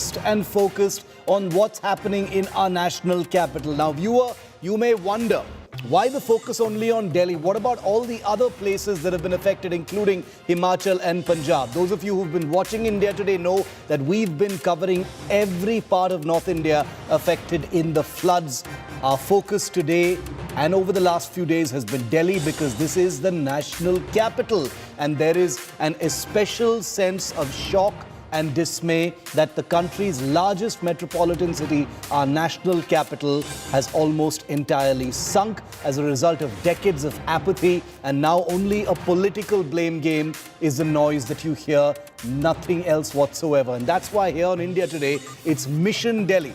fixed and focused on what's happening in our national capital. Now, viewer, you may wonder, why the focus only on Delhi? What about all the other places that have been affected, including Himachal and Punjab? Those of you who've been watching India Today know that we've been covering every part of North India affected in the floods. Our focus today and over the last few days has been Delhi because this is the national capital. And there is an especial sense of shock and dismay that the country's largest metropolitan city, our national capital, has almost entirely sunk as a result of decades of apathy, and now only a political blame game is the noise that you hear, nothing else whatsoever. And that's why here on India Today, it's Mission Delhi,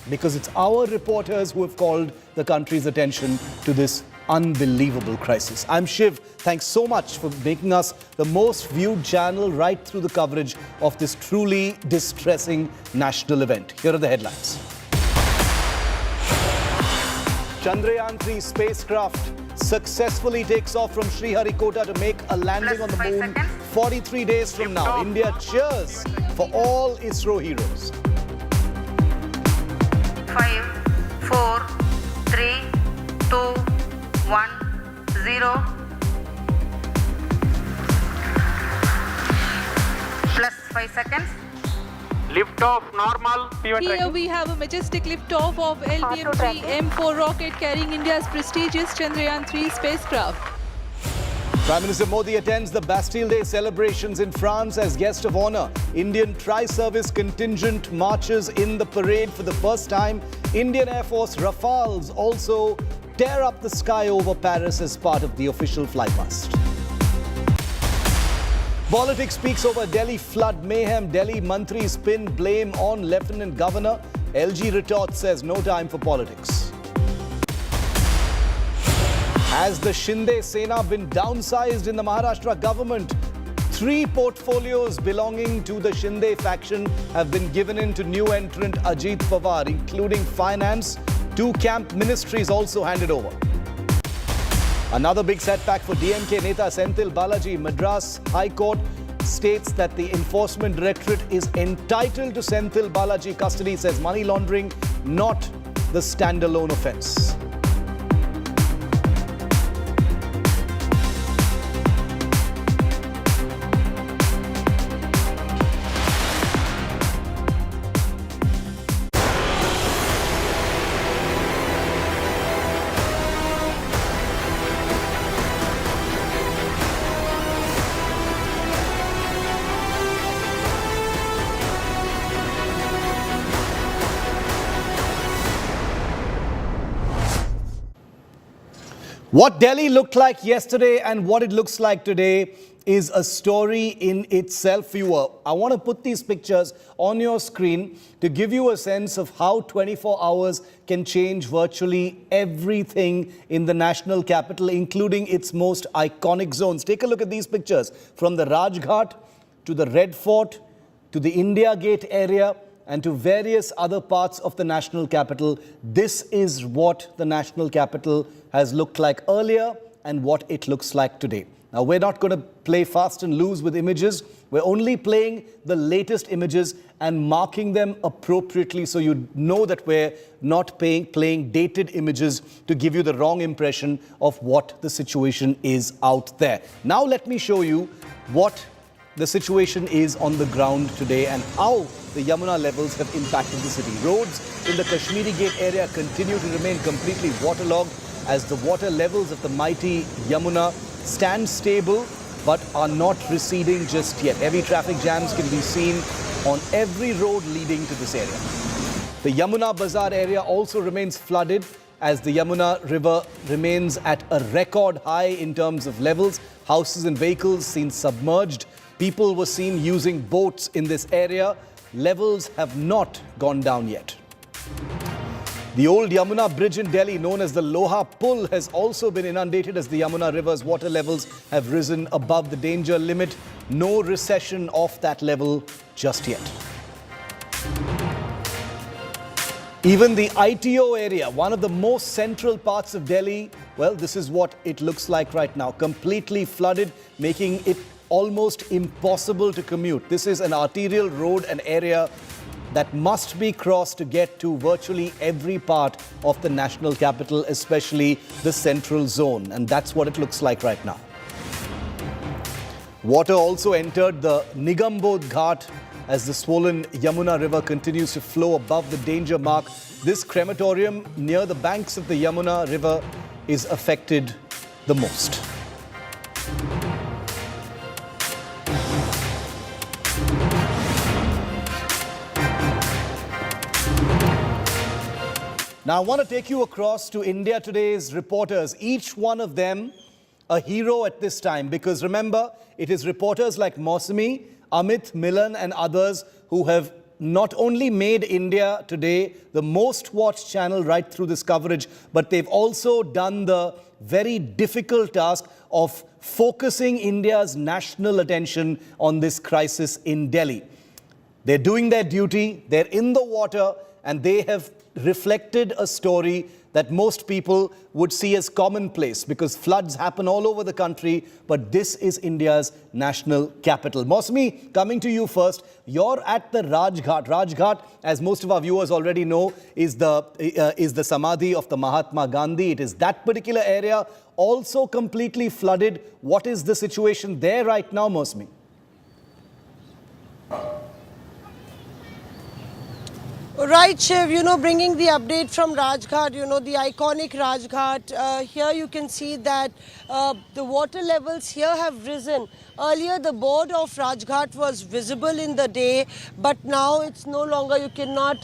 because it's our reporters who have called the country's attention to this unbelievable crisis. I'm Shiv. Thanks so much for making us the most viewed channel right through the coverage of this truly distressing national event. Here are the headlines. Chandrayaan-3 spacecraft successfully takes off from Sriharikota to make a landing on the moon 43 days from now. India cheers for all ISRO heroes. 5, 4, 3, 2, 1, 0. Plus 5 seconds. Lift off normal. Here we have a majestic lift-off of LBM-3 M4 rocket carrying India's prestigious Chandrayaan-3 spacecraft. Prime Minister Modi attends the Bastille Day celebrations in France as guest of honor. Indian tri-service contingent marches in the parade for the first time. Indian Air Force Rafales also tear up the sky over Paris as part of the official flight past. Politics speaks over Delhi flood mayhem. Delhi mantris pin blame on Lieutenant Governor. LG retorts, says no time for politics. Has the Shinde Sena been downsized in the Maharashtra government? 3 portfolios belonging to the Shinde faction have been given in to new entrant Ajit Pawar, including finance. 2 camp ministries also handed over. Another big setback for DMK Neta Senthil Balaji. Madras High Court states that the Enforcement Directorate is entitled to Senthil Balaji custody, says money laundering, not the standalone offence. What Delhi looked like yesterday and what it looks like today is a story in itself, viewer. I want to put these pictures on your screen to give you a sense of how 24 hours can change virtually everything in the national capital, including its most iconic zones. Take a look at these pictures from the Rajghat to the Red Fort to the India Gate area and to various other parts of the national capital. This is what the national capital has looked like earlier and what it looks like today. Now, we're not going to play fast and loose with images. We're only playing the latest images and marking them appropriately so you know that we're not playing dated images to give you the wrong impression of what the situation is out there. Now, let me show you what the situation is on the ground today and how the Yamuna levels have impacted the city. Roads in the Kashmiri Gate area continue to remain completely waterlogged as the water levels of the mighty Yamuna stand stable but are not receding just yet. Heavy traffic jams can be seen on every road leading to this area. The Yamuna Bazaar area also remains flooded as the Yamuna River remains at a record high in terms of levels. Houses and vehicles seen submerged. People were seen using boats in this area. Levels have not gone down yet. The old Yamuna bridge in Delhi, known as the Loha Pull, has also been inundated as the Yamuna River's water levels have risen above the danger limit. No recession of that level just yet. Even the ITO area, one of the most central parts of Delhi, well, this is what it looks like right now. Completely flooded, making it almost impossible to commute. This is an arterial road, an area that must be crossed to get to virtually every part of the national capital, especially the central zone. And that's what it looks like right now. Water also entered the Nigambodh Ghat as the swollen Yamuna River continues to flow above the danger mark. This crematorium near the banks of the Yamuna River is affected the most. Now, I want to take you across to India Today's reporters, each one of them a hero at this time, because remember, it is reporters like Mausami, Amit, Milan and others who have not only made India Today the most watched channel right through this coverage, but they've also done the very difficult task of focusing India's national attention on this crisis in Delhi. They're doing their duty, they're in the water, and they have reflected a story that most people would see as commonplace because floods happen all over the country, but this is India's national capital. Mausami, coming to you first. You're at the Rajghat. Rajghat, as most of our viewers already know, is the Samadhi of the Mahatma Gandhi. It is that particular area also completely flooded. What is the situation there right now, Mausami? Right, Shiv, bringing the update from Rajghat, the iconic Rajghat. Here you can see that the water levels here have risen. Earlier, the board of Rajghat was visible in the day, but now it's no longer, you cannot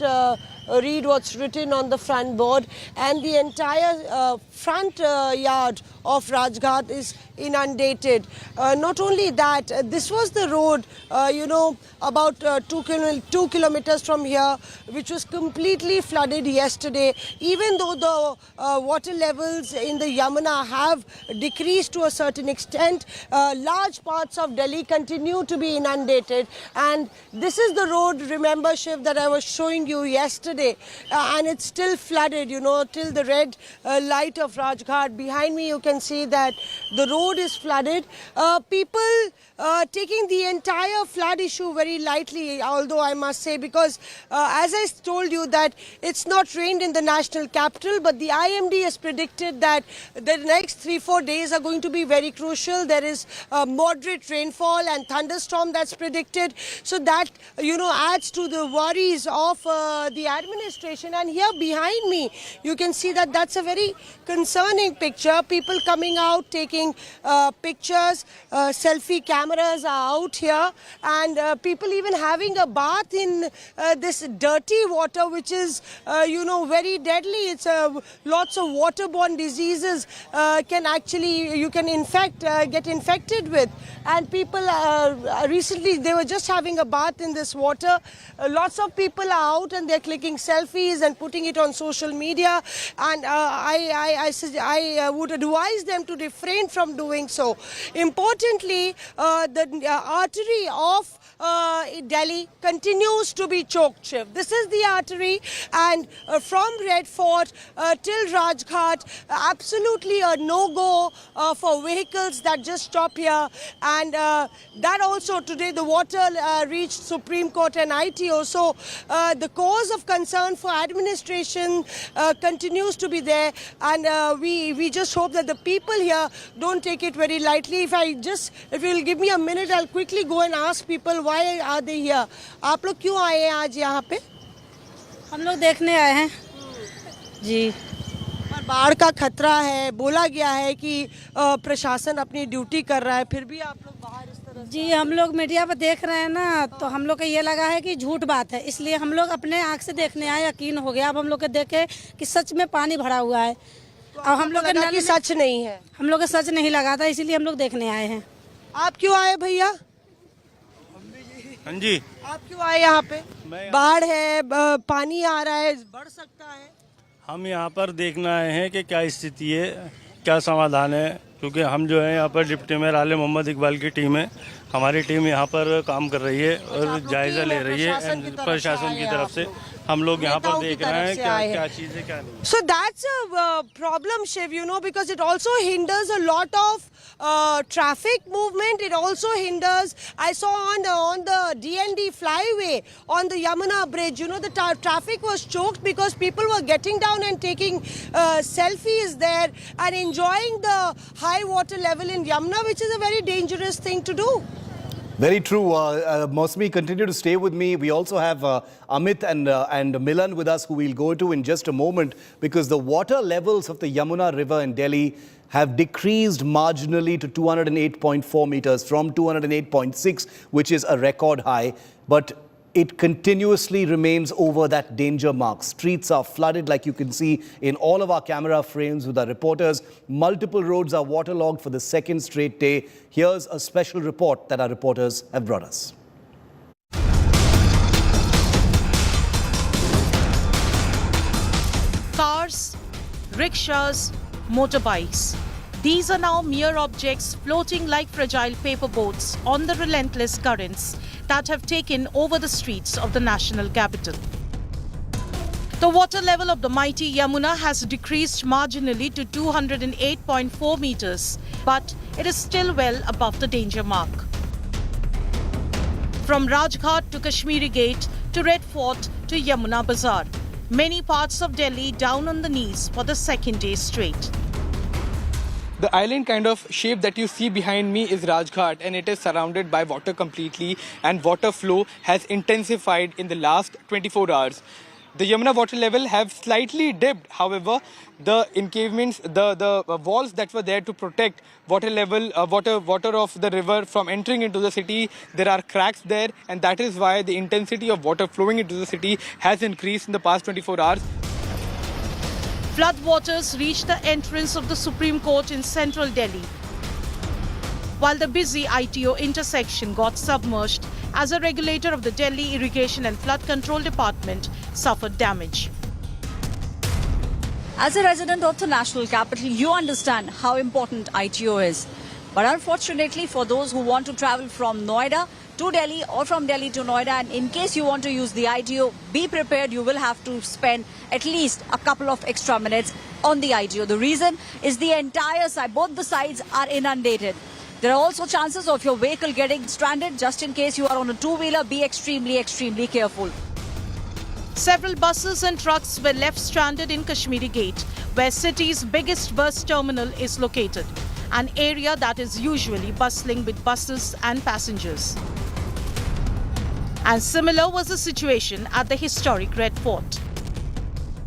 read what's written on the front board, and the entire front yard of Rajghat is inundated. Not only that, this was the road, about 2 kilometers from here, which was completely flooded yesterday. Even though the water levels in the Yamuna have decreased to a certain extent, large parts of Delhi continue to be inundated. And this is the road, remember, Shiv, that I was showing you yesterday, and it's still flooded, till the red light of Rajghat. Behind me you can see that the road is flooded. People taking the entire flood issue very lightly, although I must say, because as I told you that it's not rained in the national capital, but the IMD has predicted that the next 3-4 days are going to be very crucial. There is moderate rainfall and thunderstorm that's predicted. So that, adds to the worries of the administration. And here behind me, you can see that that's a very concerning picture. People coming out, taking pictures, selfie cameras are out here, and people even having a bath in this dirty water, which is, very deadly. It's lots of waterborne diseases you can get infected with. And people recently, they were just having a bath in this water. Lots of people are out and they're clicking selfies and putting it on social media. And I would advise them to refrain from doing so. Importantly, the artery of Delhi continues to be choked, Shiv. This is the artery, and from Red Fort till Rajghat, absolutely a no-go for vehicles that just stop here. And that also today the water reached Supreme Court and ITO. So the cause of concern for administration continues to be there, and we just hope that the people here don't take it very lightly. If you'll give me a minute, I'll quickly go and ask people why are they here. आप लोग क्यों आए हैं आज यहाँ पे? हम लोग देखने आए हैं जी। पर बाढ़ का खतरा है, बोला गया है कि प्रशासन अपनी ड्यूटी कर रहा है, फिर भी आप लोग बाहर इस तरह जी हम लोग मीडिया पर देख रहे हैं ना, तो हम लोग को ये लगा है कि झूठ बात है, इसलिए हम लोग अपने आँख से देखने आए। यकीन हो गया अब हम लोग को देखे कि सच में पानी भरा हुआ है। अब हम लोग का सच नहीं है, हम लोग को सच नहीं लगा था, इसीलिए हम लोग देखने आए हैं। आप क्यों आए भैया? हाँ जी, आप क्यों आए यहाँ पे? बाढ़ है, पानी आ रहा है, बढ़ सकता है। हम यहाँ पर देखना आए हैं कि क्या स्थिति है, क्या समाधान है, क्योंकि हम जो है यहाँ पर डिप्टी मेयर आले मोहम्मद इकबाल की टीम है, हमारी टीम यहाँ पर काम कर रही है और आप लोग जायजा टीम ले है, रही है प्रशासन की तरफ से प्रशासन आए की हैं तरफ आप से लोग। हम लोग यहाँ नेताओं पर की देख तरफ रहे हैं से क्या आए हैं। क्या चीज़ है क्या नहीं। So that's a problem, Shiv, you know, because it also hinders a lot of traffic movement. It also hinders, I saw on the DND flyway, on the Yamuna bridge, you know, the traffic was choked because people were getting down and taking selfies there and enjoying the high water level in Yamuna, which is a very dangerous thing to do. Very true. Mosmi, continue to stay with me. We also have Amit and Milan with us, who we'll go to in just a moment, because the water levels of the Yamuna River in Delhi have decreased marginally to 208.4 meters from 208.6, which is a record high. But it continuously remains over that danger mark. Streets are flooded, like you can see in all of our camera frames with our reporters. Multiple roads are waterlogged for the second straight day. Here's a special report that our reporters have brought us. Cars, rickshaws, motorbikes. These are now mere objects floating like fragile paper boats on the relentless currents that have taken over the streets of the national capital. The water level of the mighty Yamuna has decreased marginally to 208.4 meters, but it is still well above the danger mark. From Rajghat to Kashmiri Gate to Red Fort to Yamuna Bazaar, many parts of Delhi down on the knees for the second day straight. The island kind of shape that you see behind me is Rajghat, and it is surrounded by water completely, and water flow has intensified in the last 24 hours. The Yamuna water level have slightly dipped. However, the encavements, the walls that were there to protect water level, water of the river from entering into the city, there are cracks there, and that is why the intensity of water flowing into the city has increased in the past 24 hours. Floodwaters reached the entrance of the Supreme Court in central Delhi, while the busy ITO intersection got submerged as a regulator of the Delhi Irrigation and Flood Control Department suffered damage. As a resident of the national capital, you understand how important ITO is. But unfortunately, for those who want to travel from Noida to Delhi or from Delhi to Noida, and in case you want to use the ITO, be prepared, you will have to spend at least a couple of extra minutes on the ITO. The reason is the entire side, both the sides are inundated. There are also chances of your vehicle getting stranded. Just in case you are on a two-wheeler, be extremely careful. Several buses and trucks were left stranded in Kashmiri Gate, where city's biggest bus terminal is located, an area that is usually bustling with buses and passengers. And similar was the situation at the historic Red Fort.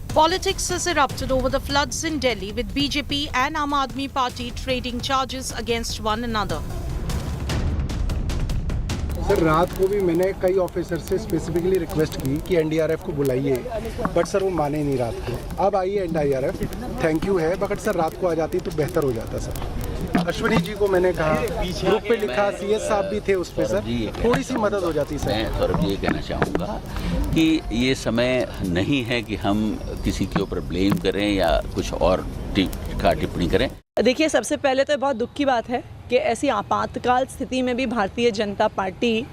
Politics has erupted over the floods in Delhi, with BJP and Aam Aadmi Party trading charges against one another. Sir रात को भी मैंने कई officer से specifically request की कि NDRF को बुलाइए, बट सर वो माने नहीं रात को। अब आई है एनडीआरएफ, थैंक यू है, बट सर रात को आ जाती तो बेहतर हो जाता सर। अश्विनी जी को मैंने कहा, ग्रुप पे लिखा, सीएस साहब भी थे उस पे सर, थोड़ी सी मदद हो जाती सर। मैं सौरभ जी ये कहना चाहूँगा कि ये समय नहीं है कि हम किसी के ऊपर ब्लेम करें या कुछ और टिप्पणी करें। देखिए, सबसे पहले तो बहुत दुख की बात है कि ऐसी आपातकाल स्थिति में भी भारतीय जनता पार्टी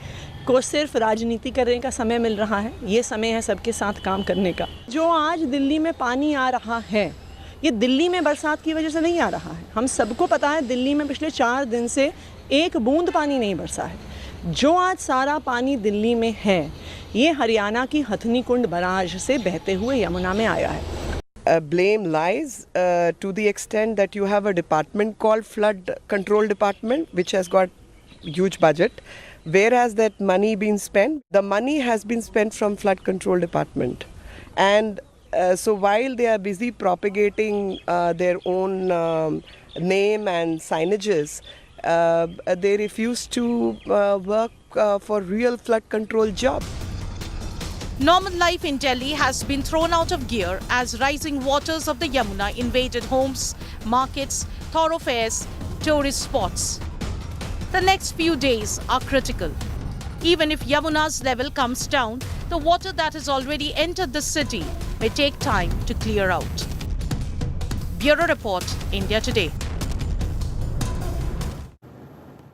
को सिर्फ राजनीति करने का समय मिल रहा है। ये समय है सबके साथ काम करने का। जो आज दिल्ली में पानी आ रहा है, ये दिल्ली में बरसात की वजह से नहीं आ रहा है। हम सबको पता है दिल्ली में पिछले 4 दिन से एक बूंद पानी नहीं बरसा है। जो आज सारा पानी दिल्ली में है, ये हरियाणा की हथनी कुंड बराज से बहते हुए यमुना में आया है। Blame lies to the extent that you have a department called Flood Control Department, which has got huge budget. Where has that money been spent? The money has been spent from Flood Control Department. And so while they are busy propagating their own name and signages, they refuse to work for real flood control job. Normal life in Delhi has been thrown out of gear as rising waters of the Yamuna invaded homes, markets, thoroughfares, tourist spots. The next few days are critical. Even if Yamuna's level comes down, the water that has already entered the city may take time to clear out. Bureau Report, India Today.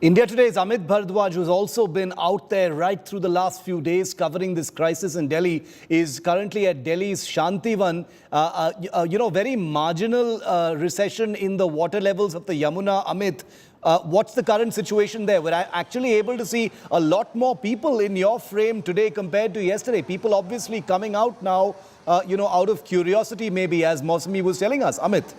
India Today's Amit Bhardwaj, who's also been out there right through the last few days covering this crisis in Delhi, is currently at Delhi's Shantivan. Very marginal recession in the water levels of the Yamuna. Amit, what's the current situation there? We're actually able to see a lot more people in your frame today compared to yesterday. People obviously coming out now, out of curiosity maybe, as Mosmi was telling us. Amit.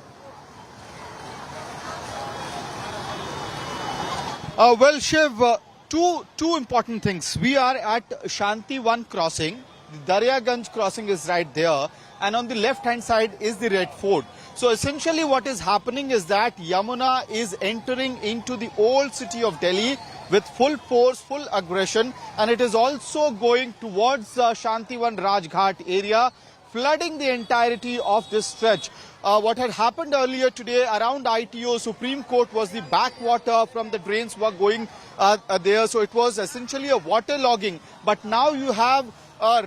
Well, Shiv, two important things. We are at Shantivan crossing. The Daryaganj crossing is right there. And on the left-hand side is the Red Fort. So essentially what is happening is that Yamuna is entering into the old city of Delhi with full force, full aggression. And it is also going towards Shantivan Rajghat area, flooding the entirety of this stretch. What had happened earlier today around ITO, Supreme Court, was the backwater from the drains were going there. So it was essentially a waterlogging. But now you have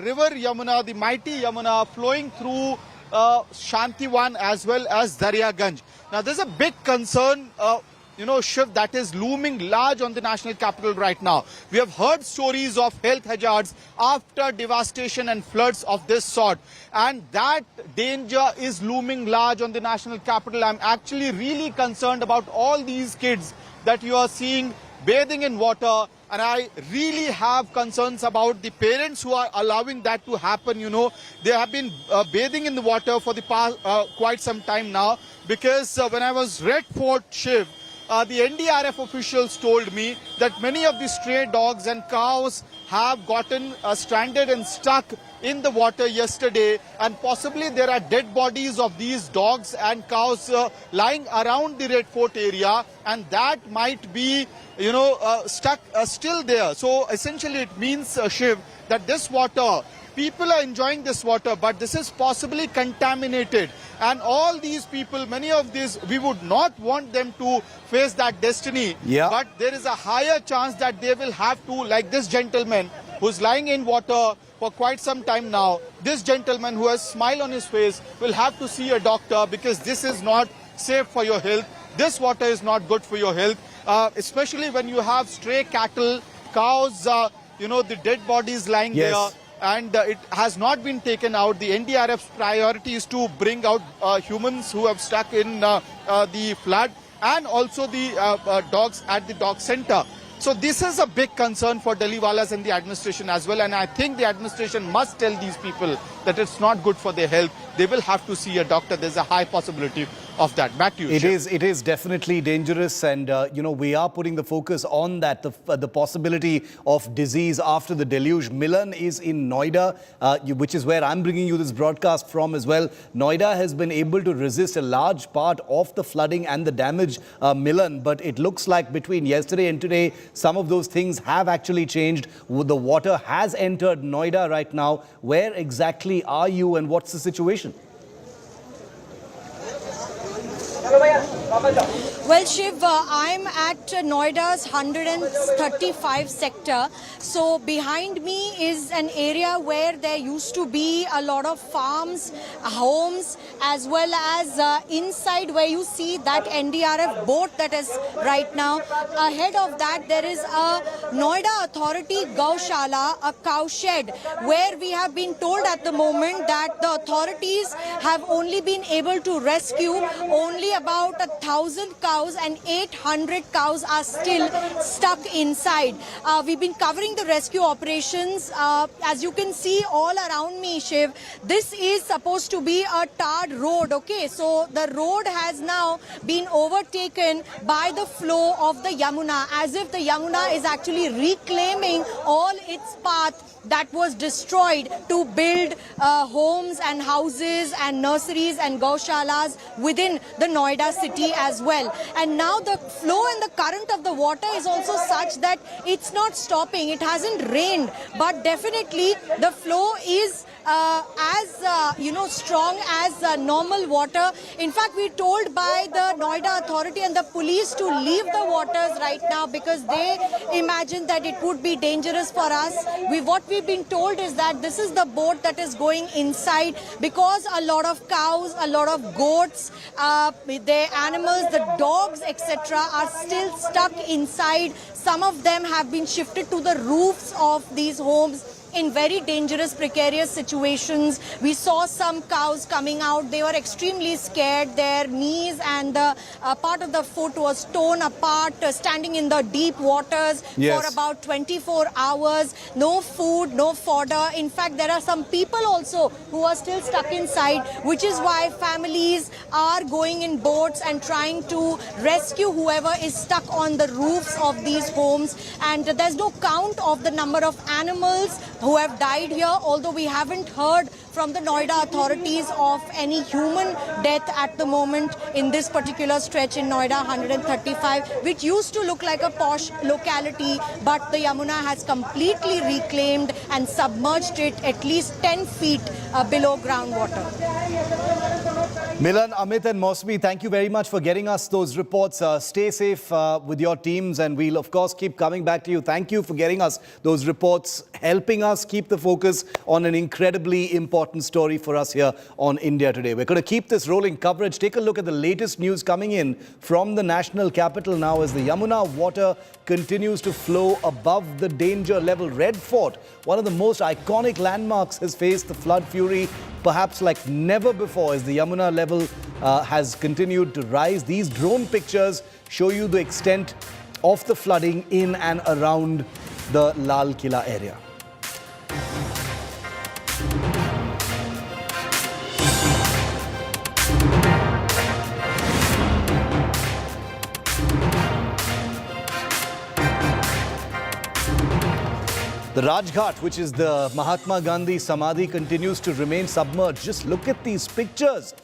River Yamuna, the mighty Yamuna, flowing through Shantivan as well as Daryaganj. Now there's a big concern, Shiv, that is looming large on the national capital right now. We have heard stories of health hazards after devastation and floods of this sort. And that danger is looming large on the national capital. I'm actually really concerned about all these kids that you are seeing bathing in water. And I really have concerns about the parents who are allowing that to happen. They have been bathing in the water for the past quite some time now. Because when I was Red Fort, Shiv, the NDRF officials told me that many of the stray dogs and cows have gotten stranded and stuck in the water yesterday, and possibly there are dead bodies of these dogs and cows lying around the Red Fort area, and that might be, stuck still there. So essentially it means, Shiv, that this water, people are enjoying this water, but this is possibly contaminated. And all these people, many of these, we would not want them to face that destiny. Yeah. But there is a higher chance that they will have to, like this gentleman who's lying in water for quite some time now. This gentleman who has a smile on his face will have to see a doctor, because this is not safe for your health. This water is not good for your health, especially when you have stray cattle, cows, the dead bodies lying there. And it has not been taken out. The NDRF's priority is to bring out humans who have stuck in the flood, and also the dogs at the dog center. So this is a big concern for Delhiwalas and the administration as well. And I think the administration must tell these people that it's not good for their health. They will have to see a doctor. There's a high possibility of that. Back to you, Shiv. It is definitely dangerous, and we are putting the focus on that, the possibility of disease after the deluge. Milan is in Noida, which is where I'm bringing you this broadcast from as well. Noida has been able to resist a large part of the flooding and the damage, Milan, but it looks like between yesterday and today, some of those things have actually changed. The water has entered Noida right now. Where exactly are you, and what's the situation? Well, Shiv, I'm at Noida's 135 sector. So behind me is an area where there used to be a lot of farms, homes, as well as inside where you see that NDRF boat that is right now. Ahead of that, there is a Noida Authority Gaushala, a cow shed, where we have been told at the moment that the authorities have only been able to rescue only about 1,000 cows, and 800 cows are still stuck inside. We've been covering the rescue operations. As you can see all around me, Shiv, this is supposed to be a tarred road, okay? So the road has now been overtaken by the flow of the Yamuna, as if the Yamuna is actually reclaiming all its path that was destroyed to build homes and houses and nurseries and gaushalas within the Noida city as well. And now the flow and the current of the water is also such that it's not stopping. It hasn't rained, but definitely the flow is as strong as normal water. In fact, we told by the Noida authority and the police to leave the waters right now because they imagine that it would be dangerous for us. What we've been told is that this is the boat that is going inside because a lot of cows, a lot of goats, their animals, the dogs, etc. are still stuck inside. Some of them have been shifted to the roofs of these homes in very dangerous, precarious situations. We saw some cows coming out. They were extremely scared. Their knees and the part of the foot was torn apart, standing in the deep waters for about 24 hours. No food, no fodder. In fact, there are some people also who are still stuck inside, which is why families are going in boats and trying to rescue whoever is stuck on the roofs of these homes. And there's no count of the number of animals who have died here, although we haven't heard from the Noida authorities of any human death at the moment in this particular stretch in Noida 135, which used to look like a posh locality, but the Yamuna has completely reclaimed and submerged it at least 10 feet below groundwater. Milan, Amit and Mosmi, thank you very much for getting us those reports. Stay safe with your teams and we'll of course keep coming back to you. Thank you for getting us those reports, helping us keep the focus on an incredibly important story for us here on India Today. We're going to keep this rolling coverage. Take a look at the latest news coming in from the national capital now as the Yamuna water continues to flow above the danger level. Red Fort, one of the most iconic landmarks, has faced the flood fury perhaps like never before as the Yamuna level has continued to rise. These drone pictures show you the extent of the flooding in and around the Lal Kila area. The Rajghat, which is the Mahatma Gandhi Samadhi, continues to remain submerged. Just look at these pictures.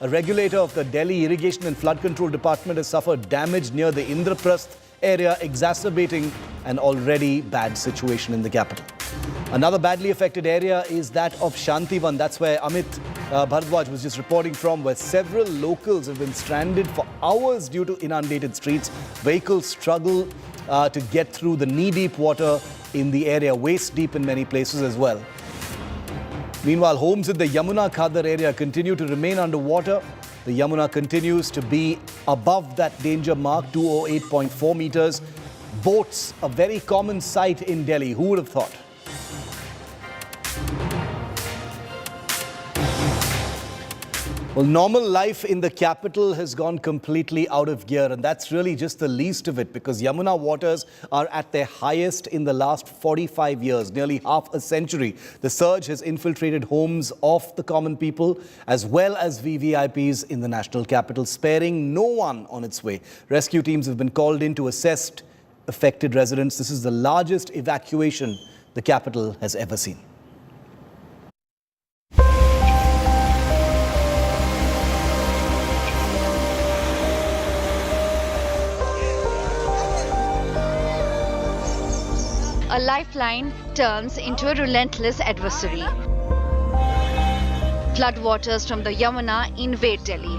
A regulator of the Delhi Irrigation and Flood Control Department has suffered damage near the Indraprasth area, exacerbating an already bad situation in the capital. Another badly affected area is that of Shantivan. That's where Amit Bharadwaj was just reporting from, where several locals have been stranded for hours due to inundated streets. Vehicles struggle to get through the knee-deep water in the area, waist-deep in many places as well. Meanwhile, homes in the Yamuna Khadar area continue to remain underwater. The Yamuna continues to be above that danger mark, 208.4 meters. Boats, a very common sight in Delhi. Who would have thought? Well, normal life in the capital has gone completely out of gear, and that's really just the least of it, because Yamuna waters are at their highest in the last 45 years, nearly half a century. The surge has infiltrated homes of the common people as well as VVIPs in the national capital, sparing no one on its way. Rescue teams have been called in to assess affected residents. This is the largest evacuation the capital has ever seen. A lifeline turns into a relentless adversary. Floodwaters from the Yamuna invade Delhi.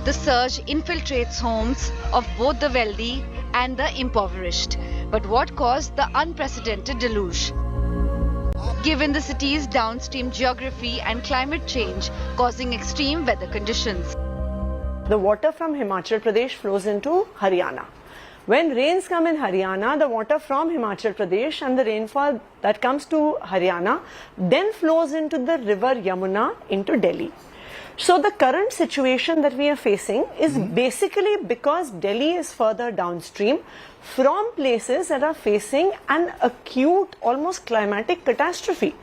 The surge infiltrates homes of both the wealthy and the impoverished. But what caused the unprecedented deluge? Given the city's downstream geography and climate change causing extreme weather conditions. The water from Himachal Pradesh flows into Haryana. When rains come in Haryana, the water from Himachal Pradesh and the rainfall that comes to Haryana then flows into the river Yamuna into Delhi. So the current situation that we are facing is basically because Delhi is further downstream from places that are facing an acute, almost climatic catastrophe.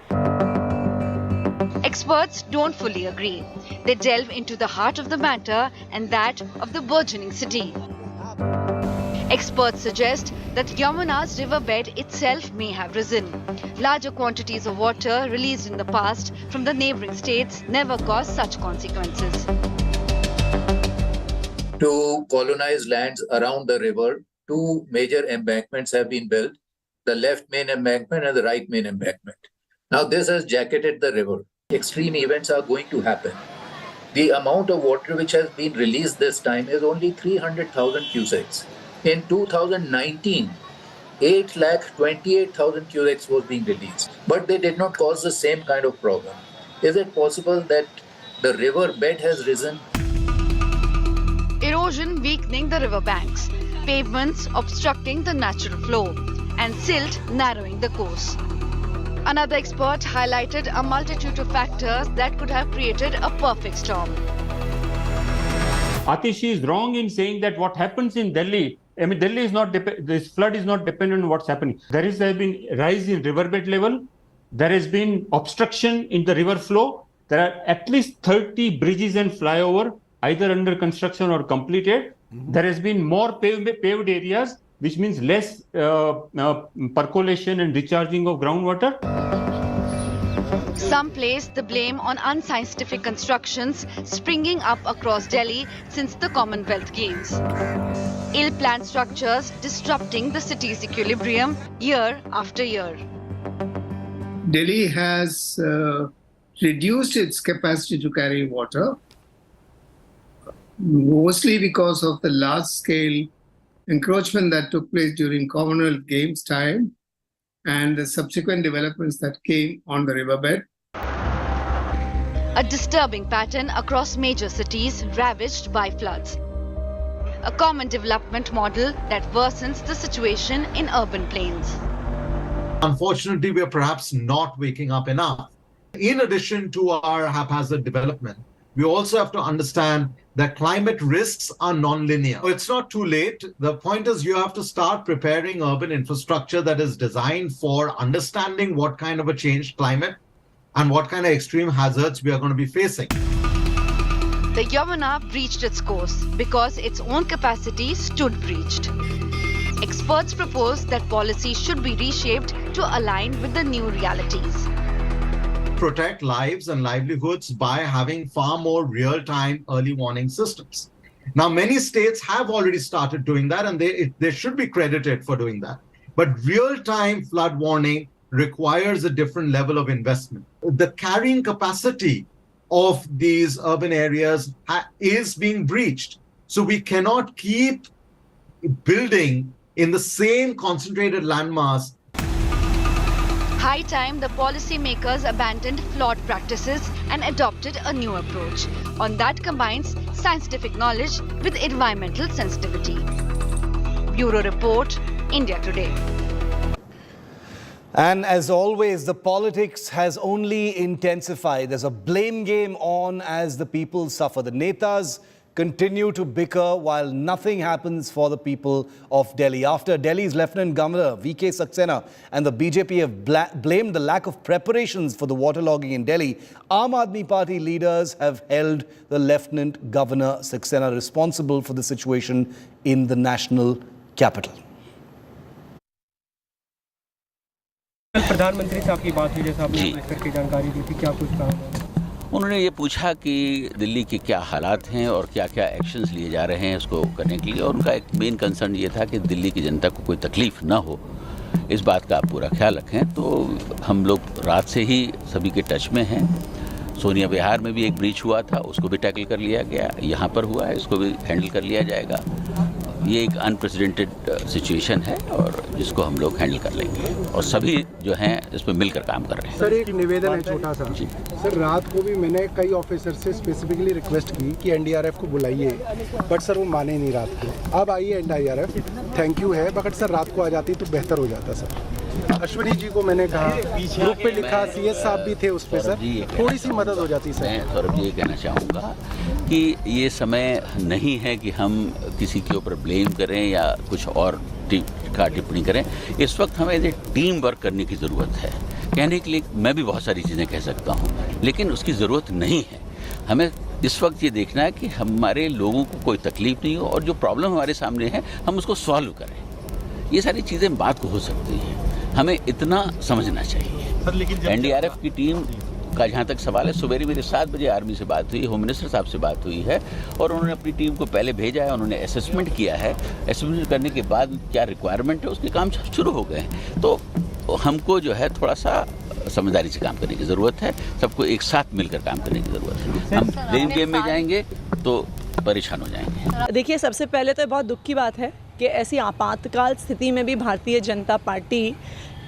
Experts don't fully agree. They delve into the heart of the matter and that of the burgeoning city. Experts suggest that Yamuna's riverbed itself may have risen. Larger quantities of water released in the past from the neighboring states never caused such consequences. To colonize lands around the river, two major embankments have been built, the left main embankment and the right main embankment. Now this has jacketed the river. extreme events are going to happen. The amount of water which has been released this time is only 300,000 cusecs. In 2019, 8,28,000 cusecs was being released, but they did not cause the same kind of problem. Is it possible that the river bed has risen? Erosion weakening the river banks, pavements obstructing the natural flow, and silt narrowing the course. Another expert highlighted a multitude of factors that could have created a perfect storm. Atish is wrong in saying that what happens in Delhi, I mean, Delhi is not, this flood is not dependent on what's happening. There has been a rise in riverbed level. There has been obstruction in the river flow. There are at least 30 bridges and flyover, either under construction or completed. There has been more paved areas, which means less percolation and recharging of groundwater. Some place the blame on unscientific constructions springing up across Delhi since the Commonwealth Games. Ill-planned structures disrupting the city's equilibrium year after year. Delhi has reduced its capacity to carry water, mostly because of the large-scale encroachment that took place during Commonwealth Games time and the subsequent developments that came on the riverbed. A disturbing pattern across major cities ravaged by floods. A common development model that worsens the situation in urban plains. Unfortunately, we are perhaps not waking up enough. In addition to our haphazard development, we also have to understand that climate risks are non-linear. It's not too late. The point is you have to start preparing urban infrastructure that is designed for understanding what kind of a changed climate and what kind of extreme hazards we are going to be facing. The Yamuna breached its course because its own capacity stood breached. Experts propose that policy should be reshaped to align with the new realities. Protect lives and livelihoods by having far more real-time early warning systems. Now, many states have already started doing that, and they should be credited for doing that. But real-time flood warning requires a different level of investment. The carrying capacity of these urban areas is being breached. So we cannot keep building in the same concentrated landmass. High time the policymakers abandoned flawed practices and adopted a new approach. One that combines scientific knowledge with environmental sensitivity. Bureau Report, India Today. And as always, the politics has only intensified. There's a blame game on as the people suffer. The Netas continue to bicker while nothing happens for the people of Delhi. After Delhi's Lieutenant Governor V.K. Saxena and the BJP have blamed the lack of preparations for the waterlogging in Delhi, Aam Aadmi Party leaders have held the Lieutenant Governor Saxena responsible for the situation in the national capital. प्रधानमंत्री साहब की बात हुई जैसा आपने करके जानकारी दी थी, क्या कुछ कहा? उन्होंने ये पूछा कि दिल्ली के क्या हालात हैं और क्या क्या एक्शंस लिए जा रहे हैं उसको करने के लिए, और उनका एक मेन कंसर्न ये था कि दिल्ली की जनता को कोई तकलीफ ना हो, इस बात का आप पूरा ख्याल रखें। तो हम लोग रात से ही सभी के टच में हैं। सोनिया विहार में भी एक ब्रीच हुआ था, उसको भी टैकल कर लिया गया, यहाँ पर हुआ है, इसको भी हैंडल कर लिया जाएगा। ये एक अनप्रेसिडेंटेड सिचुएशन है और जिसको हम लोग हैंडल कर लेंगे और सभी जो हैं इस पर मिलकर काम कर रहे हैं। सर, एक निवेदन है छोटा सा। सर, रात को भी मैंने कई ऑफिसर से स्पेसिफिकली रिक्वेस्ट की कि एनडीआरएफ को बुलाइए, बट सर वो माने नहीं रात को। अब आई है एनडीआरएफ, थैंक यू है, बट सर रात को आ जाती तो बेहतर हो जाता। सर अश्विनी जी को मैंने कहा, ग्रुप पे लिखा, सीएस साहब भी थे उस पर, सर थोड़ी सी मदद हो जाती। सर मैं सौरभ जी ये कहना चाहूँगा कि ये समय नहीं है कि हम किसी के ऊपर ब्लेम करें या कुछ और टिप्पणी करें। इस वक्त हमें टीम वर्क करने की ज़रूरत है। कहने के लिए मैं भी बहुत सारी चीज़ें कह सकता हूँ, लेकिन उसकी ज़रूरत नहीं है। हमें इस वक्त ये देखना है कि हमारे लोगों को कोई तकलीफ नहीं हो और जो प्रॉब्लम हमारे सामने है हम उसको सॉल्व करें। ये सारी चीज़ें बात को हो सकती हैं, हमें इतना समझना चाहिए। एनडीआरएफ की टीम का जहाँ तक सवाल है, सवेरे मेरे 7 बजे आर्मी से बात हुई, होम मिनिस्टर साहब से बात हुई है और उन्होंने अपनी टीम को पहले भेजा है, उन्होंने असेसमेंट किया है। असेसमेंट करने के बाद क्या रिक्वायरमेंट है उसके काम शुरू हो गए हैं। तो हमको जो है थोड़ा सा समझदारी से काम करने की ज़रूरत है, सबको एक साथ मिलकर काम करने की ज़रूरत है। हम ब्लेम गेम में जाएंगे तो परेशान हो जाएंगे। देखिए, सबसे पहले तो बहुत दुख की बात है कि ऐसी आपातकाल स्थिति में भी भारतीय जनता पार्टी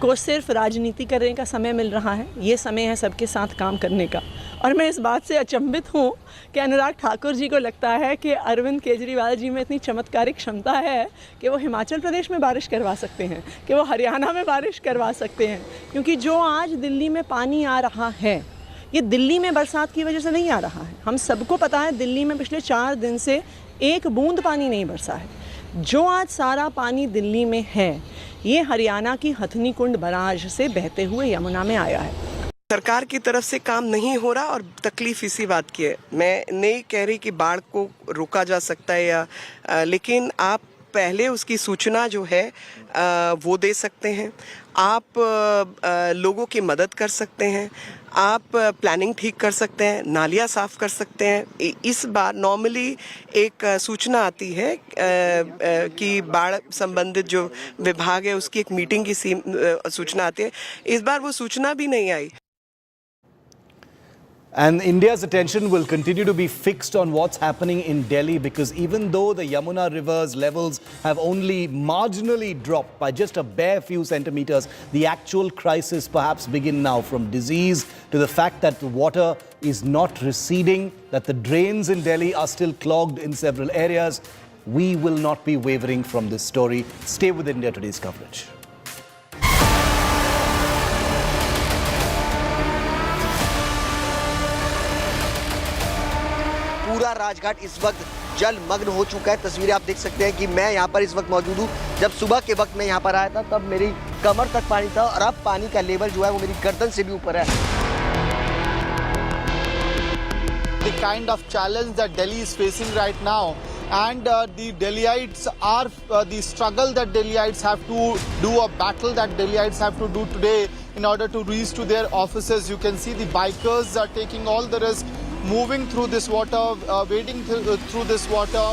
को सिर्फ राजनीति करने का समय मिल रहा है। ये समय है सबके साथ काम करने का। और मैं इस बात से अचंभित हूँ कि अनुराग ठाकुर जी को लगता है कि अरविंद केजरीवाल जी में इतनी चमत्कारिक क्षमता है कि वो हिमाचल प्रदेश में बारिश करवा सकते हैं, कि वो हरियाणा में बारिश करवा सकते हैं। क्योंकि जो आज दिल्ली में पानी आ रहा है, ये दिल्ली में बरसात की वजह से नहीं आ रहा है। हम सबको पता है दिल्ली में पिछले 4 दिन से एक बूंद पानी नहीं बरसा है। जो आज सारा पानी दिल्ली में है, ये हरियाणा की हथनी कुंड बराज से बहते हुए यमुना में आया है। सरकार की तरफ से काम नहीं हो रहा और तकलीफ इसी बात की है। मैं नहीं कह रही कि बाढ़ को रोका जा सकता है या लेकिन आप पहले उसकी सूचना जो है वो दे सकते हैं। आप लोगों की मदद कर सकते हैं, आप प्लानिंग ठीक कर सकते हैं, नालियाँ साफ़ कर सकते हैं। इस बार नॉर्मली एक सूचना आती है कि बाढ़ संबंधित जो विभाग है उसकी एक मीटिंग की सूचना आती है। इस बार वो सूचना भी नहीं आई। And India's attention will continue to be fixed on what's happening in Delhi, because even though the Yamuna river's levels have only marginally dropped by just a bare few centimeters, the actual crisis perhaps begin now, from disease to the fact that the water is not receding, that the drains in Delhi are still clogged in several areas. We will not be wavering from this story. Stay with India Today's coverage. पूरा राजघाट इस वक्त जलमग्न हो चुका है। तस्वीरें आप देख सकते हैं कि मैं यहाँ पर इस वक्त मौजूद हूँ। जब सुबह के वक्त मैं यहाँ पर आया था तब मेरी कमर तक पानी था और अब पानी का लेवल जो है वो मेरी गर्दन से भी ऊपर है। The kind of challenge that Delhi is facing right now, and the Delhiites are the struggle that Delhiites have to do, a battle that Delhiites have to do today in order to reach to their offices. You can see the bikers are taking all the risk, moving through this water, wading through this water.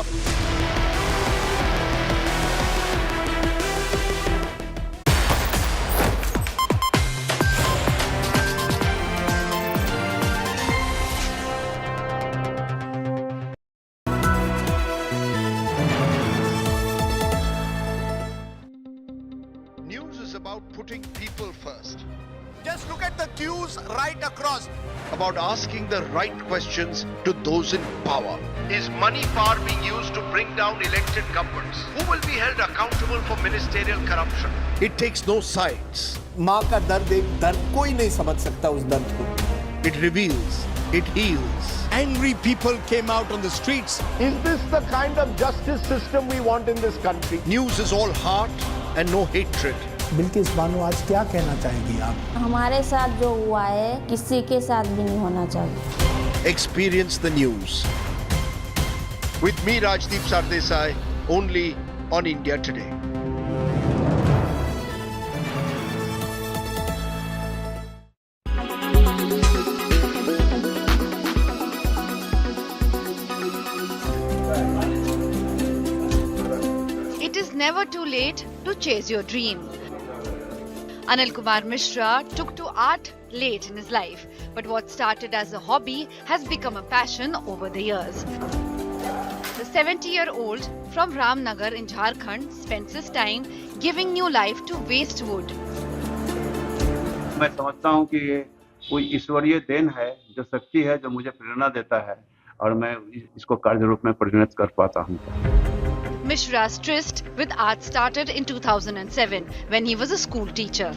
News is about putting people first. Just look at the queues right across. About asking the right questions to those in power. Is money power being used to bring down elected governments? Who will be held accountable for ministerial corruption? It takes no sides. माँ का दर्द एक दर्द कोई नहीं समझ सकता उस दर्द को. It reveals. It heals. Angry people came out on the streets. Is this the kind of justice system we want in this country? News is all heart and no hatred. Bilkis Bano आज क्या कहना चाहेंगी आप? हमारे साथ जो हुआ है किसी के साथ भी नहीं होना चाहिए. Experience the news. With me, Rajdeep Sardesai, only on India Today. It is never too late to chase your dream. Anil Kumar Mishra took to art late in his life, but what started as a hobby has become a passion over the years. The 70-year-old from Ramnagar in Jharkhand spends his time giving new life to waste wood. मैं समझता हूँ कि ये कोई ईश्वरीय then है, जो शक्ति है, जो मुझे प्रेरणा देता है और मैं इसको कार्य रूप में परिणत कर पाता हूँ. Mishra's tryst with art started in 2007 when he was a school teacher.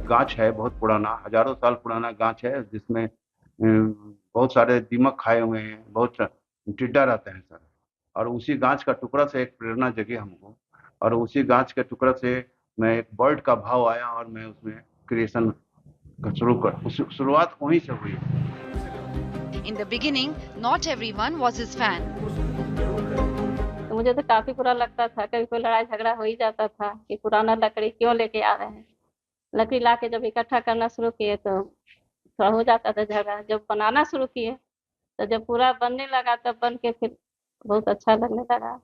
गाछ है बहुत पुराना, हजारों साल पुराना गाछ है जिसमें बहुत सारे दीमक खाए हुए हैं, बहुत टिड्डा रहते हैं सर. और उसी गाछ का टुकड़ा से एक प्रेरणा जगी हमको और उसी गाछ के टुकड़ा से मैं एक बर्ड का भाव आया और मैं उसमें क्रिएशन का शुरुआत वहीं से हुई. In the beginning, not everyone was his fan. मुझे तो काफी बुरा लगता था, कभी कोई लड़ाई झगड़ा हो ही जाता था कि पुराना लकड़ी क्यों लेके आ रहे हैं. लकड़ी लाके जब इकट्ठा करना शुरू किए तो थोड़ा हो जाता था झगड़ा। जब बनाना शुरू किए तो जब पूरा बनने लगा तब बन के फिर बहुत अच्छा लगने लगा।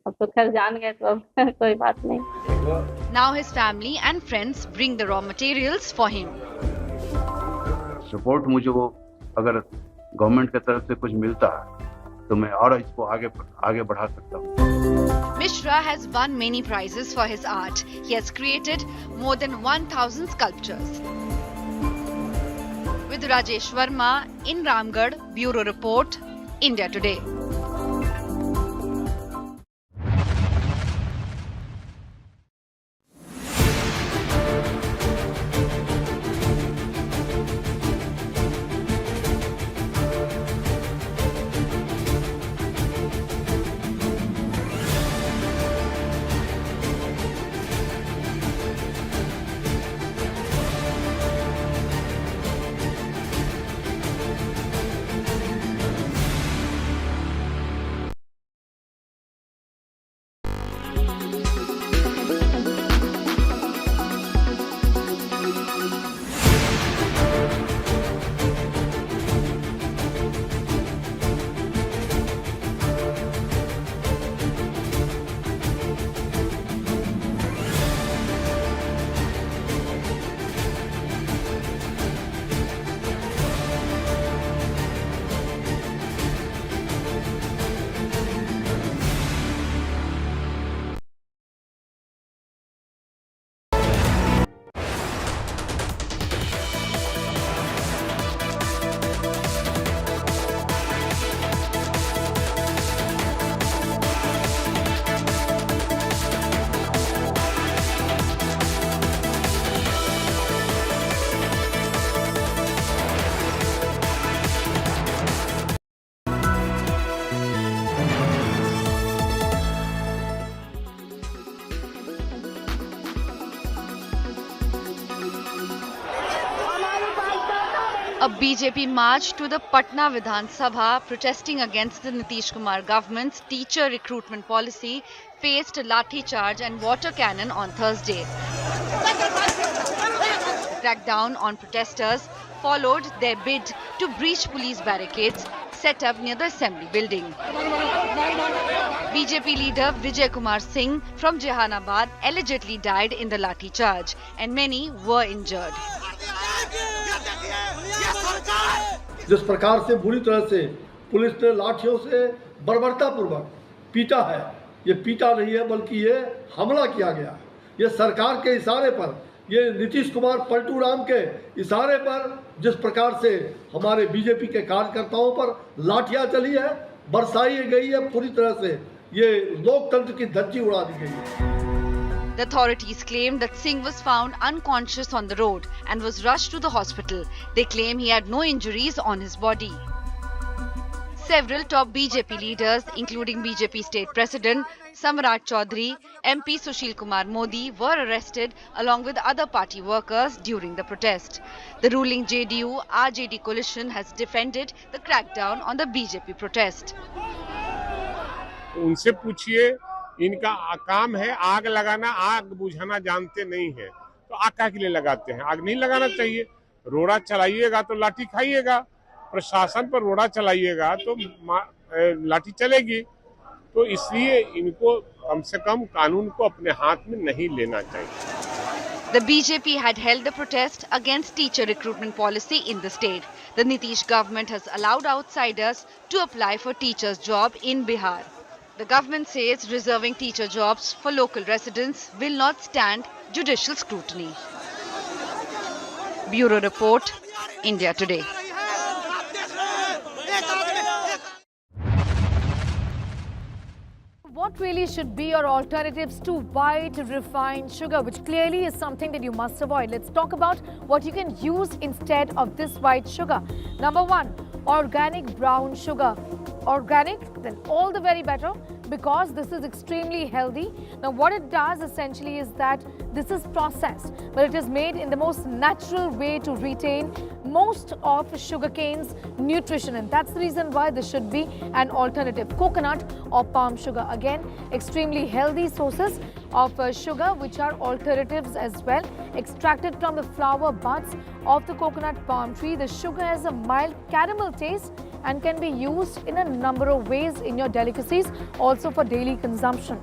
अब तो खैर जान गए तो अब कोई बात नहीं। Now his family and friends bring the raw materials for him. Support मुझे वो अगर गवर्नमेंट की तरफ से कुछ मिलता है तो मैं और इसको आगे बढ़ा सकता हूँ। Mishra has won many prizes for his art. He has created more than 1,000 sculptures. With Rajesh Verma in Ramgarh, Bureau Report, India Today. A BJP march to the Patna Vidhan Sabha protesting against the Nitish Kumar government's teacher recruitment policy faced lathi charge and water cannon on Thursday. The crackdown on protesters followed their bid to breach police barricades set up near the assembly building. BJP leader Vijay Kumar Singh from Jehanabad allegedly died in the lathi charge and many were injured. जिस प्रकार से बुरी तरह से police ने लाठियों से बर्बरतापूर्वक पीटा है, ये पीटा नहीं है बल्कि ये हमला किया गया है। ये सरकार के इशारे पर, ये नीतीश कुमार पलटू राम के इशारे पर जिस प्रकार से हमारे बीजेपी के कार्यकर्ताओं पर लाठियां चली है, बरसाई गई है, पूरी तरह से ये लोकतंत्र की धज्जी उड़ा दी गई है। The authorities claimed that Singh was found unconscious on the road and was rushed to the hospital. They claim he had no injuries on his body. Several top BJP leaders, including BJP State President Samrat Chaudhary, MP Sushil Kumar Modi, were arrested along with other party workers during the protest. The ruling JDU-RJD coalition has defended the crackdown on the BJP protest. उनसे पूछिए, इनका काम है आग लगाना, आग बुझाना जानते नहीं है तो आग का के लिए लगाते हैं? आग नहीं लगाना चाहिए। रोड़ा चलाइएगा तो लाठी खाइएगा, प्रशासन पर रोड़ा चलाइएगा तो लाठी चलेगी। तो इसलिए इनको कम से कम कानून को अपने हाथ में नहीं लेना चाहिए। The BJP had held the protest against teacher recruitment policy in the state. The Nitish government has allowed outsiders to apply for teachers' job in Bihar. The government says reserving teacher jobs for local residents will not stand judicial scrutiny. Bureau Report, India Today. What really should be your alternatives to white refined sugar, which clearly is something that you must avoid? Let's talk about what you can use instead of this white sugar. Number one, organic brown sugar. Organic, then all the very better, because this is extremely healthy. Now what it does essentially is that this is processed, but it is made in the most natural way to retain most of sugarcane's nutrition, and that's the reason why this should be an alternative. Coconut or palm sugar, again, extremely healthy sources of sugar, which are alternatives as well. Extracted from the flower buds of the coconut palm tree, the sugar has a mild caramel taste and can be used in a number of ways in your delicacies, also for daily consumption.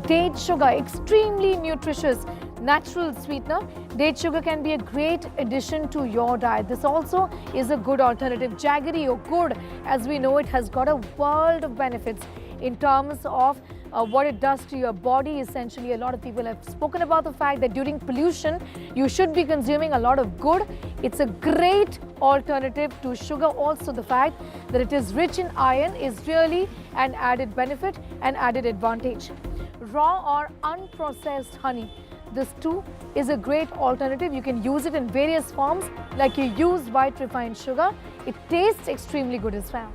Date sugar, extremely nutritious natural sweetener. Date sugar can be a great addition to your diet. This also is a good alternative. Jaggery or gur, as we know, it has got a world of benefits in terms of what it does to your body. Essentially, a lot of people have spoken about the fact that during pollution, you should be consuming a lot of gur. It's a great alternative to sugar. Also, the fact that it is rich in iron is really an added benefit and added advantage. Raw or unprocessed honey, this too is a great alternative. You can use it in various forms, like you use white refined sugar. It tastes extremely good as well.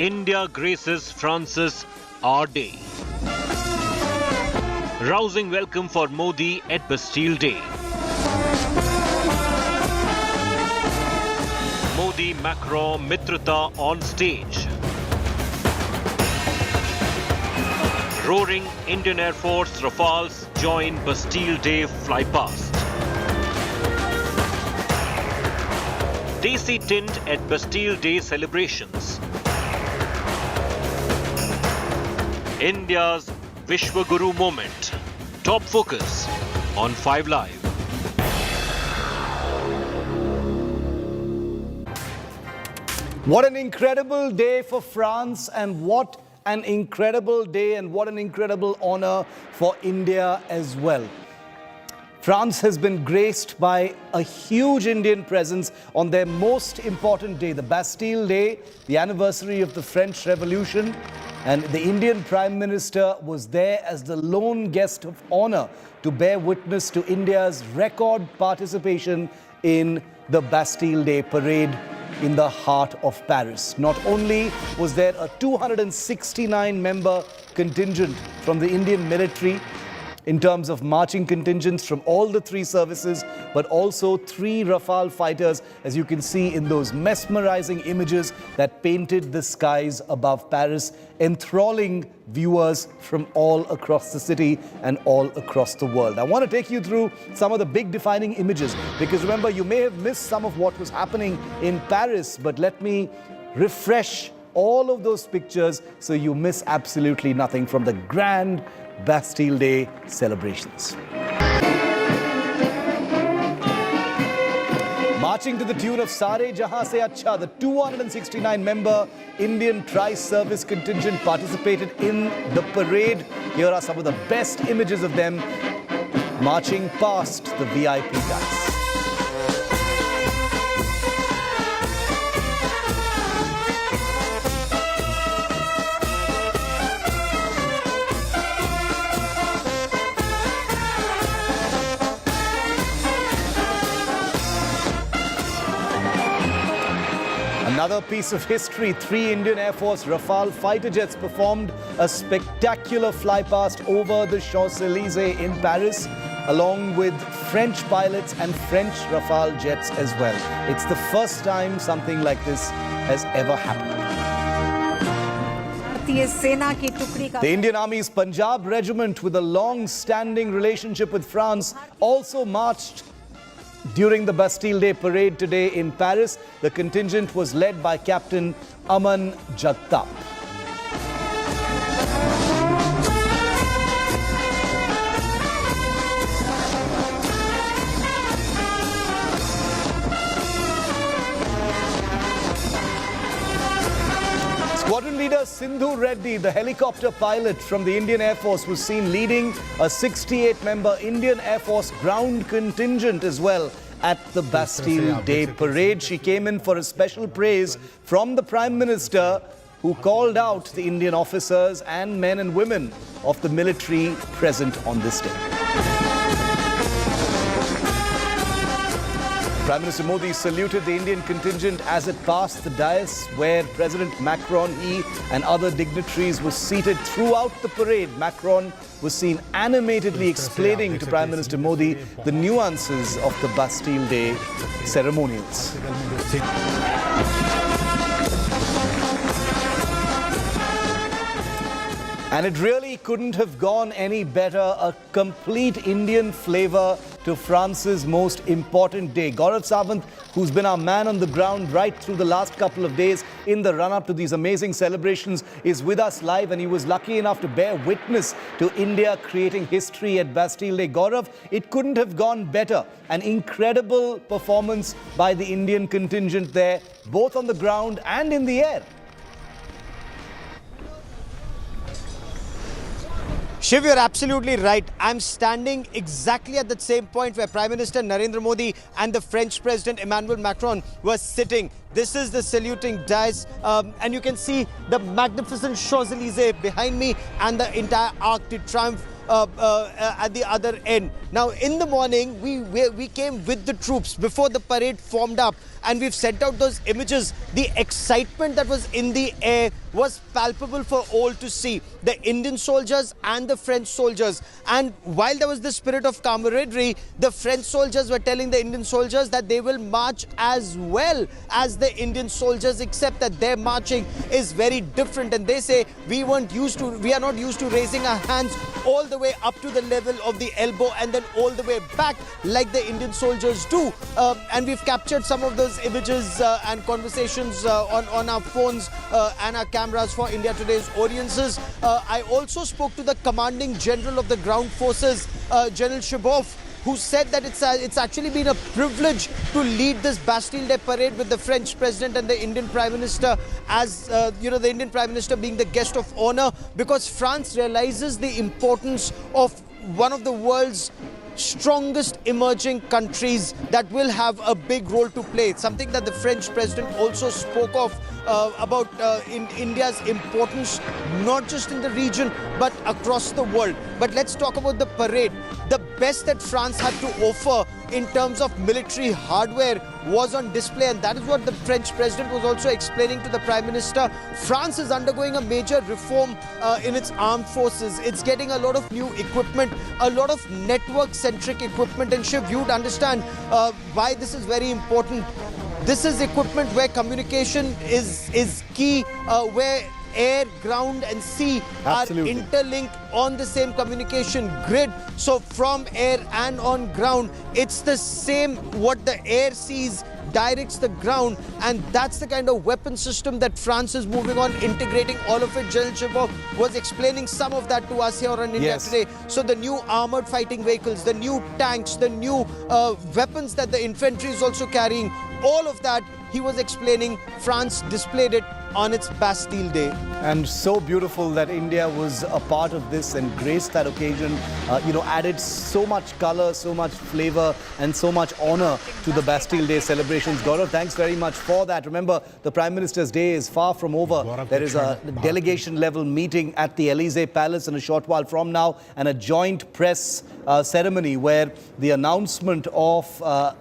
India graces France's Our Day. Rousing welcome for Modi at Bastille Day. Modi-Macron Mitrata on stage. Roaring Indian Air Force Rafales join Bastille Day flypast. Desi tint at Bastille Day celebrations. India's Vishwaguru moment. Top focus on 5 Live. What an incredible day for France, and what an incredible day and what an incredible honor for India as well. France has been graced by a huge Indian presence on their most important day, the Bastille Day, the anniversary of the French Revolution. And the Indian Prime Minister was there as the lone guest of honor to bear witness to India's record participation in the Bastille Day parade in the heart of Paris. Not only was there a 269-member contingent from the Indian military in terms of marching contingents from all the 3 services, but also 3 Rafale fighters, as you can see in those mesmerizing images that painted the skies above Paris, enthralling viewers from all across the city and all across the world. I want to take you through some of the big defining images, because remember, you may have missed some of what was happening in Paris, but let me refresh all of those pictures so you miss absolutely nothing from the grand Bastille Day celebrations. Marching to the tune of Sare Jahan Se Acha, the 269-member Indian tri-service contingent participated in the parade. Here are some of the best images of them marching past the VIP guys. Another piece of history, 3 Indian Air Force Rafale fighter jets performed a spectacular flypast over the Champs-Élysées in Paris, along with French pilots and French Rafale jets as well. It's the first time something like this has ever happened. The Indian Army's Punjab regiment, with a long-standing relationship with France, also marched during the Bastille Day parade today in Paris. The contingent was led by Captain Aman Jagtap. Squadron leader Sindhu Reddy, the helicopter pilot from the Indian Air Force, was seen leading a 68-member Indian Air Force ground contingent as well at the Bastille Day parade. She came in for a special praise from the Prime Minister, who called out the Indian officers and men and women of the military present on this day. Prime Minister Modi saluted the Indian contingent as it passed the dais where President Macron, he and other dignitaries were seated throughout the parade. Macron was seen animatedly explaining to Prime Minister Modi the nuances of the Bastille Day ceremonials. And it really couldn't have gone any better, a complete Indian flavor to France's most important day. Gaurav Sawant, who's been our man on the ground right through the last couple of days in the run-up to these amazing celebrations, is with us live, and he was lucky enough to bear witness to India creating history at Bastille Day. Gaurav, it couldn't have gone better. An incredible performance by the Indian contingent there, both on the ground and in the air. Shiv, you're absolutely right. I'm standing exactly at the same point where Prime Minister Narendra Modi and the French President Emmanuel Macron were sitting. This is the saluting dais, and you can see the magnificent Champs-Élysées behind me and the entire Arc de Triomphe at the other end. Now, in the morning, we came with the troops before the parade formed up, and we've sent out those images. The excitement that was in the air was palpable for all to see. The Indian soldiers and the French soldiers. And while there was the spirit of camaraderie, the French soldiers were telling the Indian soldiers that they will march as well as the Indian soldiers, except that their marching is very different. And they say we are not used to raising our hands all the way up to the level of the elbow and then all the way back like the Indian soldiers do. And we've captured some of those images and conversations on our phones and our cameras for India Today's audiences. I also spoke to the commanding general of the ground forces, General Shiv, who said that it's actually been a privilege to lead this Bastille Day parade with the French President and the Indian Prime Minister, as the Indian Prime Minister being the guest of honor, because France realizes the importance of one of the world's strongest emerging countries that will have a big role to play. It's something that the French President also spoke of about in India's importance, not just in the region, but across the world. But let's talk about the parade. The best that France had to offer in terms of military hardware was on display, and that is what the French President was also explaining to the Prime Minister. France is undergoing a major reform in its armed forces. It's getting a lot of new equipment, a lot of network-centric equipment, and Shiv, you'd understand why this is very important. This is equipment where communication is key, where air, ground and sea Absolutely. are interlinked on the same communication grid. So from air and on ground, it's the same. What the air sees directs the ground, and that's the kind of weapon system that France is moving on, integrating all of it. General Shiv was explaining some of that to us here on India Today. So the new armored fighting vehicles, the new tanks, the new weapons that the infantry is also carrying, all of that he was explaining. France displayed it on its Bastille Day. And so beautiful that India was a part of this and graced that occasion, added so much color, so much flavor and so much honor to the Bastille Day celebrations. Gaurav, thanks very much for that. Remember, the Prime Minister's day is far from over. There is a delegation level meeting at the Élysée Palace in a short while from now, and a joint press ceremony where the announcement of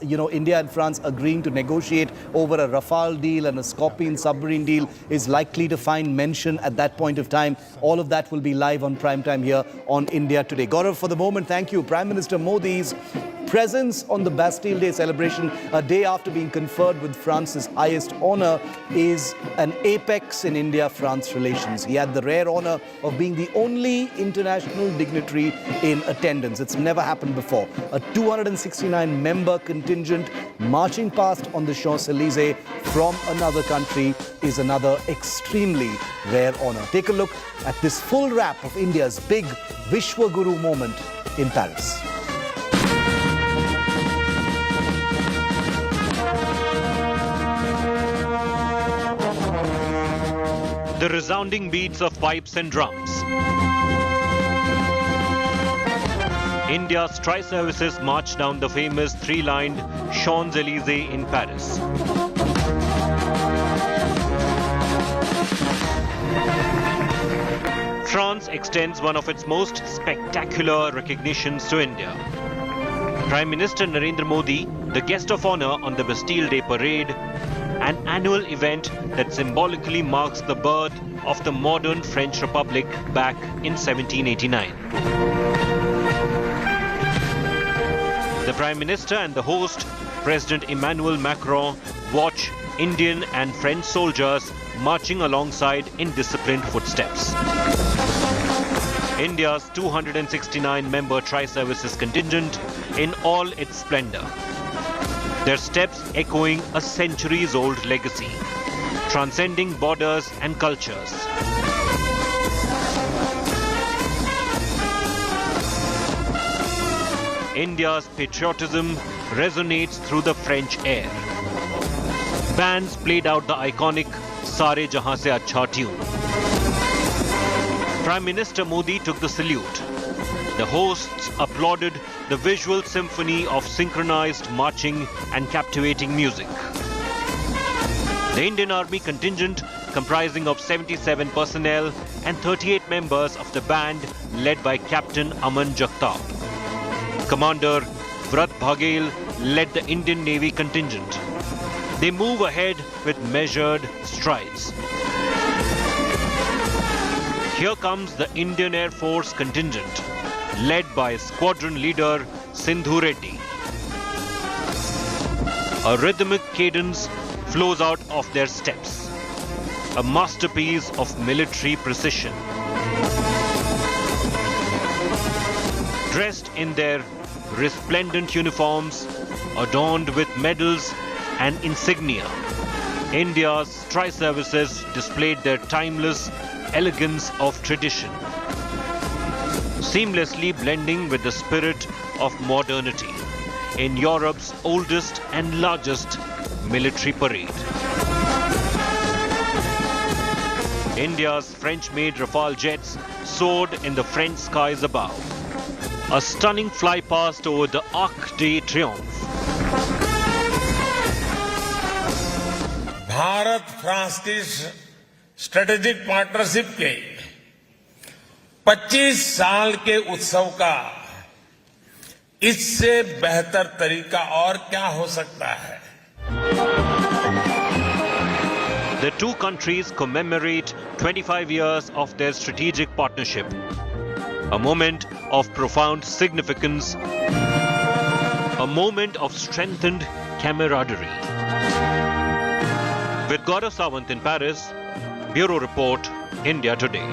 India and France agreeing to negotiate over a Rafale deal and a Scorpion submarine deal is likely to find mention at that point of time. All of that will be live on prime time here on India Today. Gaurav, for the moment, thank you. Prime Minister Modi's presence on the Bastille Day celebration, a day after being conferred with France's highest honor, is an apex in India-France relations. He had the rare honor of being the only international dignitary in attendance. It's never happened before. A 269-member contingent marching past on the Champs-Élysées from another country is another extremely rare honor. Take a look at this full wrap of India's big Vishwa Guru moment in Paris. The resounding beats of pipes and drums. India's tri-services march down the famous three-lined Champs-Élysées in Paris. France extends one of its most spectacular recognitions to India. Prime Minister Narendra Modi, the guest of honor on the Bastille Day parade, an annual event that symbolically marks the birth of the modern French Republic back in 1789. The Prime Minister and the host, President Emmanuel Macron, watch Indian and French soldiers marching alongside in disciplined footsteps. India's 269-member Tri-Services contingent in all its splendor. Their steps echoing a centuries-old legacy, transcending borders and cultures. India's patriotism resonates through the French air. Bands played out the iconic Sare Jahan Se Achha tune. Prime Minister Modi took the salute. The hosts applauded the visual symphony of synchronized marching and captivating music. The Indian Army contingent, comprising of 77 personnel and 38 members of the band led by Captain Aman Jagtap. Commander Vrat Bhagel led the Indian Navy contingent. They move ahead with measured strides. Here comes the Indian Air Force contingent, led by squadron leader Sindhu Reddy. A rhythmic cadence flows out of their steps, a masterpiece of military precision. Dressed in their resplendent uniforms, adorned with medals and insignia, India's Tri-Services displayed their timeless elegance of tradition, seamlessly blending with the spirit of modernity in Europe's oldest and largest military parade. India's French-made Rafale jets soared in the French skies above. A stunning flypast over the Arc de Triomphe. Bharat France की strategic partnership के 25 साल के उत्सव का इससे बेहतर तरीका और क्या हो सकता है? The two countries commemorate 25 years of their strategic partnership. A moment of profound significance, a moment of strengthened camaraderie. With Gaurav Sawant in Paris, Bureau Report, India Today.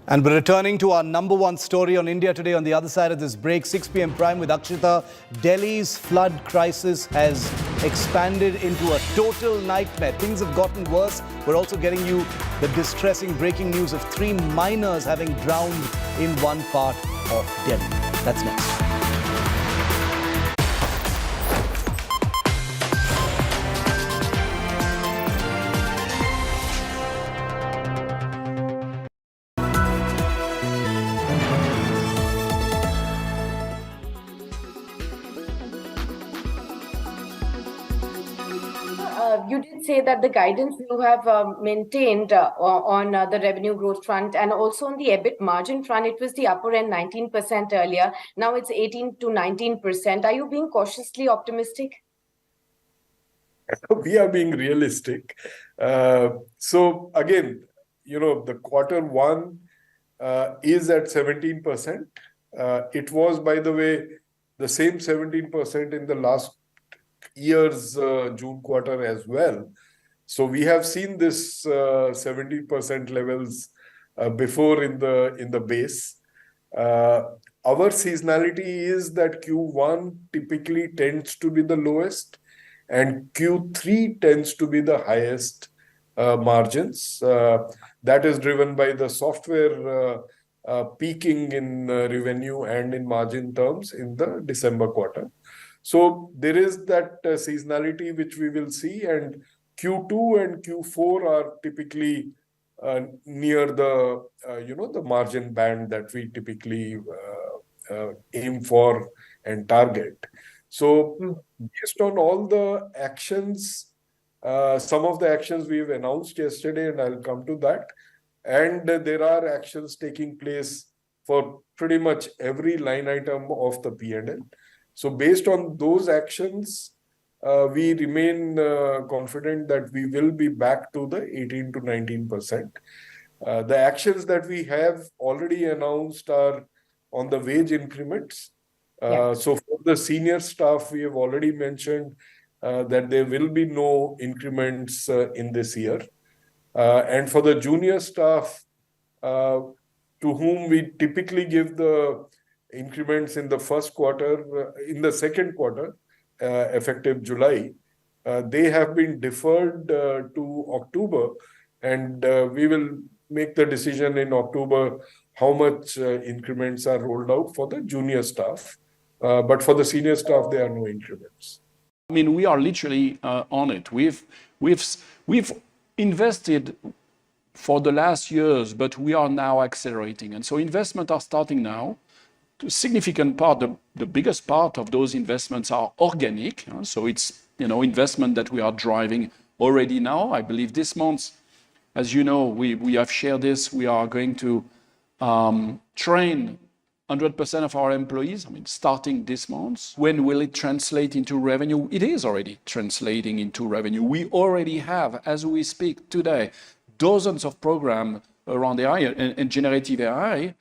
And we're returning to our number one story on India Today on the other side of this break, 6 p.m. Prime with Akshita. Delhi's flood crisis has expanded into a total nightmare. Things have gotten worse. We're also getting you the distressing breaking news of 3 miners having drowned in one part of Delhi. That's next. You did say that the guidance you have maintained on the revenue growth front and also on the EBIT margin front, it was the upper end 19% earlier. Now it's 18 to 19%. Are you being cautiously optimistic? We are being realistic. So again, the quarter one is at 17%. It was, by the way, the same 17% in the last year's June quarter as well. So we have seen this 70% levels before in the base. Our seasonality is that Q1 typically tends to be the lowest and Q3 tends to be the highest margins. That is driven by the software peaking in revenue and in margin terms in the December quarter. So there is that seasonality which we will see, and Q2 and Q4 are typically near the the margin band that we typically aim for and target. So based on all the actions, some of the actions we've announced yesterday, and I'll come to that, and there are actions taking place for pretty much every line item of the P&L. So based on those actions, we remain confident that we will be back to the 18 to 19%. The actions that we have already announced are on the wage increments. So for the senior staff, we have already mentioned that there will be no increments in this year. And for the junior staff, to whom we typically give the increments in the first quarter, in the second quarter, effective July, they have been deferred to October, and we will make the decision in October how much increments are rolled out for the junior staff. But for the senior staff, there are no increments. I mean, we are literally on it. We've invested for the last years, but we are now accelerating. And so investments are starting now. A significant part, the biggest part of those investments are organic. So it's, investment that we are driving already now. I believe this month, as you know, we have shared this. We are going to train 100% of our employees, starting this month. When will it translate into revenue? It is already translating into revenue. We already have, as we speak today, dozens of programs around AI and generative AI.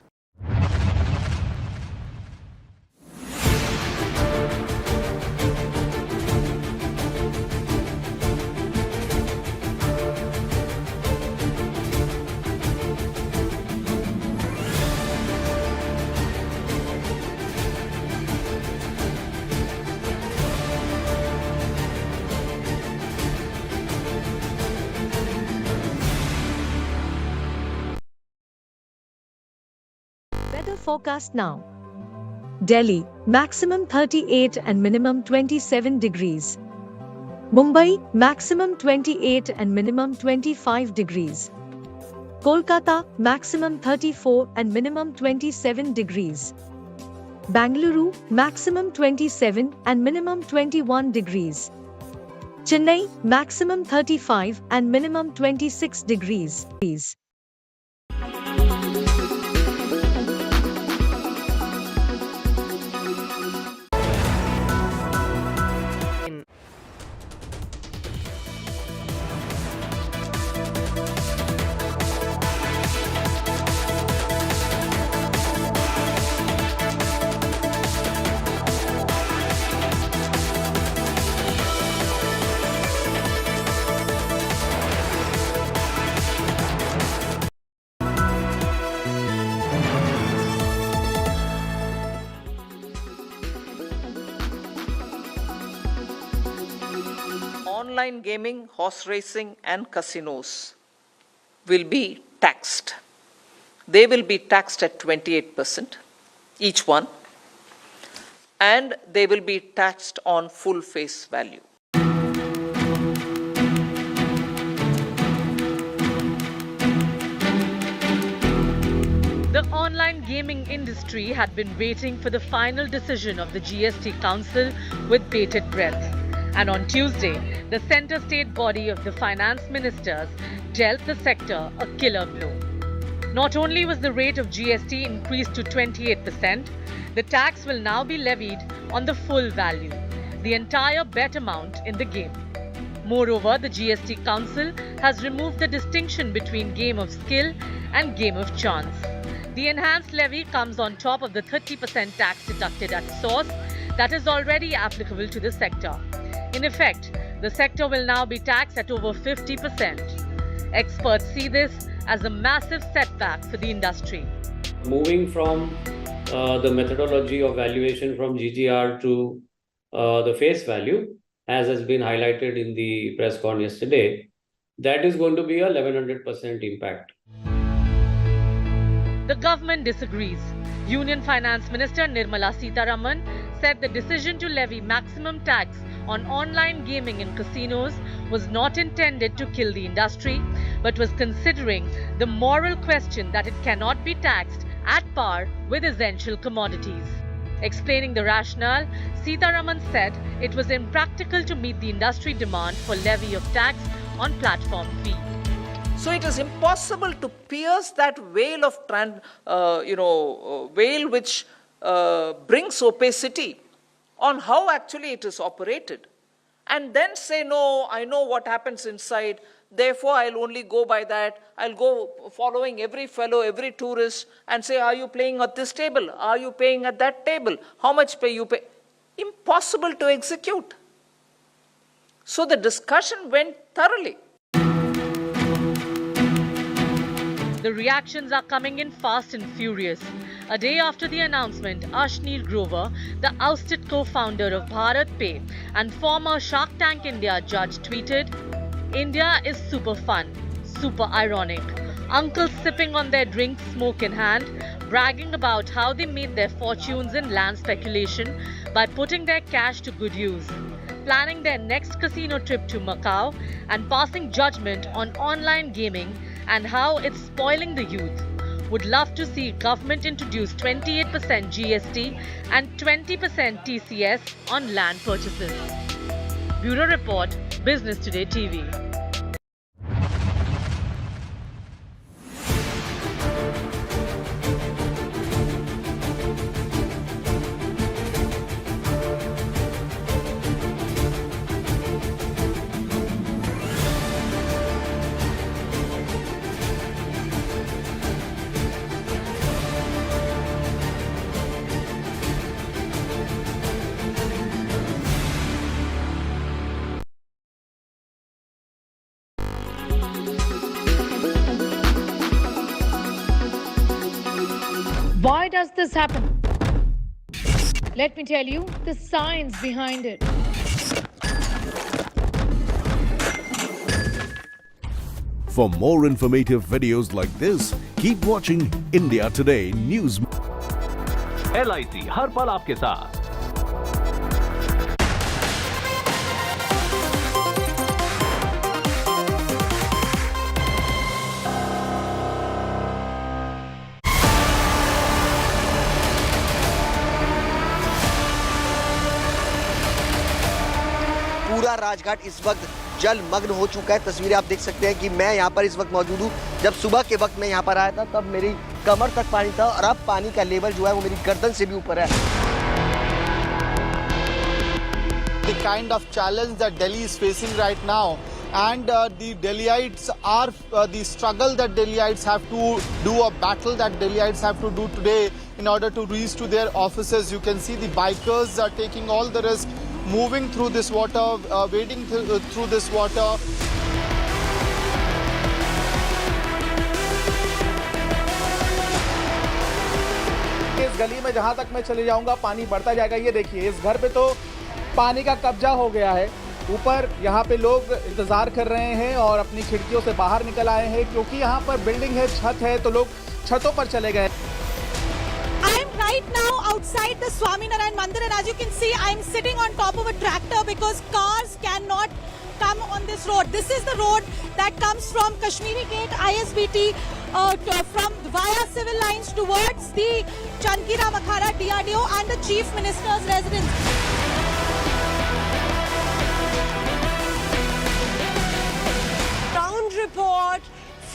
Weather forecast now. Delhi, maximum 38 and minimum 27 degrees. Mumbai, maximum 28 and minimum 25 degrees. Kolkata, maximum 34 and minimum 27 degrees. Bangalore, maximum 27 and minimum 21 degrees. Chennai, maximum 35 and minimum 26 degrees. Online gaming, horse racing and casinos will be taxed. They will be taxed at 28% each one, and they will be taxed on full face value. The online gaming industry had been waiting for the final decision of the GST Council with bated breath. And on Tuesday, the center state body of the finance ministers dealt the sector a killer blow. Not only was the rate of GST increased to 28%, the tax will now be levied on the full value, the entire bet amount in the game. Moreover, the GST Council has removed the distinction between game of skill and game of chance. The enhanced levy comes on top of the 30% tax deducted at source that is already applicable to the sector. In effect, the sector will now be taxed at over 50%. Experts see this as a massive setback for the industry. Moving from the methodology of valuation from GGR to the face value, as has been highlighted in the press con yesterday, that is going to be a 1100% impact. The government disagrees. Union Finance Minister Nirmala Sitharaman said the decision to levy maximum tax on online gaming in casinos was not intended to kill the industry, but was considering the moral question that it cannot be taxed at par with essential commodities. Explaining the rationale, Sitharaman said it was impractical to meet the industry demand for levy of tax on platform fee. So it is impossible to pierce that veil of veil which brings opacity on how actually it is operated, and then say, no, I know what happens inside, therefore I'll only go by that. I'll go following every fellow, every tourist, and say, are you playing at this table? Are you paying at that table? How much pay you pay? Impossible to execute. So the discussion went thoroughly. The reactions are coming in fast and furious. A day after the announcement, Ashnil Grover, the ousted co-founder of Bharat Pay and former Shark Tank India judge, tweeted, "India is super fun, super ironic. Uncles sipping on their drinks, smoke in hand, bragging about how they made their fortunes in land speculation by putting their cash to good use, planning their next casino trip to Macau and passing judgment on online gaming and how it's spoiling the youth. Would love to see government introduce 28% GST and 20% TCS on land purchases." Bureau Report, Business Today TV. Why does this happen? Let me tell you the science behind it. For more informative videos like this, keep watching India Today News. LIC हर पल आपके साथ। पूरा राजघाट इस वक्त जलमग्न हो चुका है। तस्वीरें आप देख सकते हैं कि मैं यहाँ पर इस वक्त मौजूद हूँ। जब सुबह के वक्त मैं यहाँ पर आया था तब मेरी कमर तक पानी था और अब पानी का लेवल जो है वो मेरी गर्दन से भी ऊपर है। The kind of challenge that Delhi is facing right now, and the Delhiites are the struggle that Delhiites have to do, a battle that Delhiites have to do today in order to reach to their offices. You can see the bikers are taking all the risk, moving through this water, wading through this water. इस गली में जहां तक मैं चले जाऊंगा पानी बढ़ता जाएगा। ये देखिए इस घर पे तो पानी का कब्जा हो गया है। ऊपर यहाँ पे लोग इंतजार कर रहे हैं और अपनी खिड़कियों से बाहर निकल आए हैं क्योंकि यहाँ पर बिल्डिंग है, छत है, तो लोग छतों पर चले गए। Right now outside the Swaminarayan Mandir, and as you can see, I'm sitting on top of a tractor because cars cannot come on this road. This is the road that comes from Kashmiri Gate, ISBT, from via civil lines towards the Chankira Makhara DRDO and the Chief Minister's residence. Ground report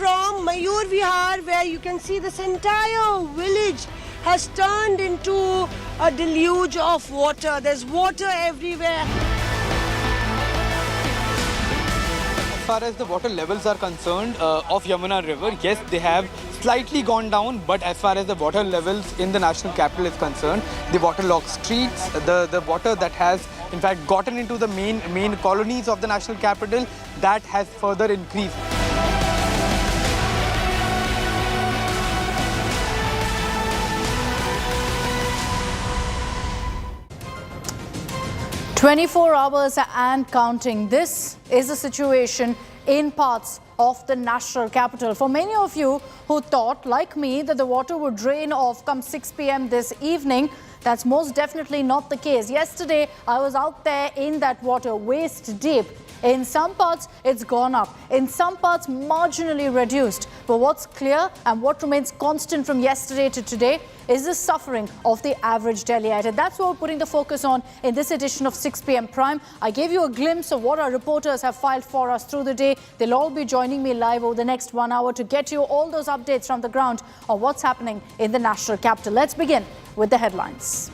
from Mayur Vihar, where you can see this entire village has turned into a deluge of water. There's water everywhere. As far as the water levels are concerned of Yamuna River, yes, they have slightly gone down, but as far as the water levels in the national capital is concerned, the waterlogged streets, the water that has in fact gotten into the main colonies of the national capital, that has further increased. 24 hours and counting. This is the situation in parts of the national capital. For many of you who thought, like me, that the water would drain off come 6 p.m. this evening, that's most definitely not the case. Yesterday, I was out there in that water waist deep, In some parts, it's gone up. In some parts, marginally reduced. But what's clear and what remains constant from yesterday to today is the suffering of the average Delhiite. And that's what we're putting the focus on in this edition of 6 p.m. Prime. I gave you a glimpse of what our reporters have filed for us through the day. They'll all be joining me live over the next 1 hour to get you all those updates from the ground on what's happening in the national capital. Let's begin with the headlines.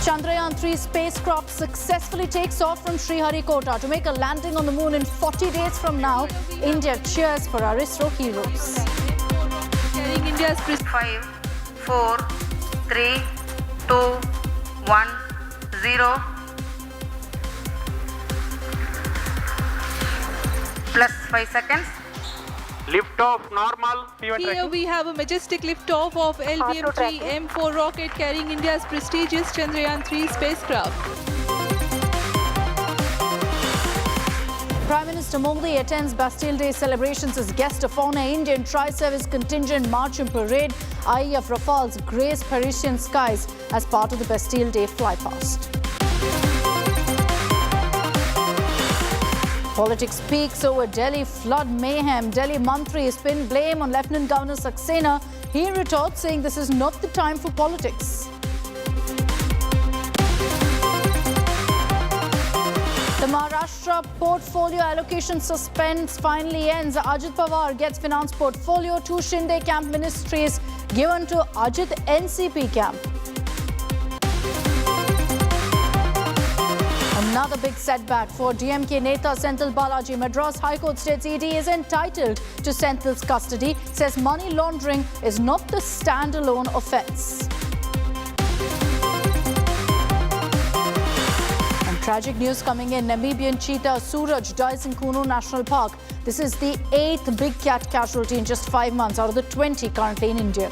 Chandrayaan-3 spacecraft successfully takes off from Sriharikota to make a landing on the moon in 40 days from now. India cheers for our ISRO heroes. Carrying India's 5, 4, 3, 2, 1, 0. Plus 5 seconds. Lift-off normal. Here we have a majestic lift-off of LBM-3 M4 rocket carrying India's prestigious Chandrayaan-3 spacecraft. Prime Minister Modi attends Bastille Day celebrations as guest of honor. Indian Tri-Service Contingent march and parade. IAF Rafales grace Parisian skies as part of the Bastille Day flypast. Politics peaks over Delhi flood mayhem. Delhi Mantris pin blame on Lieutenant Governor Saxena. He retorts saying this is not the time for politics. The Maharashtra portfolio allocation suspense finally ends. Ajit Pawar gets finance portfolio. 2 Shinde camp ministries given to Ajit NCP camp. Another big setback for DMK Neta Senthil Balaji. Madras High Court states ED is entitled to Senthil's custody. Says money laundering is not the standalone offence. And tragic news coming in. Namibian cheetah Suraj dies in Kuno National Park. This is the 8th big cat casualty in just 5 months out of the 20 currently in India.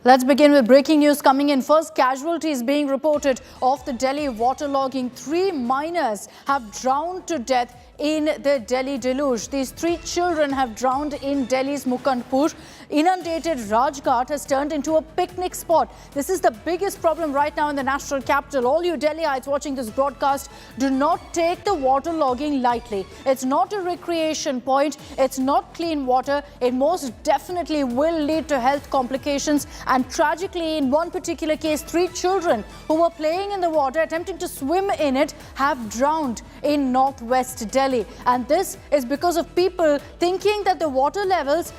Let's begin with breaking news coming in. First, casualties being reported of the Delhi waterlogging. 3 minors have drowned to death in the Delhi deluge. These 3 children have drowned in Delhi's Mukandpur. Inundated Rajghat has turned into a picnic spot. This is the biggest problem right now in the national capital. All you Delhiites watching this broadcast, do not take the waterlogging lightly. It's not a recreation point. It's not clean water. It most definitely will lead to health complications. And tragically, in one particular case, 3 children who were playing in the water, attempting to swim in it, have drowned in northwest Delhi. And this is because of people thinking that the water levels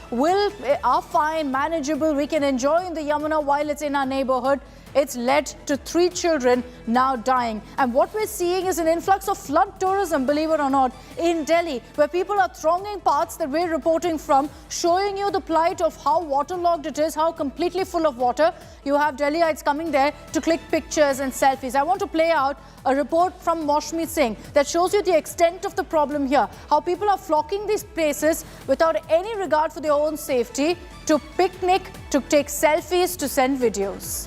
are fine, manageable, we can enjoy in the Yamuna while it's in our neighborhood. It's led to 3 children now dying. And what we're seeing is an influx of flood tourism, believe it or not, in Delhi, where people are thronging parts that we're reporting from, showing you the plight of how waterlogged it is, how completely full of water. You have Delhiites coming there to click pictures and selfies. I want to play out a report from Moshmi Singh that shows you the extent of the problem here, how people are flocking these places without any regard for their own safety, to picnic, to take selfies, to send videos.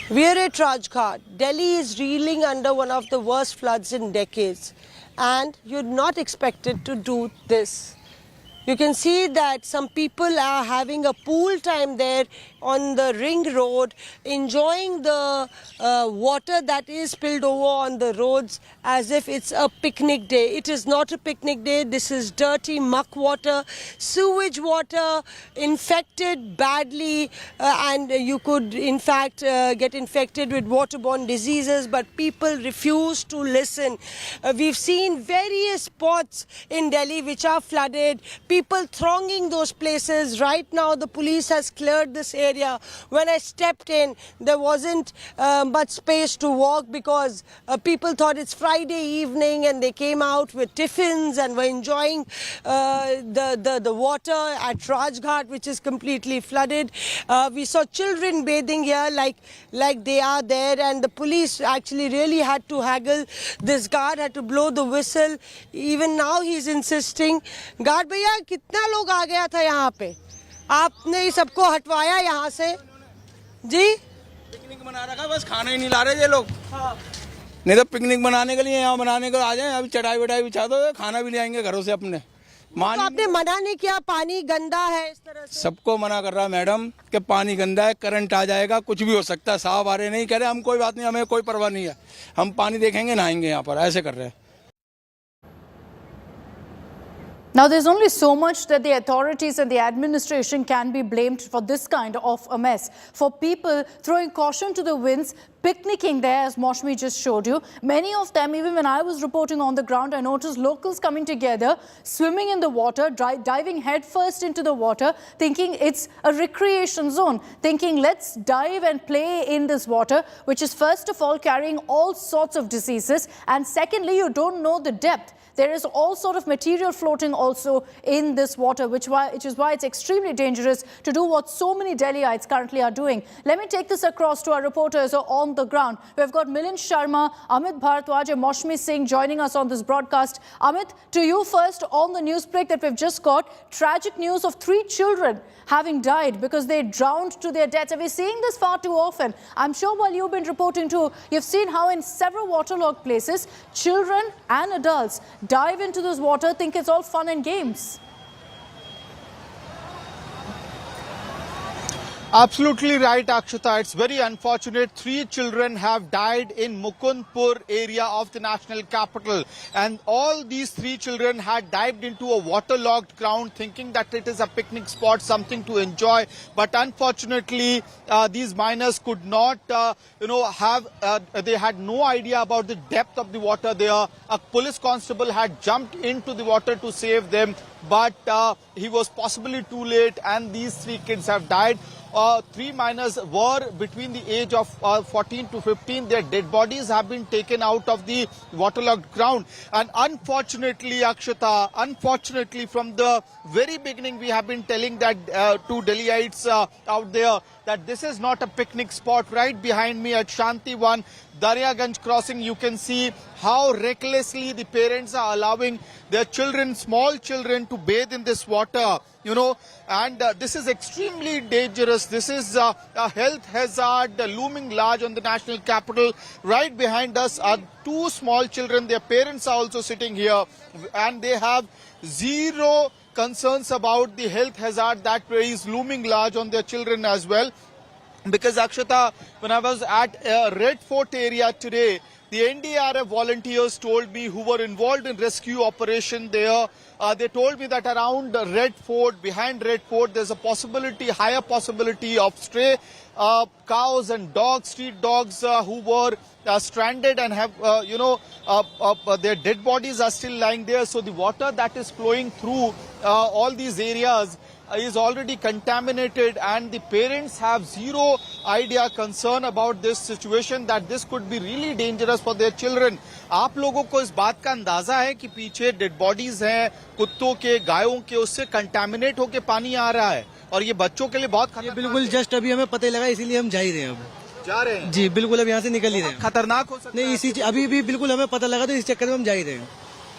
We are at Rajghat. Delhi is reeling under one of the worst floods in decades, and you're not expected to do this. You can see that some people are having a pool time there on the ring road, enjoying the water that is spilled over on the roads as if it's a picnic day. It is not a picnic day. This is dirty muck water, sewage water, infected badly, and you could in fact get infected with waterborne diseases, but people refuse to listen. We've seen various spots in Delhi which are flooded, people thronging those places. Right now the police has cleared this area area. When I stepped in, there wasn't much space to walk because people thought it's Friday evening and they came out with tiffins and were enjoying the water at Rajghat, which is completely flooded. We saw children bathing here like they are there, and the police actually really had to haggle. This guard had to blow the whistle. Even now he's insisting. Guard भैया कितना लोग आ गया था यहाँ पे? आपने सबको हटवाया यहाँ से? जी? पिकनिक मना रखा, बस खाना ही नहीं ला रहे ये लोग। नहीं तो पिकनिक मनाने के लिए यहाँ बनाने को आ जाए, अभी चटाई वटाई बिछा दो, खाना भी ले आएंगे घरों से अपने। तो आपने मना नहीं किया, पानी गंदा है इस तरह से? सबको मना कर रहा है मैडम कि पानी गंदा है, करंट आ जाएगा, कुछ भी हो सकता है। साहब आ रहे नहीं कह रहे, हम कोई बात नहीं, हमें कोई परवाह नहीं है, हम पानी देखेंगे नहाएंगे यहाँ पर, ऐसे कर रहे हैं। Now, there's only so much that the authorities and the administration can be blamed for this kind of a mess. For people throwing caution to the winds, picnicking there, as Moshmi just showed you. Many of them, even when I was reporting on the ground, I noticed locals coming together, swimming in the water, diving headfirst into the water, thinking it's a recreation zone, thinking let's dive and play in this water, which is first of all carrying all sorts of diseases, and secondly, you don't know the depth. There is all sort of material floating also in this water, which is why it's extremely dangerous to do what so many Delhiites currently are doing. Let me take this across to our reporters on the ground. We've got Milind Sharma, Amit Bharadwaj and Moshmi Singh joining us on this broadcast. Amit, to you first on the news break that we've just got. Tragic news of 3 children having died because they drowned to their deaths. Are we seeing this far too often? I'm sure while you've been reporting too, you've seen how in several waterlogged places, children and adults dive into this water, think it's all fun and games. Absolutely right, Akshata. It's very unfortunate. 3 children have died in Mukundpur area of the national capital. And all these 3 children had dived into a waterlogged ground thinking that it is a picnic spot, something to enjoy. But unfortunately, these minors could not, they had no idea about the depth of the water there. A police constable had jumped into the water to save them, but he was possibly too late and these 3 kids have died. 3 minors were between the age of 14 to 15. Their dead bodies have been taken out of the waterlogged ground. And unfortunately, Akshata, from the very beginning, we have been telling that to Delhiites out there that this is not a picnic spot. Right behind me at Shanti 1, Daryaganj crossing, you can see how recklessly the parents are allowing their children, small children, to bathe in this water, and this is extremely dangerous. This is a health hazard looming large on the national capital. Right behind us are 2 small children. Their parents are also sitting here and they have zero concerns about the health hazard that is looming large on their children as well. Because Akshata, when I was at Red Fort area today, the NDRF volunteers told me, who were involved in rescue operation there, they told me that around Red Fort, behind Red Fort, there's a higher possibility of stray cows and dogs, street dogs who were stranded and have, their dead bodies are still lying there. So the water that is flowing through all these areas is already contaminated, and the parents have zero concern about this situation, that this could be really dangerous for their children. आप लोगों को इस बात का अंदाजा है कि पीछे डेड बॉडीज हैं कुत्तों के, गायों के, उससे कंटामिनेट होके पानी आ रहा है और ये बच्चों के लिए बहुत खतरनाक। बिल्कुल जस्ट अभी हमें पता लगा, इसीलिए हम जा ही रहे हैं। अब जा रहे हैं जी, बिल्कुल अब यहाँ से निकल ही रहे हैं। खतरनाक हो सकता है नहीं, अभी भी बिल्कुल हमें पता लगा, तो इस चक्कर में हम जा ही रहे हैं।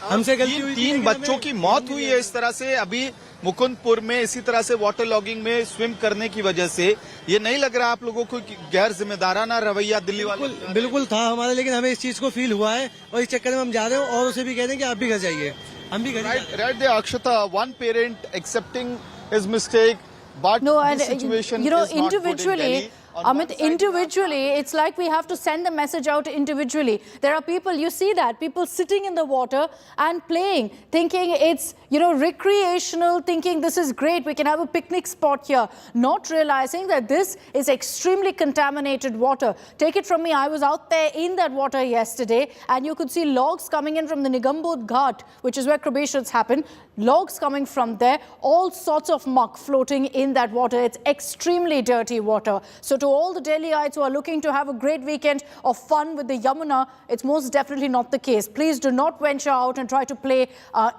हमसे गलती हुई, 3 बच्चों की मौत हुई है इस तरह से अभी मुकुंदपुर में, इसी तरह से वाटर लॉगिंग में स्विम करने की वजह से। ये नहीं लग रहा आप लोगों को गैर जिम्मेदाराना रवैया दिल्ली वाले? बिल्कुल था हमारा, लेकिन हमें इस चीज को फील हुआ है और इस चक्कर में हम जा रहे हैं और उसे भी कह रहे हैं कि आप भी घर जाइए, हम भी घर। Right there Akshata, one parent accepting his mistake, but no, this situation individually Amit, individually, it's like we have to send a message out individually. There are people, you see that, people sitting in the water and playing, thinking it's, recreational, thinking this is great, we can have a picnic spot here, not realizing that this is extremely contaminated water. Take it from me, I was out there in that water yesterday and you could see logs coming in from the Nigambod Ghat, which is where cremations happen, logs coming from there, all sorts of muck floating in that water. It's extremely dirty water. So to all the Delhiites who are looking to have a great weekend of fun with the Yamuna, it's most definitely not the case. Please do not venture out and try to play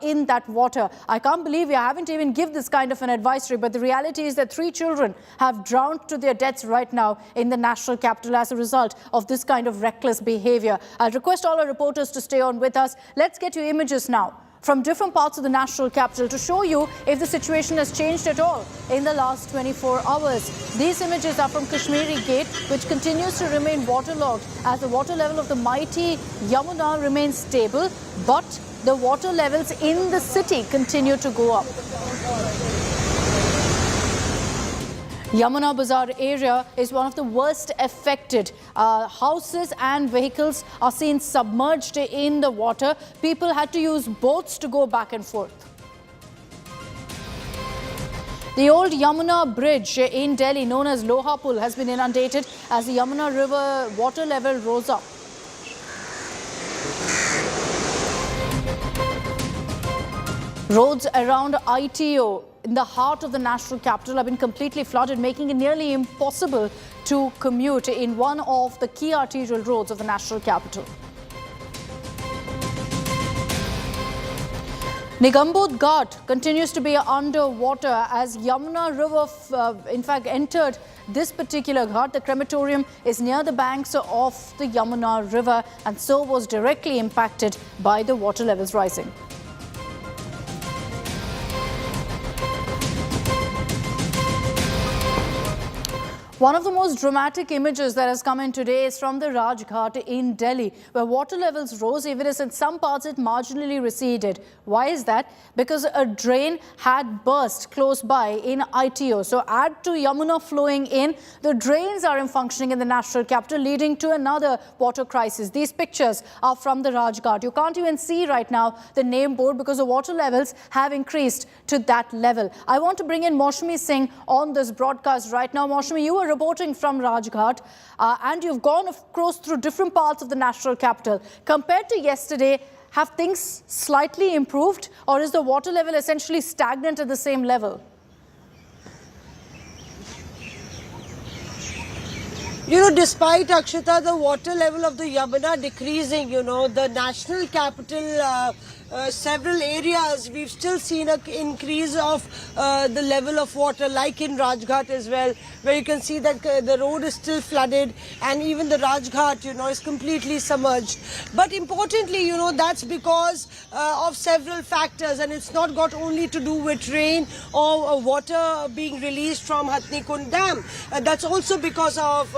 in that water. I can't believe we haven't even given this kind of an advisory, but the reality is that 3 children have drowned to their deaths right now in the national capital as a result of this kind of reckless behavior. I'll request all our reporters to stay on with us. Let's get you images now from different parts of the national capital to show you if the situation has changed at all in the last 24 hours. These images are from Kashmiri Gate, which continues to remain waterlogged as the water level of the mighty Yamuna remains stable, but the water levels in the city continue to go up. Yamuna Bazaar area is one of the worst affected. Houses and vehicles are seen submerged in the water. People had to use boats to go back and forth. The old Yamuna bridge in Delhi, known as Loha Pul, has been inundated as the Yamuna River water level rose up. Roads around ITO in the heart of the national capital have been completely flooded, making it nearly impossible to commute in one of the key arterial roads of the national capital. Nigambod Ghat continues to be underwater as Yamuna River, in fact, entered this particular ghat. The crematorium is near the banks of the Yamuna River and so was directly impacted by the water levels rising. One of the most dramatic images that has come in today is from the Rajghat in Delhi, where water levels rose even as in some parts it marginally receded. Why is that? Because a drain had burst close by in ITO. So add to Yamuna flowing in, the drains are functioning in the national capital, leading to another water crisis. These pictures are from the Rajghat. You can't even see right now the name board because the water levels have increased to that level. I want to bring in Maushami Singh on this broadcast right now. Maushami, you were reporting from Rajghat and you've gone, of course, through different parts of the national capital. Compared to yesterday, have things slightly improved or is the water level essentially stagnant at the same level? Despite Akshita, the water level of the Yamuna decreasing, the national capital, several areas, we've still seen an increase of the level of water, like in Rajghat as well, where you can see that the road is still flooded and even the Rajghat, is completely submerged. But importantly, that's because of several factors, and it's not got only to do with rain or water being released from Hatnikund Dam. That's also because of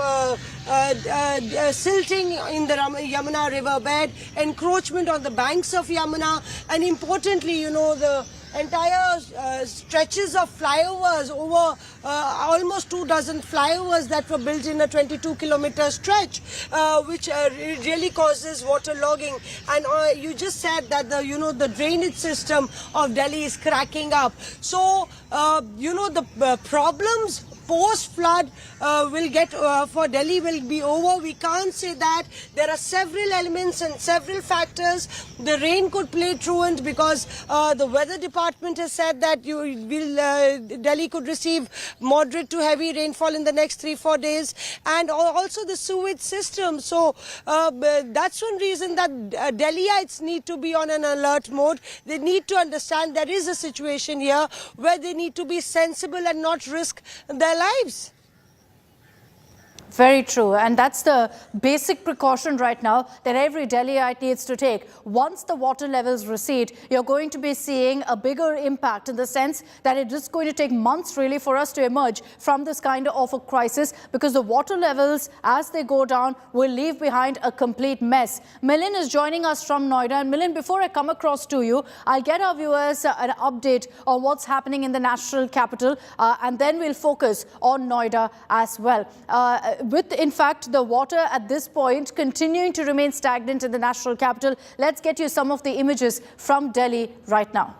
silting in the Yamuna river bed, encroachment on the banks of Yamuna, and importantly, the entire stretches of flyovers, over almost 24 flyovers that were built in a 22-kilometer stretch, which really causes waterlogging. And you just said that the drainage system of Delhi is cracking up. So the problems post-flood will get for Delhi will be over. We can't say that. There are several elements and several factors. The rain could play truant because the weather department has said that Delhi could receive moderate to heavy rainfall in the next 3-4 days, and also the sewage system. So that's one reason that Delhiites need to be on an alert mode. They need to understand there is a situation here where they need to be sensible and not risk their lives. Very true. And that's the basic precaution right now that every Delhiite needs to take. Once the water levels recede, you're going to be seeing a bigger impact in the sense that it is going to take months really for us to emerge from this kind of a crisis, because the water levels, as they go down, will leave behind a complete mess. Milind is joining us from Noida. And Milind, before I come across to you, I'll get our viewers an update on what's happening in the national capital, and then we'll focus on Noida as well. With, in fact, the water at this point continuing to remain stagnant in the national capital, let's get you some of the images from Delhi right now.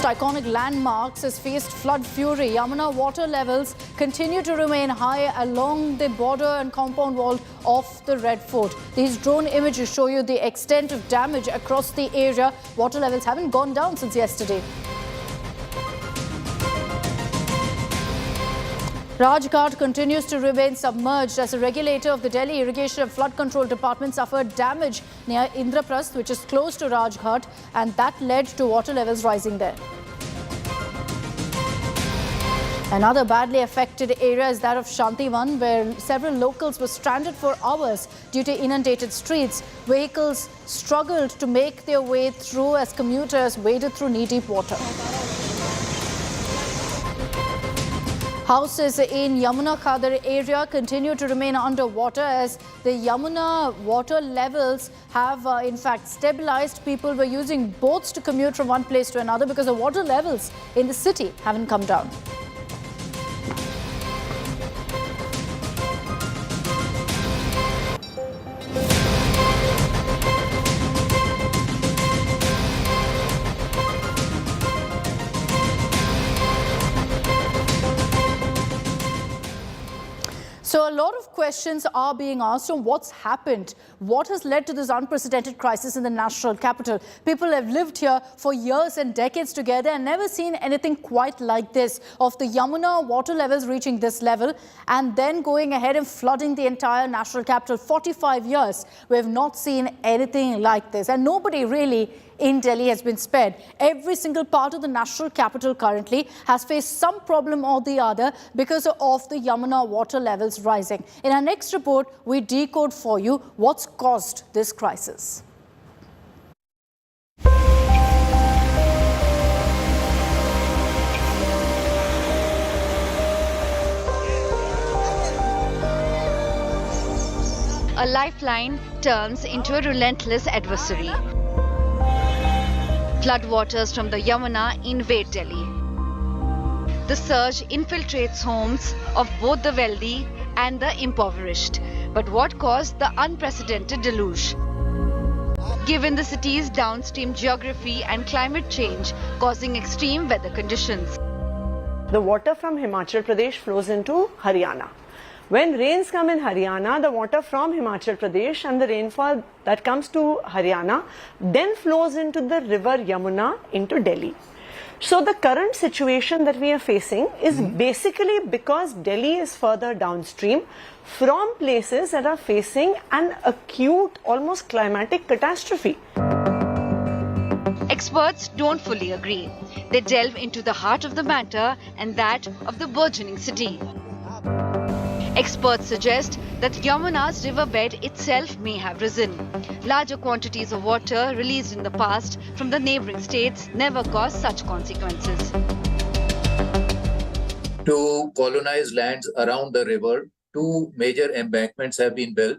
Iconic landmarks has faced flood fury. Yamuna water levels continue to remain high along the border and compound wall of the Red Fort. These drone images show you the extent of damage across the area. Water levels haven't gone down since yesterday. Rajghat continues to remain submerged as a regulator of the Delhi Irrigation and Flood Control Department suffered damage near Indraprasth, which is close to Rajghat, and that led to water levels rising there. Another badly affected area is that of Shantivan, where several locals were stranded for hours due to inundated streets. Vehicles struggled to make their way through as commuters waded through knee-deep water. Houses in Yamuna Khadar area continue to remain underwater as the Yamuna water levels have in fact stabilized. People were using boats to commute from one place to another because the water levels in the city haven't come down. So a lot of questions are being asked on what's happened. What has led to this unprecedented crisis in the national capital? People have lived here for years and decades together and never seen anything quite like this, of the Yamuna water levels reaching this level and then going ahead and flooding the entire national capital. 45 years, we have not seen anything like this, and nobody really in Delhi has been spared. Every single part of the national capital currently has faced some problem or the other because of the Yamuna water levels rising. In our next report, we decode for you what's caused this crisis. A lifeline turns into a relentless adversary. Floodwaters from the Yamuna invade Delhi. The surge infiltrates homes of both the wealthy and the impoverished. But what caused the unprecedented deluge? Given the city's downstream geography and climate change causing extreme weather conditions. The water from Himachal Pradesh flows into Haryana. When rains come in Haryana, the water from Himachal Pradesh and the rainfall that comes to Haryana then flows into the River Yamuna into Delhi. So the current situation that we are facing is basically because Delhi is further downstream from places that are facing an acute, almost climatic catastrophe. Experts don't fully agree. They delve into the heart of the matter and that of the burgeoning city. Experts suggest that Yamuna's riverbed itself may have risen. Larger quantities of water released in the past from the neighbouring states never caused such consequences. To colonize lands around the river, two major embankments have been built,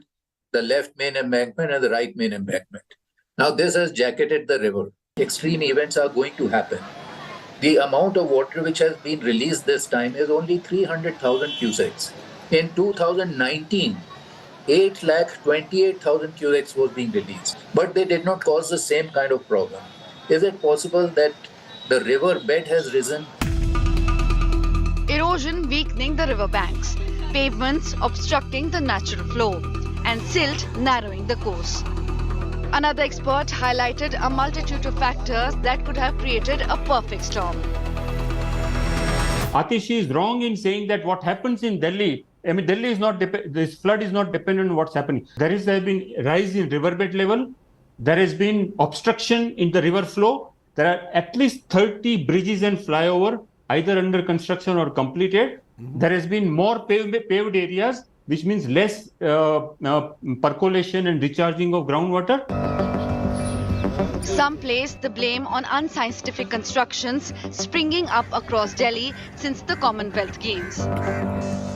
the left main embankment and the right main embankment. Now this has jacketed the river. Extreme events are going to happen. The amount of water which has been released this time is only 300,000 cusecs. In 2019, 8,28,000 cusecs was being released, but they did not cause the same kind of problem. Is it possible that the river bed has risen? Erosion weakening the riverbanks, pavements obstructing the natural flow, and silt narrowing the course. Another expert highlighted a multitude of factors that could have created a perfect storm. Atish is wrong in saying that what happens in Delhi I mean, Delhi is not, this flood is not dependent on what's happening. There has been rise in riverbed level. There has been obstruction in the river flow. There are at least 30 bridges and flyover, either under construction or completed. There has been more paved areas, which means less percolation and recharging of groundwater. Some place the blame on unscientific constructions springing up across Delhi since the Commonwealth Games.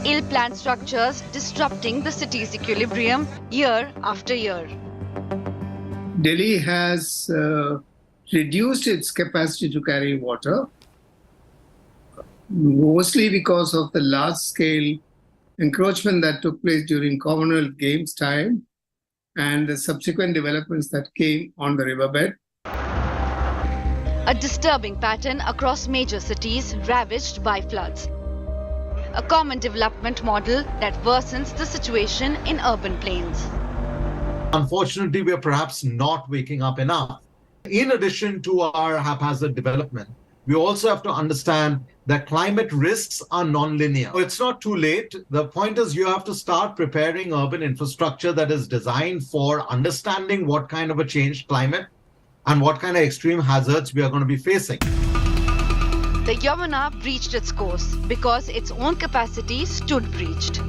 Ill-planned structures disrupting the city's equilibrium year after year. Delhi has reduced its capacity to carry water, mostly because of the large-scale encroachment that took place during Commonwealth Games time and the subsequent developments that came on the riverbed. A disturbing pattern across major cities ravaged by floods. A common development model that worsens the situation in urban plains. Unfortunately, we are perhaps not waking up enough. In addition to our haphazard development, we also have to understand that climate risks are non-linear. It's not too late. The point is you have to start preparing urban infrastructure that is designed for understanding what kind of a changed climate and what kind of extreme hazards we are going to be facing. The Yamuna breached its course because its own capacity stood breached.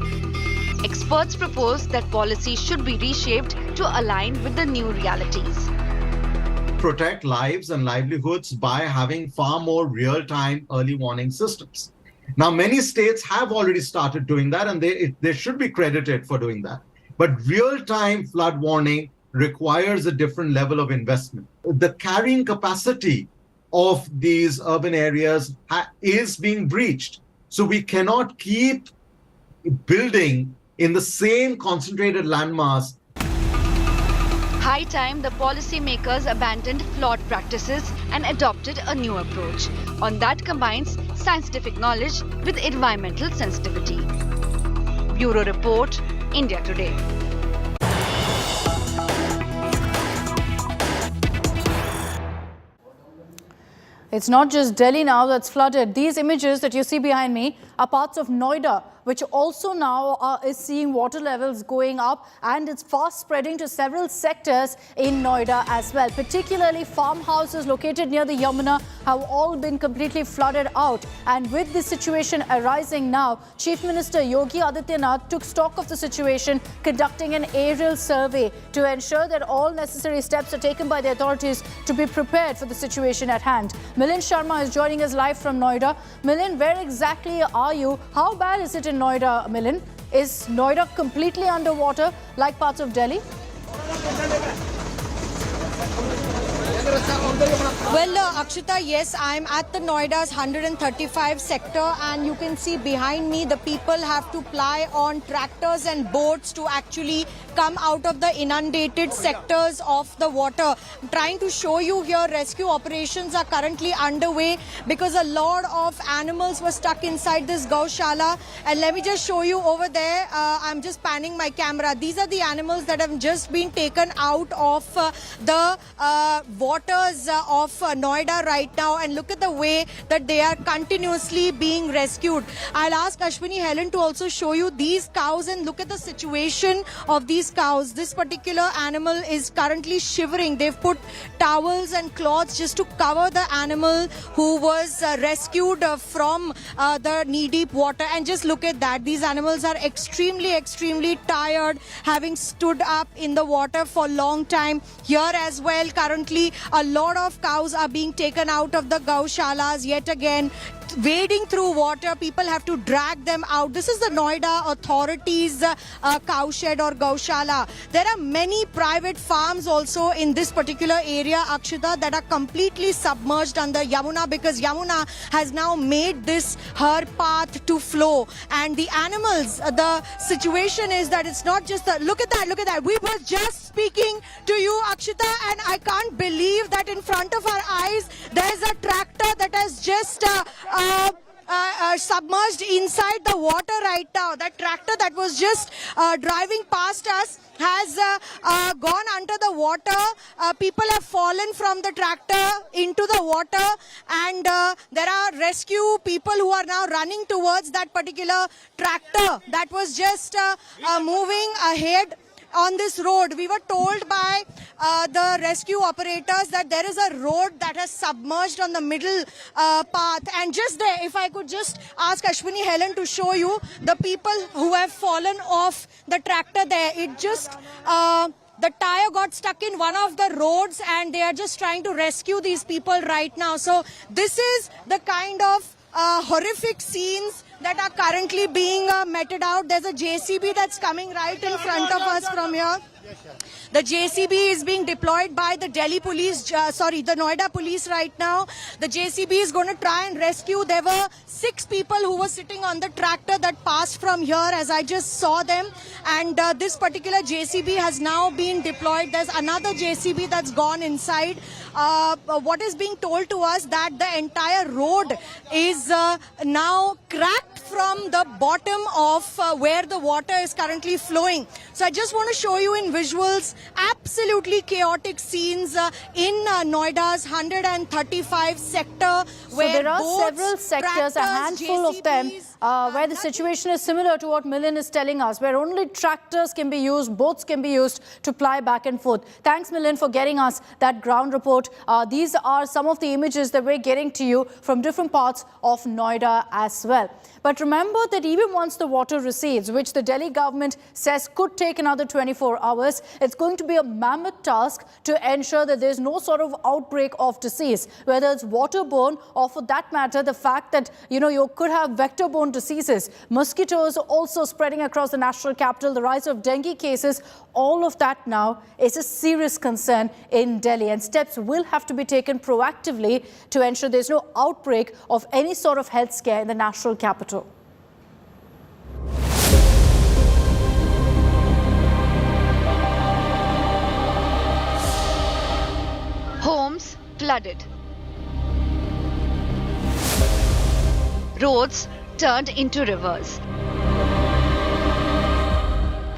Experts propose that policy should be reshaped to align with the new realities. Protect lives and livelihoods by having far more real-time early warning systems. Now, many states have already started doing that, and they should be credited for doing that. But real-time flood warning requires a different level of investment. The carrying capacity of these urban areas is being breached. So we cannot keep building in the same concentrated landmass. High time the policymakers abandoned flawed practices and adopted a new approach. One that combines scientific knowledge with environmental sensitivity. Bureau Report, India Today. It's not just Delhi now that's flooded. These images that you see behind me are parts of Noida, which also now is seeing water levels going up, and it's fast spreading to several sectors in Noida as well. Particularly farmhouses located near the Yamuna have all been completely flooded out. And with this situation arising now, Chief Minister Yogi Adityanath took stock of the situation, conducting an aerial survey to ensure that all necessary steps are taken by the authorities to be prepared for the situation at hand. Milind Sharma is joining us live from Noida. Milind, where exactly are you? How bad is it in Noida, Milind? Is Noida completely underwater like parts of Delhi? Well, Akshita, yes, I'm at the Noida's 135 sector, and you can see behind me the people have to ply on tractors and boats to actually come out of the inundated sectors of the water. I'm trying to show you here, rescue operations are currently underway because a lot of animals were stuck inside this Gaushala. And let me just show you over there, I'm just panning my camera. These are the animals that have just been taken out of the waters of Noida right now, and look at the way that they are continuously being rescued. I'll ask Ashwini Helen to also show you these cows, and look at the situation of these cows. This particular animal is currently shivering. They've put towels and cloths just to cover the animal who was rescued from the knee-deep water. And just look at that. These animals are extremely tired, having stood up in the water for a long time. Here as well, currently a lot of cows are being taken out of the Gaushalas yet again. Wading through water, people have to drag them out. This is the Noida authorities' cowshed or Gaushala. There are many private farms also in this particular area, Akshita, that are completely submerged under Yamuna, because Yamuna has now made this her path to flow. And the animals, the situation is that it's not just the, look at that. We were just speaking to you, Akshita, and I can't believe that in front of our eyes there's a tractor that has just submerged inside the water right now. That tractor that was just driving past us has gone under the water. People have fallen from the tractor into the water, and there are rescue people who are now running towards that particular tractor that was just moving ahead on this road. We were told by the rescue operators that there is a road that has submerged on the middle path, and just there, if I could just ask Ashwini Helen to show you the people who have fallen off the tractor there. It just the tire got stuck in one of the roads, and they are just trying to rescue these people right now. So this is the kind of horrific scenes that are currently being meted out. There's a JCB that's coming right in front of us from here. The JCB is being deployed by the Delhi police, the Noida police right now. The JCB is going to try and rescue. There were 6 people who were sitting on the tractor that passed from here as I just saw them. And this particular JCB has now been deployed. There's another JCB that's gone inside. What is being told to us that the entire road is now cracked from the bottom of where the water is currently flowing. So I just want to show you in visuals absolutely chaotic scenes in Noida's 135 sector. Where so there are boats, several sectors, a handful of them, where the situation is similar to what Milind is telling us, where only tractors can be used, boats can be used to ply back and forth. Thanks, Milind, for getting us that ground report. These are some of the images that we're getting to you from different parts of Noida as well. But remember that even once the water recedes, which the Delhi government says could take another 24 hours, it's going to be a mammoth task to ensure that there's no sort of outbreak of disease, whether it's waterborne or, for that matter, the fact that, you could have vector-borne diseases, mosquitoes also spreading across the national capital, the rise of dengue cases. All of that now is a serious concern in Delhi, and steps will have to be taken proactively to ensure there's no outbreak of any sort of health scare in the national capital. Homes flooded. Roads turned into rivers.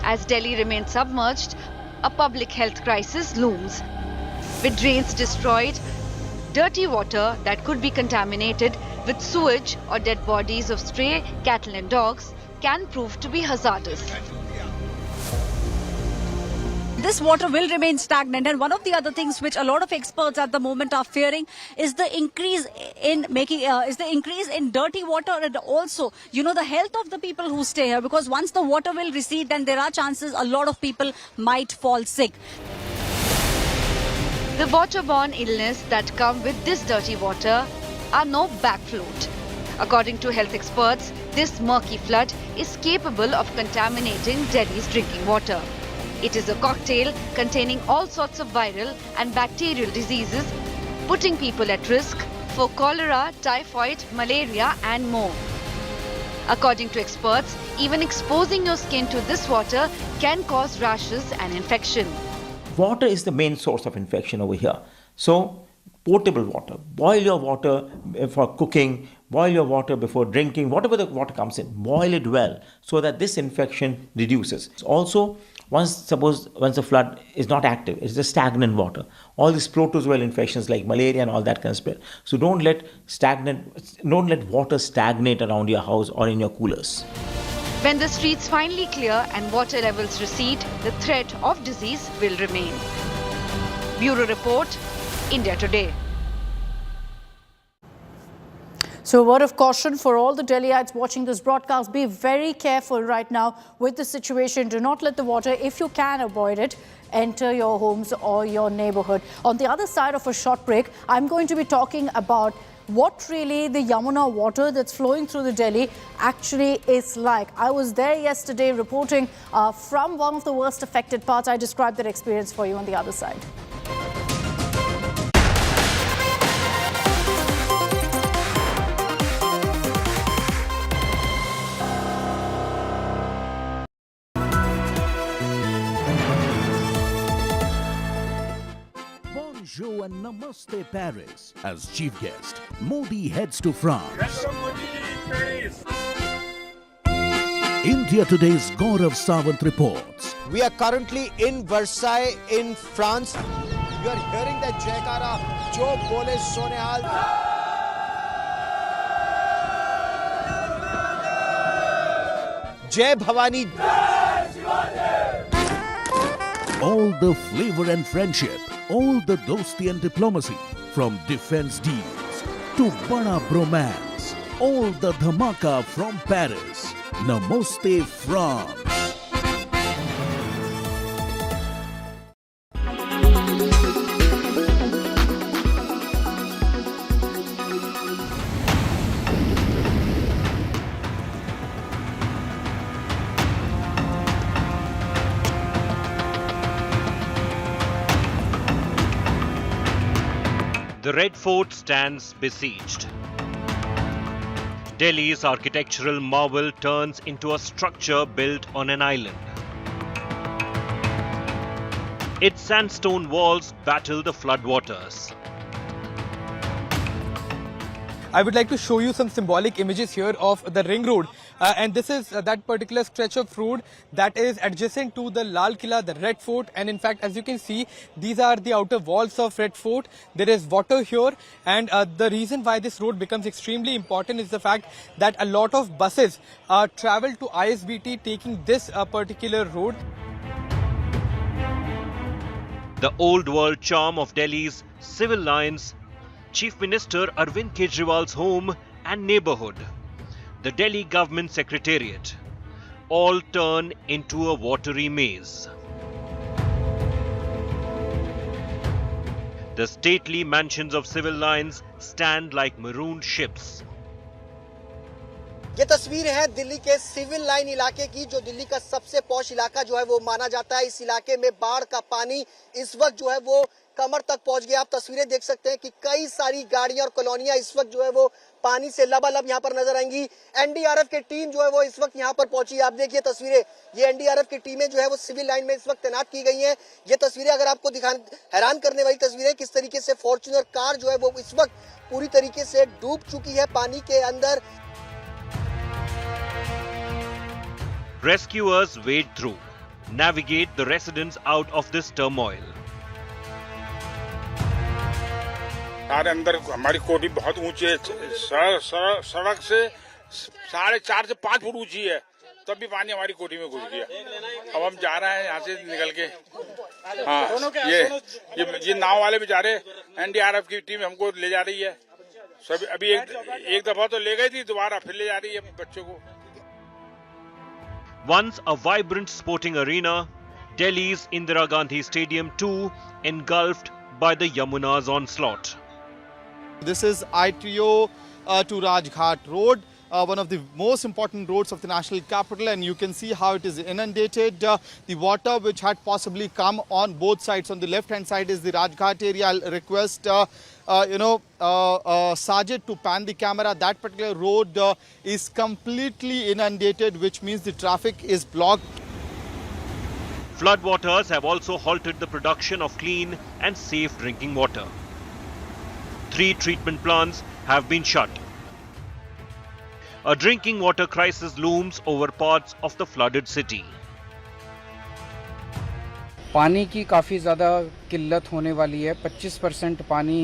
As Delhi remains submerged, a public health crisis looms. With drains destroyed, dirty water that could be contaminated with sewage or dead bodies of stray cattle and dogs can prove to be hazardous. This water will remain stagnant, and one of the other things which a lot of experts at the moment are fearing is the increase in dirty water, and also the health of the people who stay here, because once the water will recede, then there are chances a lot of people might fall sick. The waterborne illness that come with this dirty water are no backfloat. According to health experts, this murky flood is capable of contaminating Delhi's drinking water. It is a cocktail containing all sorts of viral and bacterial diseases, putting people at risk for cholera, typhoid, malaria and more. According to experts, even exposing your skin to this water can cause rashes and infection. Water is the main source of infection over here. So, potable water. Boil your water for cooking, boil your water before drinking, whatever the water comes in, boil it well so that this infection reduces. Also, once the flood is not active, it's just stagnant water, all these protozoal infections like malaria and all that can spread. So don't let water stagnate around your house or in your coolers. When the streets finally clear and water levels recede, the threat of disease will remain. Bureau Report, India Today. So a word of caution for all the Delhiites watching this broadcast. Be very careful right now with the situation. Do not let the water, if you can avoid it, enter your homes or your neighborhood. On the other side of a short break, I'm going to be talking about what really the Yamuna water that's flowing through the Delhi actually is like. I was there yesterday reporting from one of the worst affected parts. I described that experience for you on the other side. Bonjour and Namaste Paris. As chief guest, Modi heads to France. India Today's Gaurav Sawant reports. We are currently in Versailles in France. You are hearing that Jaykara, Jo Bole Sonehal. Jai Bhavani. All the flavor and friendship, all the dosti and diplomacy, from defense deals to bada bromance, all the dhamaka from Paris. Namaste France. The Red Fort stands besieged. Delhi's architectural marvel turns into a structure built on an island. Its sandstone walls battle the floodwaters. I would like to show you some symbolic images here of the ring road. And this is that particular stretch of road that is adjacent to the Lal Killa, the Red Fort. And in fact, as you can see, these are the outer walls of Red Fort. There is water here. And the reason why this road becomes extremely important is the fact that a lot of buses travel to ISBT taking this particular road. The old world charm of Delhi's civil lines, Chief Minister Arvind Kejriwal's home and neighborhood, the Delhi government secretariat, all turn into a watery maze. The stately mansions of civil lines stand like marooned ships. ये तस्वीर है दिल्ली के civil line इलाके की, जो दिल्ली का सबसे posh इलाका जो है वो माना जाता है। इस इलाके में बाढ़ का पानी इस वक्त जो है वो कमर तक पहुंच गया। आप तस्वीरें देख सकते हैं कि कई सारी गाड़ियां और कॉलोनियां इस वक्त जो है वो पानी से लबालब यहां पर नजर आएंगी। एनडीआरएफ की टीम जो है वो इस वक्त यहां पर पहुंची। आप देखिए तस्वीरें, ये एनडीआरएफ की टीमें जो है वो सिविल लाइन में इस वक्त तैनात की गई हैं। ये तस्वीरें अगर आपको हैरान करने वाली तस्वीरें, किस तरीके से फॉर्च्यूनर कार जो है वो इस वक्त पूरी तरीके से डूब चुकी है पानी के अंदर। Rescuers wade through, navigate the residents out of this turmoil. सारे अंदर हमारी कोठी बहुत ऊंची है, सड़क से 4.5 से 5 फुट ऊंची है, तब भी पानी हमारी कोठी में घुस गया। अब हम जा रहे हैं यहाँ से निकल के। हाँ, ये नाव वाले बेचारे, एनडीआरएफ की टीम हमको ले जा रही है। सब अभी एक दफा तो ले गई थी, दोबारा फिर ले जा रही है बच्चों को। Once a vibrant sporting arena, Delhi's Indira Gandhi Stadium too engulfed by the Yamuna's onslaught. This is ITO to Rajghat Road, one of the most important roads of the national capital, and you can see how it is inundated. The water which had possibly come on both sides. On the left hand side is the Rajghat area. I'll request Sajid to pan the camera. That particular road is completely inundated, which means the traffic is blocked. Floodwaters have also halted the production of clean and safe drinking water. 3 treatment plants have been shut. A drinking water crisis looms over parts of the flooded city. पानी की काफ़ी ज़्यादा किल्लत होने वाली है। 25% पानी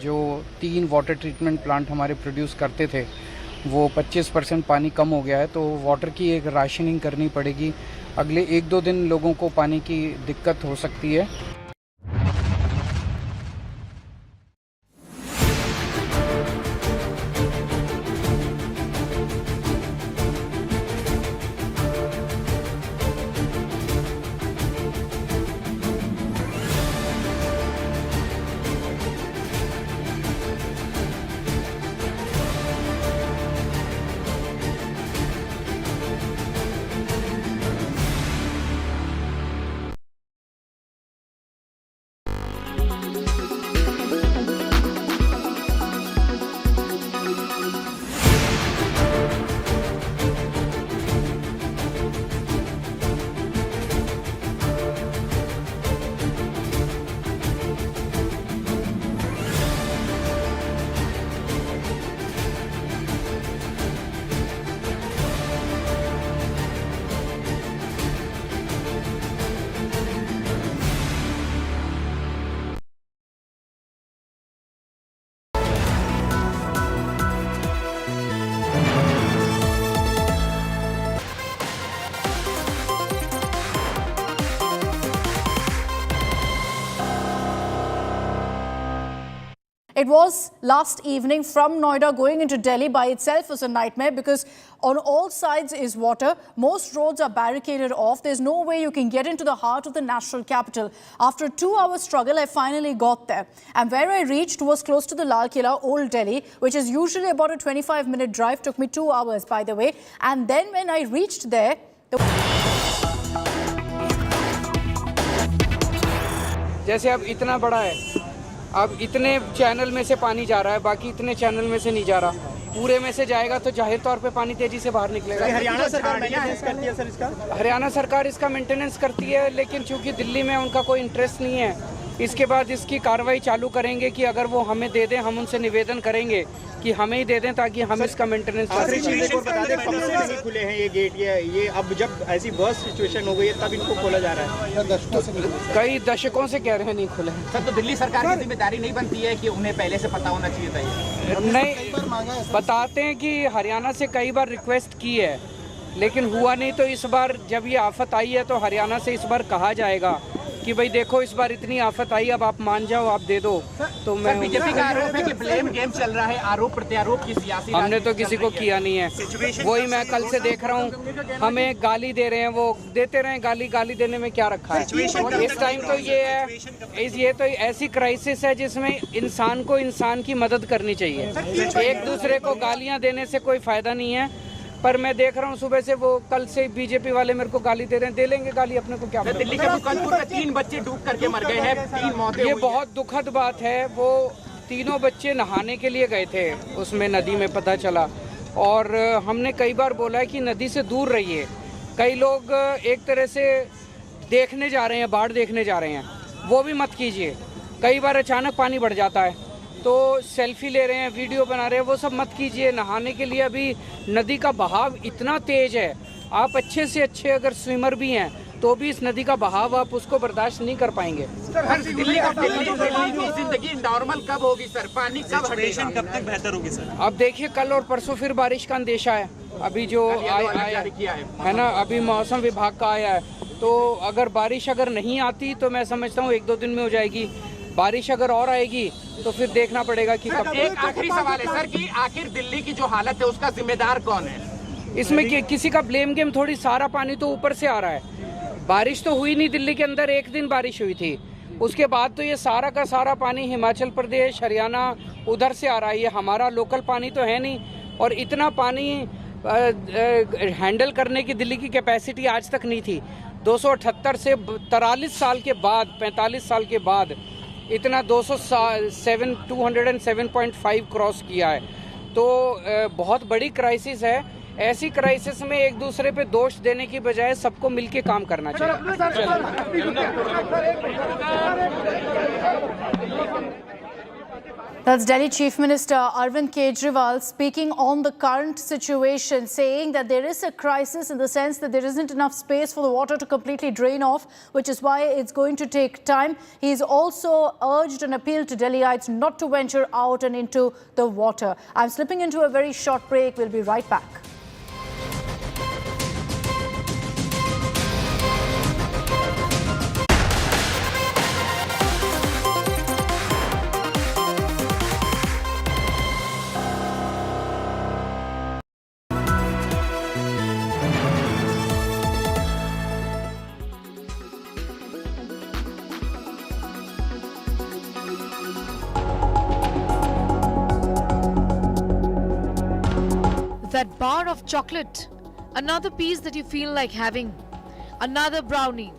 जो 3 वाटर ट्रीटमेंट प्लांट हमारे प्रोड्यूस करते थे, वो 25% पानी कम हो गया है। तो वाटर की एक राशनिंग करनी पड़ेगी। अगले 1-2 दिन लोगों को पानी की दिक्कत हो सकती है। It was last evening from Noida going into Delhi by itself was a nightmare because on all sides is water. Most roads are barricaded off. There's no way you can get into the heart of the national capital. After a 2-hour struggle, I finally got there. And where I reached was close to the Lal Killa, Old Delhi, which is usually about a 25-minute drive. Took me 2 hours, by the way. And then when I reached there, जैसे अब इतना बड़ा है, अब इतने channel में से पानी जा रहा है, बाकी इतने चैनल में से नहीं जा रहा। पूरे में से जाएगा तो जाहिर तौर पे पानी तेजी से बाहर निकलेगा। हरियाणा सरकार मेंटेनेंस करती है सर इसका? हरियाणा सरकार इसका मेंटेनेंस करती है, लेकिन चूंकि दिल्ली में उनका कोई इंटरेस्ट नहीं है, इसके बाद इसकी कार्रवाई चालू करेंगे कि अगर वो हमें दे दें, हम उनसे निवेदन करेंगे कि हमें ही दे दें ताकि हम इसका मेंटेनेंस नहीं खुले हैं ये गेट। ये अब जब ऐसी वर्स्ट सिचुएशन हो गई है तब इनको खोला जा रहा है। कई दशकों से कह रहे हैं नहीं खुले हैं। सर, तो दिल्ली सरकार की जिम्मेदारी नहीं बनती है कि उन्हें पहले से पता होना चाहिए था? ये नहीं बताते हैं कि हरियाणा से कई बार रिक्वेस्ट की है, लेकिन हुआ नहीं। तो इस बार जब ये आफत आई है तो हरियाणा से इस बार कहा जाएगा कि भाई देखो इस बार इतनी आफत आई, अब आप मान जाओ, आप दे दो। तो मैं बीजेपी का आरोप है कि ब्लेम गेम चल रहा है, आरोप प्रत्यारोप की सियासी। हमने तो किसी को किया नहीं है। वही मैं कल से देख रहा हूँ, हमें गाली दे रहे हैं, वो देते रहे गाली। गाली देने में क्या रखा है? इस टाइम तो ये है, ये तो ऐसी क्राइसिस है जिसमें इंसान को इंसान की मदद करनी चाहिए। एक दूसरे को गालियाँ देने से कोई फायदा नहीं है। पर मैं देख रहा हूँ सुबह से वो कल से बीजेपी वाले मेरे को गाली दे रहे हैं। दे लेंगे गाली, अपने को क्या पता। दिल्ली के मुकंदपुर में 3 बच्चे डूब करके मर गए हैं, 3 मौतें। ये बहुत दुखद बात है। वो तीनों बच्चे नहाने के लिए गए थे उसमें, नदी में पता चला। और हमने कई बार बोला है कि नदी से दूर रहिए। कई लोग एक तरह से देखने जा रहे हैं, बाढ़ देखने जा रहे हैं, वो भी मत कीजिए। कई बार अचानक पानी बढ़ जाता है तो सेल्फी ले रहे हैं, वीडियो बना रहे हैं, वो सब मत कीजिए। नहाने के लिए अभी नदी का बहाव इतना तेज है, आप अच्छे से अच्छे अगर स्विमर भी हैं तो भी इस नदी का बहाव आप उसको बर्दाश्त नहीं कर पाएंगे। दिल्ली की जिंदगी नॉर्मल कब होगी सर? पानी कब हटेगा? कब तक बेहतर होगी सर? अब देखिए कल और परसों फिर बारिश का अंदेशा है। अभी जो आया है ना, अभी मौसम विभाग का आया है, तो अगर बारिश अगर नहीं आती तो मैं समझता हूँ 1-2 दिन में हो जाएगी। बारिश अगर और आएगी तो फिर देखना पड़ेगा कि कब। एक आखिरी सवाल है सर कि आखिर दिल्ली की जो हालत है उसका जिम्मेदार कौन है? इसमें किसी का ब्लेम गेम थोड़ी। सारा पानी तो ऊपर से आ रहा है। बारिश तो हुई नहीं दिल्ली के अंदर, एक दिन बारिश हुई थी। उसके बाद तो ये सारा का सारा पानी हिमाचल प्रदेश, हरियाणा उधर से आ रहा है। ये हमारा लोकल पानी तो है नहीं। और इतना पानी हैंडल करने की दिल्ली की कैपेसिटी आज तक नहीं थी। 278 से 43 साल के बाद, 45 साल के बाद इतना 207.5 क्रॉस किया है। तो बहुत बड़ी क्राइसिस है। ऐसी क्राइसिस में एक दूसरे पे दोष देने की बजाय सबको मिलके काम करना चाहिए। That's Delhi Chief Minister Arvind Kejriwal speaking on the current situation, saying that there is a crisis in the sense that there isn't enough space for the water to completely drain off, which is why it's going to take time. He's also urged an appeal to Delhiites not to venture out and into the water. I'm slipping into a very short break. We'll be right back. That bar of chocolate, another piece that you feel like having, another brownie,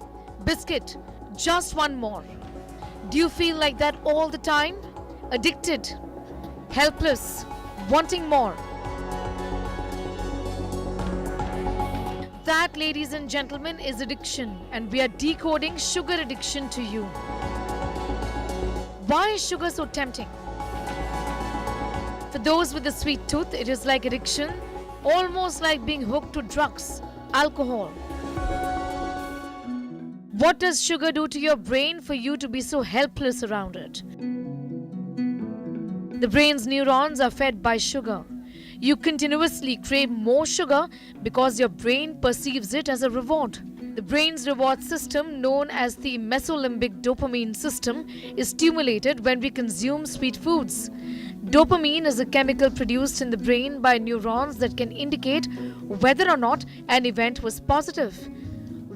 biscuit, just one more. Do you feel like that all the time? Addicted, helpless, wanting more? That, ladies and gentlemen, is addiction, and we are decoding sugar addiction to you. Why is sugar so tempting? For those with a sweet tooth, it is like addiction, almost like being hooked to drugs, alcohol. What does sugar do to your brain for you to be so helpless around it? The brain's neurons are fed by sugar. You continuously crave more sugar because your brain perceives it as a reward. The brain's reward system, known as the mesolimbic dopamine system, is stimulated when we consume sweet foods. Dopamine is a chemical produced in the brain by neurons that can indicate whether or not an event was positive.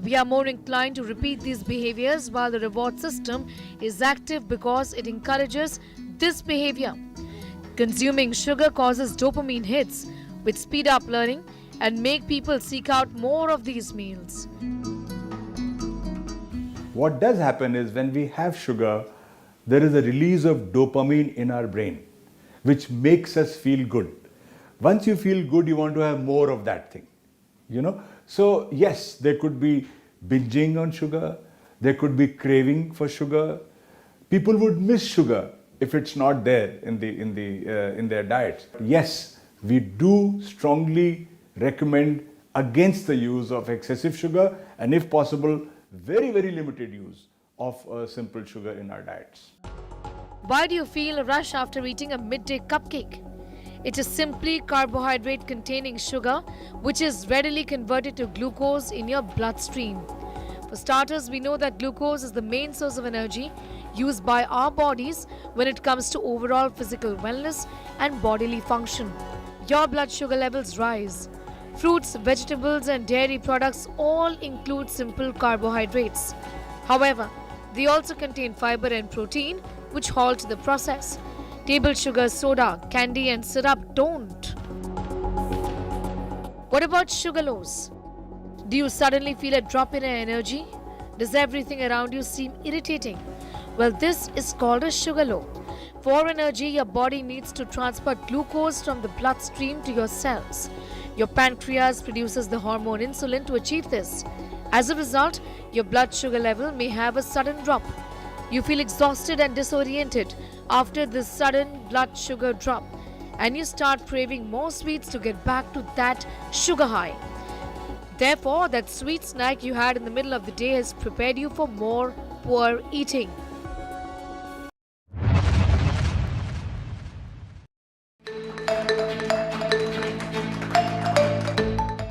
We are more inclined to repeat these behaviors while the reward system is active because it encourages this behavior. Consuming sugar causes dopamine hits, which speed up learning and make people seek out more of these meals. What does happen is when we have sugar, there is a release of dopamine in our brain, which makes us feel good. Once you feel good, you want to have more of that thing, So yes, there could be binging on sugar, there could be craving for sugar. People would miss sugar if it's not there in their diets. Yes, we do strongly recommend against the use of excessive sugar, and if possible, very, very limited use of simple sugar in our diets. Why do you feel a rush after eating a midday cupcake? It is simply carbohydrate containing sugar, which is readily converted to glucose in your bloodstream. For starters, we know that glucose is the main source of energy used by our bodies when it comes to overall physical wellness and bodily function. Your blood sugar levels rise. Fruits, vegetables and dairy products all include simple carbohydrates. However, they also contain fiber and protein, which halt the process. Table sugar, soda, candy and syrup don't. What about sugar lows? Do you suddenly feel a drop in energy? Does everything around you seem irritating? Well, this is called a sugar low. For energy, your body needs to transport glucose from the bloodstream to your cells. Your pancreas produces the hormone insulin to achieve this. As a result, your blood sugar level may have a sudden drop. You feel exhausted and disoriented after this sudden blood sugar drop, and you start craving more sweets to get back to that sugar high. Therefore, that sweet snack you had in the middle of the day has prepared you for more poor eating.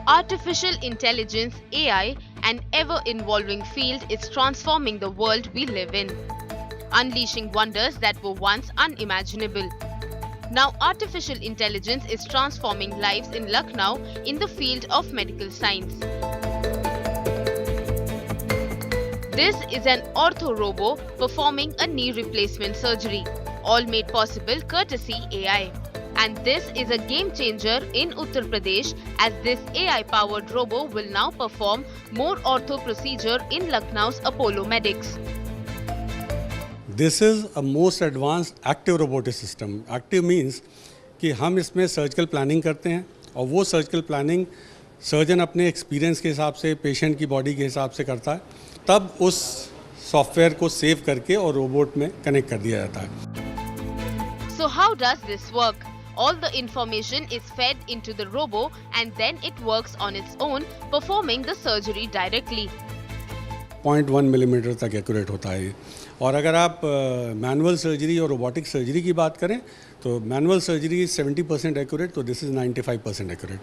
Artificial intelligence, AI, an ever-evolving field is transforming the world we live in, unleashing wonders that were once unimaginable. Now, artificial intelligence is transforming lives in Lucknow in the field of medical science. This is an ortho-robo performing a knee replacement surgery, all made possible courtesy AI. And this is a game changer in Uttar Pradesh, as this AI-powered robo will now perform more ortho procedure in Lucknow's Apollo Medics. This is a most advanced active robotic system. Active means कि हम इसमें surgical planning करते हैं और वो surgical planning surgeon अपने experience के हिसाब से पेशेंट की बॉडी के हिसाब से करता है, तब उस सॉफ्टवेयर को सेव करके और रोबोट में कनेक्ट कर दिया जाता है. So how does this work? All the information is fed into the robo and then it works on its own, performing the surgery directly. 0.1 millimetre तक एक्यूरेट होता है. और अगर आप मैनुअल सर्जरी और रोबोटिक सर्जरी की बात करें तो मैनुअल सर्जरी 70% एक्यूरेट, तो this is 95% accurate.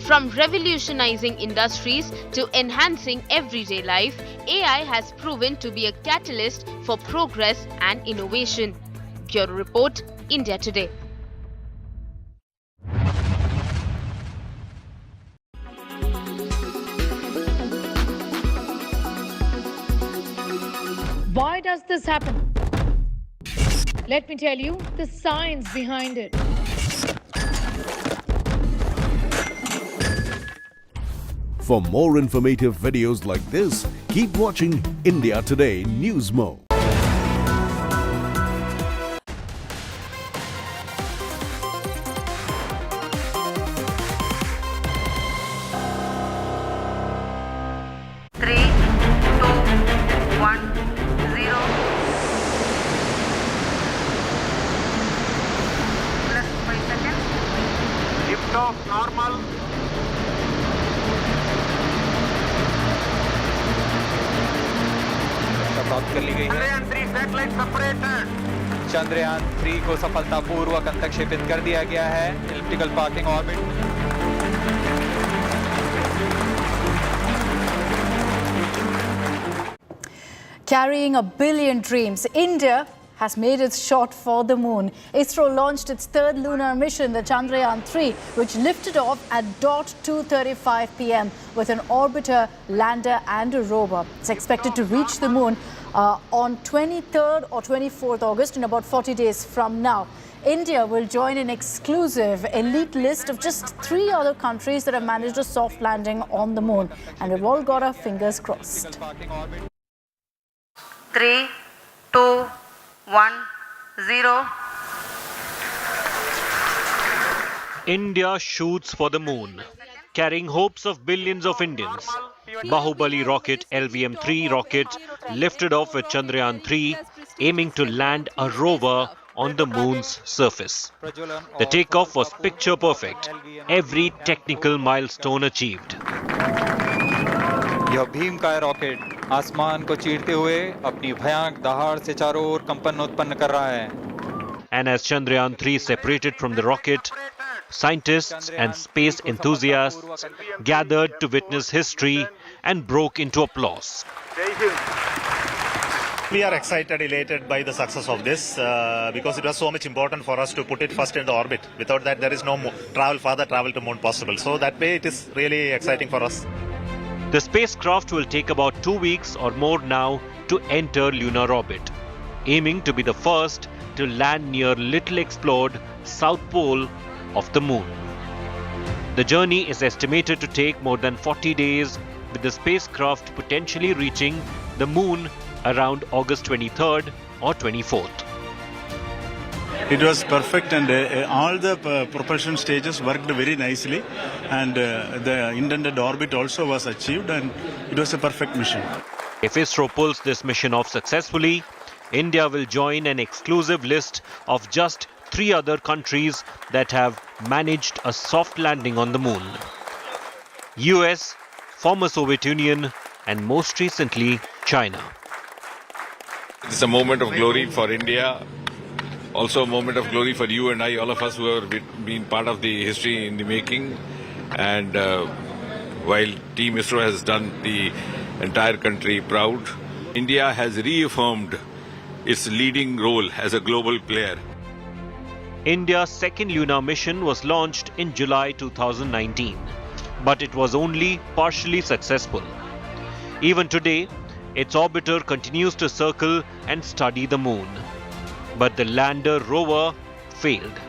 From revolutionizing industries to enhancing everyday life, AI has proven to be a catalyst for progress and innovation. Bureau Report, India Today. Why does this happen? Let me tell you the science behind it. For more informative videos like this, keep watching India Today News Mo. Normal. प्राप्त कर ली गई है. चंद्रयान 3 को सफलतापूर्वक अंतक्षेपित कर दिया गया है. Elliptical parking orbit. Carrying 1 billion dreams, India has made its shot for the moon. ISRO launched its third lunar mission, the Chandrayaan-3, which lifted off at 2:35 p.m. with an orbiter, lander and a rover. It's expected to reach the moon on 23rd or 24th August, in about 40 days from now. India will join an exclusive elite list of just 3 other countries that have managed a soft landing on the moon. And we've all got our fingers crossed. 3, 2, 1, 0. India shoots for the moon, carrying hopes of billions of Indians. Bahubali rocket LVM-3 rocket lifted off with Chandrayaan-3, aiming to land a rover on the moon's surface. The takeoff was picture perfect, every technical milestone achieved. यह भीमकाय rocket आसमान को चीरते हुए अपनी भयानक दहाड़ से चारों ओर कंपन उत्पन्न कर रहा है. And as Chandrayaan-3 separated from the rocket, scientists and space enthusiasts gathered to witness history and broke into applause. We are excited, elated by the success of this because it was so much important for us to put it first in the orbit. Without that, there is no further travel to moon possible. So that way, it is really exciting for us. The spacecraft will take about 2 weeks or more now to enter lunar orbit, aiming to be the first to land near little explored south pole of the moon. The journey is estimated to take more than 40 days, with the spacecraft potentially reaching the moon around August 23rd or 24th. It was perfect, and all the propulsion stages worked very nicely, and the intended orbit also was achieved, and it was a perfect mission. If ISRO pulls this mission off successfully, India will join an exclusive list of just 3 other countries that have managed a soft landing on the moon: US, former Soviet Union, and most recently China. It's a moment of glory for India, also a moment of glory for you and I, all of us who have been part of the history in the making. And while Team ISRO has done the entire country proud, India has reaffirmed its leading role as a global player. India's second lunar mission was launched in July 2019, but it was only partially successful. Even today, its orbiter continues to circle and study the moon. But the lander rover failed,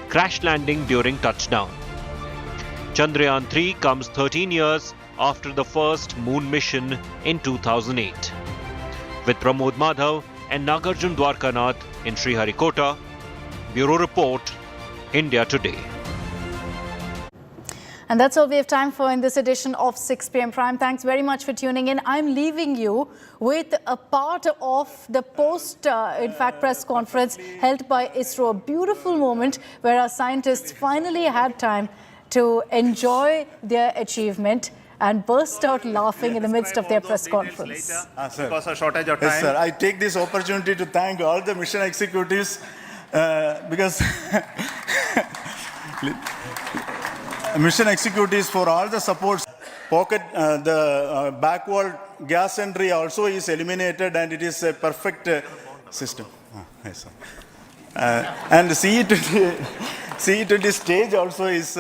crash landing during touchdown. Chandrayaan-3 comes 13 years after the first moon mission in 2008. With Pramod Madhav and Nagarjun Dwarkanath in Sriharikota, Bureau Report, India Today. And that's all we have time for in this edition of 6 p.m. Prime. Thanks very much for tuning in. I'm leaving you with a part of the press conference held by ISRO. A beautiful moment where our scientists finally had time to enjoy their achievement and burst out laughing in the midst of their press conference. Because of shortage of time. Yes, sir. I take this opportunity to thank all the mission executives because mission executives for all the supports. The backward gas entry also is eliminated, and it is a perfect system. Yes, sir. And CE20 stage also is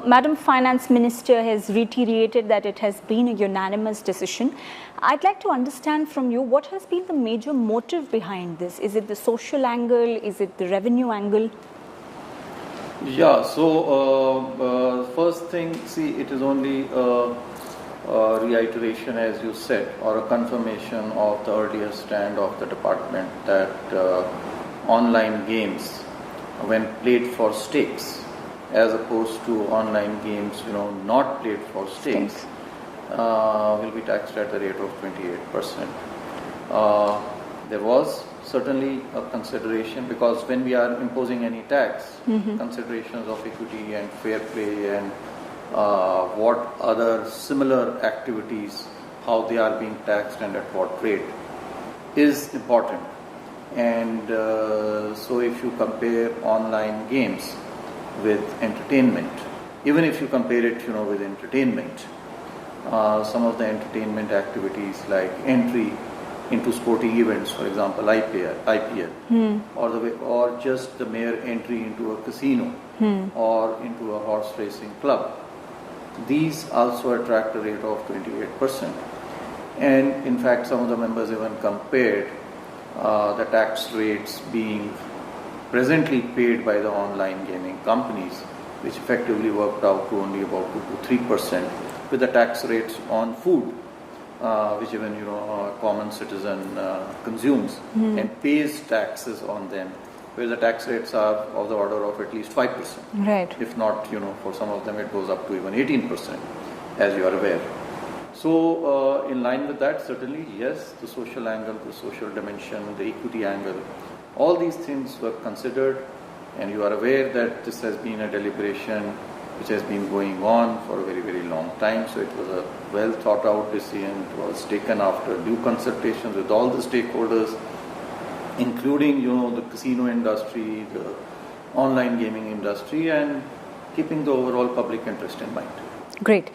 Madam Finance Minister has reiterated that it has been a unanimous decision. I'd like to understand from you what has been the major motive behind this. Is it the social angle? Is it the revenue angle? Yeah, so first thing, see, it is only a reiteration, as you said, or a confirmation of the earlier stand of the department that online games, when played for stakes, as opposed to online games, not played for stakes, will be taxed at the rate of 28%. There was certainly a consideration, because when we are imposing any tax, considerations of equity and fair play and what other similar activities, how they are being taxed and at what rate is important. And so if you compare online games with entertainment, even if you compare it, with entertainment, some of the entertainment activities like entry into sporting events, for example, IPL, or just the mere entry into a casino or into a horse racing club. These also attract a rate of 28%. And in fact, some of the members even compared the tax rates being presently paid by the online gaming companies, which effectively worked out to only about 2 to 3%, with the tax rates on food, which even a common citizen consumes and pays taxes on them, where the tax rates are of the order of at least 5%. Right. If not, for some of them it goes up to even 18%, as you are aware. So, in line with that, certainly, yes, the social angle, the social dimension, the equity angle, all these things were considered, and you are aware that this has been a deliberation which has been going on for a very, very long time. So it was a well thought out decision. It was taken after due consultations with all the stakeholders, including, the casino industry, the online gaming industry, and keeping the overall public interest in mind. Great.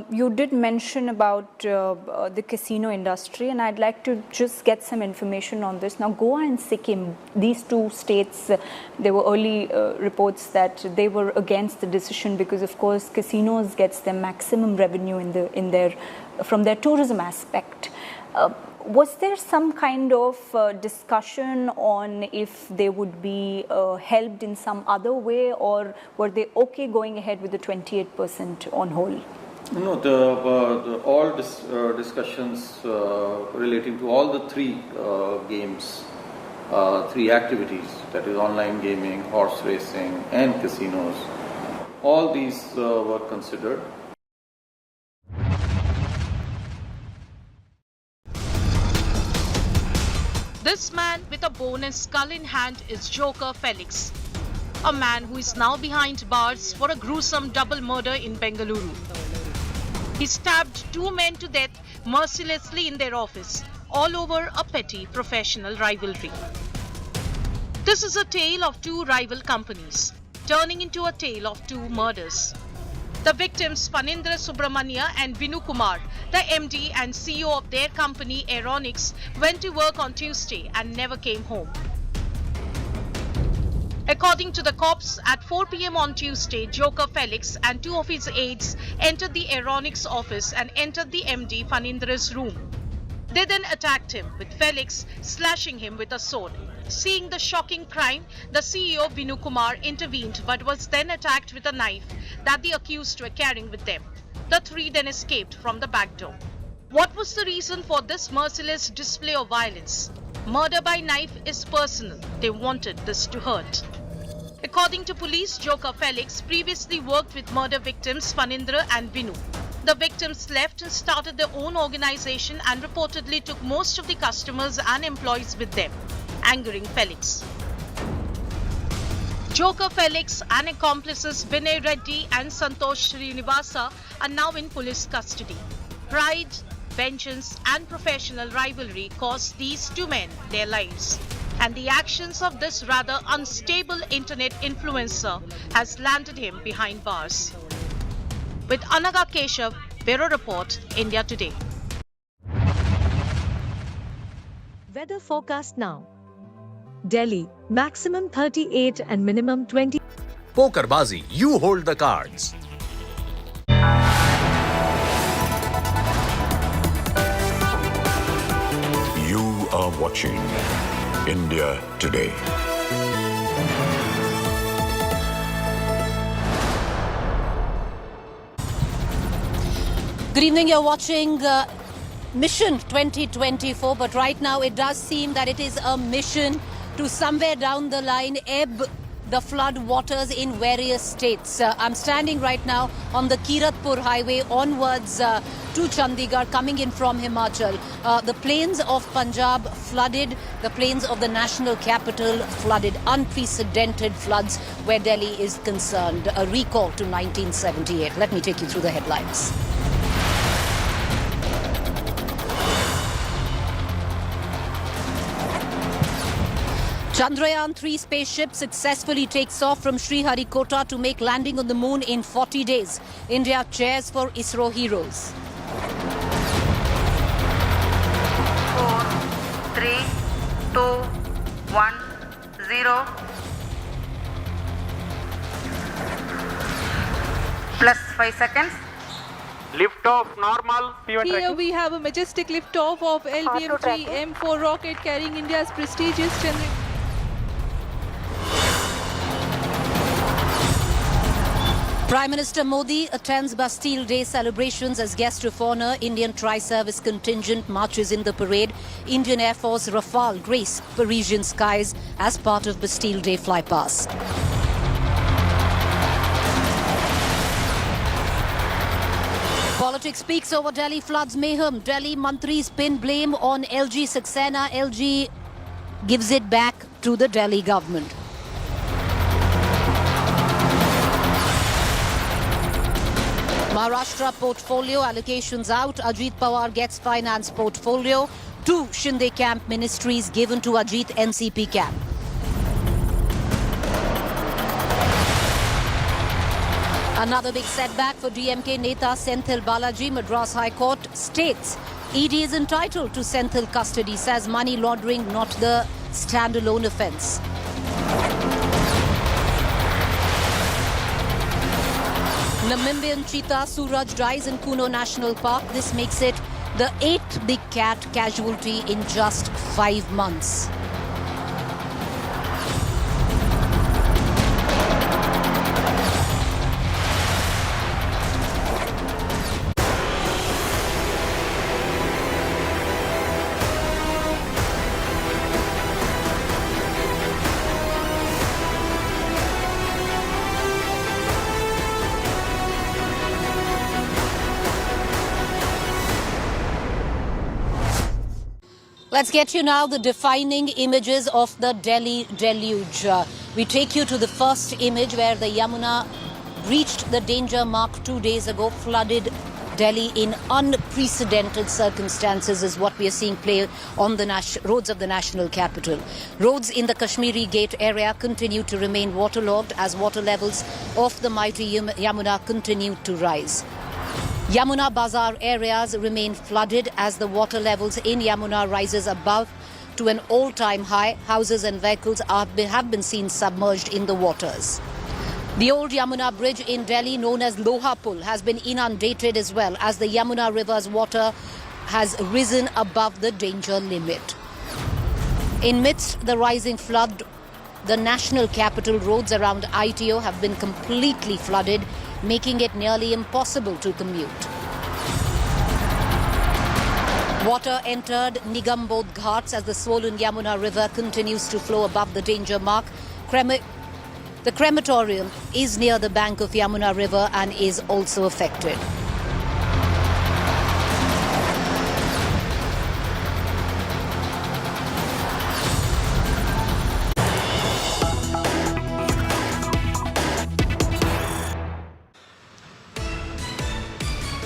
You did mention about the casino industry, and I'd like to just get some information on this. Now, Goa and Sikkim, these two states, there were early reports that they were against the decision because, of course, casinos gets their maximum revenue from their tourism aspect. Was there some kind of discussion on if they would be helped in some other way, or were they okay going ahead with the 28% on whole? No, all discussions relating to all the three games, three activities, that is online gaming, horse racing and casinos, all these were considered. This man with a bone and skull in hand is Joker Felix, a man who is now behind bars for a gruesome double murder in Bengaluru. He stabbed two men to death mercilessly in their office, all over a petty professional rivalry. This is a tale of two rival companies, turning into a tale of two murders. The victims, Phanindra Subramania and Vinu Kumar, the MD and CEO of their company Aeronix, went to work on Tuesday and never came home. According to the cops, at 4 p.m. on Tuesday, Joker Felix and two of his aides entered the Aeronix office and entered the MD Phanindra's room. They then attacked him, with Felix slashing him with a sword. Seeing the shocking crime, the CEO Vinu Kumar intervened but was then attacked with a knife that the accused were carrying with them. The three then escaped from the back door. What was the reason for this merciless display of violence? Murder by knife is personal. They wanted this to hurt. According to police, Joker Felix previously worked with murder victims Phanindra and Vinu. The victims left and started their own organization and reportedly took most of the customers and employees with them, angering Felix. Joker Felix and accomplices Vinay Reddy and Santosh Srinivasa are now in police custody. Pride, vengeance and professional rivalry cost these two men their lives. And the actions of this rather unstable internet influencer has landed him behind bars. With Anaga Keshav, Bureau Report, India Today. Weather forecast now. Delhi, maximum 38 and minimum 20. Pokerbazi, you hold the cards. You are watching India Today. Good evening, you're watching Mission 2024, but right now it does seem that it is a mission to somewhere down the line ebb the flood waters in various states. I'm standing right now on the Kiratpur highway onwards to Chandigarh, coming in from Himachal. The plains of Punjab flooded, the plains of the national capital flooded, unprecedented floods where Delhi is concerned. A recall to 1978. Let me take you through the headlines. Chandrayaan-3 spaceship successfully takes off from Sriharikota to make landing on the moon in 40 days. India cheers for ISRO heroes. 4, 3, 2, 1, 0. Plus 5 seconds. Lift-off normal. Here we have a majestic lift-off of LBM-3 M4 rocket carrying India's prestigious Chandrayaan. Prime Minister Modi attends Bastille Day celebrations as guest of honour. Indian tri-service contingent marches in the parade. Indian Air Force Rafale grace Parisian skies as part of Bastille Day flypast. Politics speaks over Delhi floods mayhem. Delhi mantris pin blame on LG Saxena. LG gives it back to the Delhi government. Maharashtra portfolio allocations out. Ajit Pawar gets finance portfolio. 2 Shinde camp ministries given to Ajit NCP camp. Another big setback for DMK Neta Senthil Balaji. Madras High Court states ED is entitled to Senthil custody, says money laundering not the standalone offence. Namibian cheetah Suraj dies in Kuno National Park. This makes it the 8th big cat casualty in just 5 months. Let's get you now the defining images of the Delhi deluge. We take you to the first image where the Yamuna reached the danger mark 2 days ago, flooded Delhi in unprecedented circumstances is what we are seeing play on the roads of the national capital. Roads in the Kashmiri Gate area continue to remain waterlogged as water levels of the mighty Yamuna continue to rise. Yamuna Bazar areas remain flooded as the water levels in Yamuna rises above to an all-time high. Houses and vehicles have been seen submerged in the waters. The old Yamuna bridge in Delhi, known as Loha Pul, has been inundated as well as the Yamuna river's water has risen above the danger limit. In midst the rising flood, the national capital roads around ITO have been completely flooded, making it nearly impossible to commute. Water entered Nigambodh Ghats as the swollen Yamuna river continues to flow above the danger mark. The crematorium is near the bank of Yamuna river and is also affected.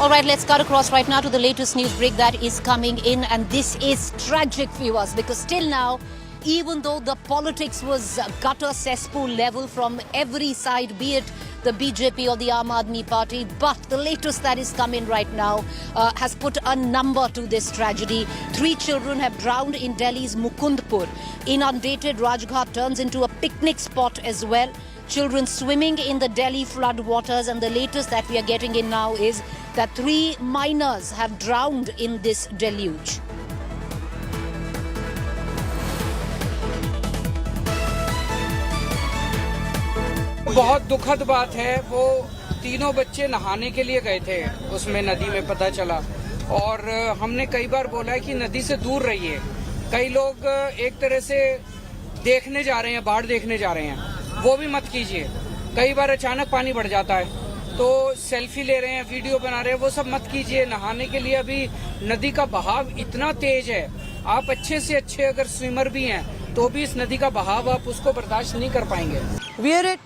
All right, let's cut across right now to the latest news break that is coming in. And this is tragic, viewers, because till now, even though the politics was gutter cesspool level from every side, be it the BJP or the Aam Aadmi Party, but the latest that is coming right now has put a number to this tragedy. 3 children have drowned in Delhi's Mukundpur. Inundated Rajghat turns into a picnic spot as well. Children swimming in the Delhi flood waters, and the latest that we are getting in now is that 3 minors have drowned in this deluge. बहुत दुखद बात है, वो तीनों बच्चे नहाने के लिए गए थे उसमें नदी में, पता चला। और हमने कई बार बोला है कि नदी से दूर रहिए। कई लोग एक तरह से देखने जा रहे हैं, बाढ़ देखने जा रहे हैं, वो भी मत कीजिए। कई बार अचानक पानी बढ़ जाता है, तो सेल्फी ले रहे हैं, वीडियो बना रहे हैं, वो सब मत कीजिए। नहाने के लिए अभी नदी का बहाव इतना तेज है, आप अच्छे से अच्छे अगर स्विमर भी हैं तो भी इस नदी का बहाव आप उसको बर्दाश्त नहीं कर पाएंगे।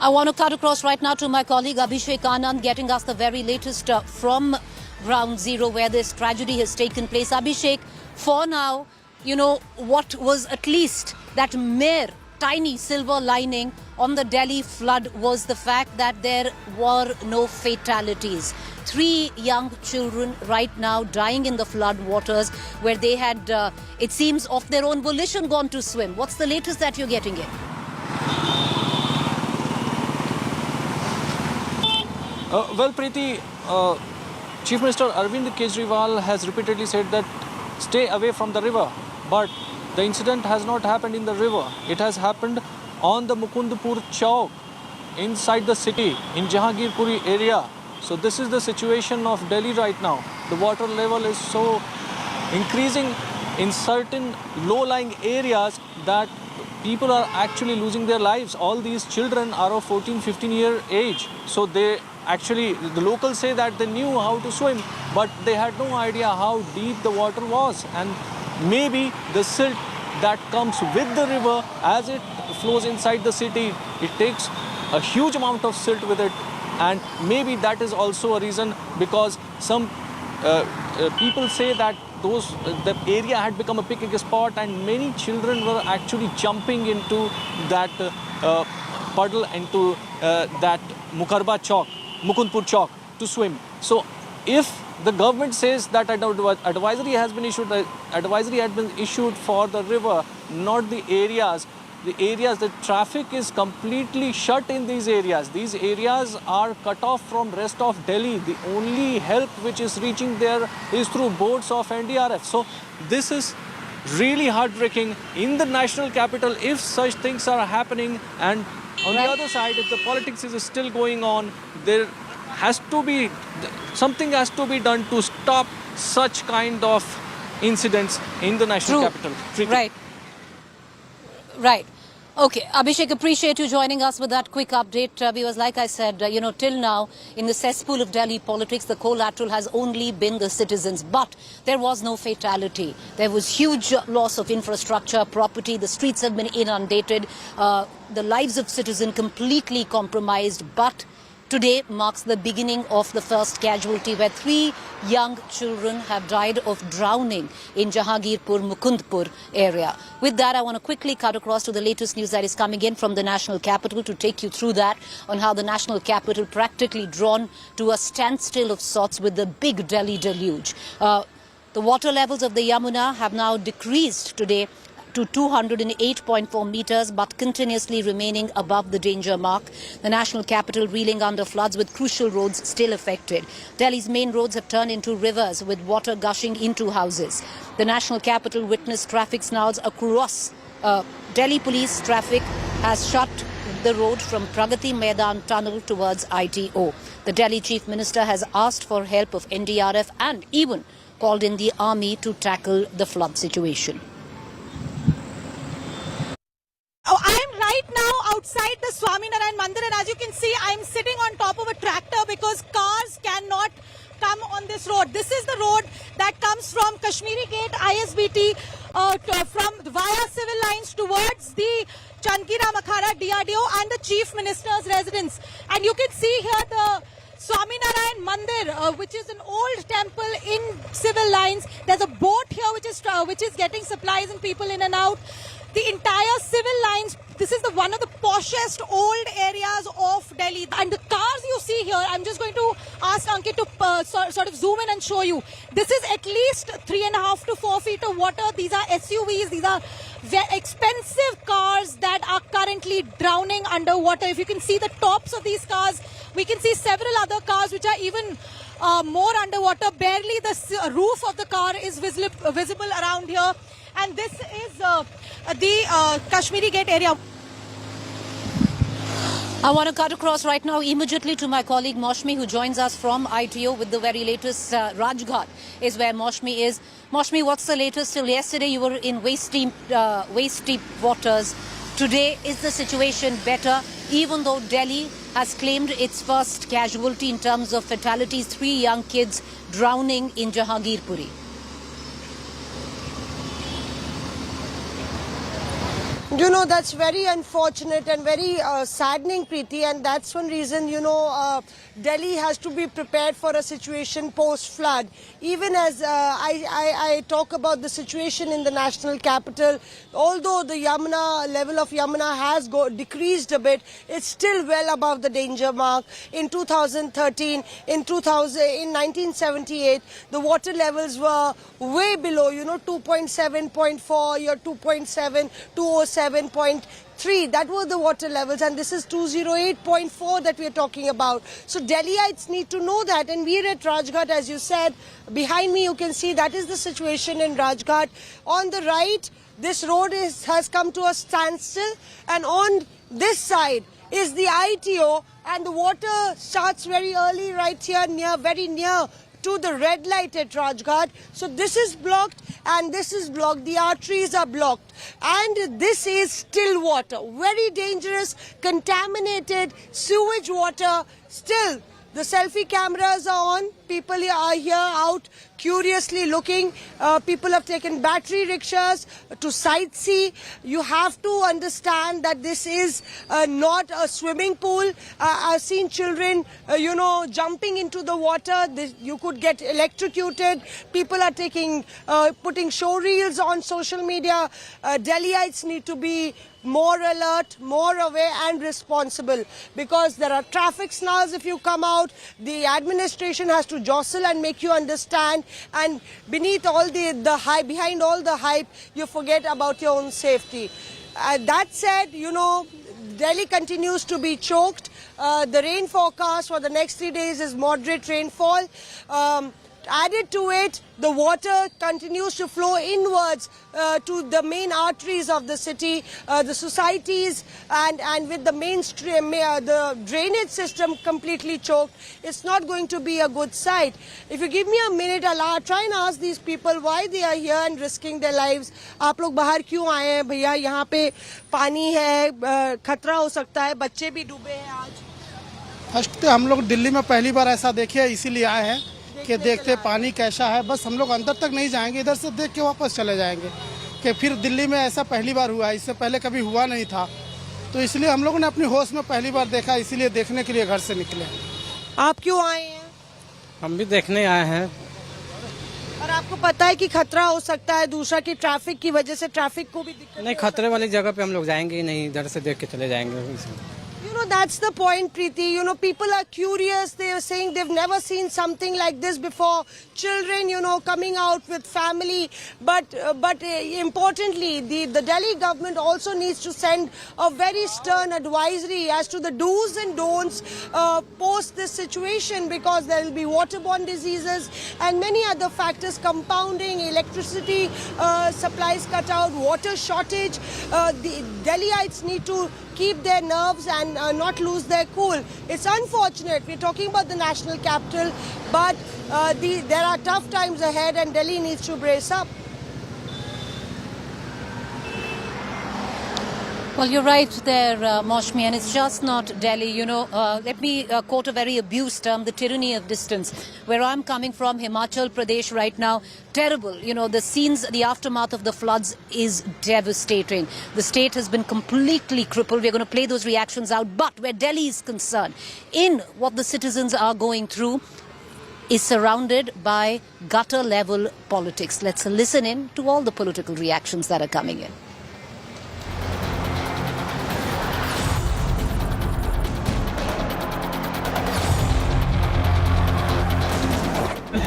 I want to cut across right now to my colleague Abhishek Anand, getting us the very latest from Ground Zero, where this tragedy has taken place. Abhishek, for now, you know, what was at least that mere tiny silver lining on the Delhi flood was the fact that there were no fatalities. 3 young children right now dying in the flood waters, where they had, it seems, of their own volition gone to swim. What's the latest that you're getting in? Well, Preeti, Chief Minister Arvind Kejriwal has repeatedly said that stay away from the river. But the incident has not happened in the river. It has happened on the Mukundpur Chowk, inside the city, in Jahangirpuri area. So this is the situation of Delhi right now. The water level is so increasing in certain low-lying areas that people are actually losing their lives. All these children are of 14-15-year age. So they actually, the locals say that they knew how to swim, but they had no idea how deep the water was. And maybe the silt that comes with the river as it flows inside the city, it takes a huge amount of silt with it. And maybe that is also a reason, because some people say that the area had become a picnic spot and many children were actually jumping into that puddle, into that Mukundpur Chowk to swim. So if the government says that advisory has been issued, for the river, not the areas. The traffic is completely shut in these areas. These areas are cut off from rest of Delhi. The only help which is reaching there is through boats of NDRF. So this is really heartbreaking in the national capital if such things are happening. And on the other side, if the politics is still going on, there has to be, something has to be done to stop such kind of incidents in the national capital. Right. Okay, Abhishek, appreciate you joining us with that quick update. Because like I said, till now, in the cesspool of Delhi politics, the collateral has only been the citizens. But there was no fatality. There was huge loss of infrastructure, property. The streets have been inundated. The lives of citizens completely compromised. But today marks the beginning of the first casualty, where 3 young children have died of drowning in Jahangirpur, Mukundpur area. With that, I want to quickly cut across to the latest news that is coming in from the national capital to take you through that, on how the national capital practically drawn to a standstill of sorts with the big Delhi deluge. The water levels of the Yamuna have now decreased today to 208.4 meters, but continuously remaining above the danger mark. The national capital reeling under floods, with crucial roads still affected. Delhi's main roads have turned into rivers, with water gushing into houses. The national capital witnessed traffic snarls across. Delhi police traffic has shut the road from Pragati Maidan tunnel towards ITO. The Delhi chief minister has asked for help of NDRF and even called in the army to tackle the flood situation. I'm right now outside the Swaminarayan Mandir, and as you can see, I'm sitting on top of a tractor because cars cannot come on this road. This is the road that comes from Kashmiri Gate ISBT from via civil lines towards the Chankira Makhara DRDO and the Chief Minister's residence. And you can see here the Swaminarayan Mandir, which is an old temple in civil lines. There's a boat here which is getting supplies and people in and out. The entire civil lines, this is one of the poshest old areas of Delhi. And the cars you see here, I'm just going to ask Ankit to sort of zoom in and show you. This is at least 3.5 to 4 feet of water. These are SUVs. These are very expensive cars that are currently drowning underwater. If you can see the tops of these cars, we can see several other cars which are even more underwater. Barely the roof of the car is visible around here. And this is the Kashmiri Gate area. I want to cut across right now immediately to my colleague Maushmi, who joins us from ITO with the very latest. Rajghat is where Maushmi is. Maushmi, what's the latest? Till yesterday you were in waist-deep waters. Today, is the situation better, even though Delhi has claimed its first casualty in terms of fatalities, 3 young kids drowning in Jahangirpuri? You know, that's very unfortunate and very saddening, Preeti, and that's one reason, you know, Delhi has to be prepared for a situation post-flood. Even as I talk about the situation in the national capital, although the level of Yamuna has decreased a bit, it's still well above the danger mark. In 2013, in 1978, the water levels were way below, you know, 2.7, 0.4, 2.7, 207.3. That were the water levels, and this is 208.4 that we are talking about. So Delhiites need to know that, and we're at Rajghat, as you said. Behind me you can see that is the situation in Rajghat. On the right, this road has come to a standstill, and on this side is the ITO, and the water starts very early right here, very near to the red light at Rajghat. So this is blocked and this is blocked. The arteries are blocked. And this is still water. Very dangerous, contaminated sewage water. Still, the selfie cameras are on. People are here out curiously looking. People have taken battery rickshaws to sightsee. You have to understand that this is not a swimming pool. I've seen children, you know, jumping into the water. You could get electrocuted. People are putting show reels on social media. Delhiites need to be more alert, more aware and responsible, because there are traffic snarls if you come out. The administration has to jostle and make you understand, and beneath all the hype, behind all the hype, you forget about your own safety. That said, you know, Delhi continues to be choked. The rain forecast for the next 3 days is moderate rainfall. Added to it, the water continues to flow inwards to the main arteries of the city, the societies, and with the mainstream, the drainage system completely choked. It's not going to be a good sight. If you give me a minute, I'll try and ask these people why they are here and risking their lives. आप लोग बाहर क्यों आए हैं भैया? यहाँ पे पानी है, खतरा हो सकता है, बच्चे भी डूबे हैं आज। फर्स्ट हम लोग दिल्ली में पहली बार ऐसा देखे, इसीलिए आए हैं कि देखते पानी कैसा है। बस हम लोग अंदर तक नहीं जाएंगे, इधर से देख के वापस चले जाएंगे। कि फिर दिल्ली में ऐसा पहली बार हुआ, इससे पहले कभी हुआ नहीं था, तो इसलिए हम लोगों ने अपनी होश में पहली बार देखा, इसीलिए देखने के लिए घर से निकले। आप क्यों आए हैं? हम भी देखने आए हैं। और आपको पता है कि खतरा हो सकता है, दूसरा कि ट्रैफिक की वजह से ट्रैफिक को भी दिक्कत नहीं, खतरे वाली जगह पे हम लोग जाएंगे ही नहीं, इधर से देख के चले जाएंगे। You know, that's the point, Preeti. You know, people are curious. They are saying they've never seen something like this before. Children, you know, coming out with family. But importantly, the Delhi government also needs to send a very stern advisory as to the do's and don'ts post this situation, because there will be waterborne diseases and many other factors compounding, electricity supplies cut out, water shortage. The Delhiites need to keep their nerves and not lose their cool. It's unfortunate. We're talking about the national capital, but there are tough times ahead and Delhi needs to brace up. Well, you're right there, Moshmi, and it's just not Delhi. You know, let me quote a very abused term, the tyranny of distance. Where I'm coming from, Himachal Pradesh right now, terrible. You know, the scenes, the aftermath of the floods is devastating. The state has been completely crippled. We're going to play those reactions out. But where Delhi is concerned, in what the citizens are going through, is surrounded by gutter-level politics. Let's listen in to all the political reactions that are coming in.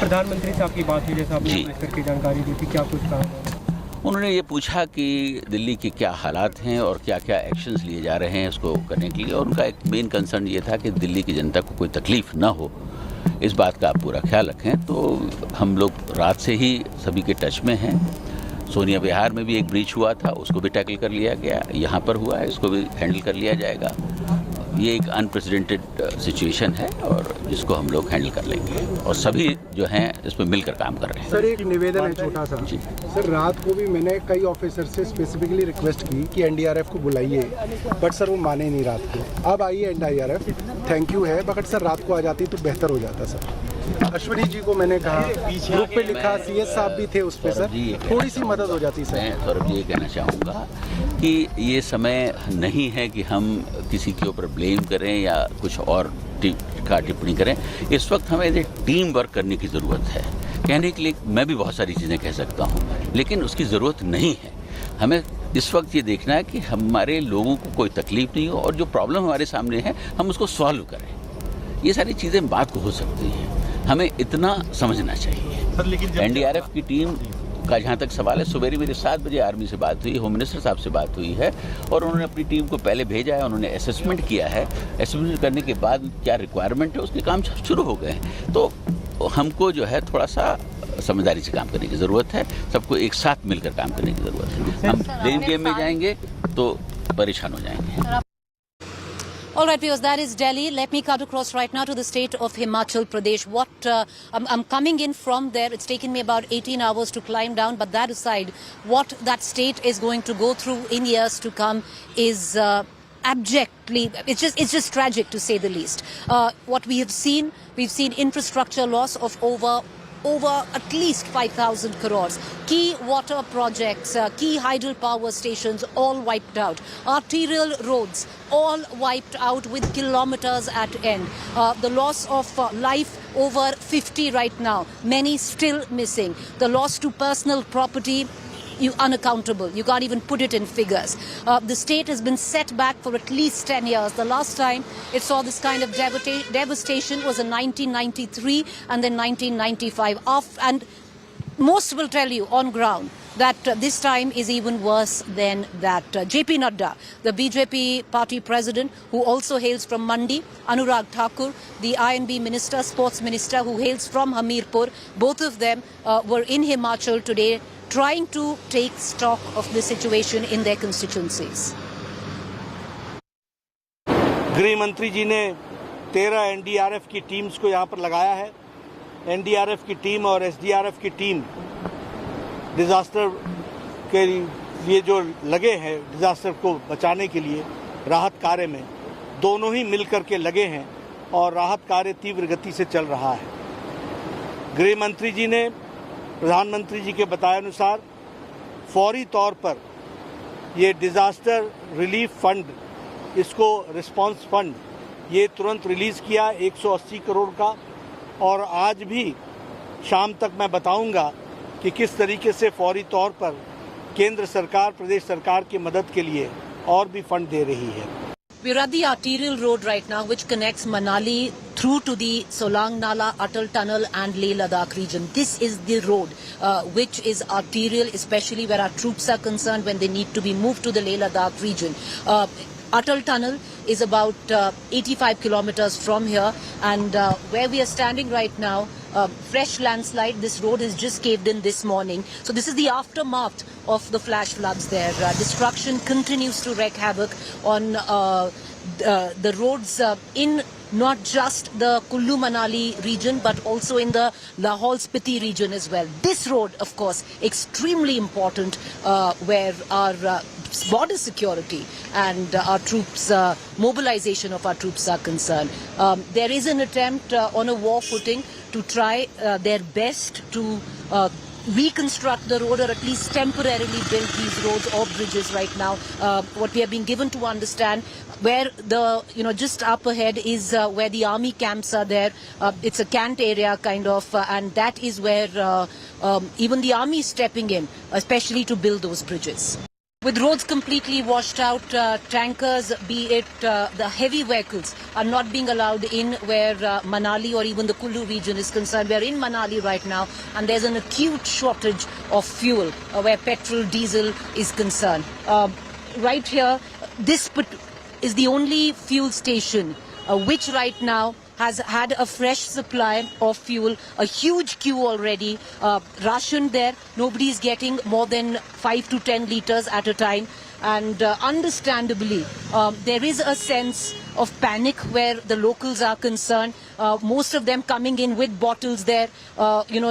प्रधानमंत्री साहब की बात हुई, जैसा आपने minister की जानकारी दी थी, क्या कुछ कहा? उन्होंने ये पूछा कि दिल्ली के क्या हालात हैं और क्या क्या एक्शंस लिए जा रहे हैं उसको करने के लिए, और उनका एक मेन कंसर्न ये था कि दिल्ली की जनता को कोई तकलीफ़ ना हो, इस बात का आप पूरा ख्याल रखें। तो हम लोग रात से ही सभी के टच में हैं। सोनिया विहार में भी एक ब्रीच हुआ था, उसको भी टैकल कर लिया गया, यहाँ पर हुआ है, इसको भी हैंडल कर लिया जाएगा। ये एक अनप्रेसिडेंटेड सिचुएशन है और जिसको हम लोग हैंडल कर लेंगे और सभी जो हैं इस पर मिलकर काम कर रहे हैं। सर एक निवेदन है छोटा सा। सर रात को भी मैंने कई ऑफिसर से स्पेसिफिकली रिक्वेस्ट की कि एनडीआरएफ को बुलाइए, बट सर वो माने नहीं रात को। अब आई है एनडीआरएफ, थैंक यू है, बट सर रात को आ जाती तो बेहतर हो जाता सर। अश्विनी जी को मैंने कहा, ग्रुप पे लिखा, सीएस साहब भी थे उस पे सर, थोड़ी सी मदद हो जाती सर। मैं सौरभ जी ये कहना चाहूँगा कि ये समय नहीं है कि हम किसी के ऊपर ब्लेम करें या कुछ और टिप्पणी करें। इस वक्त हमें टीम वर्क करने की ज़रूरत है। कहने के लिए मैं भी बहुत सारी चीज़ें कह सकता हूँ, लेकिन उसकी ज़रूरत नहीं है। हमें इस वक्त ये देखना है कि हमारे लोगों को कोई तकलीफ नहीं हो और जो प्रॉब्लम हमारे सामने है हम उसको सॉल्व करें। ये सारी चीज़ें बात को हो सकती हैं, हमें इतना समझना चाहिए। एनडीआरएफ की टीम का जहाँ तक सवाल है, सवेरे मेरे 7 बजे आर्मी से बात हुई, होम मिनिस्टर साहब से बात हुई है और उन्होंने अपनी टीम को पहले भेजा है, उन्होंने असेसमेंट किया है। असेसमेंट करने के बाद क्या रिक्वायरमेंट है उसके काम शुरू हो गए हैं। तो हमको जो है थोड़ा सा समझदारी से काम करने की ज़रूरत है, सबको एक साथ मिलकर काम करने की ज़रूरत है। हम ब्लेम गेम में जाएंगे तो परेशान हो जाएंगे। All right, viewers, that is Delhi. Let me cut across right now to the state of Himachal Pradesh. I'm coming in from there. It's taken me about 18 hours to climb down. But that aside, what that state is going to go through in years to come is abjectly, it's just tragic to say the least. What we've seen infrastructure loss of over at least 5,000 crores. Key water projects, key hydropower stations all wiped out. Arterial roads all wiped out with kilometers at end. The loss of life over 50 right now. Many still missing. The loss to personal property, unaccountable. You can't even put it in figures. The state has been set back for at least 10 years. The last time it saw this kind of devastation was in 1993 and then 1995. And most will tell you on ground that this time is even worse than that. JP Nadda, the BJP party president, who also hails from Mandi, Anurag Thakur, the INB minister, sports minister, who hails from Hamirpur, both of them were in Himachal today trying to take stock of the situation in their constituencies. गृह मंत्री जी ने 13 NDRF की teams को यहाँ पर लगाया है। NDRF की टीम और एसडीआरएफ की टीम डिजास्टर के लिए जो लगे हैं, डिजास्टर को बचाने के लिए राहत कार्य में, दोनों ही मिलकर के लगे हैं और राहत कार्य तीव्र गति से चल रहा है। गृह मंत्री जी ने प्रधानमंत्री जी के बताए अनुसार फौरी तौर पर ये डिजास्टर रिलीफ फंड, इसको रिस्पांस फंड, ये तुरंत रिलीज किया 180 करोड़ का। और आज भी शाम तक मैं बताऊंगा कि किस तरीके से फौरी तौर पर केंद्र सरकार प्रदेश सरकार की मदद के लिए और भी फंड दे रही है। We're at the arterial road right now, which connects Manali through to the Solang Nala, Atal Tunnel and Leh Ladakh region. This is the road which is arterial, especially where our troops are concerned when they need to be moved to the Leh Ladakh region. Atal Tunnel is about 85 kilometers from here, and where we are standing right now, fresh landslide. This road has just caved in this morning. So this is the aftermath of the flash floods there. Destruction continues to wreak havoc on the roads in not just the Kullu Manali region, but also in the Lahaul Spiti region as well. This road, of course, extremely important where our border security and our troops, mobilization of our troops are concerned. There is an attempt on a war footing to try their best to reconstruct the road, or at least temporarily build these roads or bridges right now. What we have been given to understand, where the, just up ahead is where the army camps are there. It's a cant area kind of, and that is where even the army is stepping in, especially to build those bridges. With roads completely washed out, tankers, be it the heavy vehicles, are not being allowed in where Manali or even the Kullu region is concerned. We are in Manali right now, and there's an acute shortage of fuel where petrol, diesel is concerned. Right here, this is the only fuel station which right now has had a fresh supply of fuel. A huge queue already, rationed there. Nobody is getting more than 5 to 10 liters at a time. and understandably, there is a sense of panic where the locals are concerned. Most of them coming in with bottles there,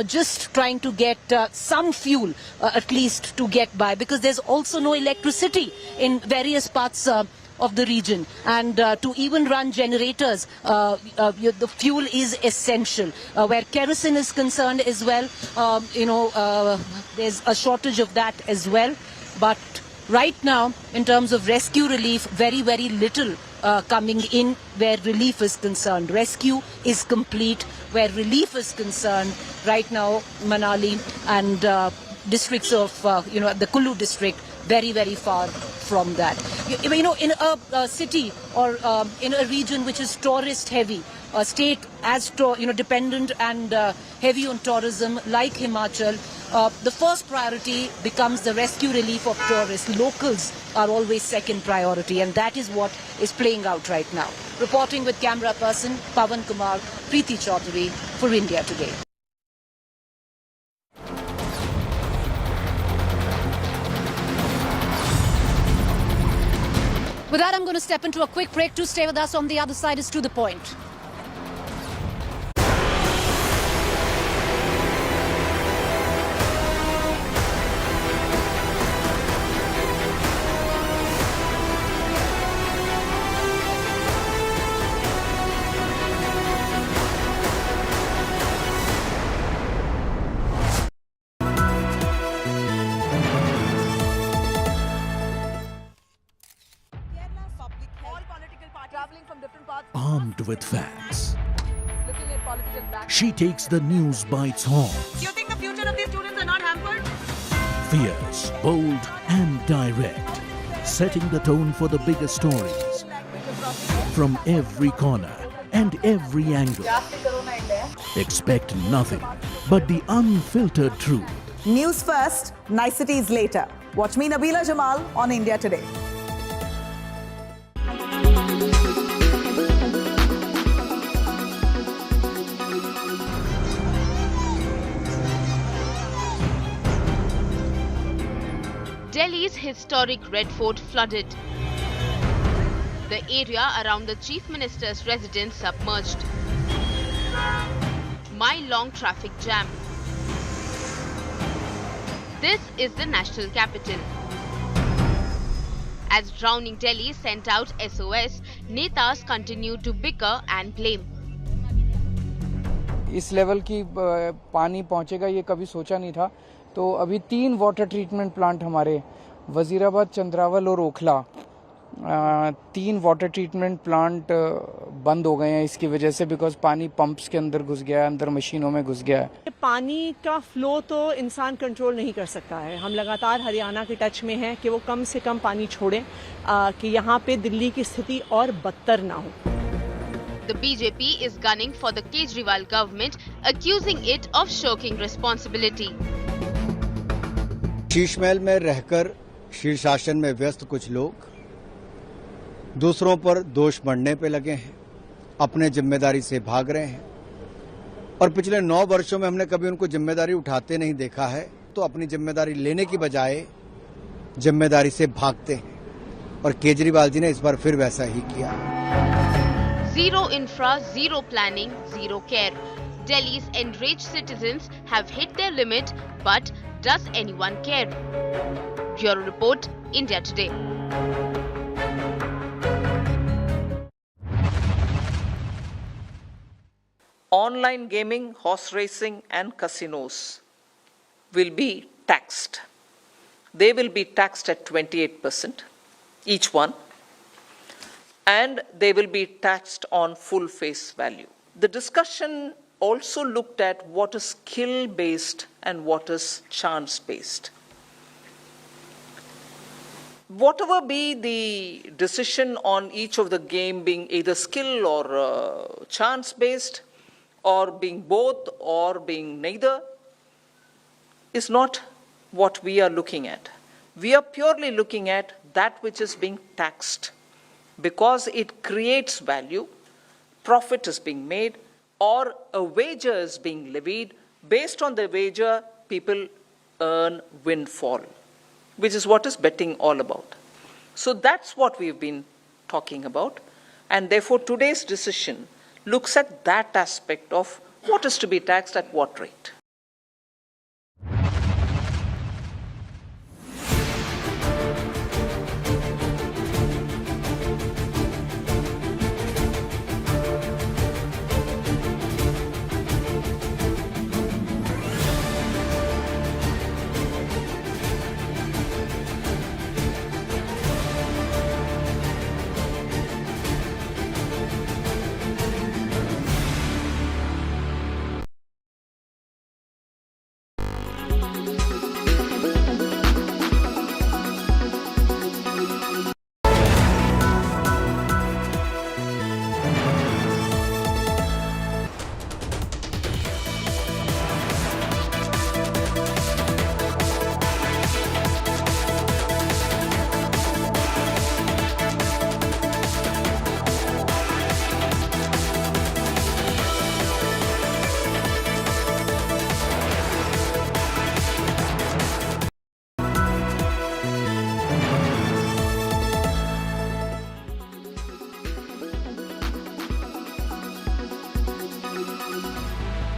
just trying to get some fuel, at least to get by, because there's also no electricity in various parts of the region, and to even run generators, the fuel is essential. Where kerosene is concerned as well, there's a shortage of that as well. But right now, in terms of rescue relief, very, very little coming in where relief is concerned. Rescue is complete. Where relief is concerned, right now, Manali and districts of, the Kullu district, very, very far from that. In a city or in a region which is tourist heavy, a state as dependent and heavy on tourism like Himachal, the first priority becomes the rescue relief of tourists. Locals are always second priority, and that is what is playing out right now. Reporting with camera person Pawan Kumar, Preeti Chaudhary for India Today. With that, I'm going to step into a quick break. To stay with us on the other side is To The Point. Armed with facts, she takes the news by its horns. Do you think the future of these students are not hampered? Fierce, bold and direct, setting the tone for the biggest stories. From every corner and every angle. Expect nothing but the unfiltered truth. News first, niceties later. Watch me, Nabila Jamal, on India Today. Delhi's historic Red Fort flooded. The area around the Chief Minister's residence submerged. Mile-long traffic jam. This is the national capital. As drowning Delhi sent out SOS, netas continue to bicker and blame. इस level की पानी पहुंचेगा ये कभी सोचा नहीं था. तो अभी 3 वाटर ट्रीटमेंट प्लांट हमारे वजीराबाद, चंद्रावल और ओखला 3 वाटर ट्रीटमेंट प्लांट बंद हो गए हैं इसकी वजह से, बिकॉज पानी पंप्स के अंदर घुस गया है, अंदर मशीनों में घुस गया है. पानी का फ्लो तो इंसान कंट्रोल नहीं कर सकता है. हम लगातार हरियाणा के टच में हैं कि वो कम से कम पानी छोड़ें कि यहाँ पे दिल्ली की स्थिति और बदतर ना हो. The BJP is gunning for the Kejriwal government, accusing it of shirking responsibility. Sheesh Mahal में रहकर शीर्षासन में व्यस्त कुछ लोग दूसरों पर दोष मढ़ने पे लगे हैं, अपने जिम्मेदारी से भाग रहे हैं और पिछले 9 वर्षों में हमने कभी उनको जिम्मेदारी उठाते नहीं देखा है, तो अपनी जिम्मेदारी लेने की बजाय जिम्मेदारी से भागते हैं और केजरीवाल जी ने इस बार फिर वैसा ही किया. Zero infra, zero planning, zero care. Delhi's enraged citizens have hit their limit, but does anyone care? Bureau Report, India Today. Online gaming, horse racing and casinos will be taxed. They will be taxed at 28% each one, and they will be taxed on full face value. The discussion also looked at what is skill-based and what is chance-based. Whatever be the decision on each of the game being either skill or chance-based, or being both or being neither, is not what we are looking at. We are purely looking at that which is being taxed, because it creates value, profit is being made, or a wager is being levied. Based on the wager, people earn windfall, which is what is betting all about. So that's what we've been talking about. And therefore, today's decision looks at that aspect of what is to be taxed at what rate.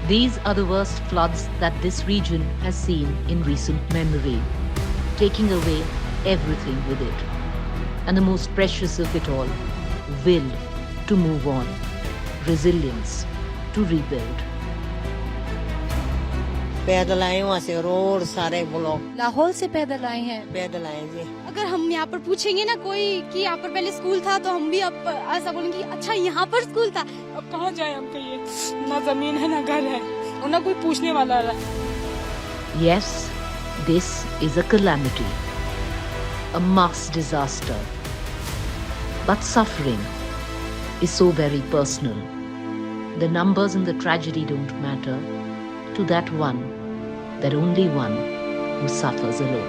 These are the worst floods that this region has seen in recent memory, taking away everything with it. And the most precious of it all, will to move on, resilience to rebuild. पैदल आए वहाँ से road सारे block Lahaul से पैदल आए हैं पैदल आए जी अगर हम यहाँ पर पूछेंगे ना कोई कि यहाँ पर पहले स्कूल था तो हम भी अब ऐसा बोलेंगे अच्छा यहाँ पर स्कूल था अब कहाँ जाए हम कहिए ना जमीन है ना घर है और ना कोई पूछने वाला है Yes, this is a calamity, a mass disaster. But suffering is so very personal. The numbers and the tragedy don't matter to that only one who suffers alone.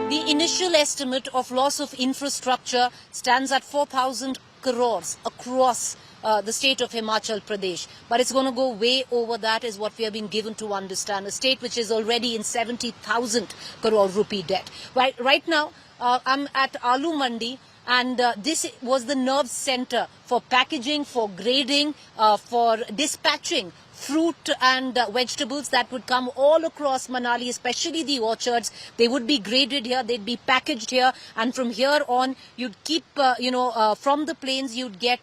The initial estimate of loss of infrastructure stands at 4,000 crores across the state of Himachal Pradesh. But it's going to go way over that is what we have been given to understand. A state which is already in 70,000 crore rupee debt. Right now, I'm at Aloo Mandi. And this was the nerve center for packaging, for grading, for dispatching fruit and vegetables that would come all across Manali, especially the orchards. They would be graded here, they'd be packaged here, and from here on, you'd keep, from the plains, you'd get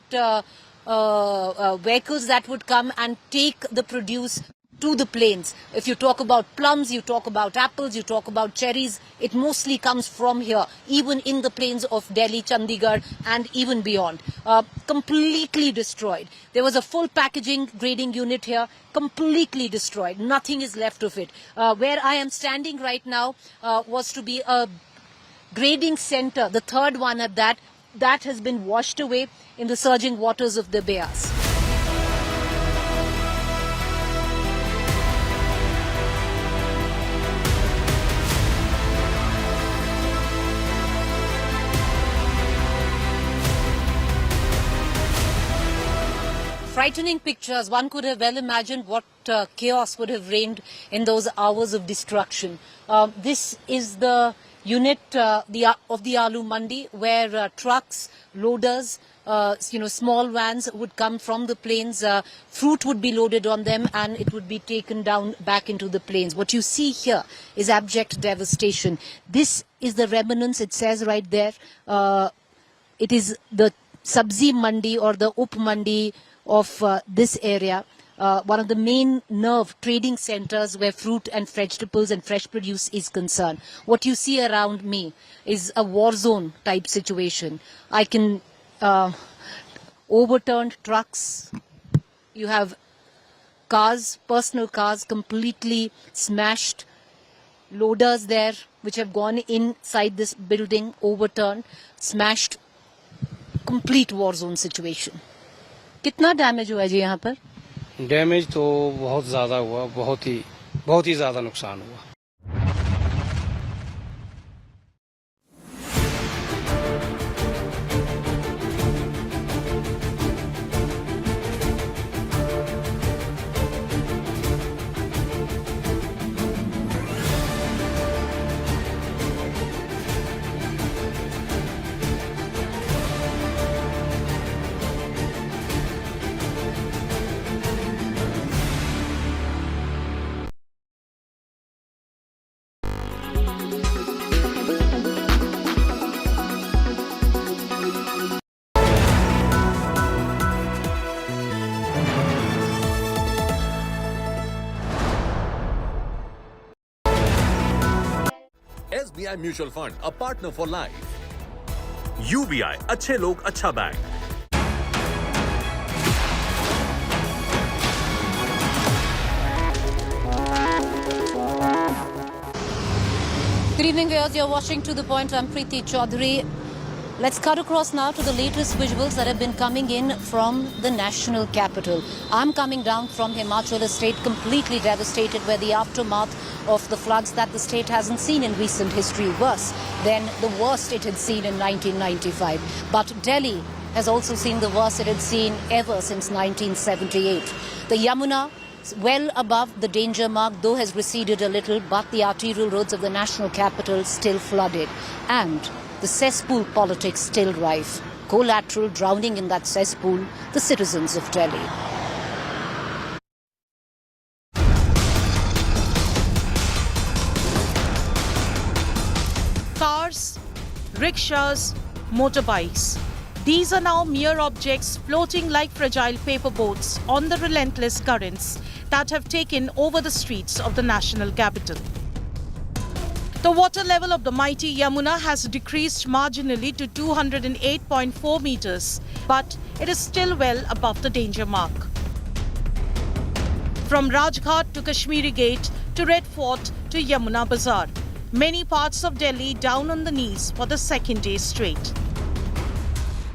vehicles that would come and take the produce to the plains. If you talk about plums, you talk about apples, you talk about cherries, it mostly comes from here, even in the plains of Delhi, Chandigarh and even beyond. Completely destroyed. There was a full packaging grading unit here, completely destroyed. Nothing is left of it. Where I am standing right now was to be a grading center, the third one at that has been washed away in the surging waters of the Beas. Frightening pictures. One could have well imagined what chaos would have reigned in those hours of destruction. This is the unit of the Aloo Mandi where trucks, loaders, small vans would come from the plains. Fruit would be loaded on them and it would be taken down back into the plains. What you see here is abject devastation. This is the remnants, it says right there. It is the Sabzi Mandi or the Up Mandi of this area, one of the main nerve trading centers where fruit and vegetables and fresh produce is concerned. What you see around me is a war zone type situation. I can overturned trucks. You have cars, personal cars completely smashed. Loaders there which have gone inside this building, overturned, smashed. Complete war zone situation. कितना damage हुआ जी यहाँ पर? Damage तो बहुत ज़्यादा हुआ, बहुत ही ज़्यादा नुकसान हुआ. SBI Mutual Fund, a partner for life. UBI, अच्छे लोग अच्छा bank. Good evening, viewers. You're watching To The Point. I'm Preeti Chaudhary. Let's cut across now to the latest visuals that have been coming in from the national capital. I'm coming down from Himachal, a state completely devastated, where the aftermath of the floods that the state hasn't seen in recent history, worse than the worst it had seen in 1995. But Delhi has also seen the worst it had seen ever since 1978. The Yamuna, well above the danger mark, though has receded a little, but the arterial roads of the national capital still flooded. And the cesspool politics still rife. Collateral drowning in that cesspool, the citizens of Delhi. Cars, rickshaws, motorbikes. These are now mere objects floating like fragile paper boats on the relentless currents that have taken over the streets of the national capital. The water level of the mighty Yamuna has decreased marginally to 208.4 meters, but it is still well above the danger mark. From Rajghat to Kashmiri Gate to Red Fort to Yamuna Bazaar, many parts of Delhi down on the knees for the second day straight.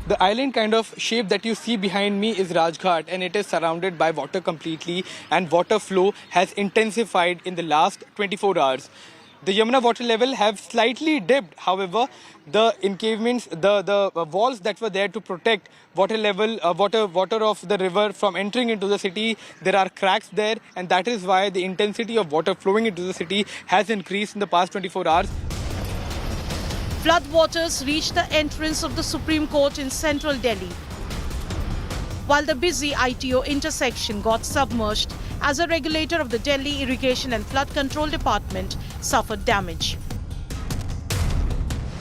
The island kind of shape that you see behind me is Rajghat, and it is surrounded by water completely, and water flow has intensified in the last 24 hours. The Yamuna water level have slightly dipped. However, the encavements, the walls that were there to protect water level, water of the river from entering into the city, there are cracks there, and that is why the intensity of water flowing into the city has increased in the past 24 hours. Floodwaters reached the entrance of the Supreme Court in central Delhi, while the busy ITO intersection got submerged as a regulator of the Delhi Irrigation and Flood Control Department suffered damage.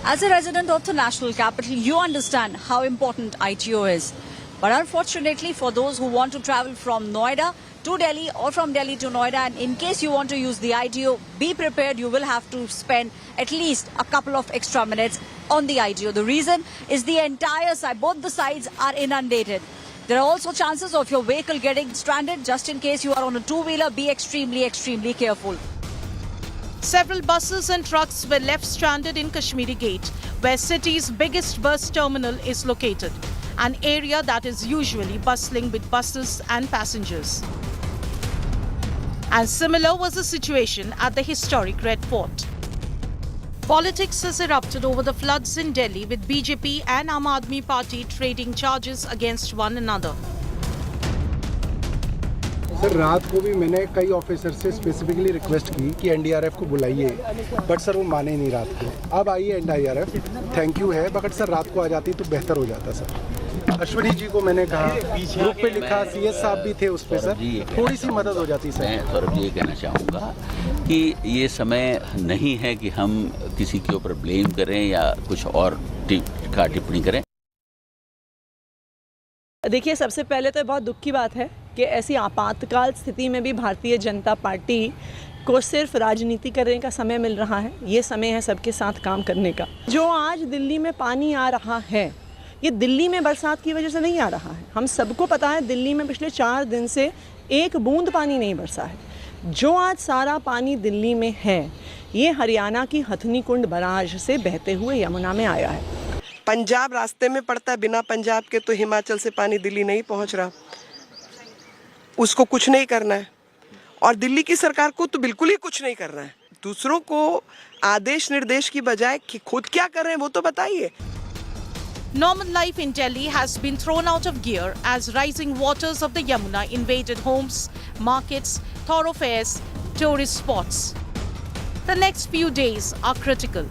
As a resident of the national capital, you understand how important ITO is. But unfortunately, for those who want to travel from Noida to Delhi or from Delhi to Noida, and in case you want to use the ITO, be prepared, you will have to spend at least a couple of extra minutes on the ITO. The reason is the entire side, both the sides are inundated. There are also chances of your vehicle getting stranded. Just in case you are on a two-wheeler, be extremely careful. Several buses and trucks were left stranded in Kashmiri Gate, where city's biggest bus terminal is located, an area that is usually bustling with buses and passengers. And similar was the situation at the historic Red Fort. Politics has erupted over the floods in Delhi, with BJP and Aam Aadmi Party trading charges against one another. Sir रात को भी मैंने कई officer से specifically request की कि NDRF को बुलाइए, बट सर वो माने नहीं रात को. अब आई है एनडीआरएफ, थैंक यू है, बट सर रात को आ जाती तो बेहतर हो जाता सर. अश्विनी जी को मैंने कहा, ग्रुप पे लिखा, सीएस साहब भी थे उस पे सर, थोड़ी सी मदद हो जाती सर. मैं सौरभ जी ये कहना चाहूँगा कि ये समय नहीं है कि हम किसी के ऊपर ब्लेम करें या कुछ और टिप्पणी करें. देखिए, सबसे पहले तो बहुत दुख की बात है कि ऐसी आपातकाल स्थिति में भी भारतीय जनता पार्टी को सिर्फ राजनीति करने का समय मिल रहा है. ये समय है सबके साथ काम करने का. जो आज दिल्ली में पानी आ रहा है, ये दिल्ली में बरसात की वजह से नहीं आ रहा है. हम सबको पता है दिल्ली में पिछले 4 दिन से एक बूंद पानी नहीं बरसा है. जो आज सारा पानी दिल्ली में है, ये हरियाणा की हथनी कुंड बराज से बहते हुए यमुना में आया है. पंजाब रास्ते में पड़ता है, बिना पंजाब के तो हिमाचल से पानी दिल्ली नहीं पहुंच रहा. उसको कुछ नहीं करना है, और दिल्ली की सरकार को तो बिल्कुल ही कुछ नहीं करना है. दूसरों को आदेश निर्देश की बजाय खुद क्या कर रहे हैं वो तो बताइए. Normal life in Delhi has been thrown out of gear as rising waters of the Yamuna invaded homes, markets, thoroughfares, tourist spots. The next few days are critical.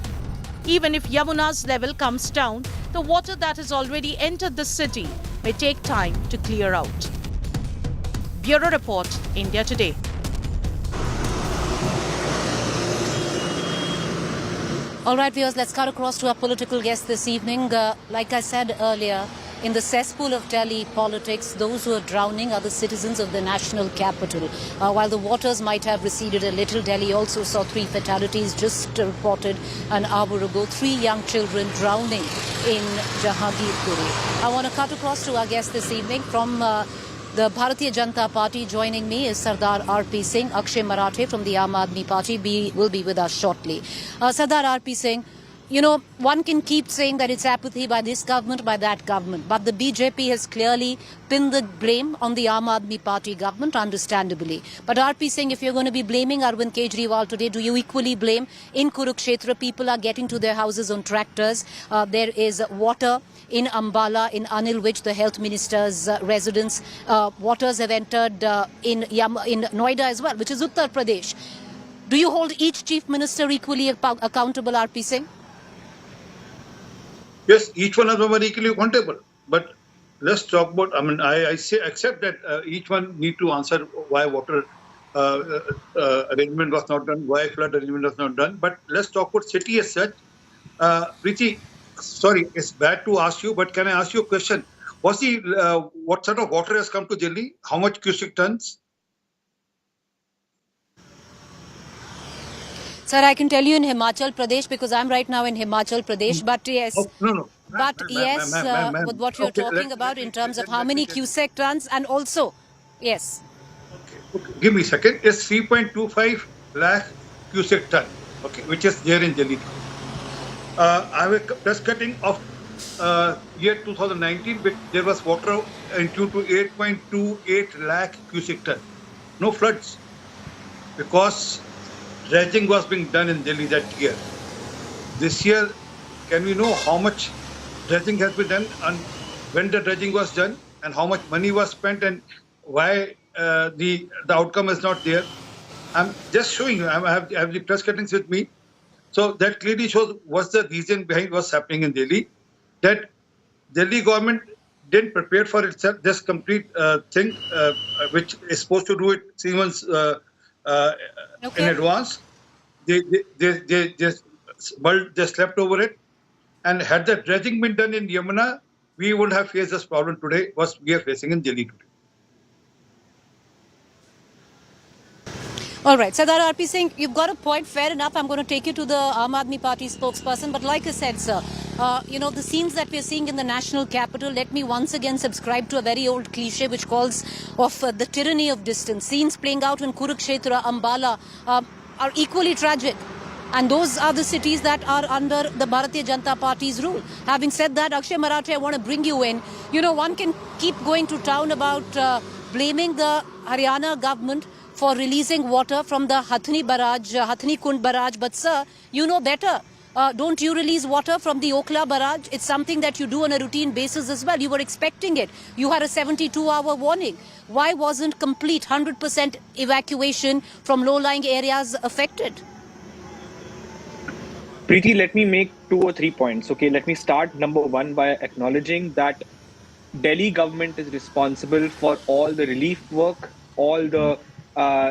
Even if Yamuna's level comes down, the water that has already entered the city may take time to clear out. Bureau Report, India Today. All right, viewers, let's cut across to our political guest this evening. Like I said earlier, In the cesspool of Delhi politics, those who are drowning are the citizens of the national capital. While the waters might have receded a little, Delhi also saw 3 fatalities just reported an hour ago. 3 young children drowning in Jahangirpuri. I want to cut across to our guest this evening from the Bharatiya Janata Party. Joining me is Sardar R.P. Singh. Akshay Marathe from the Aam Aadmi Party will be with us shortly. Sardar R.P. Singh, you know, one can keep saying that it's apathy by this government, by that government. But the BJP has clearly pinned the blame on the Aam Aadmi Party government, understandably. But R.P. Singh, if you're going to be blaming Arvind Kejriwal today, do you equally blame in Kurukshetra? People are getting to their houses on tractors. There is water in Ambala, in Anil Vij, the health minister's residence. Waters have entered in Noida as well, which is Uttar Pradesh. Do you hold each chief minister equally accountable, R.P. Singh? Yes, each one of them are equally accountable. But let's talk about, I mean, I say, accept that each one need to answer why water arrangement was not done, why flood arrangement was not done. But let's talk about city as such. Preeti, sorry, it's bad to ask you, but can I ask you a question? What sort of water has come to Delhi? How much cubic tons? Sir, I can tell you in Himachal Pradesh because I'm right now in Himachal Pradesh. But yes, with what you're talking about in terms of how many cubic tons and also, yes. Okay, give me a second. It's 3.25 lakh cubic ton, okay, which is there in Delhi. I have a press cutting of year 2019, which there was water into 8.28 lakh cubic ton. No floods because dredging was being done in Delhi that year. This year, can we know how much dredging has been done and when the dredging was done and how much money was spent and why the outcome is not there? I'm just showing you. I have the press cuttings with me. So that clearly shows what's the reason behind what's happening in Delhi. That Delhi government didn't prepare for itself this complete thing, which is supposed to do it 3 months in advance. They slept over it. And had the dredging been done in Yamuna, we wouldn't have faced this problem today, what we are facing in Delhi today. All right, Sardar R.P. Singh, you've got a point, fair enough. I'm going to take you to the Aam Aadmi Party spokesperson. But like I said, sir, you know, the scenes that we're seeing in the national capital, let me once again subscribe to a very old cliche which calls of the tyranny of distance. Scenes playing out in Kurukshetra, Ambala are equally tragic. And those are the cities that are under the Bharatiya Janata Party's rule. Having said that, Akshay Marathe, I want to bring you in. You know, one can keep going to town about blaming the Haryana government for releasing water from the Hathni Kund barrage. But sir, you know better. Don't you release water from the Okhla barrage? It's something that you do on a routine basis as well. You were expecting it. You had a 72-hour warning. Why wasn't complete 100% evacuation from low-lying areas affected? Preeti, let me make 2 or 3 points. Okay, let me start number 1 by acknowledging that Delhi government is responsible for all the relief work, all the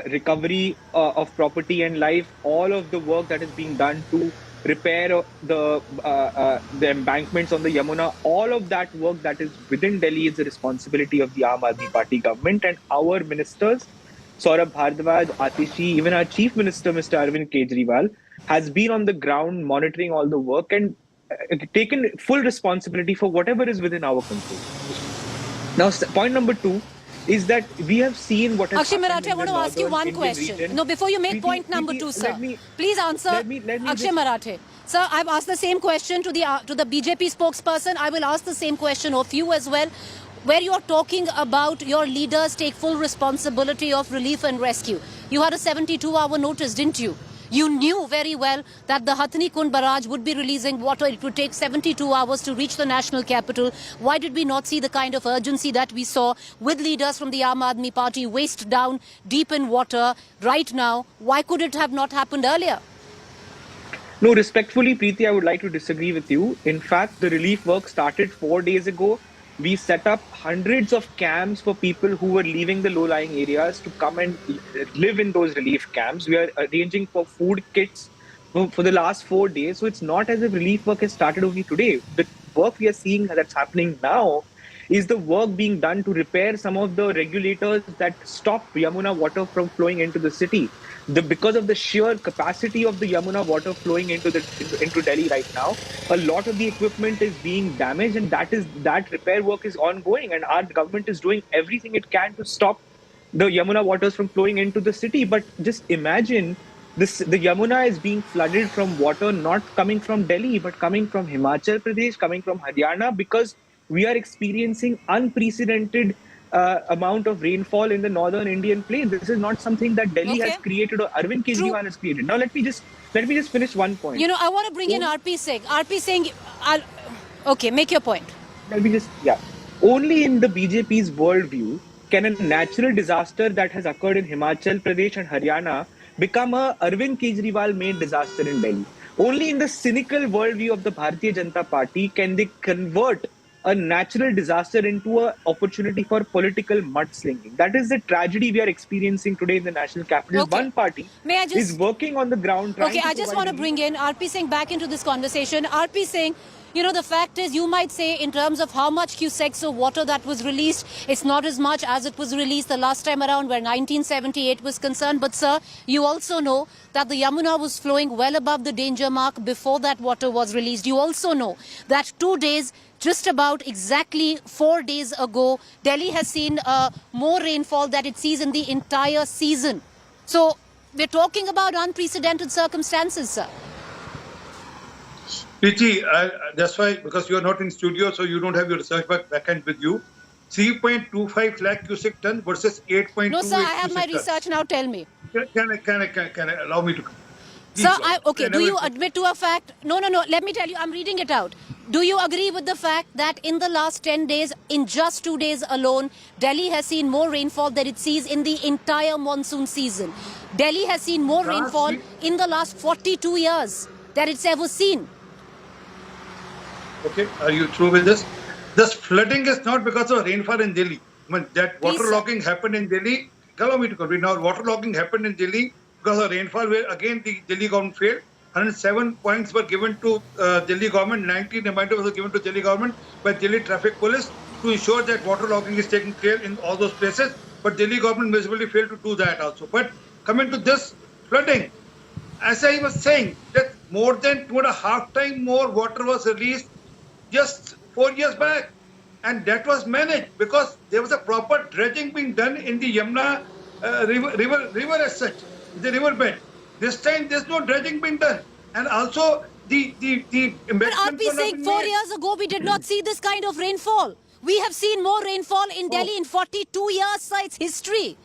recovery of property and life, all of the work that is being done to repair the embankments on the Yamuna. All of that work that is within Delhi is the responsibility of the Aam Aadmi Party government, and our ministers, Saurabh Bhardwaj, Atishi, even our chief minister, Mr. Arvind Kejriwal, has been on the ground monitoring all the work and taken full responsibility for whatever is within our control. Now, point number 2 is that we have seen what has Akshay Marathe, I want to ask you one question. Region. No, before you make point number 2, sir, please answer. Akshay Marathe. Sir, I've asked the same question to the BJP spokesperson. I will ask the same question of you as well. Where you're talking about your leaders take full responsibility of relief and rescue. You had a 72-hour notice, didn't you? You knew very well that the Hathni Kund barrage would be releasing water. It would take 72 hours to reach the national capital. Why did we not see the kind of urgency that we saw with leaders from the Aam Aadmi Party waist down, deep in water right now? Why could it have not happened earlier? No, respectfully, Preeti, I would like to disagree with you. In fact, the relief work started 4 days ago. We set up hundreds of camps for people who were leaving the low-lying areas to come and live in those relief camps. We are arranging for food kits for the last 4 days. So it's not as if relief work has started only today. The work we are seeing that's happening now Is the work being done to repair some of the regulators that stop Yamuna water from flowing into the city? Because of the sheer capacity of the Yamuna water flowing into Delhi right now, a lot of the equipment is being damaged, and that repair work is ongoing, and our government is doing everything it can to stop the Yamuna waters from flowing into the city. But just imagine this: the Yamuna is being flooded from water not coming from Delhi, but coming from Himachal Pradesh, coming from Haryana, because we are experiencing unprecedented amount of rainfall in the northern Indian plain. This is not something that Delhi has created or Arvind Kejriwal has created. Now let me just finish one point. You know, I want to bring in RP Singh. RP Singh, okay, make your point. Let me just Only in the BJP's worldview can a natural disaster that has occurred in Himachal Pradesh and Haryana become a Arvind Kejriwal made disaster in Delhi. Only in the cynical worldview of the Bharatiya Janata Party can they convert a natural disaster into an opportunity for political mudslinging. That is the tragedy we are experiencing today in the national capital. Okay. One party is working on the ground. Okay, I just want to bring in RP Singh back into this conversation. RP Singh, you know, the fact is, you might say in terms of how much cusecs of water that was released, it's not as much as it was released the last time around where 1978 was concerned. But sir, you also know that the Yamuna was flowing well above the danger mark before that water was released. You also know that 2 days, just about exactly 4 days ago, Delhi has seen more rainfall that it sees in the entire season. So we're talking about unprecedented circumstances, sir. PT, that's why, because you are not in studio, so you don't have your research backend with you. 3.25 lakh cubic ton versus 8.2. No, sir, I have my research now. Tell me. Can I allow me to? Please, sir, okay. Do you admit to a fact? No. Let me tell you. I'm reading it out. Do you agree with the fact that in the last 10 days, in just 2 days alone, Delhi has seen more rainfall than it sees in the entire monsoon season? Delhi has seen more rainfall in the last 42 years than it's ever seen. Okay, are you through with this? This flooding is not because of rainfall in Delhi. I mean, that waterlogging happened in Delhi. Allow me to complete now. Waterlogging happened in Delhi because of rainfall, where again the Delhi government failed. 107 points were given to Delhi government. 19 reminders were given to Delhi government by Delhi Traffic Police to ensure that waterlogging is taken care in all those places. But Delhi government miserably failed to do that also. But coming to this flooding, as I was saying, that more than 2.5 times more water was released just 4 years back, and that was managed because there was a proper dredging being done in the Yamuna river as such, the riverbed. This time there's no dredging being done, and also the But RP Singh, 4 years ago we did not see this kind of rainfall. We have seen more rainfall in Delhi in 42 years, sir. It's history.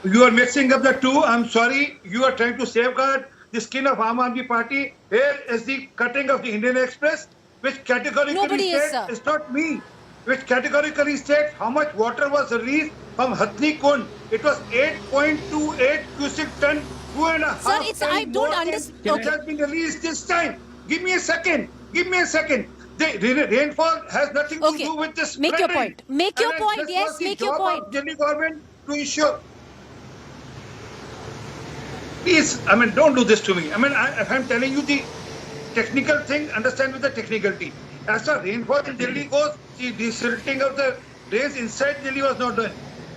You are mixing up the two. I'm sorry. You are trying to safeguard the skin of Aam Aadmi Party. Here is the cutting of the Indian Express, which categorically states, it's not me, which categorically states how much water was released from Hathni Kund. It was 8.28 cubic ton, 2.5 Sir, it's, I don't understand. It has been released this time. Give me a second. The rainfall has nothing to do with this. Make your point. Make your point. Yes, make your point. Delhi government to ensure. Please, I mean, don't do this to me. I mean, if I'm telling you the technical thing, understand with the technicality. As far as rainfall in Delhi goes, the desilting of the drains inside Delhi was not done.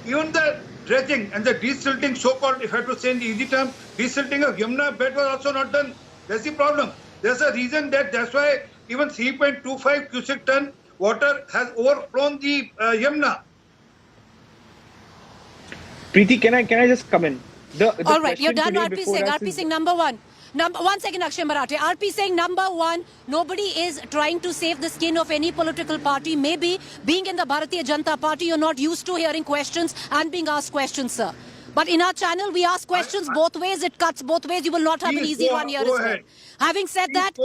Even the dredging and the desilting, so-called, if I have to say in the easy term, desilting of Yamuna bed was also not done. That's the problem. There's a reason that's why even 3.25 cubic ton water has overflown the Yamuna. Preeti, can I just come in? All right, you're done, RP Singh. RP Singh, number one. 1 second, Akshay Marathe. RP Singh, number one, nobody is trying to save the skin of any political party. Maybe being in the Bharatiya Janata Party, you're not used to hearing questions and being asked questions, sir. But in our channel, we ask questions both ways. It cuts both ways. You will not have an easy one here as well. Having said that,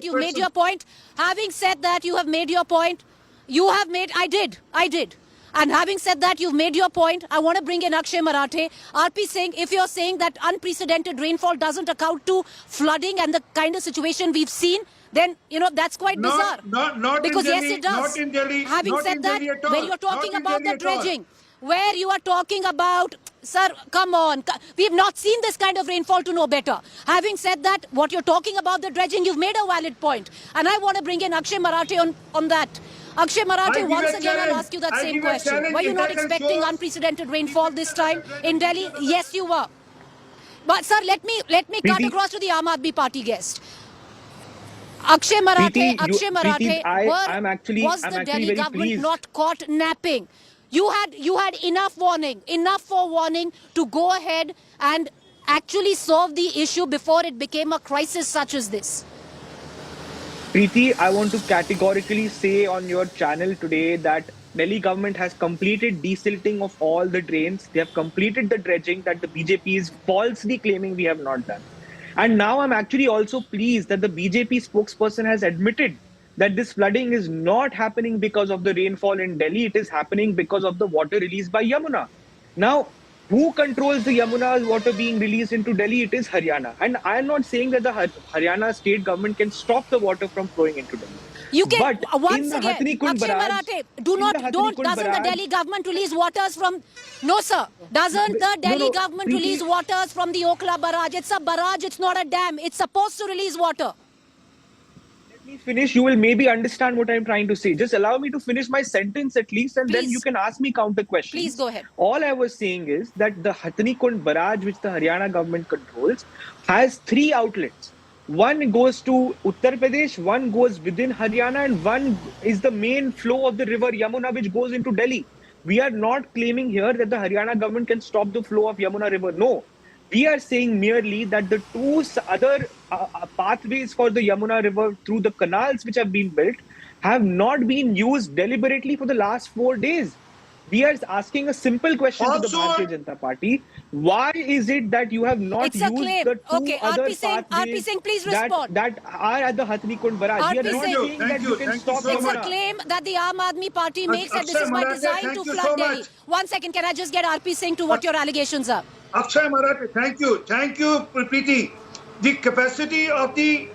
you've made your point. Having said that, you have made your point. I did. And having said that, you've made your point. I want to bring in Akshay Marathe. RP Singh, if you're saying that unprecedented rainfall doesn't account to flooding and the kind of situation we've seen, then, you know, that's quite bizarre. Not because in Delhi, yes, it does. Not in Delhi. Having said that, when you're talking about the dredging, where you are talking about, sir, come on, we have not seen this kind of rainfall to know better. Having said that, what you're talking about the dredging, you've made a valid point. And I want to bring in Akshay Marathe on that. Akshay Marathe, once again I'll ask you that same question. Were you not expecting unprecedented rainfall this time in Delhi? Yes, you were. But sir, let me cut across to the Aam Aadmi Party guest. Akshay Marathe, was the Delhi government not caught napping? You had enough forewarning to go ahead and actually solve the issue before it became a crisis such as this. Preeti, I want to categorically say on your channel today that Delhi government has completed desilting of all the drains. They have completed the dredging that the BJP is falsely claiming we have not done. And now I'm actually also pleased that the BJP spokesperson has admitted that this flooding is not happening because of the rainfall in Delhi. It is happening because of the water released by Yamuna. Now, who controls the Yamuna water being released into Delhi? It is Haryana. And I'm not saying that the Haryana state government can stop the water from flowing into Delhi. You can, but once again, Akshay Marathe, doesn't the Delhi government release waters from, no sir, doesn't the Delhi government release waters from the Okla barrage? It's a barrage, it's not a dam. It's supposed to release water. Let me finish. You will maybe understand what I'm trying to say. Just allow me to finish my sentence at least, and then you can ask me counter questions. Please go ahead. All I was saying is that the Hathni Kund barrage, which the Haryana government controls, has 3 outlets. One goes to Uttar Pradesh, one goes within Haryana, and one is the main flow of the river Yamuna, which goes into Delhi. We are not claiming here that the Haryana government can stop the flow of Yamuna river. No. We are saying merely that the 2 other pathways for the Yamuna river through the canals which have been built have not been used deliberately for the last 4 days. We are asking a simple question to the Bharatiya Janata Party. Why is it that you have not used the 2 other pathways that are at the Hathni Kund barrage? We are not saying that you can stop It's a claim that the Aam Aadmi Party makes that this is by design to flood Delhi. 1 second, can I just get RP Singh to what your allegations are? Akshay Marathe, thank you. Thank you, Preeti. The capacity of the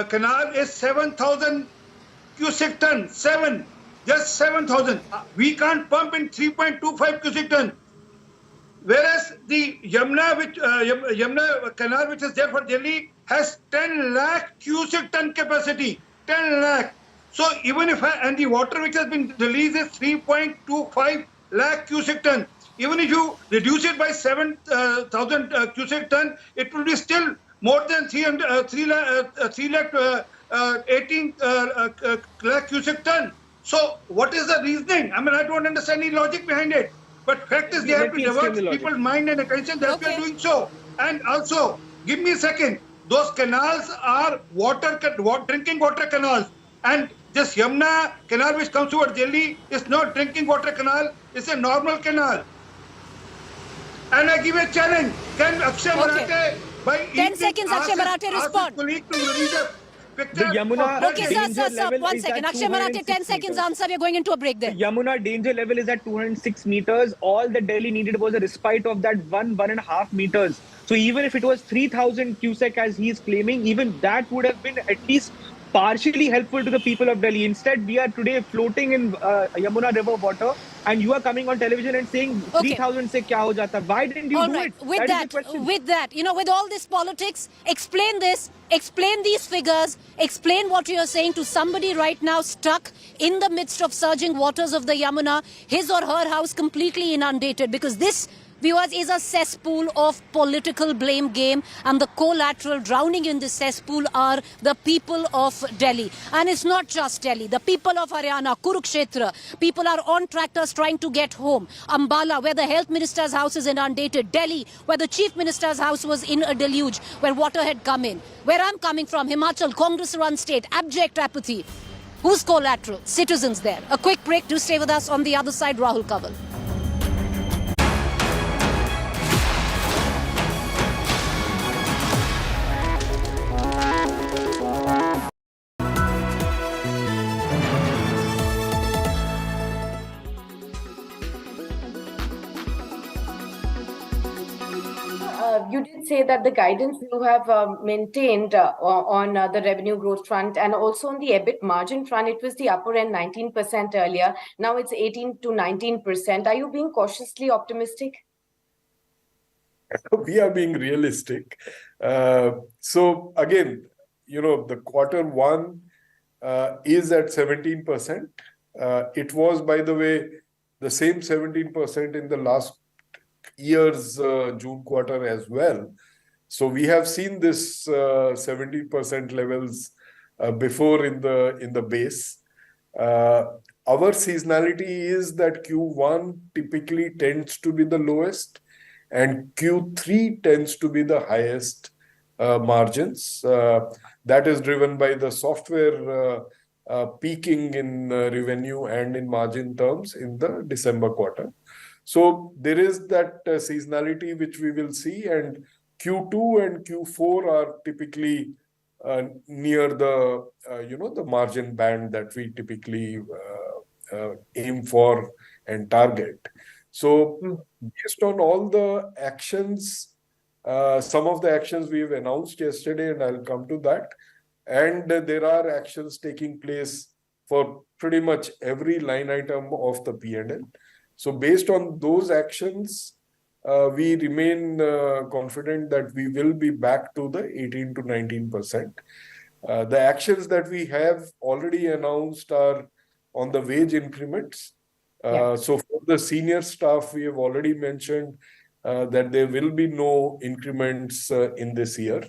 canal is 7,000 cubic ton. Just 7,000. We can't pump in 3.25 cubic ton. Whereas the Yamuna canal, which is there for Delhi, has 10 lakh cubic ton capacity. 10 lakh. So even if and the water which has been released is 3.25 lakh cubic ton. Even if you reduce it by 7,000 cubic ton, it will be still more than 3 lakh 18 lakh cubic ton. So what is the reasoning? I mean, I don't understand any logic behind it. But fact is, they have to divert people's mind and attention. That's why they are doing so. And also, give me a second. Those canals are drinking water canals. And this Yamuna canal which comes towards Delhi is not drinking water canal. It's a normal canal. And I give a challenge. Can Akshay Marathe, by 10 seconds, Akshay Marathe, respond. The Yamuna danger level 1 second. Akshay Marathe, 10 seconds answer. We are going into a break there. The Yamuna danger level is at 206 meters. All that Delhi needed was a respite of that 1.5 meters. So even if it was 3,000 cubic as he is claiming, even that would have been at least partially helpful to the people of Delhi. Instead, we are today floating in Yamuna river water, and you are coming on television and saying 3,000 se kya ho jata. Why didn't you do it? With that, with all this politics, explain this, explain these figures, explain what you are saying to somebody right now stuck in the midst of surging waters of the Yamuna, his or her house completely inundated, because this, viewers, is a cesspool of political blame game, and the collateral drowning in this cesspool are the people of Delhi. And it's not just Delhi. The people of Haryana, Kurukshetra, people are on tractors trying to get home. Ambala, where the health minister's house is inundated. Delhi, where the chief minister's house was in a deluge, where water had come in. Where I'm coming from, Himachal, Congress-run state, abject apathy. Who's collateral? Citizens there. A quick break. Do stay with us. On the other side, Rahul Kaval. You did say that the guidance you have maintained on the revenue growth front and also on the EBIT margin front, it was the upper end 19% earlier. Now it's 18 to 19%. Are you being cautiously optimistic? We are being realistic. So again, the quarter one is at 17%. It was, by the way, the same 17% in the last year's June quarter as well. So we have seen this 70% levels before in the base. Our seasonality is that Q1 typically tends to be the lowest, and Q3 tends to be the highest margins. That is driven by the software peaking in revenue and in margin terms in the December quarter. So there is that seasonality which we will see, and Q2 and Q4 are typically near the the margin band that we typically aim for and target. So based on all the actions, some of the actions we've announced yesterday, and I'll come to that, and there are actions taking place for pretty much every line item of the P&L. So based on those actions, we remain confident that we will be back to the 18 to 19%. The actions that we have already announced are on the wage increments. So for the senior staff, we have already mentioned that there will be no increments in this year.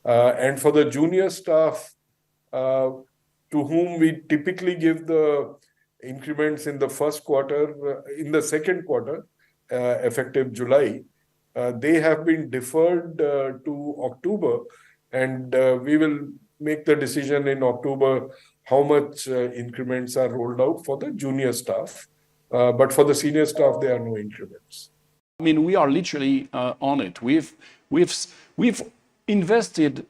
And for the junior staff, to whom we typically give the increments in the first quarter, in the second quarter, effective July, they have been deferred to October, and we will make the decision in October how much increments are rolled out for the junior staff. But for the senior staff, there are no increments. I mean, we are literally on it. We've invested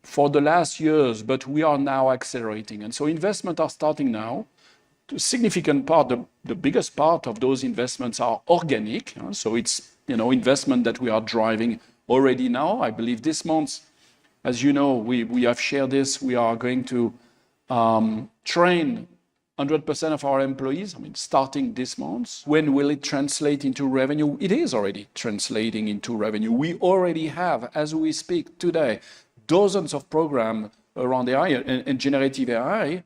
for the last years, but we are now accelerating. And so investments are starting now. A significant part, the biggest part of those investments are organic. So it's investment that we are driving already now. I believe this month, as you know, we have shared this. We are going to train 100% of our employees, starting this month. When will it translate into revenue? It is already translating into revenue. We already have, as we speak today, dozens of programs around AI and generative AI.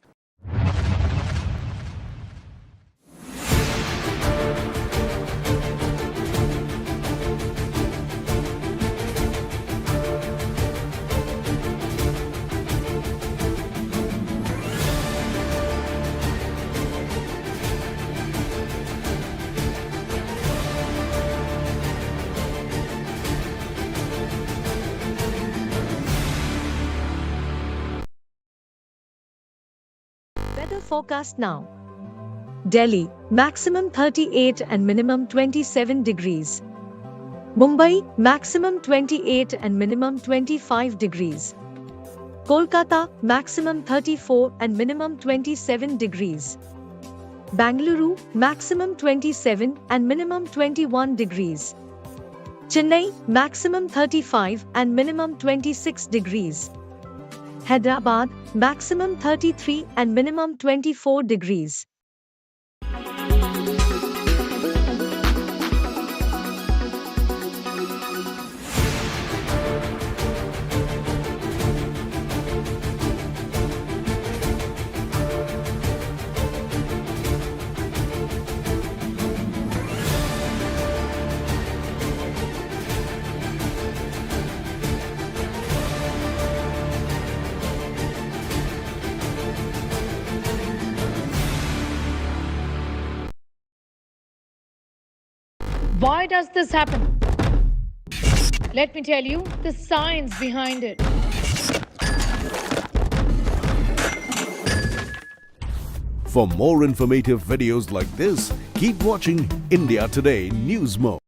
Weather forecast now. Delhi, maximum 38 and minimum 27 degrees. Mumbai, maximum 28 and minimum 25 degrees. Kolkata, maximum 34 and minimum 27 degrees. Bangalore, maximum 27 and minimum 21 degrees. Chennai, maximum 35 and minimum 26 degrees. Hyderabad, maximum 33 and minimum 24 degrees. Why does this happen? Let me tell you the science behind it. For more informative videos like this, keep watching India Today News Mode.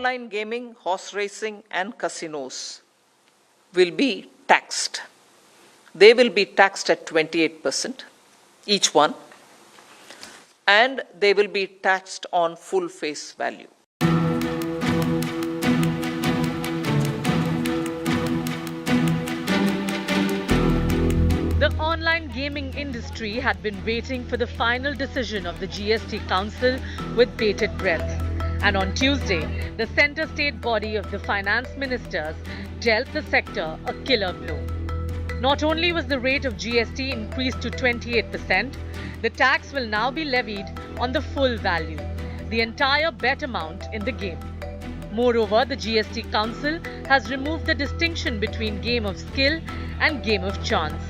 online gaming, horse racing, and casinos will be taxed. They will be taxed at 28%, each one, and they will be taxed on full face value. The online gaming industry had been waiting for the final decision of the GST Council with bated breath. And on Tuesday, the centre state body of the finance ministers dealt the sector a killer blow. Not only was the rate of GST increased to 28%, the tax will now be levied on the full value, the entire bet amount in the game. Moreover, the GST Council has removed the distinction between game of skill and game of chance.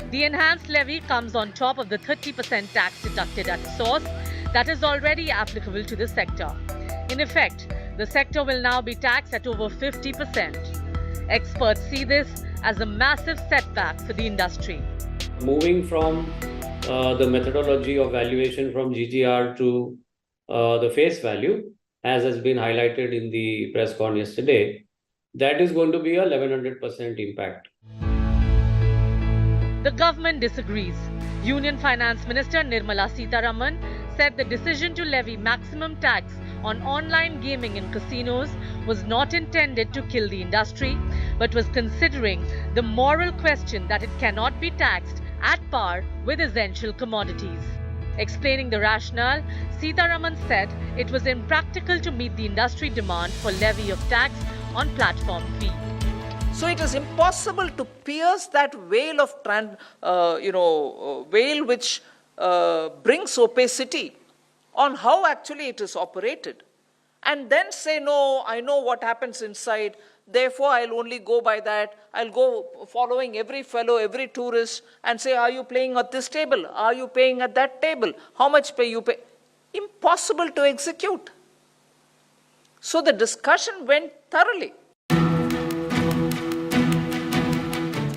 The enhanced levy comes on top of the 30% tax deducted at source that is already applicable to the sector. In effect, the sector will now be taxed at over 50%. Experts see this as a massive setback for the industry. Moving from the methodology of valuation from GGR to the face value, as has been highlighted in the press con yesterday, that is going to be a 1100% impact. The government disagrees. Union Finance Minister Nirmala Sitharaman said the decision to levy maximum tax on online gaming in casinos was not intended to kill the industry, but was considering the moral question that it cannot be taxed at par with essential commodities. Explaining the rationale, Sitharaman said it was impractical to meet the industry demand for levy of tax on platform fee. So it is impossible to pierce that veil of veil which brings opacity on how actually it is operated, and then say, no, I know what happens inside, therefore I'll only go by that. I'll go following every fellow, every tourist, and say, are you playing at this table? Are you paying at that table? How much pay you pay? Impossible to execute. So the discussion went thoroughly.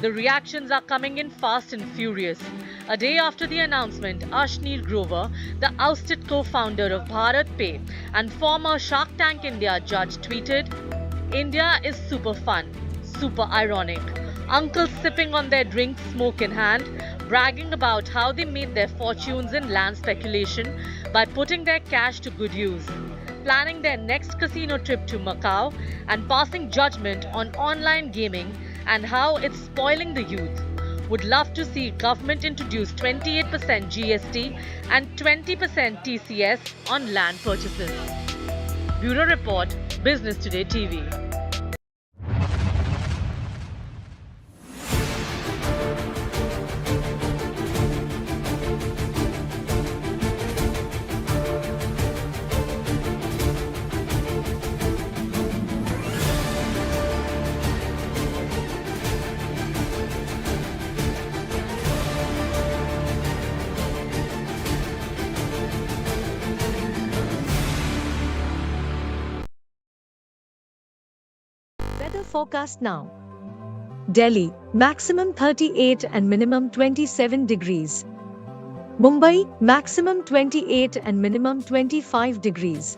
The reactions are coming in fast and furious. A day after the announcement, Ashnil Grover, the ousted co-founder of Bharat Pay and former Shark Tank India judge, tweeted, "India is super fun, super ironic. Uncles sipping on their drinks, smoke in hand, bragging about how they made their fortunes in land speculation by putting their cash to good use, planning their next casino trip to Macau and passing judgment on online gaming and how it's spoiling the youth. Would love to see government introduce 28% GST and 20% TCS on land purchases." Bureau Report, Business Today TV. Weather forecast now. Delhi, maximum 38 and minimum 27 degrees. Mumbai, maximum 28 and minimum 25 degrees.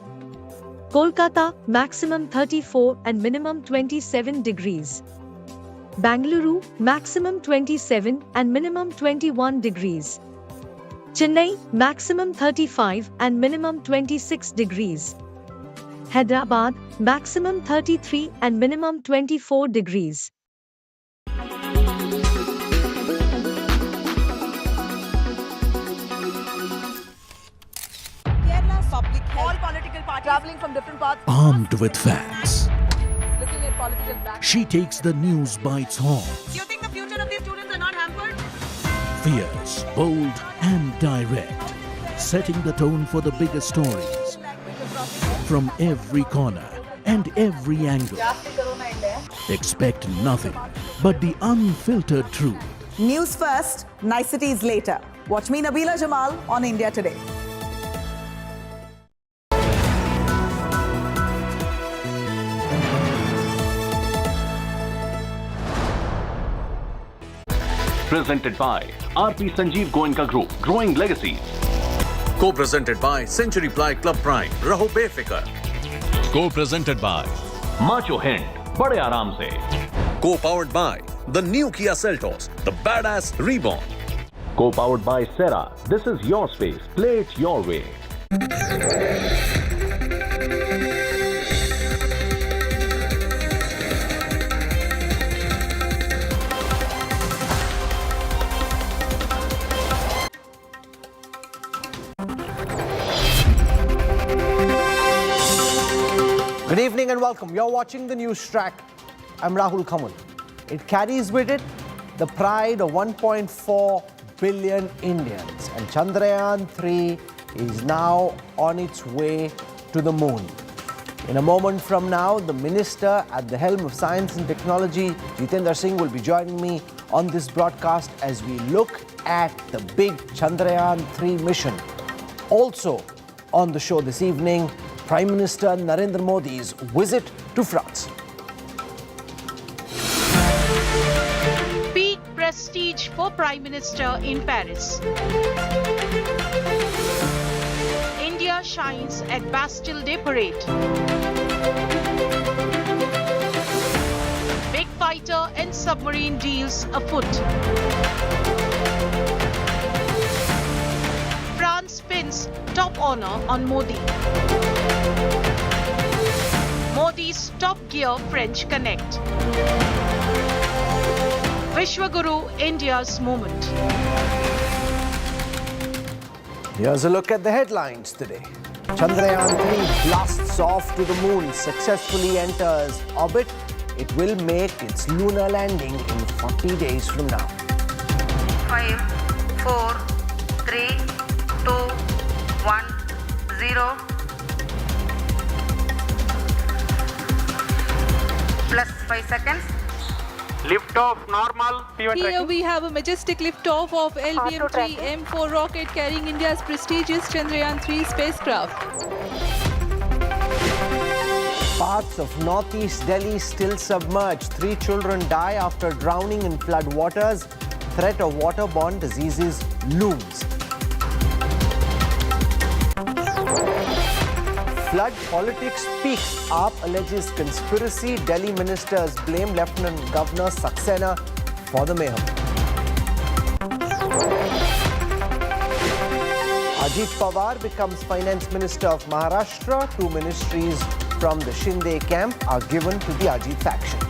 Kolkata, maximum 34 and minimum 27 degrees. Bangalore, maximum 27 and minimum 21 degrees. Chennai, maximum 35 and minimum 26 degrees. Hyderabad, maximum 33 and minimum 24 degrees. Kerala's public health. All political parties traveling from different parts. Armed with facts, Looking at political back. she takes the news by its horns. Do you think the future of these students are not hampered? Fierce, bold, and direct, setting the tone for the biggest stories from every corner and every angle. Expect nothing but the unfiltered truth. News first, niceties later. Watch me, Nabila Jamal, on India Today. Presented by RP Sanjeev Goenka Group, Growing Legacies. Co-presented by Century Ply Club Prime, Raho Befikar. Co-presented by Macho Hand, बड़े आराम से. Co-powered by the new Kia Seltos, the badass reborn. Co-powered by Sera. This is your space. Play it your way. Good evening and welcome. You're watching the news track. I'm Rahul Kamal. It carries with it the pride of 1.4 billion Indians, and Chandrayaan 3 is now on its way to the moon. In a moment from now, the minister at the helm of Science and Technology, Jitendra Singh, will be joining me on this broadcast as we look at the big Chandrayaan 3 mission. Also on the show this evening, Prime Minister Narendra Modi's visit to France. Peak prestige for Prime Minister in Paris. India shines at Bastille Day Parade. Big fighter and submarine deals afoot. France pins top honor on Modi. Modi's Top Gear French Connect. Vishwaguru, India's moment. Here's a look at the headlines today. Chandrayaan 3 blasts off to the moon, successfully enters orbit. It will make its lunar landing in 40 days from now. 5, 4, 3, 2, 1, 0. Plus 5 seconds. Liftoff normal. Here we have a majestic liftoff of LVM-3 M4 rocket carrying India's prestigious Chandrayaan 3 spacecraft. Parts of northeast Delhi still submerged. 3 children die after drowning in flood waters. Threat of waterborne diseases looms. Flood politics peaks. AAP alleges conspiracy. Delhi ministers blame Lieutenant Governor Saxena for the mayhem. Ajit Pawar becomes Finance Minister of Maharashtra. 2 ministries from the Shinde camp are given to the Ajit faction.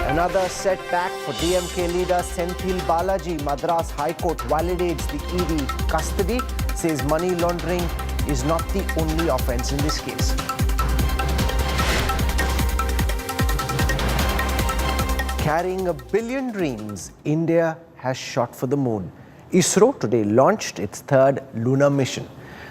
Another setback for DMK leader Senthil Balaji. Madras High Court validates the ED custody, says money laundering is not the only offence in this case. Carrying a billion dreams, India has shot for the moon. ISRO today launched its 3rd lunar mission.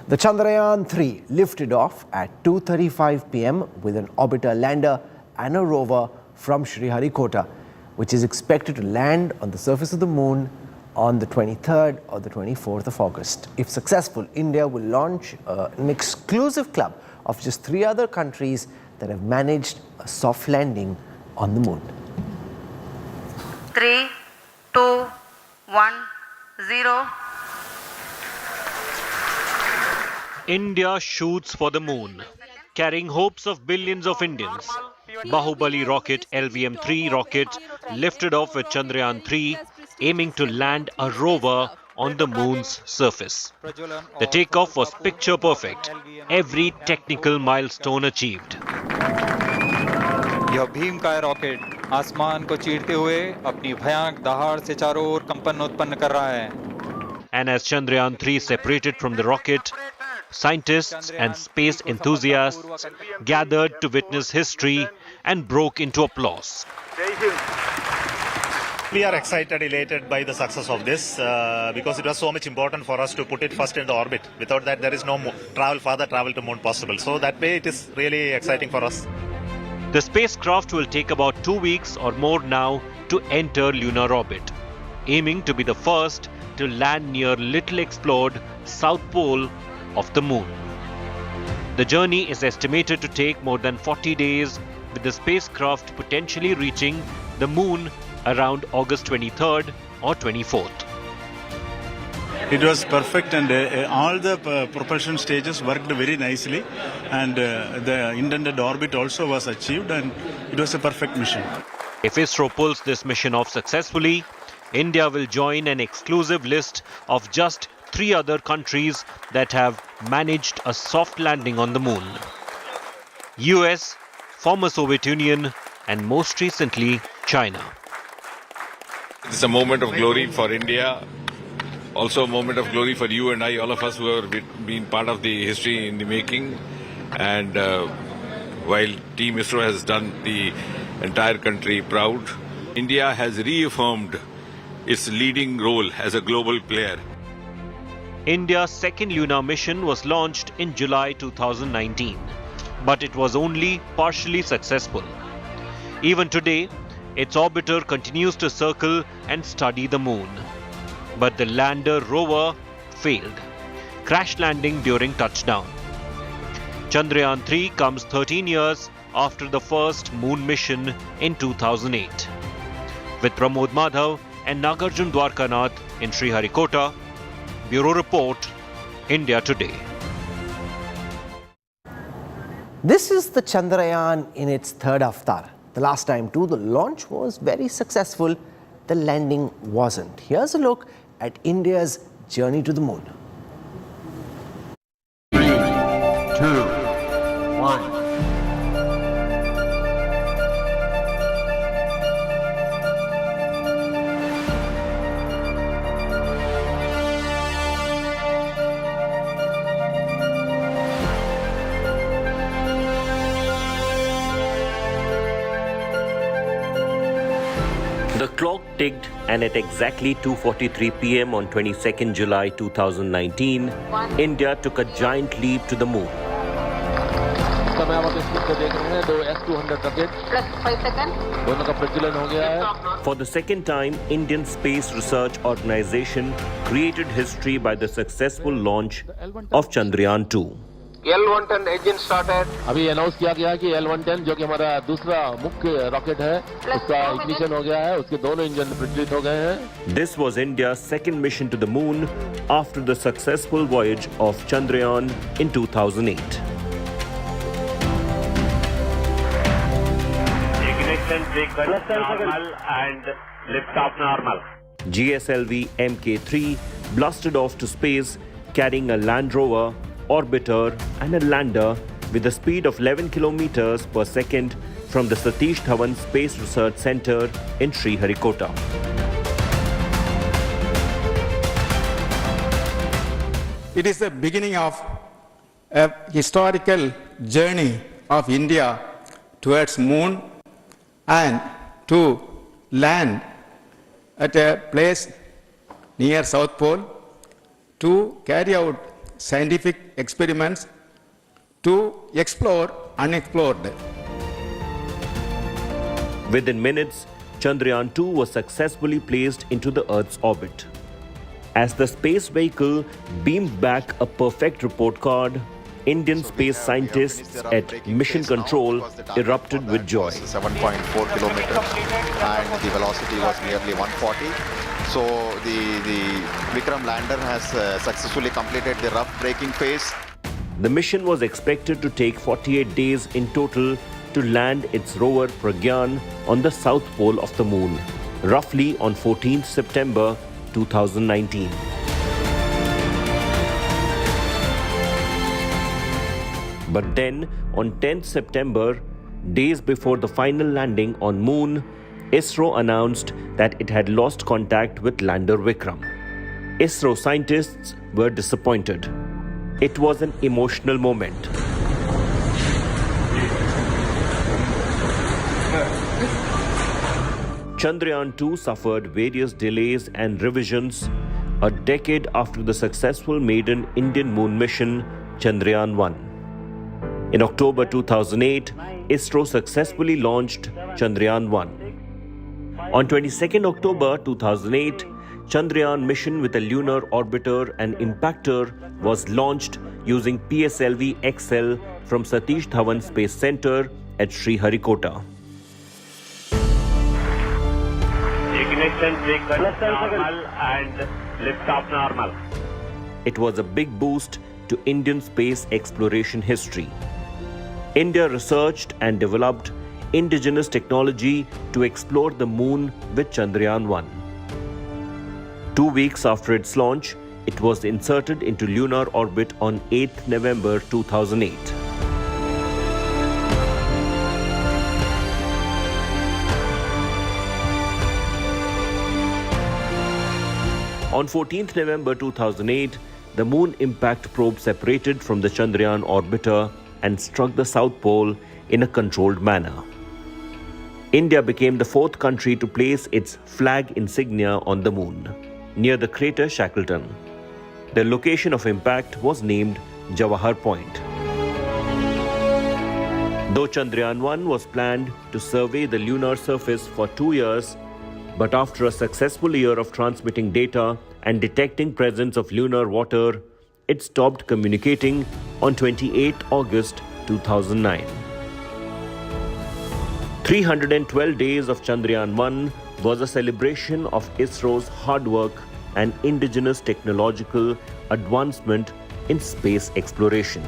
The Chandrayaan 3 lifted off at 2:35 p.m. with an orbiter lander and a rover from Sriharikota, which is expected to land on the surface of the moon on the 23rd or the 24th of August. If successful, India will launch an exclusive club of just 3 other countries that have managed a soft landing on the moon. 3, 2, 1, 0. India shoots for the moon, carrying hopes of billions of Indians. Bahubali rocket LVM-3 rocket lifted off with Chandrayaan 3, aiming to land a rover on the moon's surface. The takeoff was picture perfect, every technical milestone achieved. यह भीमकाय rocket आसमान को चीरते हुए अपनी भयानक दहाड़ से चारों ओर कंपन उत्पन्न कर रहा है. And as Chandrayaan 3 separated from the rocket, scientists and space enthusiasts gathered to witness history and broke into applause. We are excited, elated by the success of this because it was so much important for us to put it first into orbit. Without that, there is no further travel to moon possible. So that way, it is really exciting for us. The spacecraft will take about 2 weeks or more now to enter lunar orbit, aiming to be the first to land near little explored south pole of the moon. The journey is estimated to take more than 40 days, with the spacecraft potentially reaching the moon around August 23rd or 24th. It was perfect, and all the propulsion stages worked very nicely, and the intended orbit also was achieved, and it was a perfect mission. If ISRO pulls this mission off successfully, India will join an exclusive list of just 3 other countries that have managed a soft landing on the moon: US, former Soviet Union, and most recently, China. It's a moment of glory for India, also a moment of glory for you and I, all of us who have been part of the history in the making. And while Team ISRO has done the entire country proud, India has reaffirmed its leading role as a global player. India's second lunar mission was launched in July 2019, but it was only partially successful. Even today, its orbiter continues to circle and study the moon. But the lander rover failed, crash landing during touchdown. Chandrayaan 3 comes 13 years after the first moon mission in 2008. With Pramod Madhav and Nagarjun Dwarkanath in Sriharikota, Bureau Report, India Today. This is the Chandrayaan in its third avatar. The last time too, the launch was very successful. The landing wasn't. Here's a look at India's journey to the moon. 3, 2, 1. The clock ticked, and at exactly 2:43 p.m. on 22nd July 2019, India took a giant leap to the moon. For the second time, Indian Space Research Organization created history by the successful launch of Chandrayaan 2. L110 engine started. अभी announce किया गया है कि L110 जो कि हमारा दूसरा मुख्य रॉकेट है उसका इग्निशन हो गया है, उसके दोनों इंजन प्रज्वलित हो गए हैं. This was India's second mission to the moon after the successful voyage of Chandrayaan in 2008. Ignition sequence normal and liftoff normal. GSLV Mk3 blasted off to space carrying a Land Rover, orbiter and a lander with a speed of 11 kilometers per second from the Satish Dhawan Space Research Center in Sriharikota. It is the beginning of a historical journey of India towards moon and to land at a place near South Pole to carry out scientific experiments to explore unexplored. Within minutes, Chandrayaan 2 was successfully placed into the Earth's orbit. As the space vehicle beamed back a perfect report card, Indian space scientists at Mission Control erupted with joy. 7.4 kilometers and the velocity was nearly 140. So the Vikram lander has successfully completed the rough braking phase. The mission was expected to take 48 days in total to land its rover Pragyan on the south pole of the moon, roughly on 14th September 2019. But then, on 10th September, days before the final landing on moon, ISRO announced that it had lost contact with lander Vikram. ISRO scientists were disappointed. It was an emotional moment. Chandrayaan 2 suffered various delays and revisions a decade after the successful maiden Indian moon mission, Chandrayaan 1. In October 2008, ISRO successfully launched Chandrayaan 1. On 22nd October 2008, Chandrayaan mission with a lunar orbiter and impactor was launched using PSLV-XL from Satish Dhawan Space Center at Sriharikota. Ignition sequence normal and liftoff normal. It was a big boost to Indian space exploration history. India researched and developed indigenous technology to explore the moon with Chandrayaan-1. 2 weeks after its launch, it was inserted into lunar orbit on 8th November 2008. On 14th November 2008, the Moon Impact Probe separated from the Chandrayaan orbiter and struck the South Pole in a controlled manner. India became the 4th country to place its flag insignia on the Moon, near the crater Shackleton. The location of impact was named Jawahar Point. Though Chandrayaan-1 was planned to survey the lunar surface for 2 years, but after a successful year of transmitting data and detecting presence of lunar water, it stopped communicating on 28 August 2009. 312 days of Chandrayaan-1 was a celebration of ISRO's hard work and indigenous technological advancement in space exploration.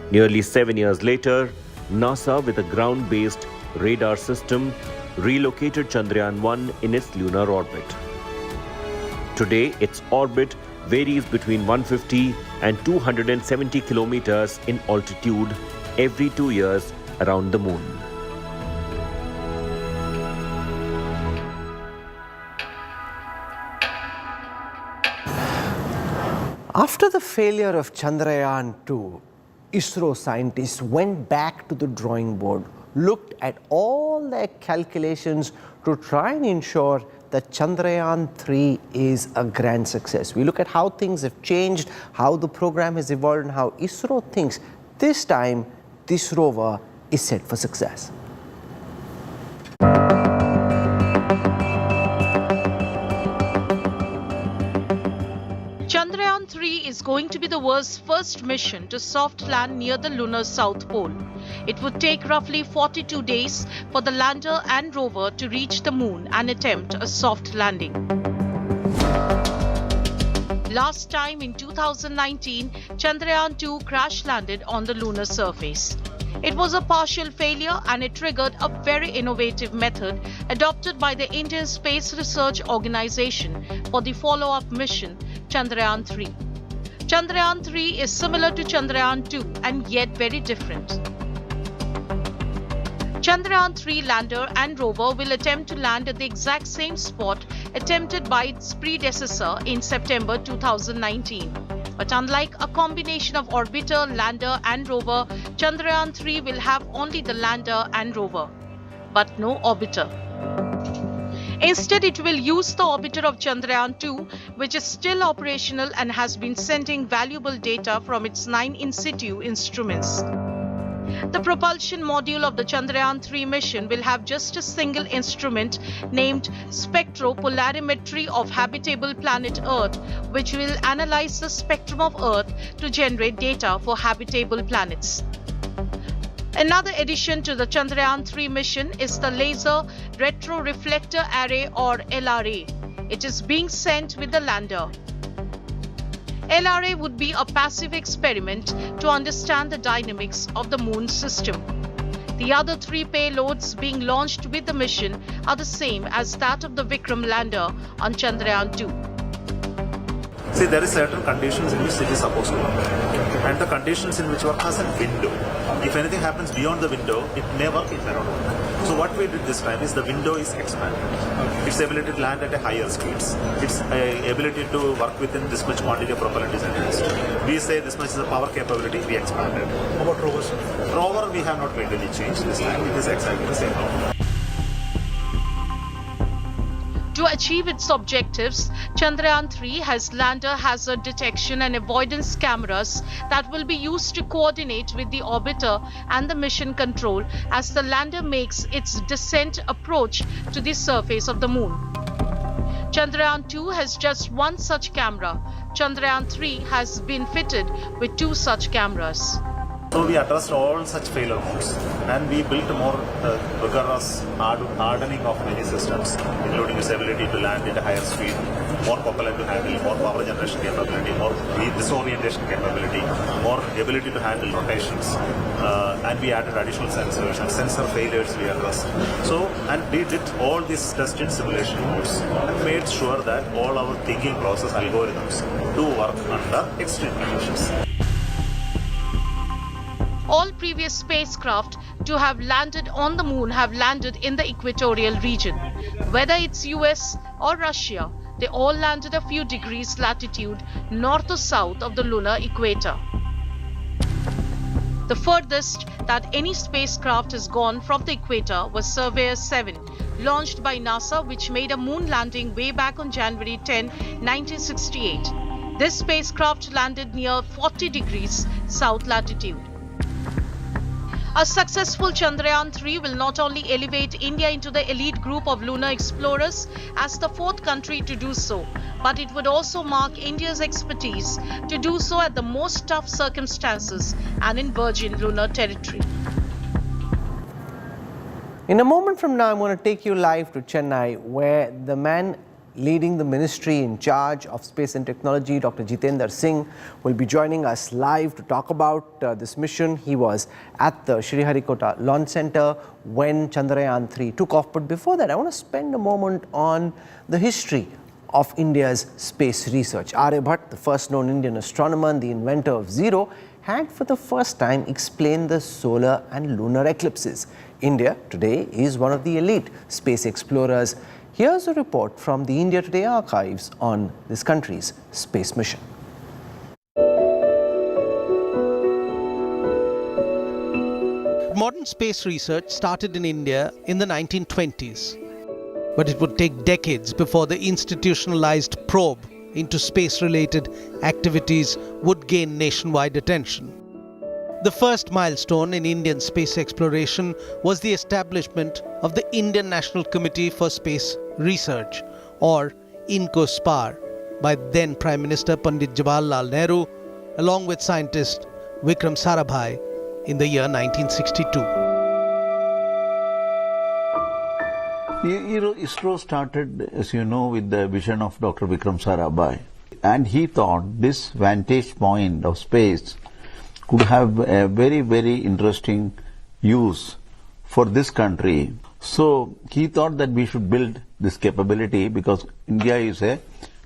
Nearly 7 years later, NASA, with a ground-based radar system, relocated Chandrayaan-1 in its lunar orbit. Today, its orbit varies between 150 and 270 kilometers in altitude every 2 years around the moon. After the failure of Chandrayaan-2, ISRO scientists went back to the drawing board, looked at all their calculations to try and ensure that Chandrayaan-3 is a grand success. We look at how things have changed, how the program has evolved, and how ISRO thinks this time this rover is set for success. Chandrayaan-3 is going to be the world's first mission to soft land near the lunar South Pole. It would take roughly 42 days for the lander and rover to reach the moon and attempt a soft landing. Last time in 2019, Chandrayaan-2 crash-landed on the lunar surface. It was a partial failure and it triggered a very innovative method adopted by the Indian Space Research Organization for the follow-up mission, Chandrayaan-3. Chandrayaan-3 is similar to Chandrayaan-2 and yet very different. Chandrayaan-3 lander and rover will attempt to land at the exact same spot attempted by its predecessor in September 2019. But unlike a combination of orbiter, lander and rover, Chandrayaan-3 will have only the lander and rover, but no orbiter. Instead, it will use the orbiter of Chandrayaan-2, which is still operational and has been sending valuable data from its 9 in situ instruments. The propulsion module of the Chandrayaan-3 mission will have just a single instrument named Spectropolarimetry of Habitable Planet Earth, which will analyze the spectrum of Earth to generate data for habitable planets. Another addition to the Chandrayaan-3 mission is the Laser Retroreflector Array, or LRA. It is being sent with the lander. LRA would be a passive experiment to understand the dynamics of the moon system. The other 3 payloads being launched with the mission are the same as that of the Vikram lander on Chandrayaan-2. See, there is certain conditions in which it is supposed to work, and the conditions in which work has a window. If anything happens beyond the window, it may work, it may not work. So what we did this time is the window is expanded. Its ability to land at a higher speeds. Its ability to work within this much quantity of propellant is enhanced. We say this much is the power capability, we expanded. How about rovers? Rover, we have not made any change this time. It is exactly the same rover. To achieve its objectives, Chandrayaan-3 has lander hazard detection and avoidance cameras that will be used to coordinate with the orbiter and the mission control as the lander makes its descent approach to the surface of the moon. Chandrayaan-2 has just one such camera. Chandrayaan-3 has been fitted with 2 such cameras. So we addressed all such failure modes and we built more rigorous hardening of many systems, including its ability to land at a higher speed, more propellant to handle, more power generation capability, more disorientation capability, more ability to handle rotations, and we added additional sensors and sensor failures we addressed. So, and we did all these test in simulation modes and made sure that all our thinking process algorithms do work under extreme conditions. All previous spacecraft to have landed on the moon have landed in the equatorial region. Whether it's US or Russia, they all landed a few degrees latitude north or south of the lunar equator. The furthest that any spacecraft has gone from the equator was Surveyor 7, launched by NASA, which made a moon landing way back on January 10, 1968. This spacecraft landed near 40 degrees south latitude. A successful Chandrayaan 3 will not only elevate India into the elite group of lunar explorers as the fourth country to do so, but it would also mark India's expertise to do so at the most tough circumstances and in virgin lunar territory. In a moment from now, I'm going to take you live to Chennai, where the man leading the ministry in charge of space and technology, Dr. Jitendra Singh, will be joining us live to talk about this mission. He was at the Sriharikota Launch Center when Chandrayaan 3 took off. But before that, I want to spend a moment on the history of India's space research. Aryabhat, the first known Indian astronomer and the inventor of zero, had for the first time explained the solar and lunar eclipses. India today is one of the elite space explorers. Here's a report from the India Today archives on this country's space mission. Modern space research started in India in the 1920s, but it would take decades before the institutionalized probe into space-related activities would gain nationwide attention. The first milestone in Indian space exploration was the establishment of the Indian National Committee for Space Research, or INCOSPAR, by then Prime Minister Pandit Jawaharlal Nehru, along with scientist Vikram Sarabhai in the year 1962. ISRO started, as you know, with the vision of Dr. Vikram Sarabhai, and he thought this vantage point of space could have a very, very interesting use for this country. So he thought that we should build this capability because India is a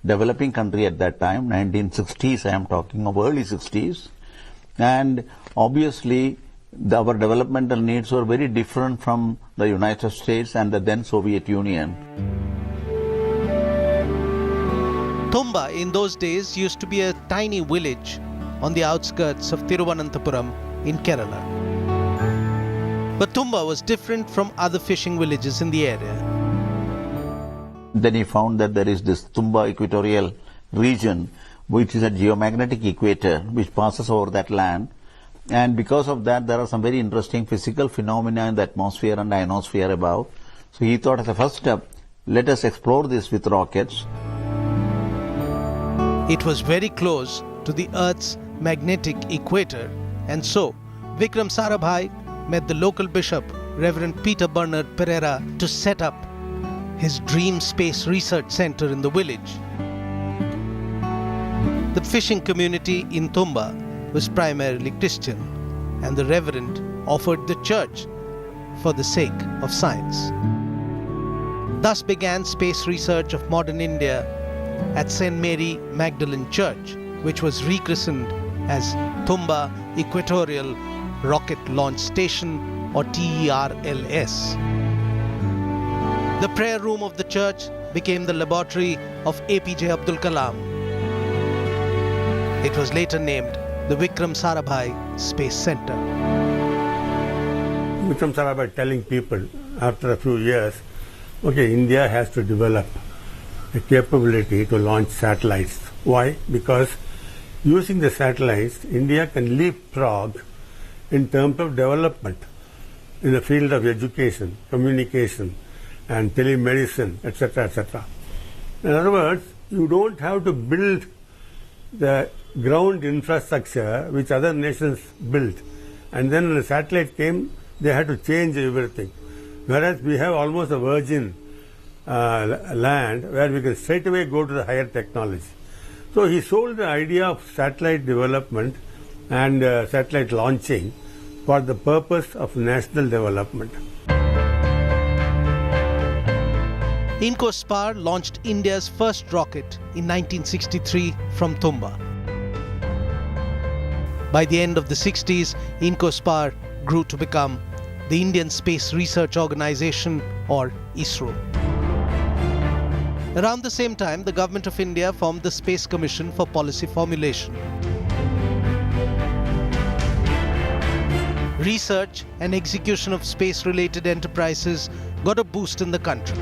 developing country at that time, 1960s, I am talking of early 60s. And obviously our developmental needs were very different from the United States and the then Soviet Union. Tumba in those days used to be a tiny village on the outskirts of Thiruvananthapuram in Kerala. But Tumba was different from other fishing villages in the area. Then he found that there is this Tumba equatorial region, which is a geomagnetic equator, which passes over that land. And because of that, there are some very interesting physical phenomena in the atmosphere and ionosphere above. So he thought as a first step, let us explore this with rockets. It was very close to the Earth's magnetic equator, and so Vikram Sarabhai met the local bishop, Reverend Peter Bernard Pereira, to set up his dream space research center in the village. The fishing community in Tumba was primarily Christian, and the Reverend offered the church for the sake of science. Thus began space research of modern India at St. Mary Magdalene Church, which was rechristened as Tumba Equatorial Rocket Launch Station, or TERLS. The prayer room of the church became the laboratory of APJ Abdul Kalam. It was later named the Vikram Sarabhai Space Center. Vikram Sarabhai telling people after a few years, okay, India has to develop a capability to launch satellites. Why? Because using the satellites, India can leapfrog in terms of development in the field of education, communication, and telemedicine, etc., etc. In other words, you don't have to build the ground infrastructure which other nations built. And then when the satellite came, they had to change everything. Whereas we have almost a virgin land where we can straight away go to the higher technology. So he sold the idea of satellite development and satellite launching for the purpose of national development. Incospar launched India's first rocket in 1963 from Tumba. By the end of the 60s, Incospar grew to become the Indian Space Research Organization, or ISRO. Around the same time, the Government of India formed the Space Commission for Policy Formulation. Research and execution of space-related enterprises got a boost in the country.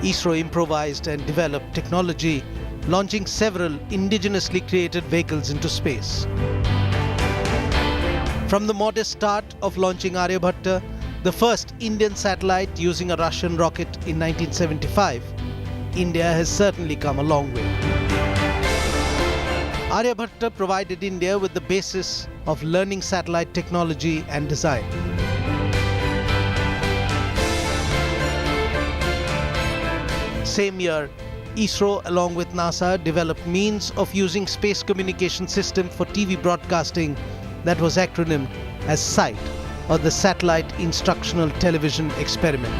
ISRO improvised and developed technology, launching several indigenously created vehicles into space. From the modest start of launching Aryabhatta, the first Indian satellite using a Russian rocket in 1975, India has certainly come a long way. Aryabhatta provided India with the basis of learning satellite technology and design. Same year, ISRO along with NASA developed means of using space communication system for TV broadcasting that was acronymed as SITE, or the Satellite Instructional Television Experiment.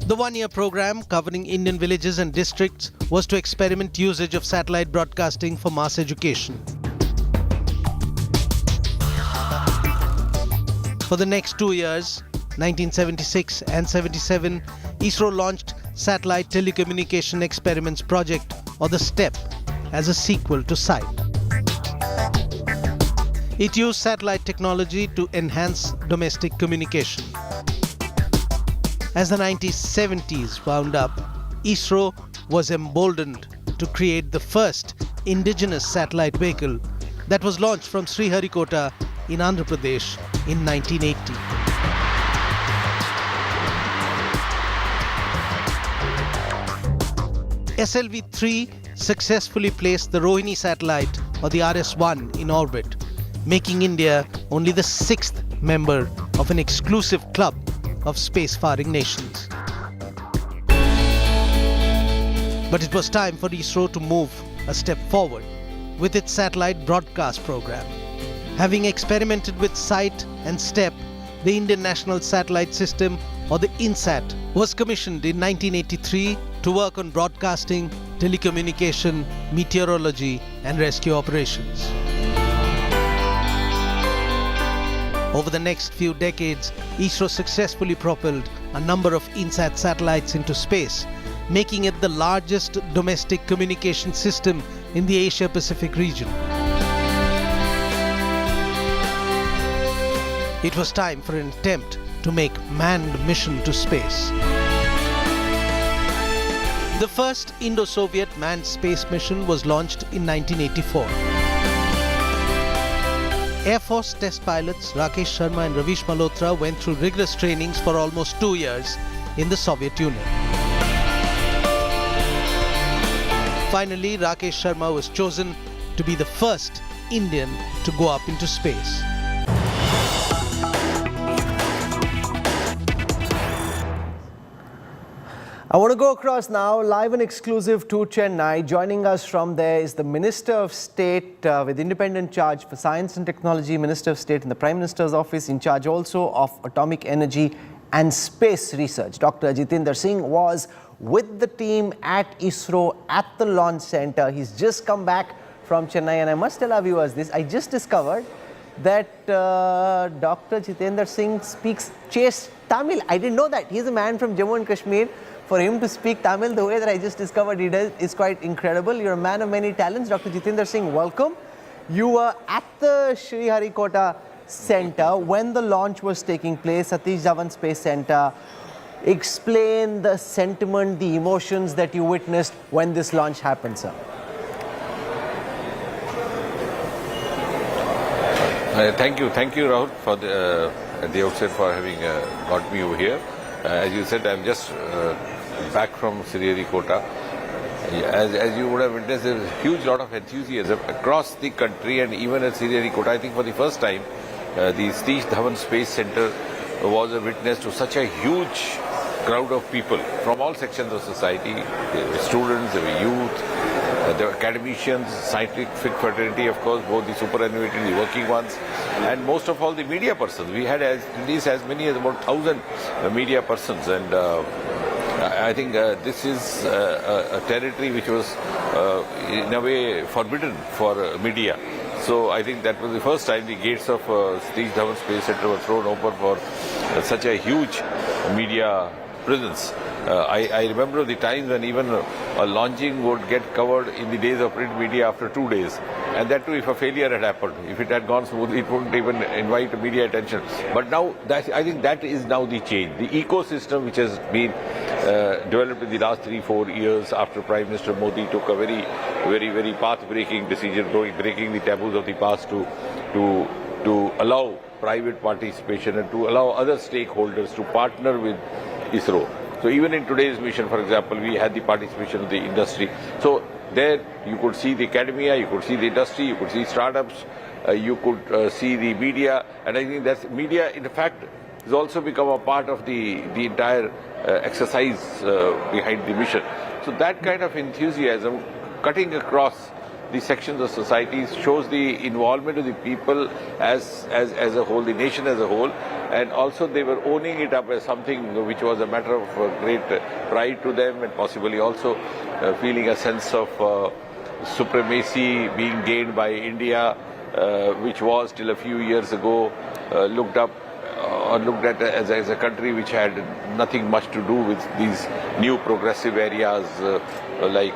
The one-year program covering Indian villages and districts was to experiment usage of satellite broadcasting for mass education. For the next 2 years, 1976 and 77, ISRO launched Satellite Telecommunication Experiments Project, or the STEP, as a sequel to SITE. It used satellite technology to enhance domestic communication. As the 1970s wound up, ISRO was emboldened to create the first indigenous satellite vehicle that was launched from Sriharikota in Andhra Pradesh in 1980. SLV-3 successfully placed the Rohini satellite, or the RS-1, in orbit, making India only the 6th member of an exclusive club of spacefaring nations. But it was time for ISRO to move a step forward with its satellite broadcast program. Having experimented with SITE and STEP, the Indian National Satellite System, or the INSAT, was commissioned in 1983 to work on broadcasting, telecommunication, meteorology, and rescue operations. Over the next few decades, ISRO successfully propelled a number of INSAT satellites into space, making it the largest domestic communication system in the Asia-Pacific region. It was time for an attempt to make manned mission to space. The first Indo-Soviet manned space mission was launched in 1984. Air Force test pilots Rakesh Sharma and Ravish Malhotra went through rigorous trainings for almost 2 years in the Soviet Union. Finally, Rakesh Sharma was chosen to be the first Indian to go up into space. I want to go across now, live and exclusive to Chennai. Joining us from there is the Minister of State with independent charge for Science and Technology, Minister of State in the Prime Minister's office, in charge also of atomic energy and space research. Dr. Jitendra Singh was with the team at ISRO at the launch center. He's just come back from Chennai, and I must tell our viewers this. I just discovered that Dr. Jitendra Singh speaks chaste Tamil. I didn't know that. He's a man from Jammu and Kashmir. For him to speak Tamil the way that I just discovered he does is quite incredible. You're a man of many talents. Dr. Jitendra Singh, welcome. You were at the Sriharikota Center when the launch was taking place, Satish Dhawan Space Center. Explain the sentiment, the emotions that you witnessed when this launch happened, sir. Thank you, Rahul, for at the outset for having got me over here. As you said, I'm just back from Sriharikota, As you would have witnessed, there is a huge lot of enthusiasm across the country and even at Sririkota. I think for the first time, the Satish Dhawan Space Center was a witness to such a huge crowd of people from all sections of society. There were students, there were youth, there were academicians, scientific fraternity, of course, both the superannuated, the working ones, and most of all the media persons. We had at least as many as about 1,000 media persons, and I think this is a territory which was in a way forbidden for media. So I think that was the first time the gates of Satish Dhawan Space Center were thrown open for such a huge media presence. I remember the times when even a launching would get covered in the days of print media after 2 days. And that too if a failure had happened. If it had gone smoothly, it wouldn't even invite media attention. But now, I think that is now the change. The ecosystem which has been developed in the last 3-4 years after Prime Minister Modi took a very path-breaking decision, breaking the taboos of the past to allow private participation and to allow other stakeholders to partner with ISRO. So even in today's mission, for example, we had the participation of the industry. So there you could see the academia, you could see the industry, you could see startups, you could see the media, and I think that media, in fact, has also become a part of the entire exercise behind the mission. So that kind of enthusiasm cutting across the sections of society shows the involvement of the people as a whole, the nation as a whole, and also they were owning it up as something which was a matter of great pride to them, and possibly also feeling a sense of supremacy being gained by India, which was till a few years ago looked at as a country which had nothing much to do with these new progressive areas like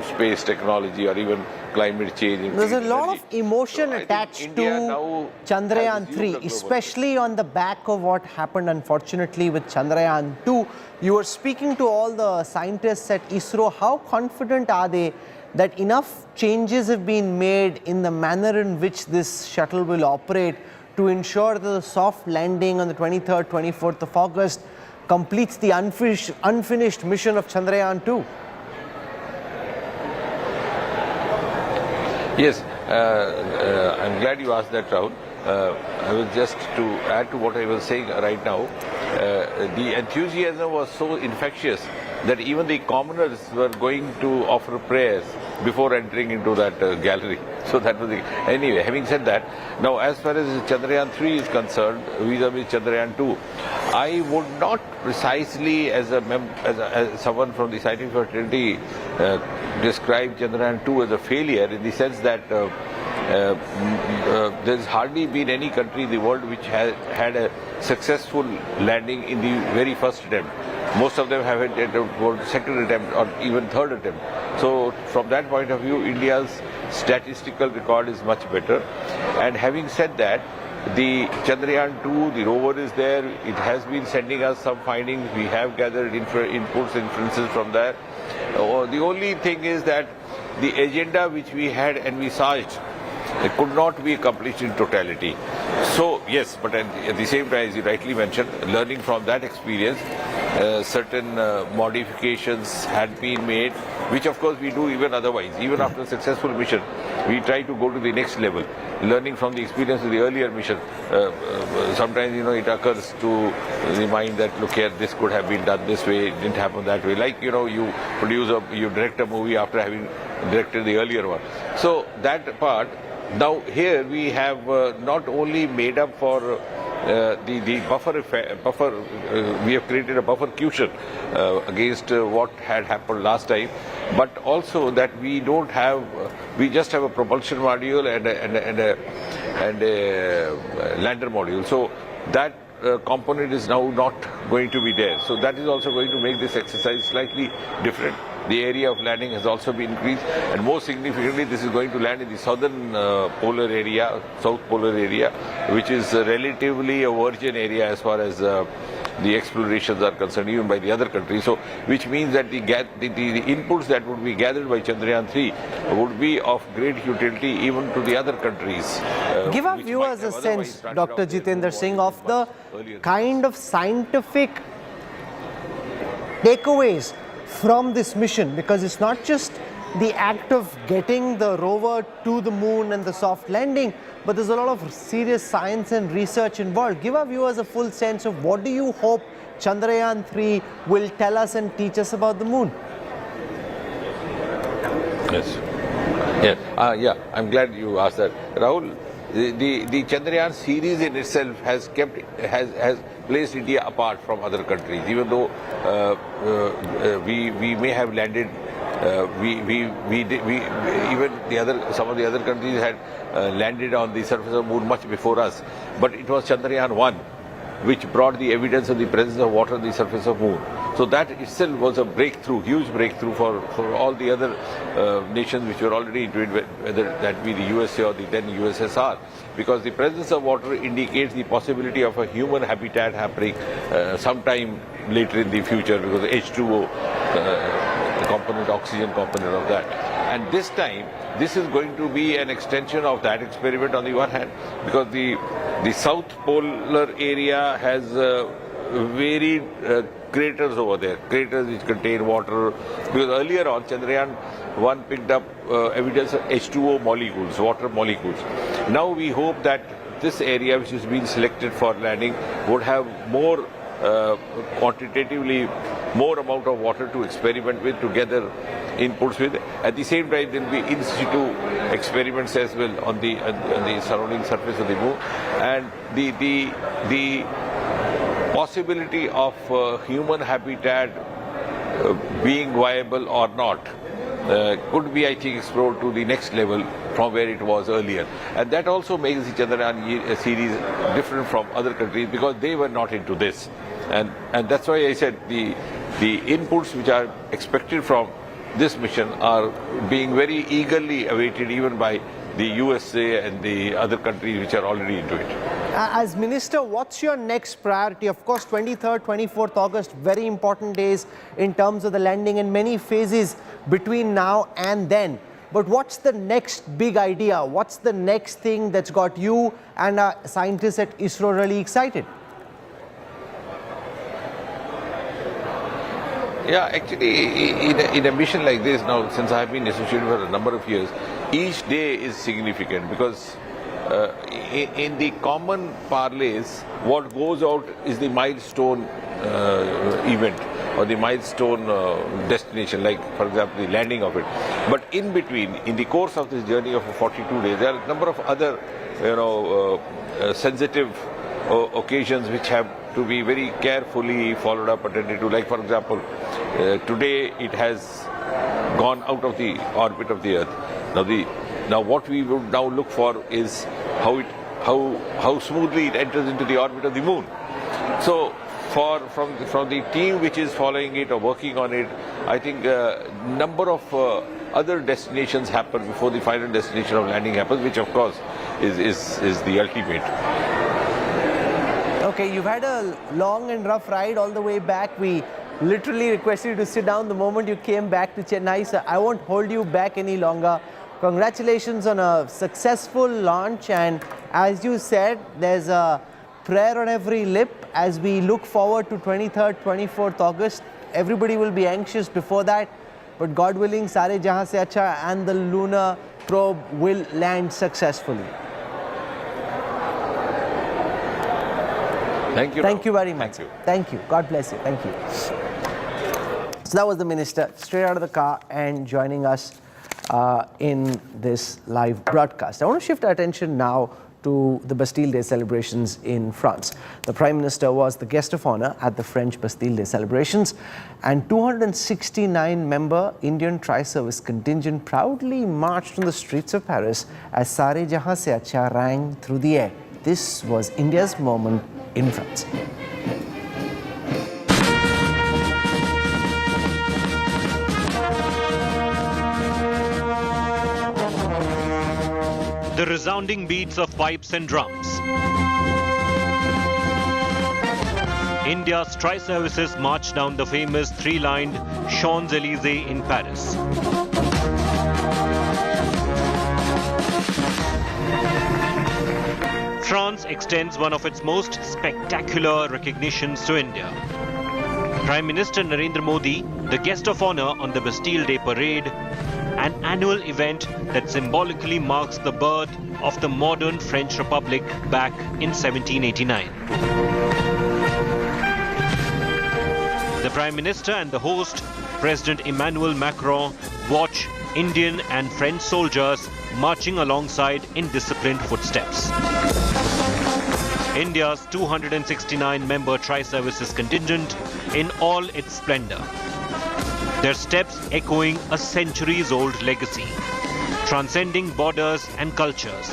space technology or even climate change. There's a lot of emotion attached to Chandrayaan 3, especially on the back of what happened unfortunately with Chandrayaan 2. You were speaking to all the scientists at ISRO. How confident are they that enough changes have been made in the manner in which this shuttle will operate to ensure that the soft landing on the 23rd, 24th of August completes the unfinished mission of Chandrayaan 2? Yes, I'm glad you asked that, Rahul. I was just to add to what I was saying right now. The enthusiasm was so infectious that even the commoners were going to offer prayers before entering into that gallery. So that was the... Anyway, having said that, now as far as Chandrayaan 3 is concerned, vis-a-vis Chandrayaan 2, I would not precisely as someone from the scientific fraternity describe Chandrayaan 2 as a failure, in the sense that there's hardly been any country in the world which has had a successful landing in the very first attempt. Most of them have had a second attempt or even third attempt. So from that point of view, India's statistical record is much better. And having said that, the Chandrayaan 2, the rover is there. It has been sending us some findings. We have gathered inputs, inferences from there. The only thing is that the agenda which we had envisaged, it could not be accomplished in totality. So yes, but at the same time, as you rightly mentioned, learning from that experience, certain modifications had been made, which of course we do even otherwise. Even after a successful mission, we try to go to the next level, learning from the experience of the earlier mission. Sometimes, it occurs to the mind that, look here, this could have been done this way, it didn't happen that way. Like, you direct a movie after having directed the earlier one. So that part, now here we have not only made up for the buffer, we have created a buffer cushion against what had happened last time, but also that we don't have, we just have a propulsion module and a lander module. So that component is now not going to be there. So that is also going to make this exercise slightly different. The area of landing has also been increased, and more significantly, this is going to land in the southern polar area, south polar area, which is relatively a virgin area as far as the explorations are concerned, even by the other countries. So, which means that the inputs that would be gathered by Chandrayaan 3 would be of great utility even to the other countries. Give our viewers a sense, Dr. Jitendra Singh, of the kind of scientific takeaways from this mission? Because it's not just the act of getting the rover to the moon and the soft landing, but there's a lot of serious science and research involved. Give our viewers a full sense of what do you hope Chandrayaan 3 will tell us and teach us about the moon? Yes. Yeah, I'm glad you asked that. Rahul, the Chandrayaan series in itself has placed India apart from other countries. Even though we may have landed, some of the other countries had landed on the surface of the moon much before us. But it was Chandrayaan 1 which brought the evidence of the presence of water on the surface of moon. So that itself was a breakthrough, huge breakthrough for all the other nations which were already into it, whether that be the USA or the then USSR, because the presence of water indicates the possibility of a human habitat happening sometime later in the future, because the H2O component, oxygen component of that. And this time, this is going to be an extension of that experiment on the one hand, because the south polar area has varied craters over there, craters which contain water, because earlier on Chandrayaan 1 picked up evidence of H2O molecules, water molecules. Now we hope that this area which has been selected for landing would have more quantitatively more amount of water to experiment with, to gather inputs with. At the same time, there will be in situ experiments as well on the surrounding surface of the moon, and the possibility of human habitat being viable or not could be, I think, explored to the next level from where it was earlier. And that also makes the Chandrayaan series different from other countries, because they were not into this. And that's why I said the inputs which are expected from this mission are being very eagerly awaited even by the USA and the other countries which are already into it. As Minister, what's your next priority? Of course, 23rd, 24th August, very important days in terms of the landing and many phases between now and then. But what's the next big idea? What's the next thing that's got you and scientists at ISRO really excited? Yeah, actually, in a mission like this now, since I have been associated for a number of years, each day is significant, because in the common parlays, what goes out is the milestone event or the milestone destination, like, for example, the landing of it. But in between, in the course of this journey of 42 days, there are a number of other, sensitive occasions which have to be very carefully followed up, attended to. Like, for example, today it has gone out of the orbit of the Earth. Now what we would now look for is how smoothly it enters into the orbit of the moon. So from the team which is following it or working on it, I think a number of other destinations happen before the final destination of landing happens, which of course is the ultimate. Okay, you've had a long and rough ride all the way back. We literally requested you to sit down the moment you came back to Chennai, so I won't hold you back any longer. Congratulations on a successful launch, and as you said, there's a prayer on every lip as we look forward to 23rd, 24th August. Everybody will be anxious before that, but God willing, Sare Jahan Se Acha and the lunar probe will land successfully. Thank you. Thank you very much. Thank you. God bless you. Thank you. So that was the minister straight out of the car and joining us in this live broadcast. I want to shift our attention now to the Bastille Day celebrations in France. The Prime Minister was the guest of honor at the French Bastille Day celebrations, and 269-member Indian Tri-Service contingent proudly marched on the streets of Paris as Sare Jahan Se Acha rang through the air. This was India's moment in France. The resounding beats of pipes and drums. India's Tri-Services marched down the famous three-lined Champs-Élysées in Paris. France extends one of its most spectacular recognitions to India. Prime Minister Narendra Modi, the guest of honor on the Bastille Day parade, an annual event that symbolically marks the birth of the modern French Republic back in 1789. The Prime Minister and the host, President Emmanuel Macron, watch Indian and French soldiers marching alongside in disciplined footsteps. India's 269-member tri-services contingent in all its splendor. Their steps echoing a centuries-old legacy, transcending borders and cultures.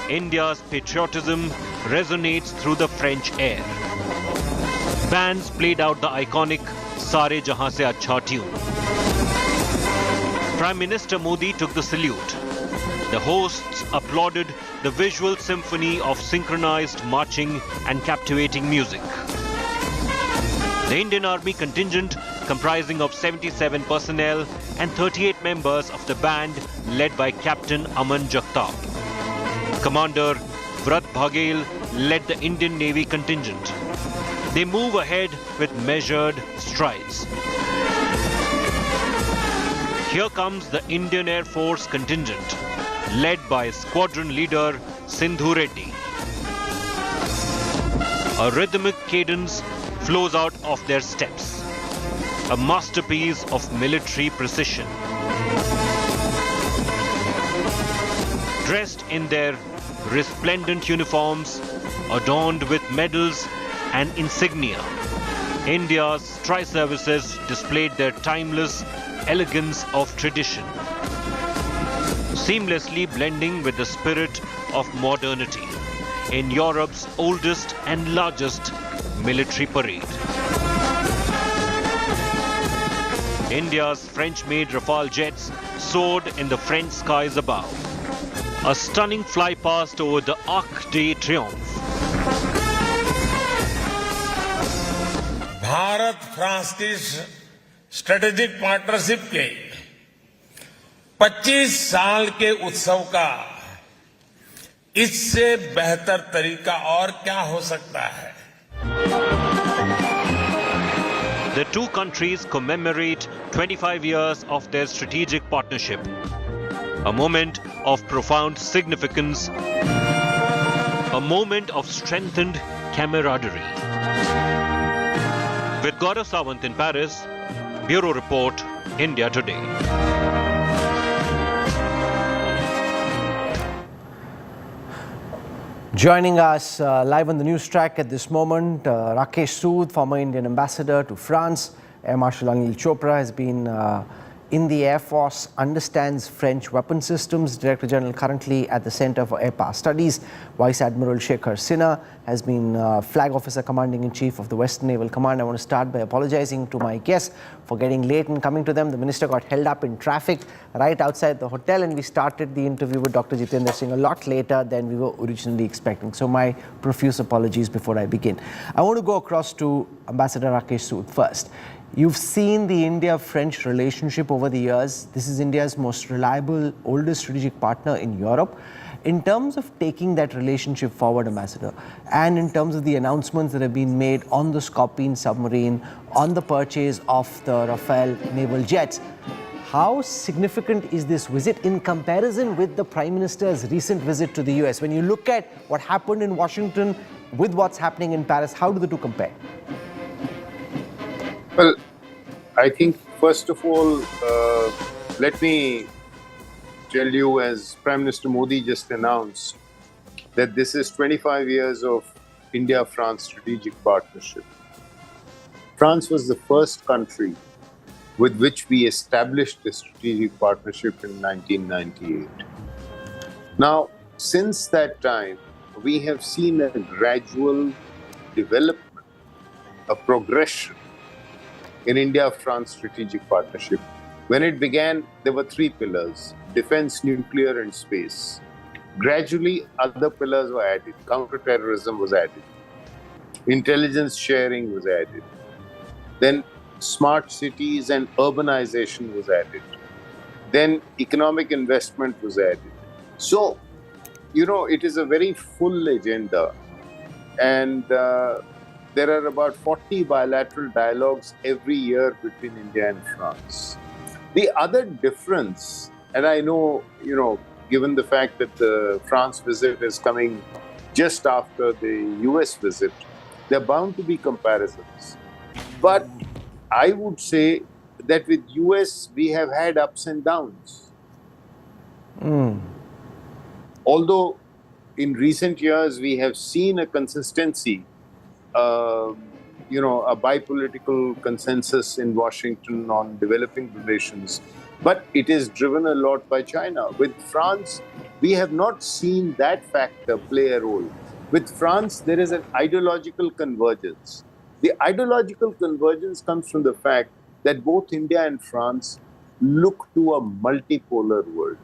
India's patriotism resonates through the French air. Bands played out the iconic Sare Jahan Se Achha tune. Prime Minister Modi took the salute. The hosts applauded the visual symphony of synchronized marching and captivating music. The Indian Army contingent, comprising of 77 personnel and 38 members of the band led by Captain Aman Jagtap. Commander Vrat Bhagel led the Indian Navy contingent. They move ahead with measured strides. Here comes the Indian Air Force contingent, led by squadron leader Sindhu Reddy. A rhythmic cadence flows out of their steps, a masterpiece of military precision. Dressed in their resplendent uniforms, adorned with medals and insignia, India's tri-services displayed their timeless elegance of tradition, seamlessly blending with the spirit of modernity in Europe's oldest and largest military parade. India's French-made Rafale jets soared in the French skies above. A stunning flypast over the Arc de Triomphe. Bharat France की strategic partnership के 25 साल के उत्सव का इससे बेहतर तरीका और क्या हो सकता है? The two countries commemorate 25 years of their strategic partnership. A moment of profound significance, a moment of strengthened camaraderie. With Gaurav Sawant in Paris, Bureau Report, India Today. Joining us live on the news track at this moment, Rakesh Sood, former Indian ambassador to France. Air Marshal Anil Chopra has been in the Air Force, understands French weapon systems, Director General currently at the Center for Air Power Studies. Vice Admiral Shekhar Sinha has been Flag Officer Commanding in Chief of the Western Naval Command. I want to start by apologizing to my guests for getting late in coming to them. The minister got held up in traffic right outside the hotel, and we started the interview with Dr. Jitendra Singh a lot later than we were originally expecting. So my profuse apologies before I begin. I want to go across to Ambassador Rakesh Sood first. You've seen the India-French relationship over the years. This is India's most reliable, oldest strategic partner in Europe. In terms of taking that relationship forward, Ambassador, and in terms of the announcements that have been made on the Scorpene submarine, on the purchase of the Rafale naval jets, how significant is this visit in comparison with the Prime Minister's recent visit to the US? When you look at what happened in Washington with what's happening in Paris, how do the two compare? Well, I think first of all, let me tell you, as Prime Minister Modi just announced, that this is 25 years of India-France strategic partnership. France was the first country with which we established a strategic partnership in 1998. Now, since that time, we have seen a gradual development, a progression in India-France strategic partnership. When it began, there were three pillars: defense, nuclear, and space. Gradually, other pillars were added. Counterterrorism was added. Intelligence sharing was added. Then smart cities and urbanization was added. Then economic investment was added. So, it is a very full agenda. And there are about 40 bilateral dialogues every year between India and France. The other difference, and I know, given the fact that the France visit is coming just after the US visit, there are bound to be comparisons. But I would say that with US, we have had ups and downs. Although in recent years, we have seen a consistency, a bipolitical consensus in Washington on developing relations, but it is driven a lot by China. With France, we have not seen that factor play a role. With France, there is an ideological convergence. The ideological convergence comes from the fact that both India and France look to a multipolar world.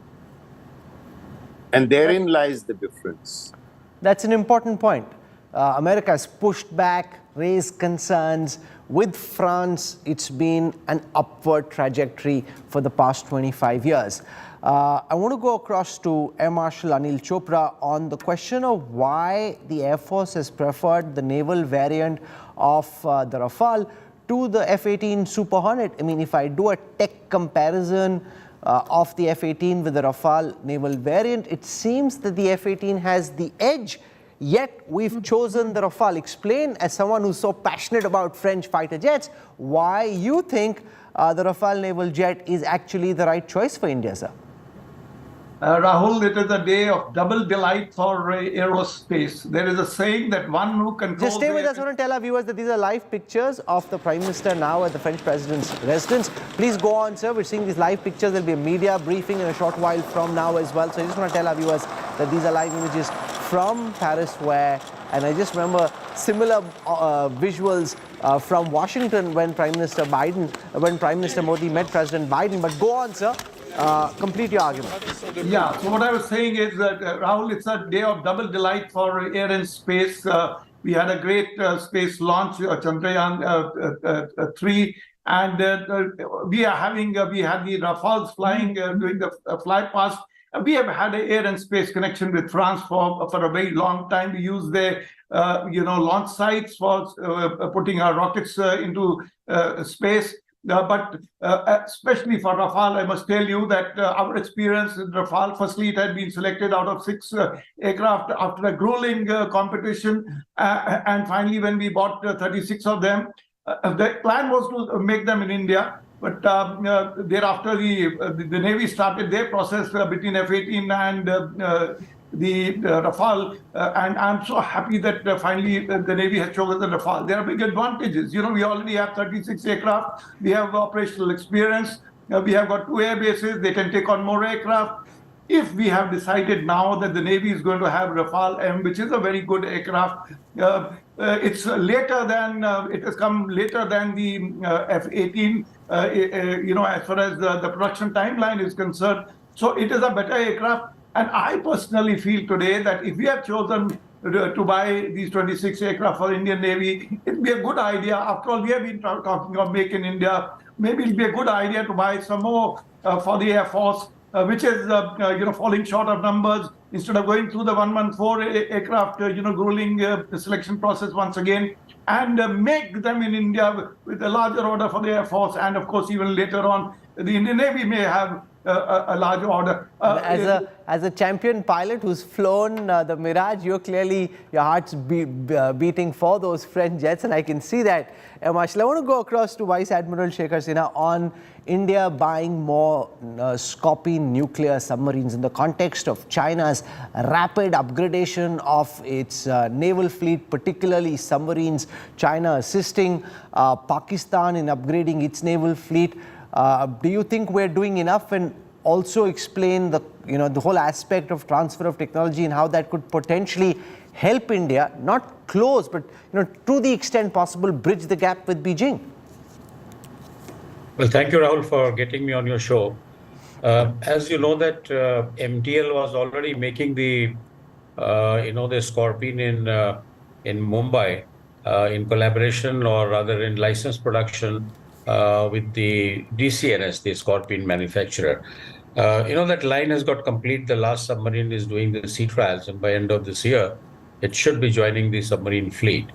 And therein lies the difference. That's an important point. America has pushed back, raised concerns. With France, it's been an upward trajectory for the past 25 years. I want to go across to Air Marshal Anil Chopra on the question of why the Air Force has preferred the naval variant of the Rafale to the F-18 Super Hornet. I mean, if I do a tech comparison of the F-18 with the Rafale naval variant, it seems that the F-18 has the edge, yet we've chosen the Rafale. Explain, as someone who's so passionate about French fighter jets, why you think the Rafale naval jet is actually the right choice for India, sir. Rahul, it is a day of double delight for aerospace. There is a saying that one who controls... Just stay with us. I want to tell our viewers that these are live pictures of the Prime Minister now at the French President's residence. Please go on, sir. We're seeing these live pictures. There'll be a media briefing in a short while from now as well. So I just want to tell our viewers that these are live images from Paris where, and I just remember similar visuals from Washington when Prime Minister Modi met President Biden. But go on, sir. Complete your argument. Yeah, so what I was saying is that, Rahul, it's a day of double delight for air and space. We had a great space launch, Chandrayaan 3, and we had the Rafales flying during the fly past. We have had an air and space connection with France for a very long time. We use their launch sites for putting our rockets into space. But especially for Rafale, I must tell you that our experience with Rafale, firstly, it had been selected out of 6 aircraft after a grueling competition. And finally, when we bought 36 of them, the plan was to make them in India. But thereafter, the Navy started their process between F-18 and the Rafale, and I'm so happy that finally the Navy has chosen the Rafale. There are big advantages. We already have 36 aircraft. We have operational experience. We have got 2 air bases. They can take on more aircraft. If we have decided now that the Navy is going to have Rafale M, which is a very good aircraft, it's later than it has come later than the F-18. As far as the production timeline is concerned, so it is a better aircraft. And I personally feel today that if we have chosen to buy these 26 aircraft for the Indian Navy, it would be a good idea. After all, we have been talking of Make in India. Maybe it will be a good idea to buy some more for the Air Force, which is falling short of numbers. Instead of going through the 114 aircraft, grueling selection process once again, and make them in India with a larger order for the Air Force, and of course, even later on, the Indian Navy may have a large order. As a champion pilot who's flown the Mirage, your heart's beating for those French jets, and I can see that. Marshal, I want to go across to Vice Admiral Shekhar Sinha on India buying more Scorpene nuclear submarines in the context of China's rapid upgradation of its naval fleet, particularly submarines. China assisting Pakistan in upgrading its naval fleet. Do you think we're doing enough? And also explain the whole aspect of transfer of technology and how that could potentially help India, not close, but to the extent possible, bridge the gap with Beijing. Well, thank you, Rahul, for getting me on your show. As you know that MTL was already making the Scorpene in Mumbai in collaboration, or rather in licensed production with the DCNS, the Scorpene manufacturer. That line has got complete. The last submarine is doing the sea trials, and by end of this year, it should be joining the submarine fleet.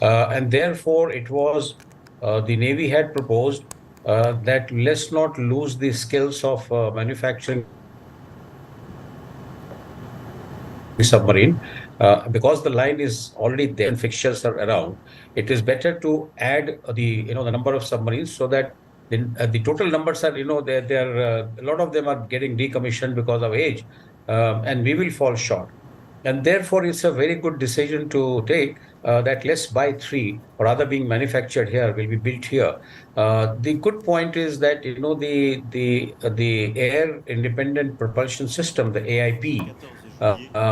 And therefore, it was the Navy had proposed that let's not lose the skills of manufacturing the submarine because the line is already there and fixtures are around. It is better to add the number of submarines so that the total numbers are they're a lot of them are getting decommissioned because of age, and we will fall short. And therefore, it's a very good decision to take that let's buy 3, or rather being manufactured here, will be built here. The good point is that the air independent propulsion system, the AIP,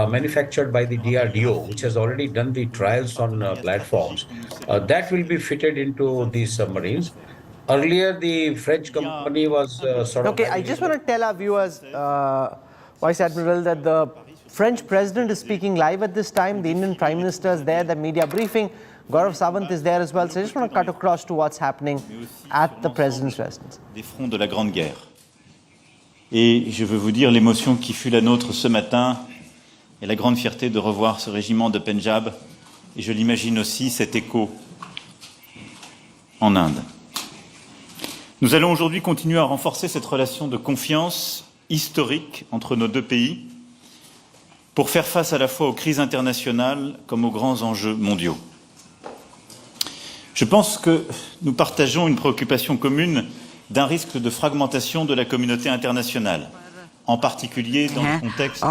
manufactured by the DRDO, which has already done the trials on platforms, that will be fitted into these submarines. Earlier, the French company was sort of... Okay, I just want to tell our viewers, Vice Admiral, that the French president is speaking live at this time. The Indian Prime Minister is there, the media briefing. Gaurav Sawant is there as well. So I just want to cut across to what's happening at the president's residence. Des fronts de la Grande Guerre. Et je veux vous dire l'émotion qui fut la nôtre ce matin et la grande fierté de revoir ce régiment de Pendjab. Et je l'imagine aussi cet écho en Inde. Nous allons aujourd'hui continuer à renforcer cette relation de confiance historique entre nos deux pays pour faire face à la fois aux crises internationales comme aux grands enjeux mondiaux. Je pense que nous partageons une préoccupation commune d'un risque de fragmentation de la communauté internationale, en particulier dans le contexte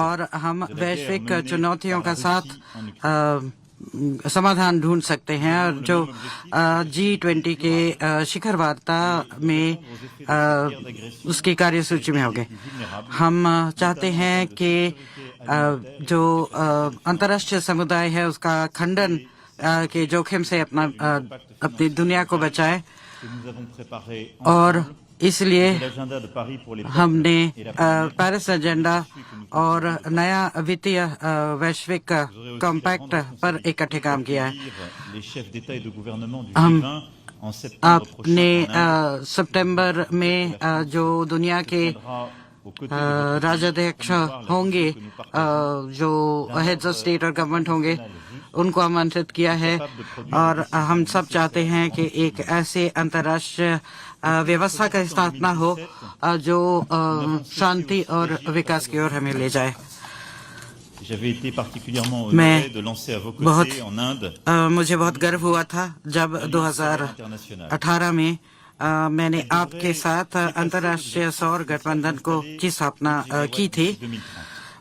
समाधान ढूंढ सकते हैं और जो G20 के शिखर वार्ता में उसकी कार्यसूची में होंगे। हम चाहते हैं कि जो अंतर्राष्ट्रीय समुदाय है उसका खंडन के जोखिम से अपनी दुनिया को बचाए और इसलिए हमने पेरिस एजेंडा और नया वित्तीय वैश्विक कॉम्पैक्ट पर इकट्ठे काम किया है। हम अपने सितंबर में जो दुनिया के राष्ट्राध्यक्ष होंगे, जो हेड्स ऑफ स्टेट और गवर्नमेंट होंगे, उनको आमंत्रित किया है और हम सब चाहते हैं कि एक ऐसे अंतर्राष्ट्रीय व्यवस्था का स्थापना हो जो शांति और विकास की ओर हमें ले जाए। मुझे बहुत गर्व हुआ था जब 2018 में मैंने आपके साथ अंतर्राष्ट्रीय सौर गठबंधन की स्थापना की थी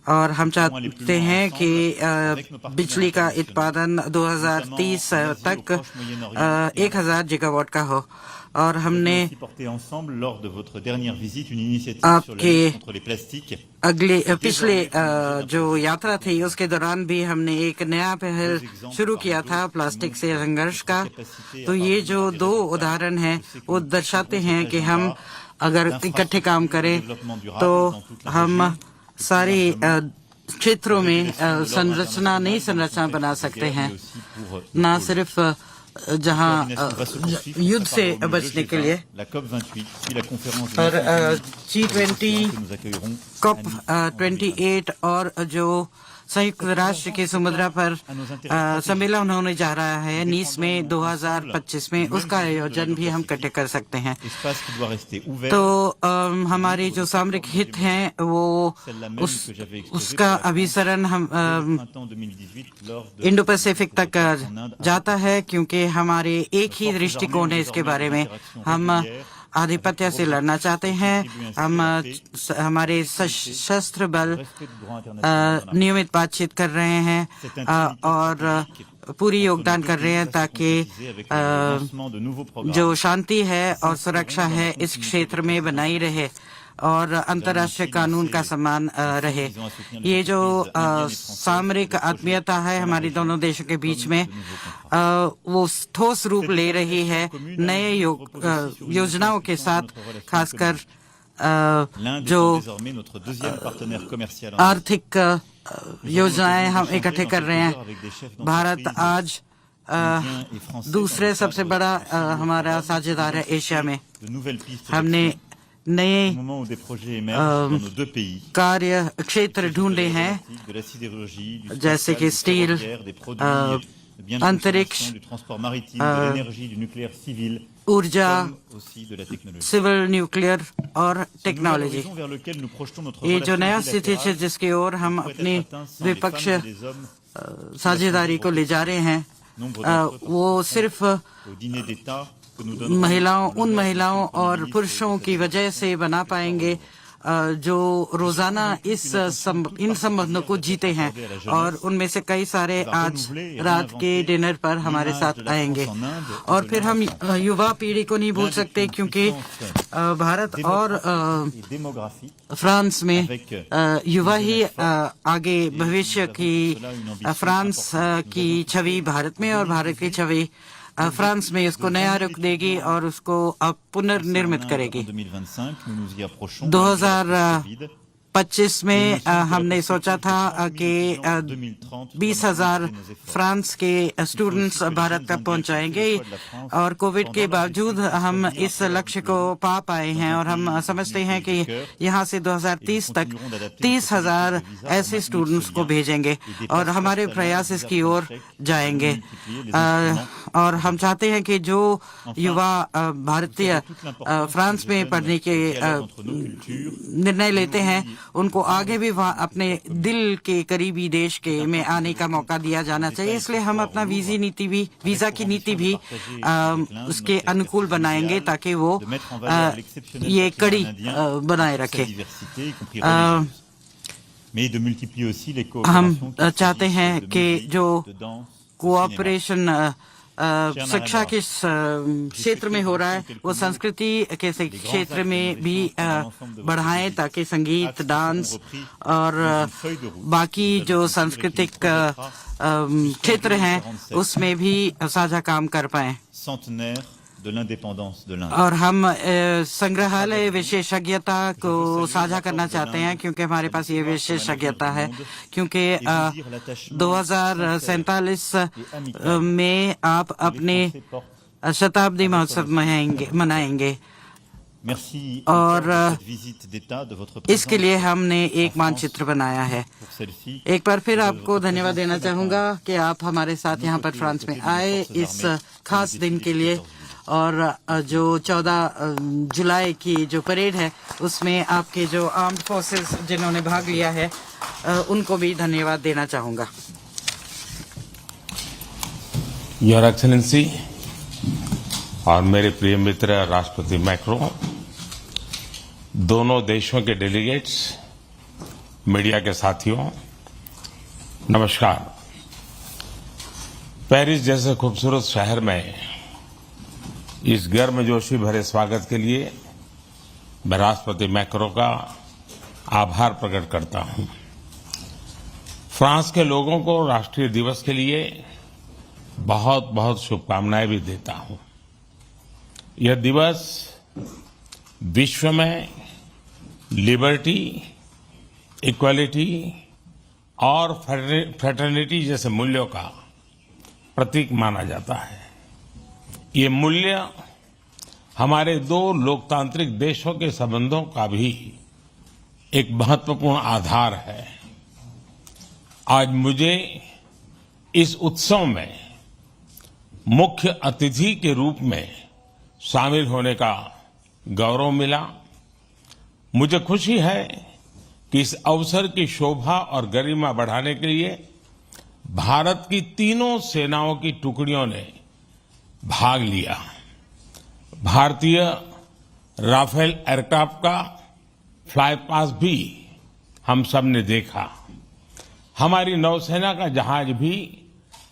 और हम चाहते हैं कि बिजली का उत्पादन 2030 तक 1000 गीगावाट का हो और हमने आपके पिछले जो यात्रा थी उसके दौरान भी हमने एक नया पहल शुरू किया था प्लास्टिक से संघर्ष का। तो ये जो 2 उदाहरण हैं वो दर्शाते हैं कि हम अगर इकट्ठे काम करें तो हम सारे क्षेत्रों में नई संरचना बना सकते हैं, ना सिर्फ जहां युद्ध से बचने के लिए। और G20, COP28 और जो संयुक्त राष्ट्र के समुद्र पर सम्मेलन होने जा रहा है नीस में 2025 में, उसका आयोजन भी हम इकट्ठे कर सकते हैं। तो हमारे जो सामरिक हित हैं वो उसका अभिसरण हम इंडो पैसिफिक तक जाता है क्योंकि हमारे एक ही दृष्टिकोण है इसके बारे में। हम आधिपत्य से लड़ना चाहते हैं। हम हमारे सशस्त्र बल नियमित बातचीत कर रहे हैं और पूरी योगदान कर रहे हैं ताकि जो शांति है और सुरक्षा है इस क्षेत्र में बनाई रहे और अंतर्राष्ट्रीय कानून का सम्मान रहे। ये जो सामरिक आत्मीयता है हमारी दोनों देशों के बीच में वो ठोस रूप ले रही है नए योजनाओं के साथ, खासकर जो आर्थिक योजनाएं हम इकट्ठे कर रहे हैं। भारत आज दूसरे सबसे बड़ा हमारा साझेदार है एशिया में। हमने नए कार्य क्षेत्र ढूंढे हैं, जैसे कि स्टील, अंतरिक्ष, ऊर्जा, सिविल, न्यूक्लियर और टेक्नोलॉजी। ये जो नया स्थिति है जिसकी ओर हम अपनी द्विपक्षीय साझेदारी को ले जा रहे हैं, वो सिर्फ उन महिलाओं और पुरुषों की वजह से बना पाएंगे जो रोजाना इन संबंधों को जीते हैं, और उनमें से कई सारे आज रात के डिनर पर हमारे साथ आएंगे। और फिर हम युवा पीढ़ी को नहीं भूल सकते, क्योंकि भारत और फ्रांस में युवा ही आगे भविष्य की, फ्रांस की छवि भारत में और भारत की छवि फ्रांस में इसको नया रुख देगी और उसको पुनर्निर्मित करेगी। 2025 में हमने सोचा था कि 20,000 फ्रांस के स्टूडेंट्स भारत तक पहुंचाएंगे, और कोविड के बावजूद हम इस लक्ष्य को पा पाए हैं, और हम समझते हैं कि यहां से 2030 तक 30,000 ऐसे स्टूडेंट्स को भेजेंगे, और हमारे प्रयास इसकी ओर जाएंगे। और हम चाहते हैं कि जो युवा भारतीय फ्रांस में पढ़ने के निर्णय लेते हैं, उनको आगे भी अपने दिल के करीबी देश के में आने का मौका दिया जाना चाहिए। इसलिए हम अपना वीजा की नीति भी उसके अनुकूल बनाएंगे, ताकि वो ये कड़ी बनाए रखे। हम चाहते हैं कि जो कोऑपरेशन शिक्षा के क्षेत्र में हो रहा है, वो संस्कृति के क्षेत्र में भी बढ़ाएं, ताकि संगीत, डांस और बाकी जो सांस्कृतिक क्षेत्र हैं उसमें भी साझा काम कर पाएं। और हम संग्रहालय विशेषज्ञता को साझा करना चाहते हैं, क्योंकि हमारे पास ये विशेषज्ञता है, क्योंकि 2047 में आप अपने शताब्दी महोत्सव मनाएंगे, और इसके लिए हमने एक मानचित्र बनाया है। एक बार फिर आपको धन्यवाद देना चाहूँगा कि आप हमारे साथ यहाँ पर फ्रांस में आए इस खास दिन के लिए, और जो 14 जुलाई की जो परेड है उसमें आपके जो आर्म्ड फोर्सेस जिन्होंने भाग लिया है उनको भी धन्यवाद देना चाहूँगा। योर एक्सेलेंसी और मेरे प्रिय मित्र राष्ट्रपति मैक्रो, दोनों देशों के डेलीगेट्स, मीडिया के साथियों, नमस्कार। पेरिस जैसे खूबसूरत शहर में इस गर्मजोशी भरे स्वागत के लिए मैं राष्ट्रपति मैक्रो का आभार प्रकट करता हूं। फ्रांस के लोगों को राष्ट्रीय दिवस के लिए बहुत बहुत शुभकामनाएं भी देता हूं। यह दिवस विश्व में लिबर्टी, इक्वालिटी और फ्रेटर्निटी जैसे मूल्यों का प्रतीक माना जाता है। ये मूल्य हमारे दो लोकतांत्रिक देशों के संबंधों का भी एक महत्वपूर्ण आधार है। आज मुझे इस उत्सव में मुख्य अतिथि के रूप में शामिल होने का गौरव मिला। मुझे खुशी है कि इस अवसर की शोभा और गरिमा बढ़ाने के लिए भारत की तीनों सेनाओं की टुकड़ियों ने भाग लिया। भारतीय राफेल एयरक्राफ्ट का फ्लाई पास भी हम सब ने देखा। हमारी नौसेना का जहाज भी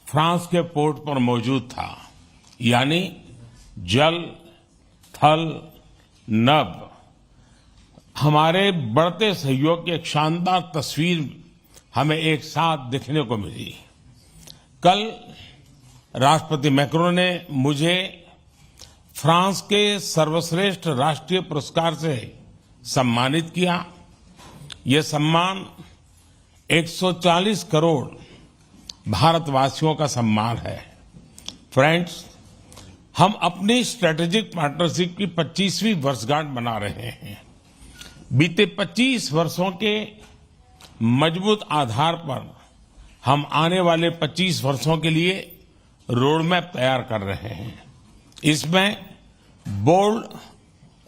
फ्रांस के पोर्ट पर मौजूद था, यानी जल, थल, नभ। हमारे बढ़ते सहयोग की एक शानदार तस्वीर हमें एक साथ देखने को मिली। कल राष्ट्रपति मैक्रो ने मुझे फ्रांस के सर्वश्रेष्ठ राष्ट्रीय पुरस्कार से सम्मानित किया। यह सम्मान 140 करोड़ भारतवासियों का सम्मान है। फ्रेंड्स, हम अपनी स्ट्रेटेजिक पार्टनरशिप की 25वीं वर्षगांठ मना रहे हैं। बीते 25 वर्षों के मजबूत आधार पर हम आने वाले 25 वर्षों के लिए रोड मैप तैयार कर रहे हैं। इसमें बोल्ड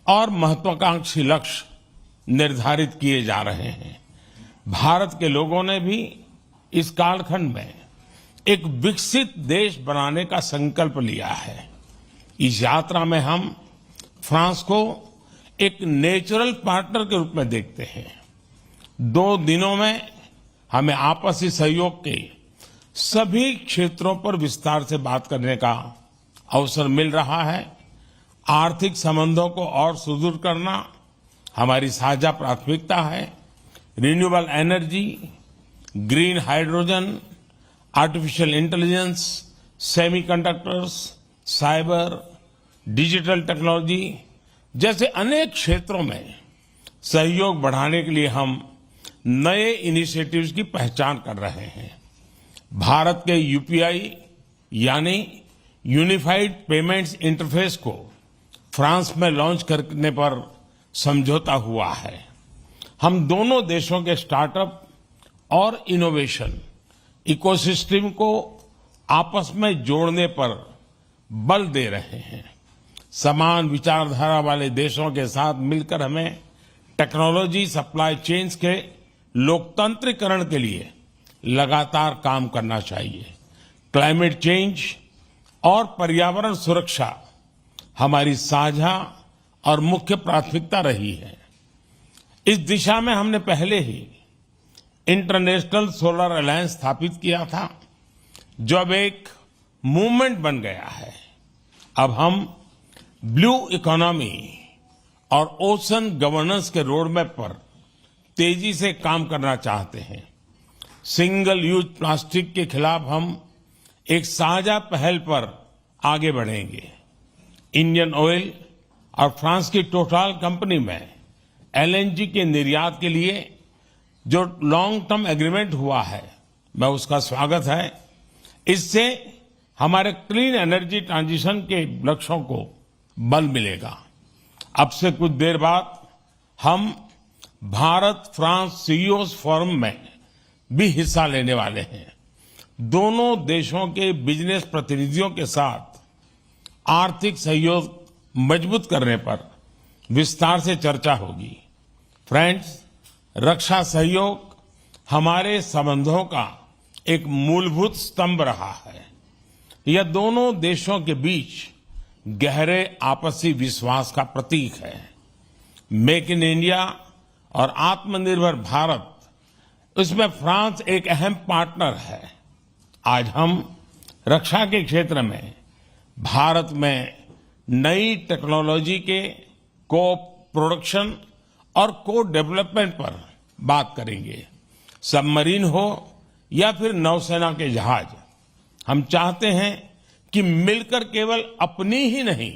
और महत्वाकांक्षी लक्ष्य निर्धारित किए जा रहे हैं। भारत के लोगों ने भी इस कालखंड में एक विकसित देश बनाने का संकल्प लिया है। इस यात्रा में हम फ्रांस को एक नेचुरल पार्टनर के रूप में देखते हैं। 2 दिनों में हमें आपसी सहयोग के सभी क्षेत्रों पर विस्तार से बात करने का अवसर मिल रहा है। आर्थिक संबंधों को और सुदृढ़ करना हमारी साझा प्राथमिकता है। Renewable energy, green hydrogen, artificial intelligence, semiconductors, cyber, digital technology जैसे अनेक क्षेत्रों में सहयोग बढ़ाने के लिए हम नए इनिशिएटिव्स की पहचान कर रहे हैं। भारत के यूपीआई यानी यूनिफाइड पेमेंट्स इंटरफेस को फ्रांस में लॉन्च करने पर समझौता हुआ है। हम दोनों देशों के स्टार्टअप और इनोवेशन इकोसिस्टम को आपस में जोड़ने पर बल दे रहे हैं। समान विचारधारा वाले देशों के साथ मिलकर हमें टेक्नोलॉजी सप्लाई चेन्स के लोकतंत्रीकरण के लिए लगातार काम करना चाहिए। क्लाइमेट चेंज और पर्यावरण सुरक्षा हमारी साझा और मुख्य प्राथमिकता रही है। इस दिशा में हमने पहले ही इंटरनेशनल सोलर अलायंस स्थापित किया था, जो अब एक मूवमेंट बन गया है। अब हम ब्लू इकोनॉमी और ओशन गवर्नेंस के रोड मैप पर तेजी से काम करना चाहते हैं। सिंगल यूज प्लास्टिक के खिलाफ हम एक साझा पहल पर आगे बढ़ेंगे। इंडियन ऑयल और फ्रांस की टोटल कंपनी में एलएनजी के निर्यात के लिए जो लॉन्ग टर्म एग्रीमेंट हुआ है, मैं उसका स्वागत है। इससे हमारे क्लीन एनर्जी ट्रांजिशन के लक्ष्यों को बल मिलेगा। अब से कुछ देर बाद हम भारत फ्रांस सीईओज फोरम में भी हिस्सा लेने वाले हैं। दोनों देशों के बिजनेस प्रतिनिधियों के साथ आर्थिक सहयोग मजबूत करने पर विस्तार से चर्चा होगी। फ्रेंड्स, रक्षा सहयोग हमारे संबंधों का एक मूलभूत स्तंभ रहा है। यह दोनों देशों के बीच गहरे आपसी विश्वास का प्रतीक है। मेक इन इंडिया और आत्मनिर्भर भारत, इसमें फ्रांस एक अहम पार्टनर है। आज हम रक्षा के क्षेत्र में भारत में नई टेक्नोलॉजी के को प्रोडक्शन और को डेवलपमेंट पर बात करेंगे। सबमरीन हो या फिर नौसेना के जहाज, हम चाहते हैं कि मिलकर केवल अपनी ही नहीं,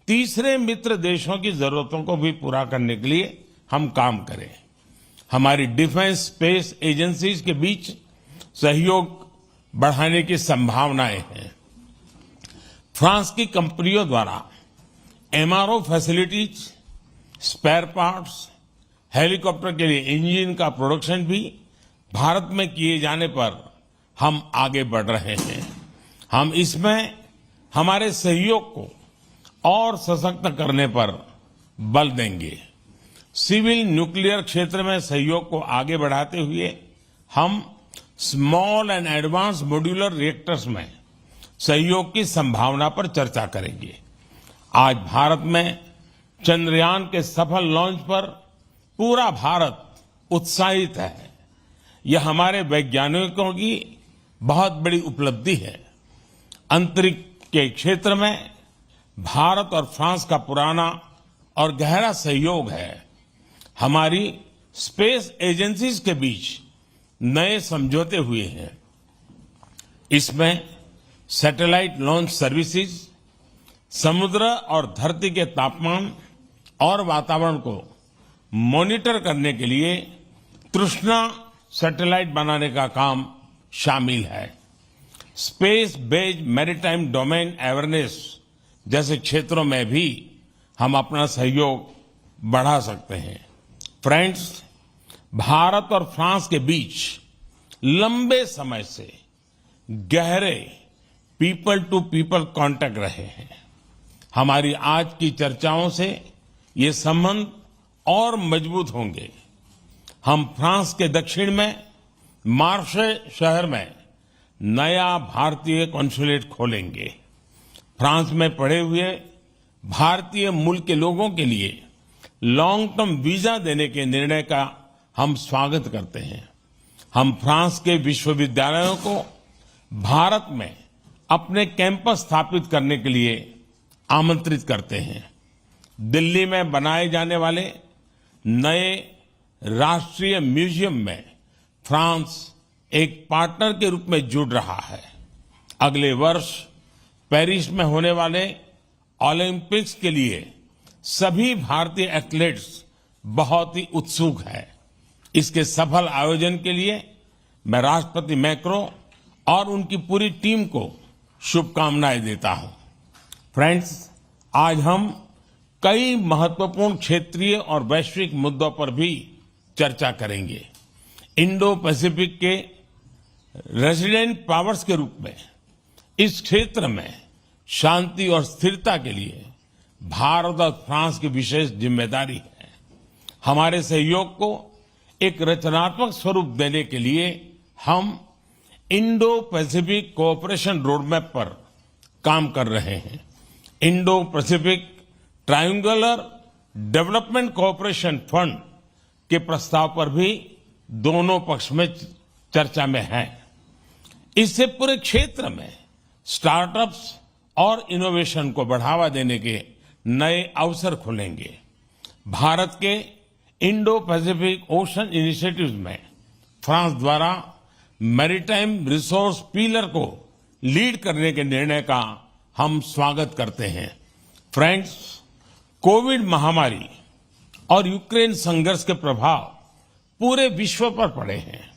तीसरे मित्र देशों की जरूरतों को भी पूरा करने के लिए हम काम करें। हमारी डिफेंस स्पेस एजेंसीज के बीच सहयोग बढ़ाने की संभावनाएं हैं। फ्रांस की कंपनियों द्वारा MRO facilities, spare parts, helicopter के लिए इंजन का प्रोडक्शन भी भारत में किए जाने पर हम आगे बढ़ रहे हैं। हम इसमें हमारे सहयोग को और सशक्त करने पर बल देंगे। सिविल न्यूक्लियर क्षेत्र में सहयोग को आगे बढ़ाते हुए हम small and advance modular reactors में सहयोग की संभावना पर चर्चा करेंगे। आज भारत में चंद्रयान के सफल लॉन्च पर पूरा भारत उत्साहित है। यह हमारे वैज्ञानिकों की बहुत बड़ी उपलब्धि है। अंतरिक्ष के क्षेत्र में भारत और फ्रांस का पुराना और गहरा सहयोग है। हमारी स्पेस एजेंसीज के बीच नए समझौते हुए हैं। इसमें सैटेलाइट लॉन्च सर्विसेज, समुद्र और धरती के तापमान और वातावरण को मॉनिटर करने के लिए तृष्णा सैटेलाइट बनाने का काम शामिल है। Space based maritime domain awareness जैसे क्षेत्रों में भी हम अपना सहयोग बढ़ा सकते हैं। फ्रेंड्स, भारत और फ्रांस के बीच लंबे समय से गहरे पीपल टू पीपल कांटेक्ट रहे हैं। हमारी आज की चर्चाओं से ये संबंध और मजबूत होंगे। हम फ्रांस के दक्षिण में मार्से शहर में नया भारतीय कॉन्सुलेट खोलेंगे। फ्रांस में पड़े हुए भारतीय मूल के लोगों के लिए लॉन्ग टर्म वीजा देने के निर्णय का हम स्वागत करते हैं। हम फ्रांस के विश्वविद्यालयों को भारत में अपने कैंपस स्थापित करने के लिए आमंत्रित करते हैं। दिल्ली में बनाए जाने वाले नए राष्ट्रीय म्यूजियम में फ्रांस एक पार्टनर के रूप में जुड़ रहा है। अगले वर्ष पेरिस में होने वाले ओलंपिक्स के लिए सभी भारतीय एथलीट्स बहुत ही उत्सुक हैं। इसके सफल आयोजन के लिए मैं राष्ट्रपति मैक्रो और उनकी पूरी टीम को शुभकामनाएं देता हूं। फ्रेंड्स, आज हम कई महत्वपूर्ण क्षेत्रीय और वैश्विक मुद्दों पर भी चर्चा करेंगे। इंडो पैसिफिक के रेजिडेंट पावर्स के रूप में इस क्षेत्र में शांति और स्थिरता के लिए भारत और फ्रांस की विशेष जिम्मेदारी है। हमारे सहयोग को एक रचनात्मक स्वरूप देने के लिए हम इंडो पैसिफिक कोऑपरेशन रोडमैप पर काम कर रहे हैं। Indo Pacific triangular development cooperation fund के प्रस्ताव पर भी दोनों पक्ष में चर्चा में है। इससे पूरे क्षेत्र में स्टार्टअप्स और इनोवेशन को बढ़ावा देने के नए अवसर खुलेंगे। भारत के इंडो पैसिफिक ओशन इनिशिएटिव्स में फ्रांस द्वारा मैरीटाइम रिसोर्स पिलर को लीड करने के निर्णय का हम स्वागत करते हैं। फ्रेंड्स, कोविड महामारी और यूक्रेन संघर्ष के प्रभाव पूरे विश्व पर पड़े हैं।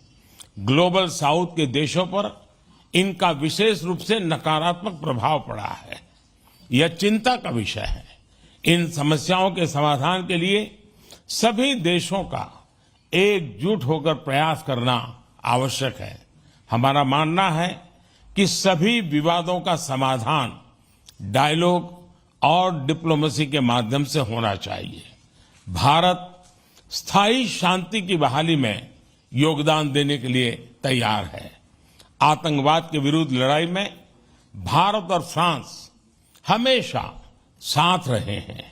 ग्लोबल साउथ के देशों पर इनका विशेष रूप से नकारात्मक प्रभाव पड़ा है। यह चिंता का विषय है। इन समस्याओं के समाधान के लिए सभी देशों का एकजुट होकर प्रयास करना आवश्यक है। हमारा मानना है कि सभी विवादों का समाधान डायलॉग और डिप्लोमेसी के माध्यम से होना चाहिए। भारत स्थायी शांति की बहाली में योगदान देने के लिए तैयार है। आतंकवाद के विरुद्ध लड़ाई में भारत और फ्रांस हमेशा साथ रहे हैं।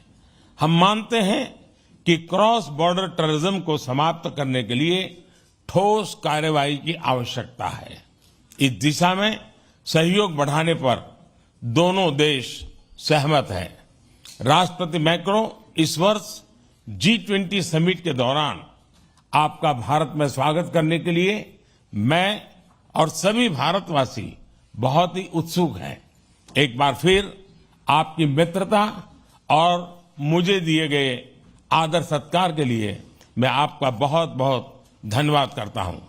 हम मानते हैं कि क्रॉस बॉर्डर टेररिज्म को समाप्त करने के लिए ठोस कार्रवाई की आवश्यकता है। इस दिशा में सहयोग बढ़ाने पर दोनों देश सहमत हैं। राष्ट्रपति मैक्रो इस वर्ष G20 समिट के दौरान आपका भारत में स्वागत करने के लिए मैं और सभी भारतवासी बहुत ही उत्सुक हैं। एक बार फिर आपकी मित्रता और मुझे दिए गए आदर सत्कार के लिए मैं आपका बहुत बहुत धन्यवाद करता हूं।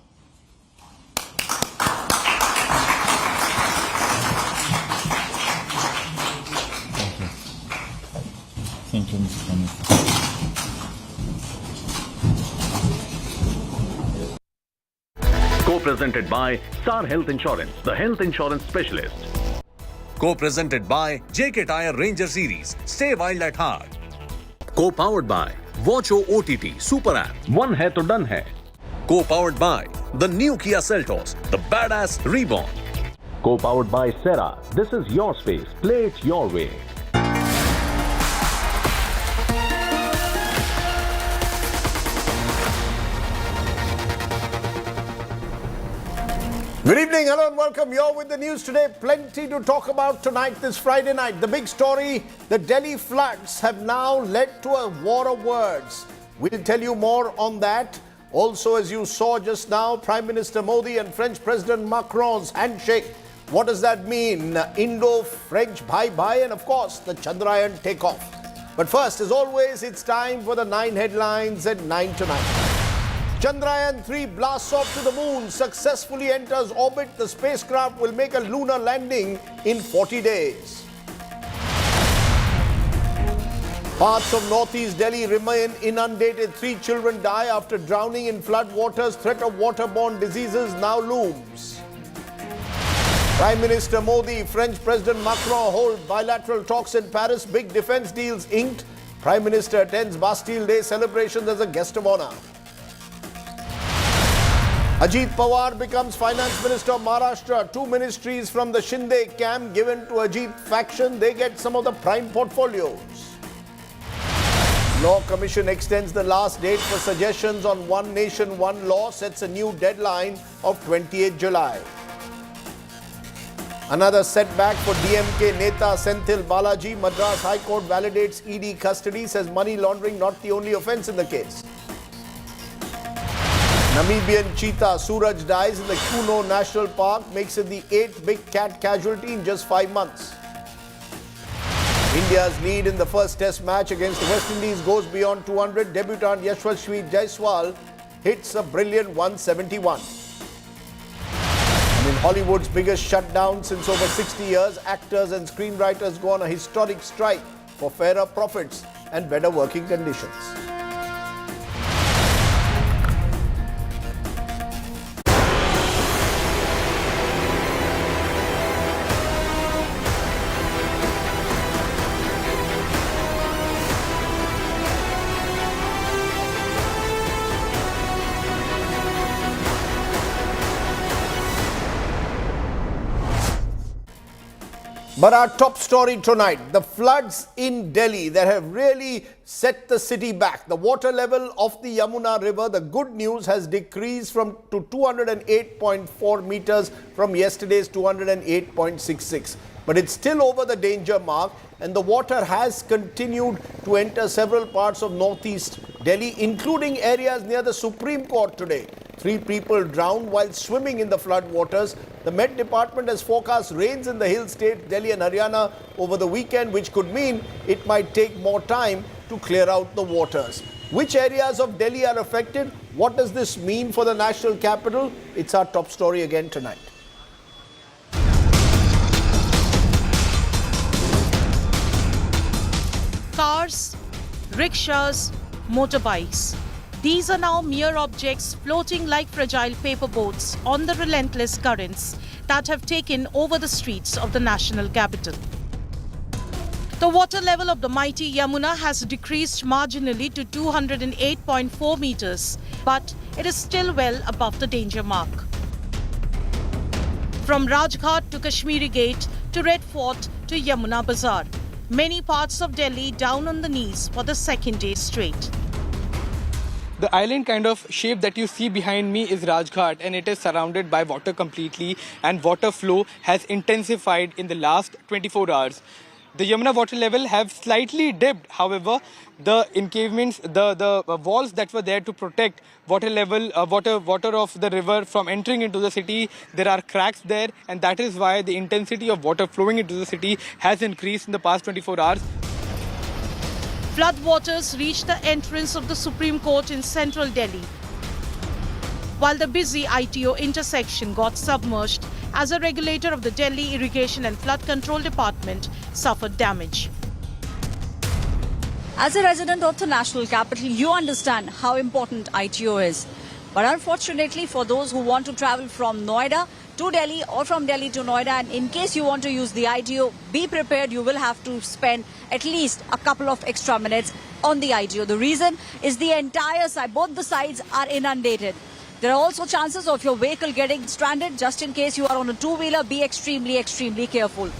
Thank you, Mr. Prime Minister. Co-presented by Star Health Insurance, the health insurance specialist. Co-presented by JK Tyre Ranger Series. Stay wild at heart. Co-powered by Watcho OTT Super App. One hai to done hai. Co-powered by the new Kia Seltos, the badass reborn. Co-powered by Sera. This is your space. Play it your way. Good evening, hello and welcome. You're with the news today. Plenty to talk about tonight, this Friday night. The big story, the Delhi floods have now led to a war of words. We'll tell you more on that. Also, as you saw just now, Prime Minister Modi and French President Macron's handshake. What does that mean? Indo-French bye-bye and of course, the Chandrayaan takeoff. But first, as always, it's time for the 9 headlines at 9 tonight. Chandrayaan-3 blasts off to the moon, successfully enters orbit. The spacecraft will make a lunar landing in 40 days. Parts of northeast Delhi remain inundated. 3 children die after drowning in flood waters. Threat of waterborne diseases now looms. Prime Minister Modi, French President Macron hold bilateral talks in Paris. Big defense deals inked. Prime Minister attends Bastille Day celebrations as a guest of honor. Ajit Pawar becomes Finance Minister of Maharashtra. 2 ministries from the Shinde camp given to Ajit faction. They get some of the prime portfolios. Law Commission extends the last date for suggestions on One Nation, One Law, sets a new deadline of 28 July. Another setback for DMK Neta Senthil Balaji. Madras High Court validates ED custody, says money laundering not the only offence in the case. Namibian cheetah Suraj dies in the Kuno National Park, makes it the 8th big cat casualty in just 5 months. India's lead in the first test match against the West Indies goes beyond 200. Debutant Yashasvi Jaiswal hits a brilliant 171. And in Hollywood's biggest shutdown since over 60 years, actors and screenwriters go on a historic strike for fairer profits and better working conditions. But our top story tonight, the floods in Delhi that have really set the city back. The water level of the Yamuna River, the good news, has decreased to 208.4 meters from yesterday's 208.66. But it's still over the danger mark, and the water has continued to enter several parts of northeast Delhi, including areas near the Supreme Court today. 3 people drowned while swimming in the flood waters. The Met Department has forecast rains in the hill states, Delhi and Haryana, over the weekend, which could mean it might take more time to clear out the waters. Which areas of Delhi are affected? What does this mean for the national capital? It's our top story again tonight. Cars, rickshaws, motorbikes. These are now mere objects floating like fragile paper boats on the relentless currents that have taken over the streets of the national capital. The water level of the mighty Yamuna has decreased marginally to 208.4 meters, but it is still well above the danger mark. From Rajghat to Kashmiri Gate to Red Fort to Yamuna Bazaar, many parts of Delhi down on the knees for the second day straight. The island kind of shape that you see behind me is Rajghat, and it is surrounded by water completely, and water flow has intensified in the last 24 hours. The Yamuna water level have slightly dipped. However, the encavements, the walls that were there to protect water level, water of the river from entering into the city, there are cracks there, and that is why the intensity of water flowing into the city has increased in the past 24 hours. Floodwaters reached the entrance of the Supreme Court in central Delhi, while the busy ITO intersection got submerged as a regulator of the Delhi Irrigation and Flood Control Department suffered damage. As a resident of the national capital, you understand how important ITO is. But unfortunately, for those who want to travel from Noida to Delhi or from Delhi to Noida, and in case you want to use the ITO, be prepared, you will have to spend at least a couple of extra minutes on the ITO. The reason is the entire side, both the sides are inundated. There are also chances of your vehicle getting stranded. Just in case you are on a two-wheeler, be extremely careful.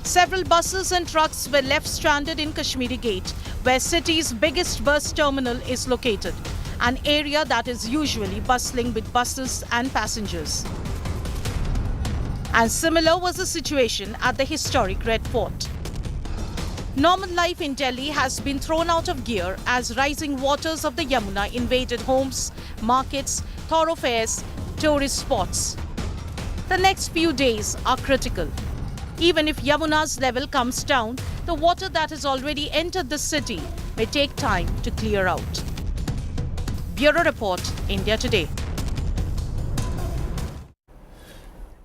Several buses and trucks were left stranded in Kashmiri Gate, where city's biggest bus terminal is located, an area that is usually bustling with buses and passengers. And similar was the situation at the historic Red Fort. Normal life in Delhi has been thrown out of gear as rising waters of the Yamuna invaded homes, markets, thoroughfares, tourist spots. The next few days are critical. Even if Yamuna's level comes down, the water that has already entered the city may take time to clear out. Bureau Report, India Today.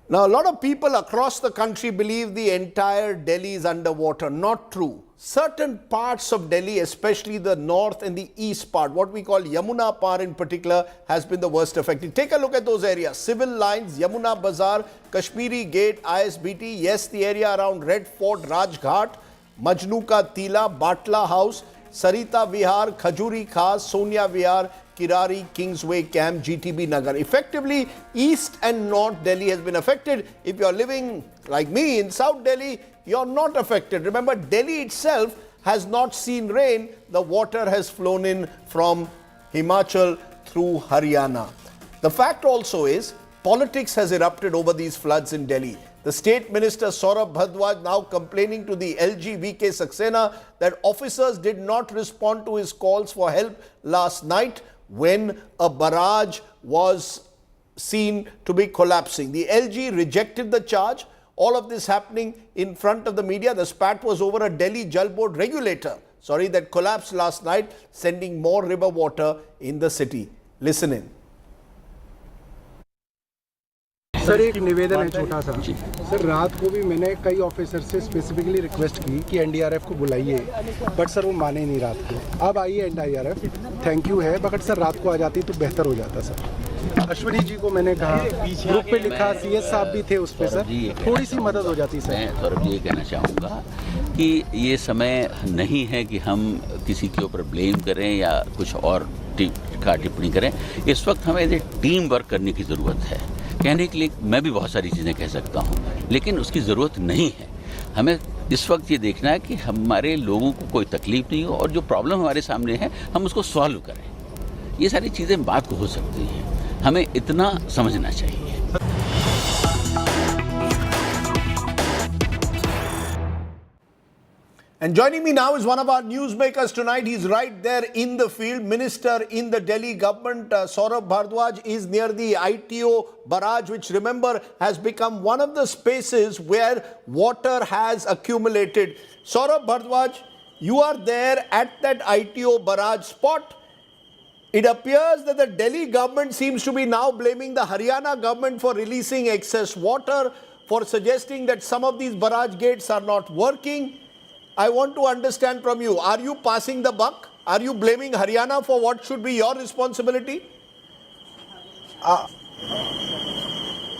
Now, a lot of people across the country believe the entire Delhi is underwater. Not true. certain parts of Delhi, especially the north and the east part, what we call Yamuna Par in particular, has been the worst affected. Take a look at those areas. Civil Lines, Yamuna Bazaar, Kashmiri Gate, ISBT, yes, the area around Red Fort, Rajghat, Majnu Ka Tila, Batla House, Sarita Vihar, Khajuri Khas, Sonia Vihar, Kirari, Kingsway Camp, GTB Nagar. Effectively, East and North Delhi has been affected. If you're living like me in South Delhi, you're not affected. Remember, Delhi itself has not seen rain. The water has flown in from Himachal through Haryana. The fact also is, politics has erupted over these floods in Delhi. The State Minister Saurabh Bhardwaj now complaining to the LG VK Saxena that officers did not respond to his calls for help last night when a barrage was seen to be collapsing. The LG rejected the charge. All of this happening in front of the media. The spat was over a Delhi Jal Board regulator, that collapsed last night, sending more river water in the city. Listen in. Sir एक निवेदन है छोटा सा sir रात को भी मैंने कई ऑफिसर से स्पेसिफिकली रिक्वेस्ट की कि एनडीआरएफ को बुलाइए बट सर वो माने नहीं रात को अब आई है एनडीआरएफ थैंक यू है बट सर रात को आ जाती तो बेहतर हो जाता सर अश्विनी जी को मैंने कहा ग्रुप पे लिखा सीएस साहब भी थे उस पे सर थोड़ी सी मदद हो जाती सर मैं सौरभ जी ये कहना चाहूँगा कि ये समय नहीं है कि हम किसी के ऊपर ब्लेम करें या कुछ और टिप्पणी करें इस वक्त हमें टीम वर्क करने की ज़रूरत है कहने के लिए मैं भी बहुत सारी चीज़ें कह सकता हूँ लेकिन उसकी ज़रूरत नहीं है हमें इस वक्त ये देखना है कि हमारे लोगों को कोई तकलीफ नहीं हो और जो प्रॉब्लम हमारे सामने है हम उसको सॉल्व करें ये सारी चीज़ें बात को हो सकती हैं हमें इतना समझना चाहिए And joining me now is one of our newsmakers tonight. He's right there in the field. Minister in the Delhi government, Saurabh Bhardwaj, is near the ITO barrage, which remember has become one of the spaces where water has accumulated. Saurabh Bhardwaj, you are there at that ITO barrage spot. It appears that the Delhi government seems to be now blaming the Haryana government for releasing excess water, for suggesting that some of these barrage gates are not working. I want to understand from you, are you passing the buck? Are you blaming Haryana for what should be your responsibility?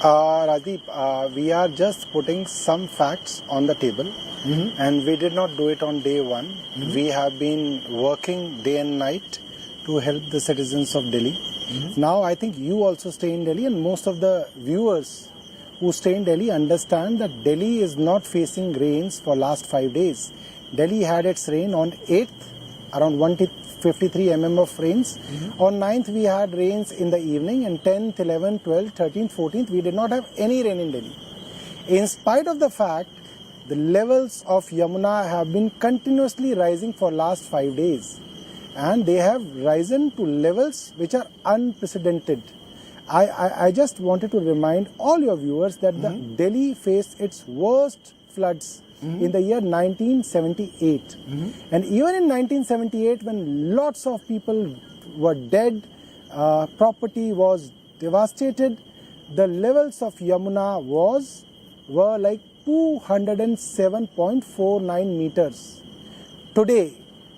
Radeep, we are just putting some facts on the table and we did not do it on day one. We have been working day and night to help the citizens of Delhi. Now I think you also stay in Delhi and most of the viewers who stay in Delhi understand that Delhi is not facing rains for last 5 days. Delhi had its rain on 8th, around 153 mm of rains. On 9th we had rains in the evening and 10th, 11th, 12th, 13th, 14th we did not have any rain in Delhi. In spite of the fact, the levels of Yamuna have been continuously rising for last 5 days and they have risen to levels which are unprecedented. I just wanted to remind all your viewers that the Delhi faced its worst floods in the year 1978. And even in 1978, when lots of people were dead, property was devastated, the levels of Yamuna were like 207.49 meters. Today,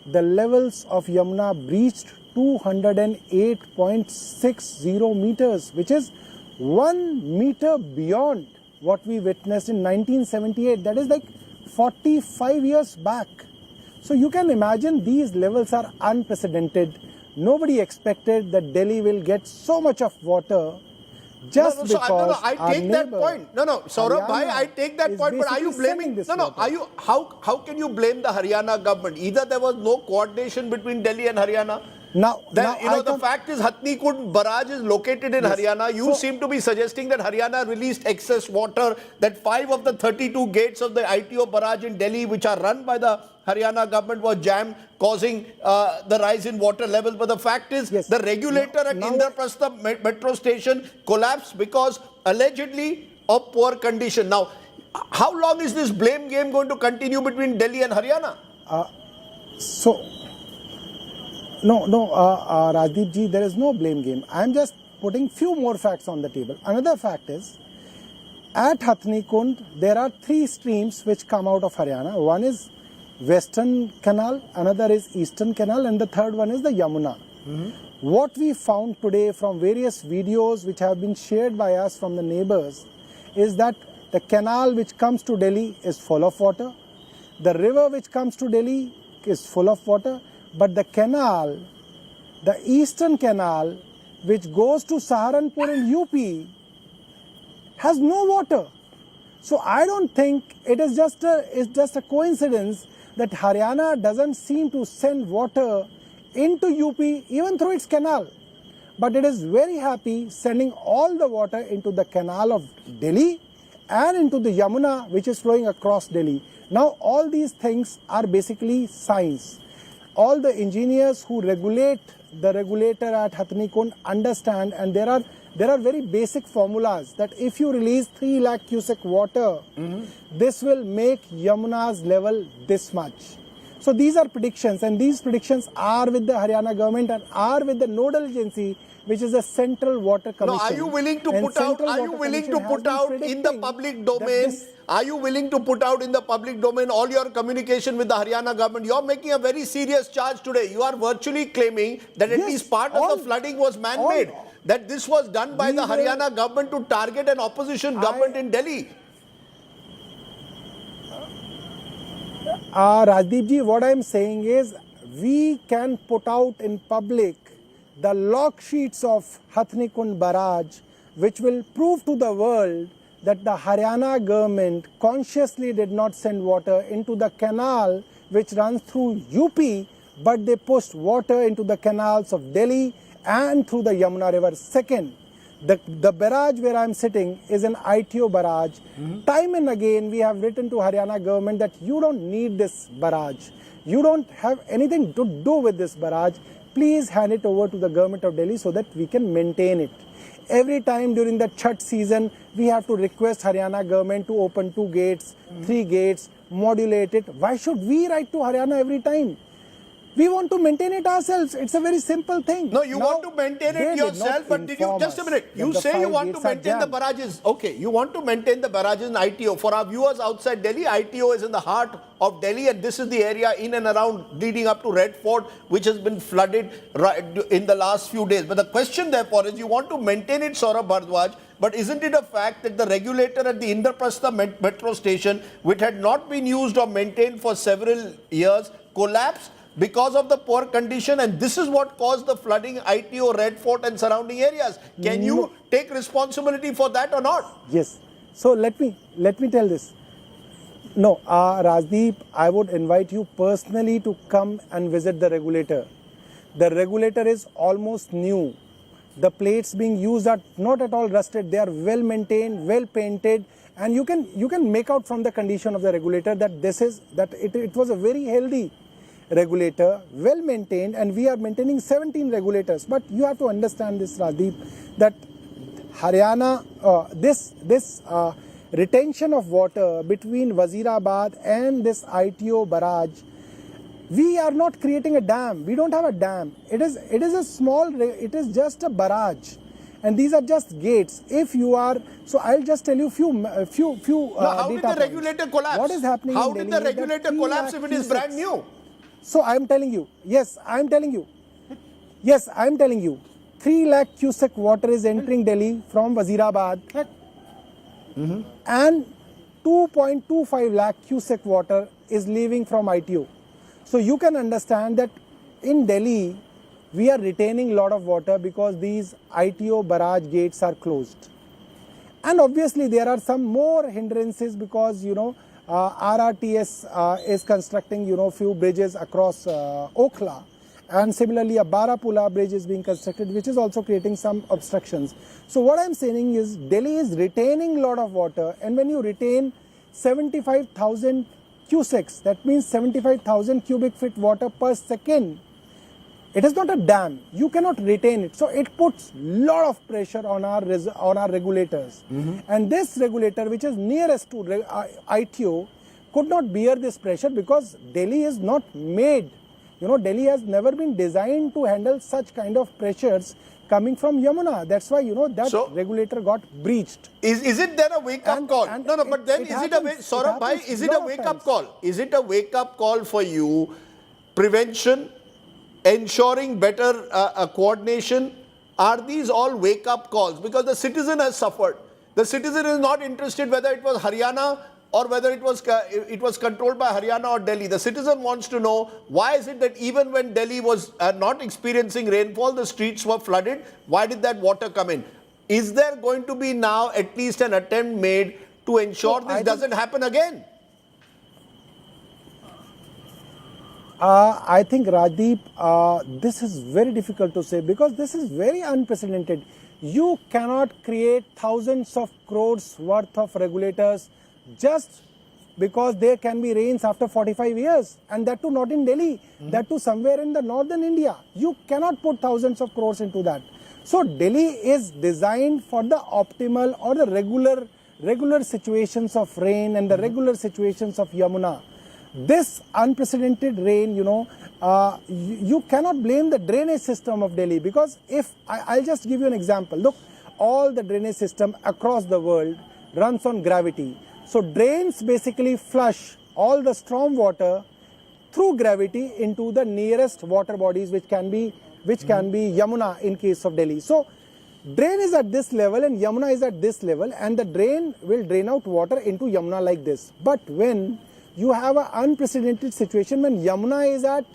the levels of Yamuna breached 208.60 meters, which is 1 meter beyond what we witnessed in 1978. That is like 45 years back. So you can imagine these levels are unprecedented. Nobody expected that Delhi will get so much of water just because I take that point. Saurabh bhai, I take that point, but are you blaming this? How can you blame the Haryana government? Either there was no coordination between Delhi and Haryana. The fact is Hatnikund barrage is located in Haryana. You seem to be suggesting that Haryana released excess water, that 5 of the 32 gates of the ITO barrage in Delhi, which are run by the Haryana government, were jammed, causing the rise in water levels. But the fact is, the regulator at Indraprastha metro station collapsed because allegedly of poor condition. Now, how long is this blame game going to continue between Delhi and Haryana? Radeep ji, there is no blame game. I am just putting few more facts on the table. Another fact is, at Hatnikund, there are 3 streams which come out of Haryana. One is Western Canal, another is Eastern Canal, and the third one is the Yamuna. What we found today from various videos which have been shared by us from the neighbors is that the canal which comes to Delhi is full of water. The river which comes to Delhi is full of water, but the canal, the Eastern Canal, which goes to Saharanpur in UP, has no water. So I don't think it's just a coincidence that Haryana doesn't seem to send water into UP even through its canal. But it is very happy sending all the water into the canal of Delhi and into the Yamuna, which is flowing across Delhi. Now all these things are basically science. All the engineers who regulate the regulator at Hathnikund understand, and there are very basic formulas that if you release 3 lakh cubic water, this will make Yamuna's level this much. So these are predictions, and these predictions are with the Haryana government and are with the nodal agency, which is the Central Water Commission. No, are you willing to put out? Are you willing to put out in the public domain? Are you willing to put out in the public domain all your communication with the Haryana government? You are making a very serious charge today. You are virtually claiming that at least part of the flooding was man-made. That this was done by the Haryana government to target an opposition government in Delhi. Rajdeep ji, what I am saying is we can put out in public the log sheets of Hathnikund barrage, which will prove to the world that the Haryana government consciously did not send water into the canal which runs through UP, but they pushed water into the canals of Delhi and through the Yamuna river. Second, the barrage where I am sitting is an ITO barrage. Time and again we have written to Haryana government that you don't need this barrage. You don't have anything to do with this barrage. Please hand it over to the government of Delhi so that we can maintain it. Every time during the Chhath season, we have to request Haryana government to open 2 gates, 3 gates, modulate it. Why should we write to Haryana every time? We want to maintain it ourselves. It's a very simple thing. No, you want to maintain it yourself, but did you, just a minute, you say you want to maintain the barrages. Okay, you want to maintain the barrages in ITO. For our viewers outside Delhi, ITO is in the heart of Delhi, and this is the area in and around leading up to Red Fort, which has been flooded in the last few days. But the question therefore is, you want to maintain it, Saurabh Bhardwaj, but isn't it a fact that the regulator at the Indraprastha metro station, which had not been used or maintained for several years, collapsed because of the poor condition, and this is what caused the flooding ITO, Red Fort and surrounding areas? Can you take responsibility for that or not? Yes. So let me tell this. No, Rajdeep, I would invite you personally to come and visit the regulator. The regulator is almost new. The plates being used are not at all rusted. They are well maintained, well painted, and you can make out from the condition of the regulator that it was a very healthy regulator, well maintained, and we are maintaining 17 regulators. But you have to understand this, Rajdeep, that Haryana, this retention of water between Wazirabad and this ITO barrage, we are not creating a dam. We don't have a dam. It is just a barrage, and these are just gates. If you are, so I'll just tell you few how did the regulator collapse? What is happening? How did the regulator collapse if it is brand new? So I'm telling you, yes, I'm telling you, 3 lakh cubic water is entering Delhi from Wazirabad, and 2.25 lakh cubic water is leaving from ITO. So you can understand that in Delhi, we are retaining a lot of water because these ITO barrage gates are closed. And obviously there are some more hindrances because, RRTS is constructing, few bridges across Okhla, and similarly a Barapula bridge is being constructed, which is also creating some obstructions. So what I'm saying is Delhi is retaining a lot of water, and when you retain 75,000 cusecs, that means 75,000 cubic feet water per second, it is not a dam. You cannot retain it. So it puts lot of pressure on our regulators. And this regulator, which is nearest to ITO, could not bear this pressure because Delhi is not made. Delhi has never been designed to handle such kind of pressures coming from Yamuna. That's why, that regulator got breached. Is it then a wake-up call? No, but then is it a Saurabh bhai, is it a wake-up call? Is it a wake-up call for you? Prevention, ensuring better coordination, are these all wake-up calls? Because the citizen has suffered. The citizen is not interested whether it was Haryana or whether it was controlled by Haryana or Delhi. The citizen wants to know, why is it that even when Delhi was not experiencing rainfall, the streets were flooded? Why did that water come in? Is there going to be now at least an attempt made to ensure this doesn't happen again? I think, Rajdeep, this is very difficult to say because this is very unprecedented. You cannot create thousands of crores worth of regulators just because there can be rains after 45 years, and that too not in Delhi, that too somewhere in the northern India. You cannot put thousands of crores into that. So Delhi is designed for the optimal or the regular situations of rain and the regular situations of Yamuna. This unprecedented rain, you cannot blame the drainage system of Delhi, because if I'll just give you an example. Look, all the drainage system across the world runs on gravity. So drains basically flush all the storm water through gravity into the nearest water bodies, which can be Yamuna in case of Delhi. So drain is at this level and Yamuna is at this level, and the drain will drain out water into Yamuna like this. But when you have an unprecedented situation, when Yamuna is at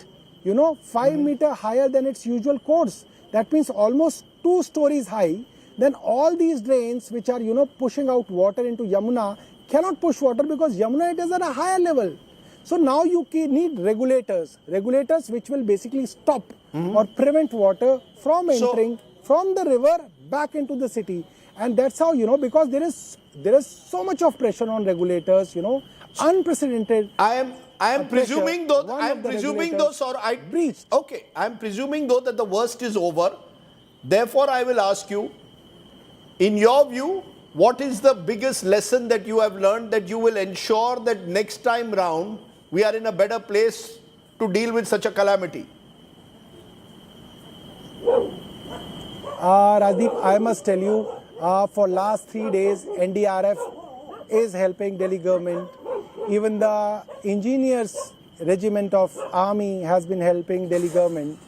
5 meter higher than its usual course, that means almost 2 stories high, then all these drains which are pushing out water into Yamuna cannot push water because Yamuna it is at a higher level. So now you need regulators which will basically stop or prevent water from entering from the river back into the city. And that's how, because there is so much of pressure on regulators, unprecedented. I am presuming though I'm presuming though that the worst is over. Therefore, I will ask you, in your view, what is the biggest lesson that you have learned that you will ensure that next time round we are in a better place to deal with such a calamity? Rajdeep, I must tell you, for last 3 days, NDRF is helping Delhi government. Even the engineers regiment of army has been helping Delhi government.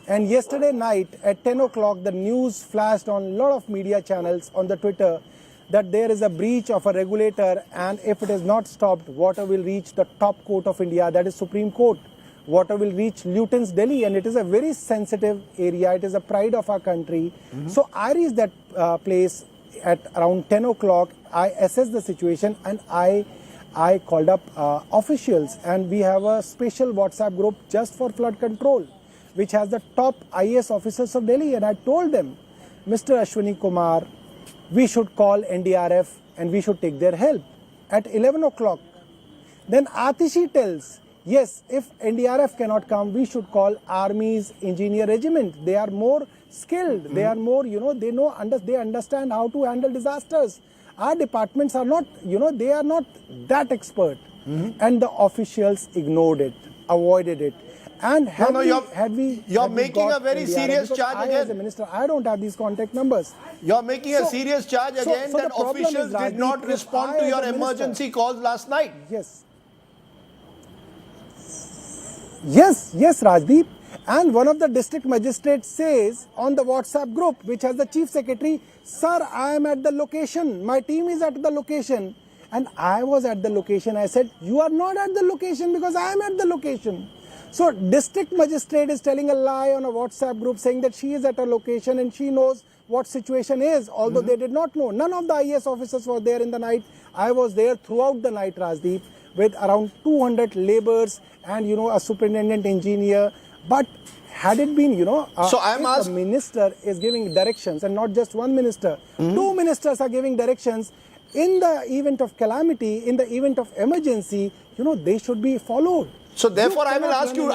And yesterday night at 10 o'clock, the news flashed on a lot of media channels on the Twitter that there is a breach of a regulator, and if it is not stopped, water will reach the top court of India, that is Supreme Court. Water will reach Luton's Delhi, and it is a very sensitive area. It is a pride of our country. So I reached that place at around 10 o'clock. I assessed the situation and I called up officials, and we have a special WhatsApp group just for flood control, which has the top IAS officers of Delhi. And I told them, Mr. Ashwini Kumar, we should call NDRF and we should take their help. At 11 o'clock, then Atishi tells, yes, if NDRF cannot come, we should call Army's engineer regiment. They are more skilled. They are more, they understand how to handle disasters. Our departments are not, they are not that expert. And the officials ignored it, avoided it. And you're making a very serious charge again. As a minister, I don't have these contact numbers. You're making a serious charge again that officials did not respond to your emergency calls last night. Yes, Rajdeep. And one of the district magistrates says on the WhatsApp group, which has the chief secretary, sir, I am at the location. My team is at the location. And I was at the location. I said, you are not at the location because I am at the location. So district magistrate is telling a lie on a WhatsApp group saying that she is at a location and she knows what situation is, although they did not know. None of the IAS officers were there in the night. I was there throughout the night, Rajdeep, with around 200 laborers and, a superintendent engineer. But had it been, if a minister is giving directions, and not just one minister, 2 ministers are giving directions in the event of calamity, in the event of emergency, they should be followed. So therefore, I will ask you: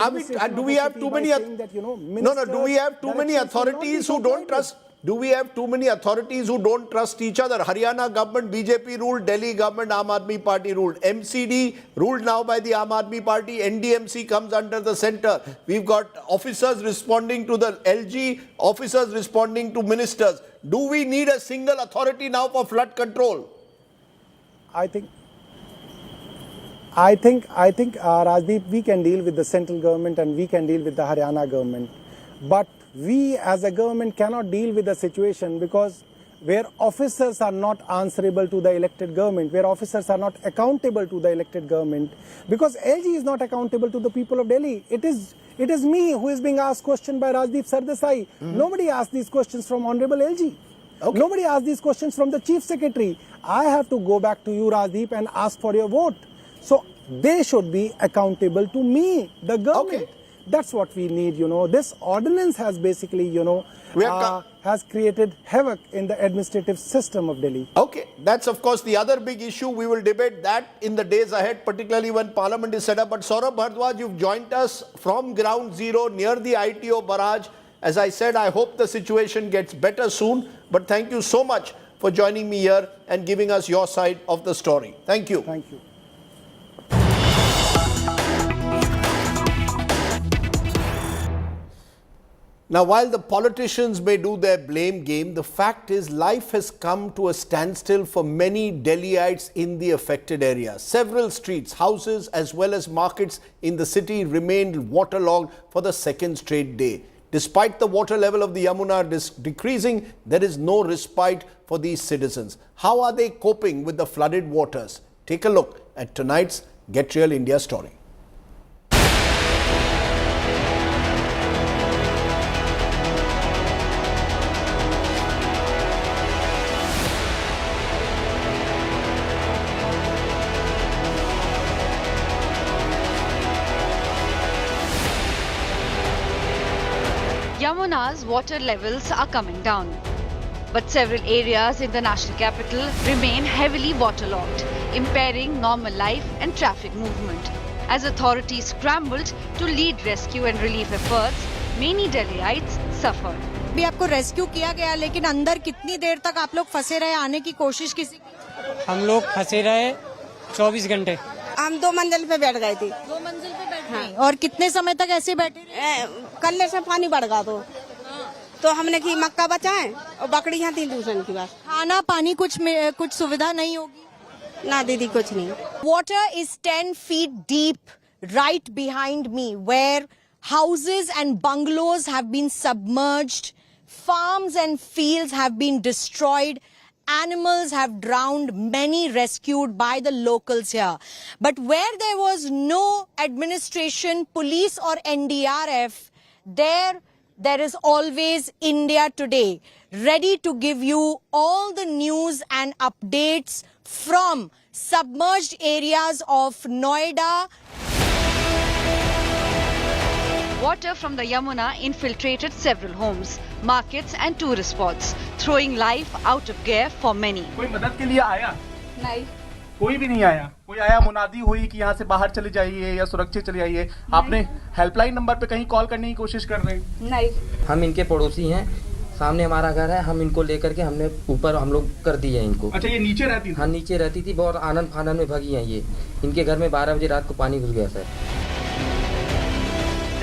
do we have too many? Do we have too many authorities who don't trust? do we have too many authorities who don't trust each other? Haryana government BJP ruled, Delhi government Aam Aadmi Party ruled, MCD ruled now by the Aam Aadmi Party, NDMC comes under the centre. We've got officers responding to the LG, officers responding to ministers. Do we need a single authority now for flood control? I think Rajdeep, we can deal with the central government and we can deal with the Haryana government. But we as a government cannot deal with the situation because where officers are not answerable to the elected government, where officers are not accountable to the elected government, because LG is not accountable to the people of Delhi. It is me who is being asked question by Rajdeep Sardesai. Nobody asked these questions from Honorable LG. Okay. Nobody asked these questions from the Chief Secretary. I have to go back to you, Rajdeep, and ask for your vote. So they should be accountable to me, the government. Okay. That's what we need, This ordinance has basically, has created havoc in the administrative system of Delhi. Okay, that's of course the other big issue. We will debate that in the days ahead, particularly when Parliament is set up. But Saurabh Bhardwaj, you've joined us from ground zero near the ITO barrage. As I said, I hope the situation gets better soon. But thank you so much for joining me here and giving us your side of the story. Thank you. Thank you. Now, while the politicians may do their blame game, the fact is life has come to a standstill for many Delhiites in the affected area. Several streets, houses as well as markets in the city remained waterlogged for the second straight day. Despite the water level of the Yamuna decreasing, there is no respite for these citizens. How are they coping with the flooded waters? Take a look at tonight's Get Real India story. Yamuna's water levels are coming down, but several areas in the national capital remain heavily waterlogged, impairing normal life and traffic movement. As authorities scrambled to lead rescue and relief efforts, many Delhiites suffered. अभी आपको rescue किया गया, लेकिन अंदर कितनी देर तक आप लोग फंसे रहे, आने की कोशिश किसी की? हम लोग फंसे रहे 24 घंटे। हम 2 मंजिल पे बैठ गए थे। 2 मंजिल पे बैठ गए। और कितने समय तक ऐसे बैठे रहे? कल्ले से पानी बढ़ गया तो हमने की मक्का बचाएं और बकरियां थी दूसरे की बात। खाना पानी कुछ सुविधा नहीं होगी? ना दीदी, कुछ नहीं। Water is 10 feet deep right behind me, where houses and bungalows have been submerged, farms and fields have been destroyed, animals have drowned, many rescued by the locals here. But where there was no administration, police or NDRF, there is always India Today, ready to give you all the news and updates from submerged areas of Noida. Water from the Yamuna infiltrated several homes, markets and tourist spots, throwing life out of gear for many. कोई मदद के लिए आया? नहीं, कोई भी नहीं आया। कोई आया मुनादी हुई कि यहाँ से बाहर चले जाइए या सुरक्षित चले जाइए? आपने हेल्पलाइन नंबर पे कहीं कॉल करने की कोशिश कर रहे हैं? नहीं। हम इनके पड़ोसी हैं, सामने हमारा घर है, हम इनको लेकर के हमने ऊपर हम लोग कर दिए इनको। अच्छा, ये नीचे रहती थी? हाँ, नीचे रहती थी, बहुत आनंद फानंद में भगी हैं ये। इनके घर में 12 बजे रात को पानी घुस गया sir.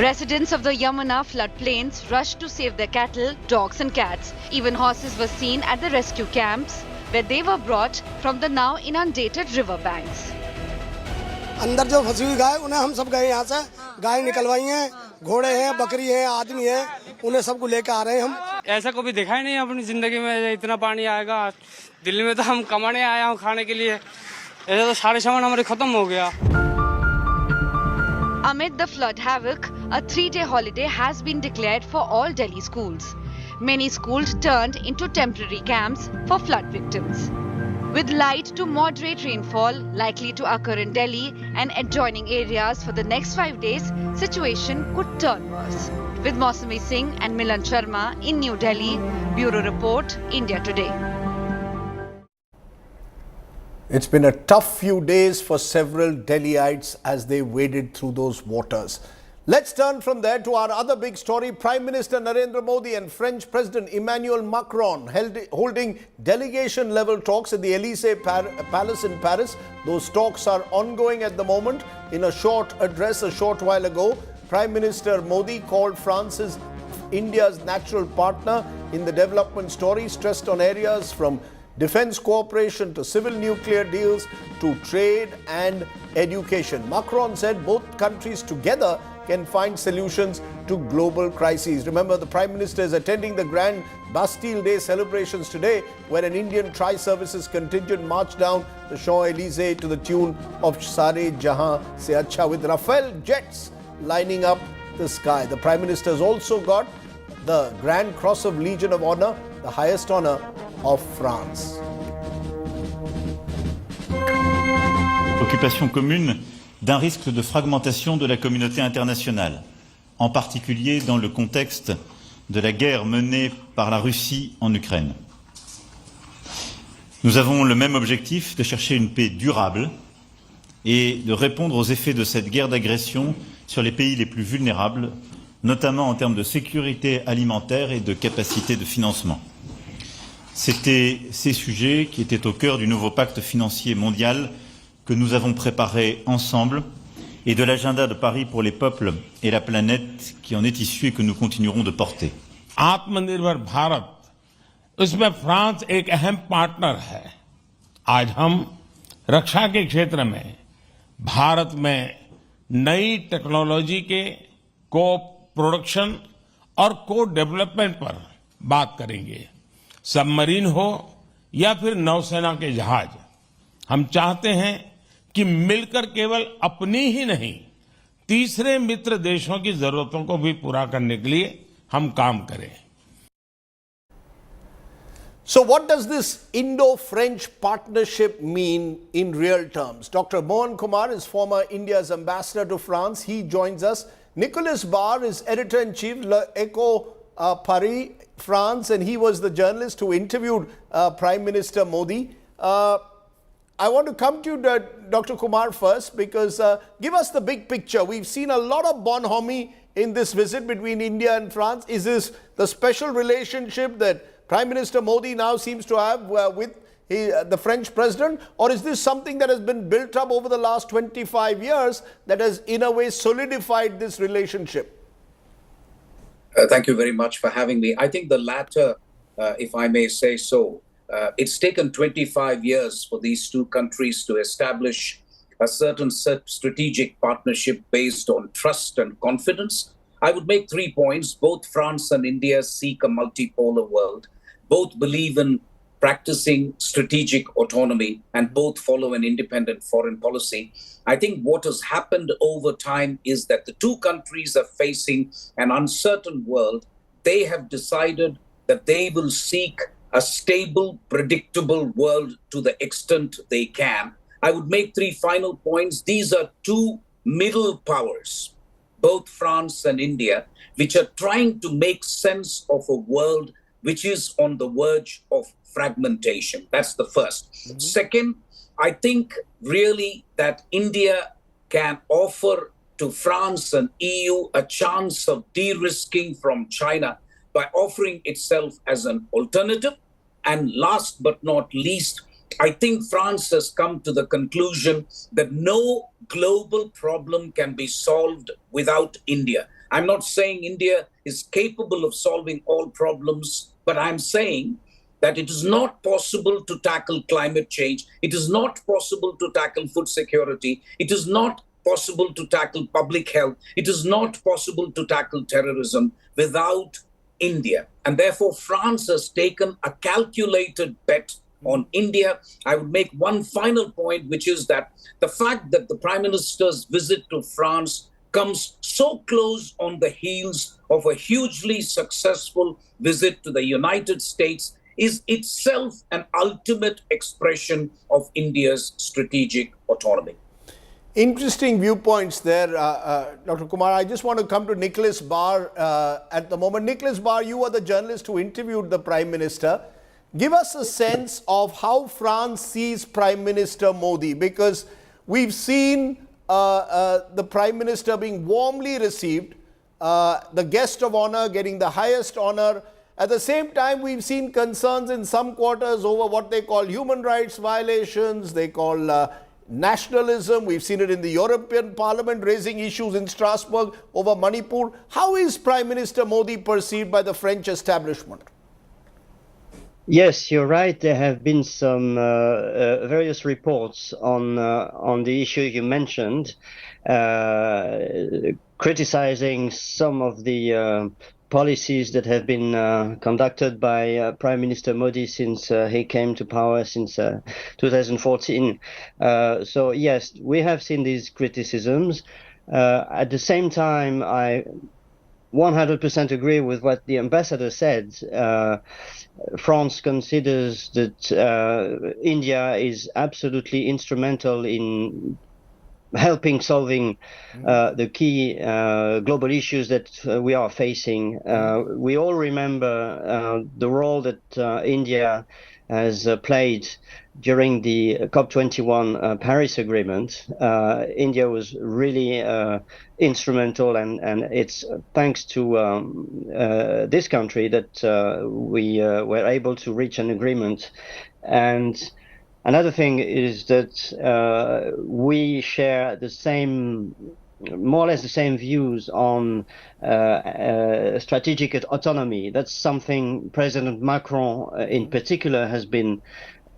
Residents of the Yamuna floodplains rushed to save their cattle, dogs and cats. Even horses were seen at the rescue camps, where they were brought from the now inundated river banks. अंदर जो फंसी हुई गाय, उन्हें हम सब गए यहाँ से, गाय निकलवाई हैं, घोड़े हैं, बकरी है, आदमी है, उन्हें सबको लेकर आ रहे हैं हम। ऐसा कभी देखा ही नहीं अपनी जिंदगी में, इतना पानी आएगा। दिल्ली में तो हम कमाने आया हूँ खाने के लिए, ऐसा तो सारे सामान हमारे खत्म हो गया। Amid the flood havoc, a 3-day holiday has been declared for all Delhi schools. Many schools turned into temporary camps for flood victims. With light to moderate rainfall likely to occur in Delhi and adjoining areas for the next 5 days, situation could turn worse. With Mausami Singh and Milan Sharma in New Delhi, Bureau Report, India Today. It's been a tough few days for several Delhiites as they waded through those waters. Let's turn from there to our other big story. Prime Minister Narendra Modi and French President Emmanuel Macron holding delegation-level talks at the Elysee Palace in Paris. Those talks are ongoing at the moment. In a short address a short while ago, Prime Minister Modi called France India's natural partner in the development story, stressed on areas from defense cooperation to civil nuclear deals to trade and education. Macron said both countries together can find solutions to global crises. Remember, the Prime Minister is attending the grand Bastille Day celebrations today, where an Indian tri-services contingent marched down the Champs-Élysées to the tune of Sare Jahan Se Acha, with Rafale jets lining up the sky. The Prime Minister has also got the Grand Cross of Legion of Honor, the highest honor of France. Occupation commune d'un risque de fragmentation de la communauté internationale, en particulier dans le contexte de la guerre menée par la Russie en Ukraine. Nous avons le même objectif de chercher une paix durable et de répondre aux effets de cette guerre d'agression sur les pays les plus vulnérables, notamment en termes de sécurité alimentaire et de capacité de financement. C'était ces sujets qui étaient au cœur du nouveau pacte financier mondial que nous avons préparé ensemble et de l'agenda de Paris pour les peuples et la planète qui en est issu et que nous continuerons de porter. आत्मनिर्भर भारत, उसमें France एक अहम partner है। आज हम रक्षा के क्षेत्र में भारत में नई टेक्नोलॉजी के को प्रोडक्शन और को डेवलपमेंट पर बात करेंगे। सबमरीन हो या फिर नौसेना के जहाज, हम चाहते हैं कि मिलकर केवल अपनी ही नहीं, तीसरे मित्र देशों की जरूरतों को भी पूरा करने के लिए हम काम करें। So what does this Indo-French partnership mean in real terms? Dr. Mohan Kumar is former India's ambassador to France. He joins us. Nicolas Barr is editor-in-chief, L'Echo Paris, France, and he was the journalist who interviewed Prime Minister Modi. I want to come to you, Dr. Kumar, first, because give us the big picture. We've seen a lot of bonhomie in this visit between India and France. Is this the special relationship that Prime Minister Modi now seems to have with the French president, or is this something that has been built up over the last 25 years that has in a way solidified this relationship? Thank you very much for having me. I think the latter, if I may say so. It's taken 25 years for these two countries to establish a certain strategic partnership based on trust and confidence. I would make 3 points. Both France and India seek a multipolar world. Both believe in practicing strategic autonomy, and both follow an independent foreign policy. I think what has happened over time is that the two countries are facing an uncertain world. They have decided that they will seek a stable, predictable world to the extent they can. I would make 3 final points. These are two middle powers, both France and India, which are trying to make sense of a world which is on the verge of fragmentation. That's the first. Mm-hmm. Second, I think really that India can offer to France and EU a chance of de-risking from China by offering itself as an alternative. And last but not least, I think France has come to the conclusion that no global problem can be solved without India. I'm not saying India is capable of solving all problems, but I'm saying that it is not possible to tackle climate change. It is not possible to tackle food security. It is not possible to tackle public health. It is not possible to tackle terrorism without India. And therefore, France has taken a calculated bet on India. I would make one final point, which is that the fact that the Prime Minister's visit to France comes so close on the heels of a hugely successful visit to the United States is itself an ultimate expression of India's strategic autonomy. Interesting viewpoints there, Dr. Kumar. I just want to come to Nicolas Barr at the moment. Nicolas Barr, you were the journalist who interviewed the Prime Minister. Give us a sense of how France sees Prime Minister Modi, because we've seen the Prime Minister being warmly received, the guest of honor getting the highest honor. At the same time, we've seen concerns in some quarters over what they call human rights violations, they call nationalism. We've seen it in the European Parliament raising issues in Strasbourg over Manipur. How is Prime Minister Modi perceived by the French establishment? Yes, you're right. There have been some various reports on the issue you mentioned, criticizing some of the policies that have been conducted by Prime Minister Modi since he came to power since 2014. So yes, we have seen these criticisms. At the same time, I 100% agree with what the ambassador said. France considers that India is absolutely instrumental in helping solving the key global issues that we are facing. We all remember the role that India has played during the COP21 Paris Agreement. India was really instrumental, and it's thanks to this country that we were able to reach an agreement. And another thing is that we share the same, more or less the same views on strategic autonomy. That's something President Macron in particular has been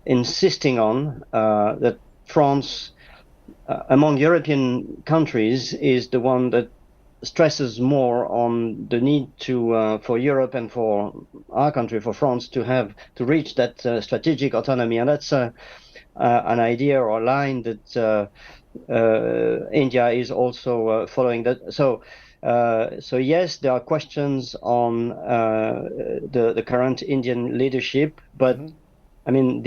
insisting on, that France, among European countries, is the one that stresses more on the need to for Europe and for our country, for France, to reach that strategic autonomy. And that's an idea or a line that India is also following. That so yes, there are questions on the current Indian leadership, but I mean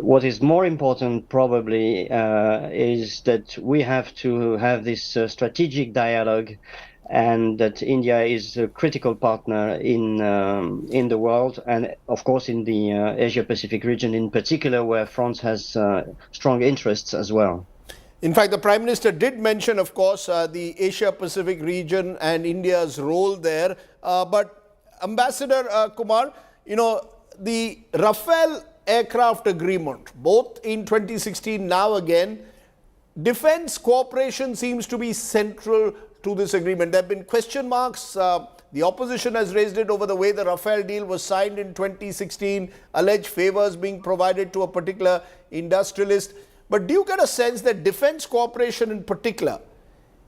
what is more important probably is that we have to have this strategic dialogue, and that India is a critical partner in the world, and of course in the Asia-Pacific region in particular, where France has strong interests as well. In fact, the Prime Minister did mention, of course, the Asia-Pacific region and India's role there. But Ambassador Kumar, you know, the Rafale aircraft agreement, both in 2016, now again, defense cooperation seems to be central to this agreement. There have been question marks. The opposition has raised it over the way the Rafale deal was signed in 2016, alleged favors being provided to a particular industrialist. But do you get a sense that defense cooperation in particular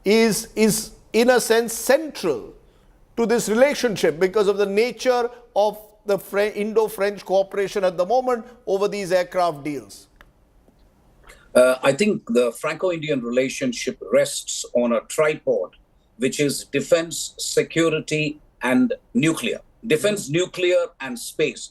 is in a sense central to this relationship because of the nature of the Indo-French cooperation at the moment over these aircraft deals? I think the Franco-Indian relationship rests on a tripod, which is defense, security, and nuclear. Defense, nuclear, and space,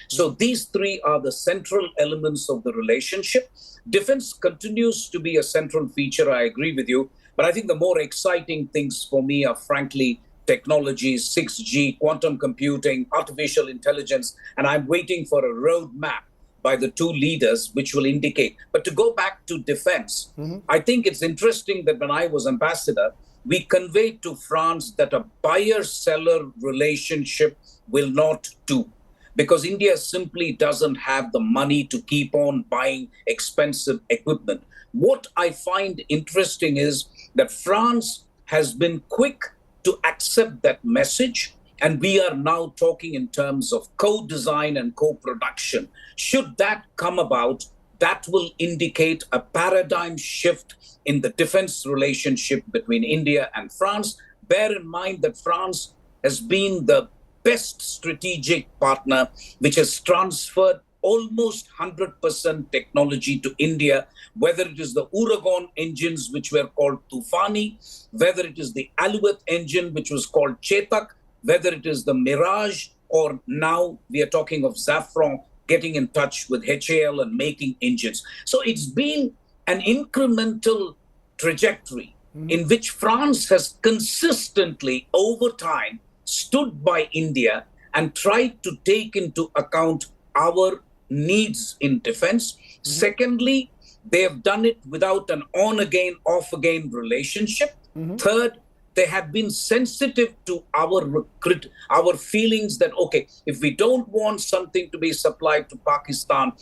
So these three are the central elements of the relationship. Defense continues to be a central feature, I agree with you. But I think the more exciting things for me are, frankly, technologies, 6G, quantum computing, artificial intelligence, and I'm waiting for a roadmap by the two leaders, which will indicate. But to go back to defense, I think it's interesting that when I was ambassador, we conveyed to France that a buyer-seller relationship will not do, because India simply doesn't have the money to keep on buying expensive equipment. What I find interesting is that France has been quick to accept that message, and we are now talking in terms of co-design and co-production. Should that come about, that will indicate a paradigm shift in the defense relationship between India and France. Bear in mind that France has been the best strategic partner, which has transferred almost 100% technology to India, whether it is the Uragon engines, which were called Tufani, whether it is the Alouette engine, which was called Chetak, whether it is the Mirage, or now we are talking of Safran getting in touch with HAL and making engines. So it's been an incremental trajectory in which France has consistently, over time, stood by India and tried to take into account our needs in defense. Secondly, They have done it without an on-again, off-again relationship. Third, they have been sensitive to our feelings that, okay, if we don't want something to be supplied to Pakistan,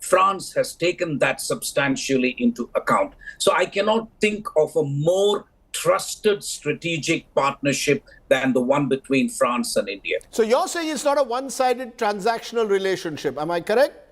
France has taken that substantially into account. So I cannot think of a more trusted strategic partnership than the one between France and India. So you're saying it's not a one-sided transactional relationship. Am I correct?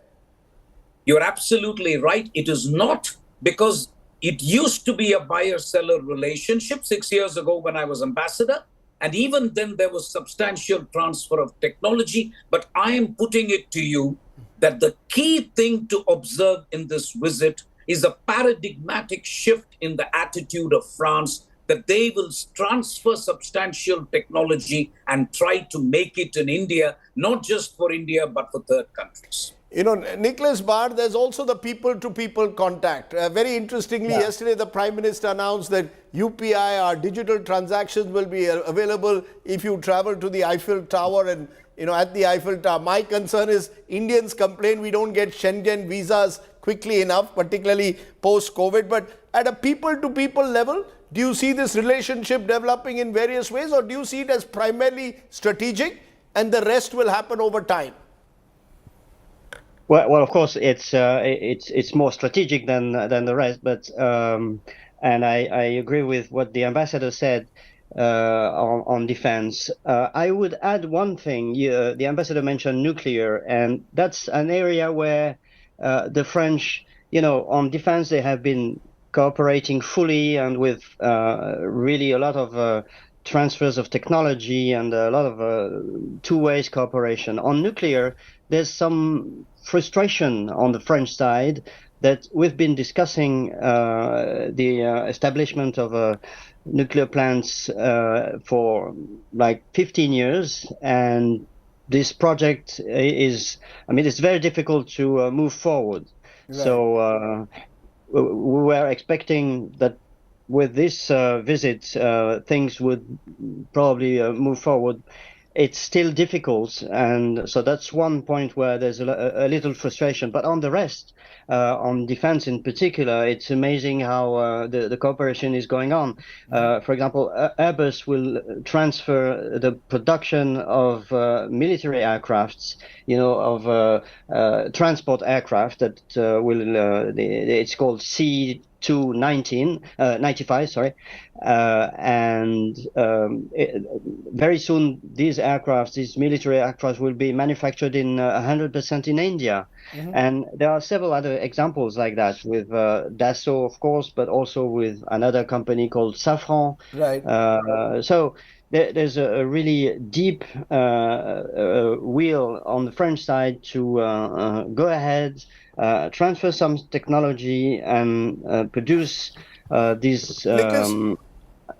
You're absolutely right. It is not, because it used to be a buyer-seller relationship 6 years ago when I was ambassador. And even then there was substantial transfer of technology. But I am putting it to you that the key thing to observe in this visit is a paradigmatic shift in the attitude of France, that they will transfer substantial technology and try to make it in India, not just for India, but for third countries. You know, Nicholas Barr, there's also the people-to-people contact. Very interestingly, yesterday the Prime Minister announced that UPI, our digital transactions, will be available if you travel to the Eiffel Tower and, you know, at the Eiffel Tower. My concern is Indians complain we don't get Schengen visas quickly enough, particularly post-COVID. But at a people-to-people level, do you see this relationship developing in various ways, or do you see it as primarily strategic and the rest will happen over time? Well, of course, it's more strategic than the rest, but and I agree with what the ambassador said on defense. I would add one thing. The ambassador mentioned nuclear, and that's an area where the French, you know, on defense, they have been cooperating fully and with really a lot of transfers of technology and a lot of two-way cooperation. On nuclear, there's some frustration on the French side that we've been discussing the establishment of nuclear plants for like 15 years, and this project is, I mean, it's very difficult to move forward. Right. So we were expecting that with this visit, things would probably move forward. It's still difficult, and so that's one point where there's a little frustration. But on the rest, on defense in particular, it's amazing how the cooperation is going on. For example, Airbus will transfer the production of military aircrafts, you know, of transport aircraft that it's called C-295, sorry, and very soon these military aircraft will be manufactured in 100% in India. And there are several other examples like that with Dassault, of course, but also with another company called Safran. Right. So there's a really deep will on the French side to go ahead, transfer some technology and produce these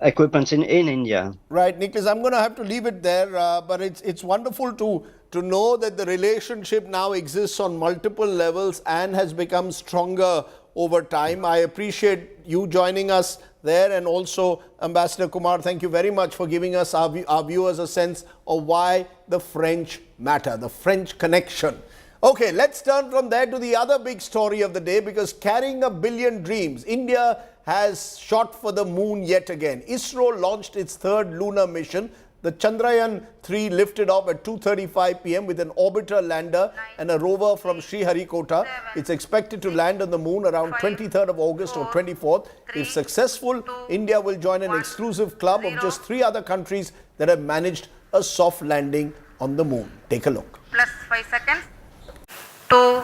equipments in India. Right, Nicholas, I'm going to have to leave it there, but it's wonderful to know that the relationship now exists on multiple levels and has become stronger over time. I appreciate you joining us there, and also Ambassador Kumar, thank you very much for giving us, our viewers, a sense of why the French matter, the French connection. Okay, let's turn from there to the other big story of the day, because carrying a billion dreams, India has shot for the moon yet again. ISRO launched its third lunar mission. The Chandrayaan-3 lifted off at 2:35 p.m. with an orbiter lander and a rover from Sriharikota. It's expected to land on the moon around 23rd of August or 24th. If successful, India will join an exclusive club of just 3 other countries that have managed a soft landing on the moon. Take a look. Plus 5 seconds. 2,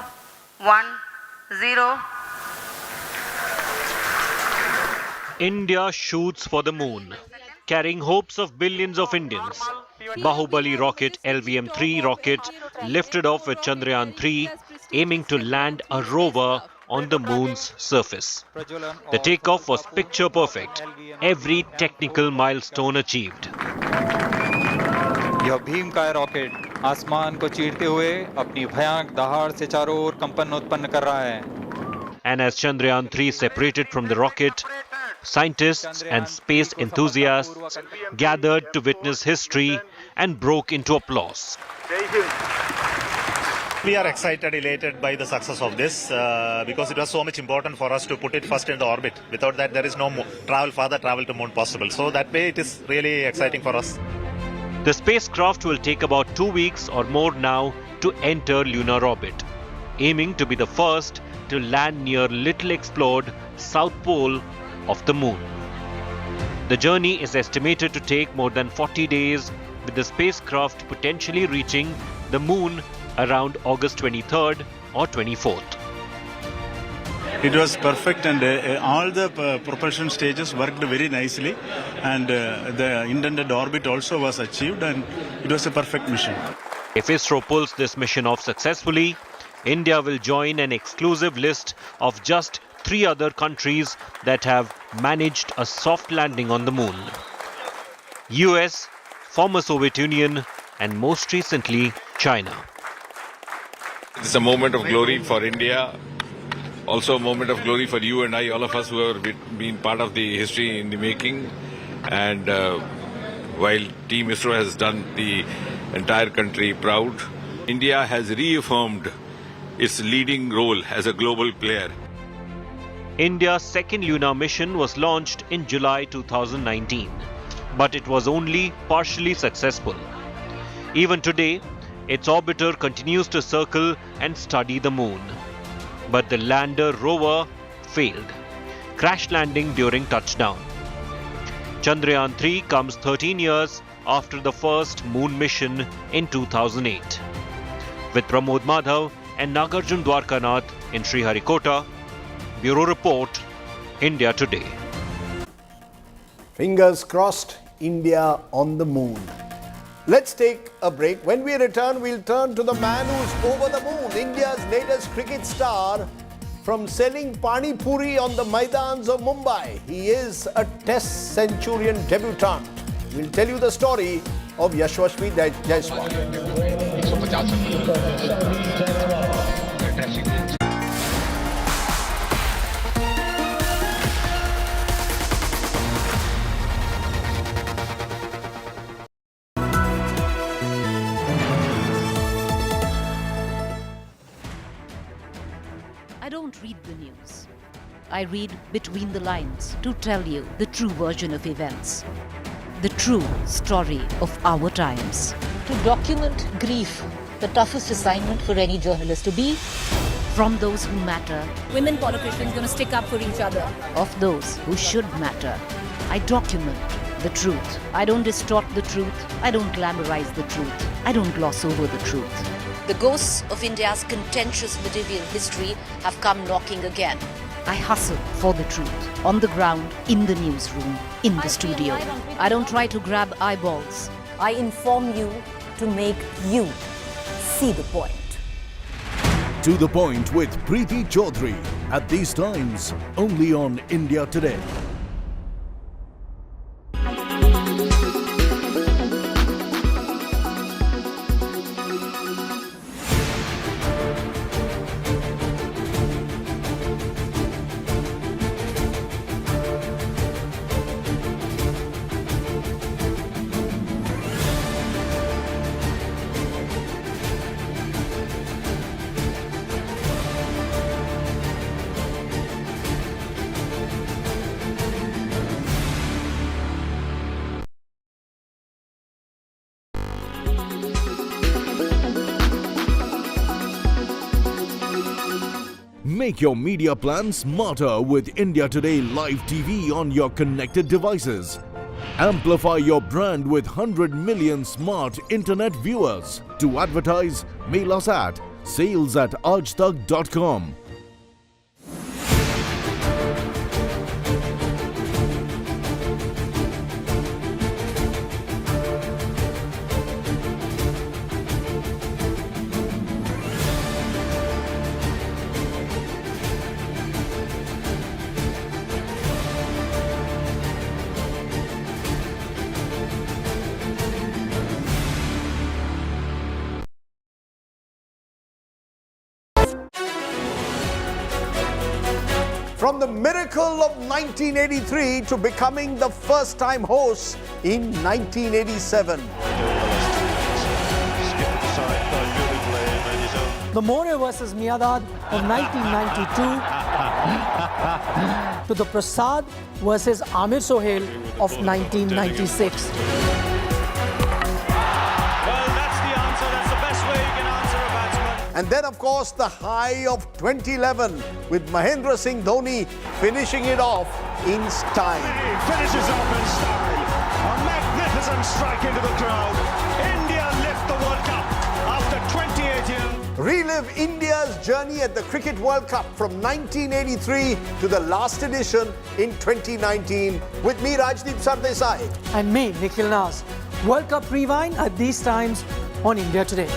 1, 0. India shoots for the moon, carrying hopes of billions of Indians. Bahubali rocket LVM-3 rocket lifted off with Chandrayaan-3, aiming to land a rover on the moon's surface. The takeoff was picture perfect, every technical milestone achieved. यह भीमकाय rocket आसमान को चीरते हुए अपनी भयानक दहाड़ से चारों ओर कंपन उत्पन्न कर रहा है. And as Chandrayaan-3 separated from the rocket, scientists and space enthusiasts gathered to witness history and broke into applause. We are excited, elated by the success of this because it was so much important for us to put it first in the orbit. Without that, there is no further travel to moon possible. So that way, it is really exciting for us. The spacecraft will take about 2 weeks or more now to enter lunar orbit, aiming to be the first to land near little explored south pole of the moon. The journey is estimated to take more than 40 days, with the spacecraft potentially reaching the moon around August 23rd or 24th. It was perfect, and all the propulsion stages worked very nicely, and the intended orbit also was achieved, and it was a perfect mission. If ISRO pulls this mission off successfully, India will join an exclusive list of just 3 other countries that have managed a soft landing on the moon: US, former Soviet Union, and most recently, China. It's a moment of glory for India, also a moment of glory for you and I, all of us who have been part of the history in the making. And while Team ISRO has done the entire country proud, India has reaffirmed its leading role as a global player. India's second lunar mission was launched in July 2019, but it was only partially successful. Even today, its orbiter continues to circle and study the moon. But the lander rover failed, crash landing during touchdown. Chandrayaan 3 comes 13 years after the first moon mission in 2008. With Pramod Madhav and Nagarjun Dwarkanath in Sriharikota, Bureau Report, India Today. Fingers crossed, India on the moon. Let's take a break. When we return, we'll turn to the man who's over the moon, India's latest cricket star. From selling pani puri on the Maidans of Mumbai, he is a Test Centurion debutant. We'll tell you the story of Yashasvi Jaiswal. I don't read the news. I read between the lines to tell you the true version of events. The true story of our times. To document grief, the toughest assignment for any journalist to be. From those who matter. Women politicians going to stick up for each other. Of those who should matter. I document the truth. I don't distort the truth. I don't glamorize the truth. I don't gloss over the truth. The ghosts of India's contentious medieval history have come knocking again. I hustle for the truth. On the ground, in the newsroom, in the studio. I don't try to grab eyeballs. I inform you to make you see the point. To the Point with Preeti Chaudhary. At these times, only on India Today. Make your media plan smarter with India Today Live TV on your connected devices. Amplify your brand with 100 million smart internet viewers. To advertise, mail us at sales@aajtak.com. From the miracle of 1983 to becoming the first-time host in 1987. Skipped aside by Julie Blaine and his own the More versus Miadad of 1992 to the Prasad versus Amir Sohail of 1996. And then, of course, the high of 2011 with Mahendra Singh Dhoni finishing it off in style. He finishes off in style. A magnificent strike into the crowd. India lift the World Cup after 28 years. Relive India's journey at the Cricket World Cup from 1983 to the last edition in 2019 with me, Rajdeep Sardesai. And me, Nikhil Naz. World Cup Rewind at these times on India Today.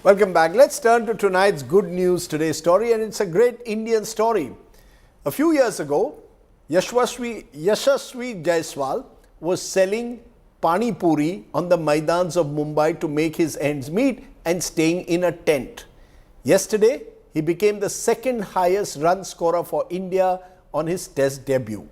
Welcome back. Let's turn to tonight's Good News Today story, and it's a great Indian story. A few years ago, Yashasvi Jaiswal was selling Pani Puri on the Maidans of Mumbai to make his ends meet and staying in a tent. Yesterday, he became the second highest run scorer for India on his Test debut.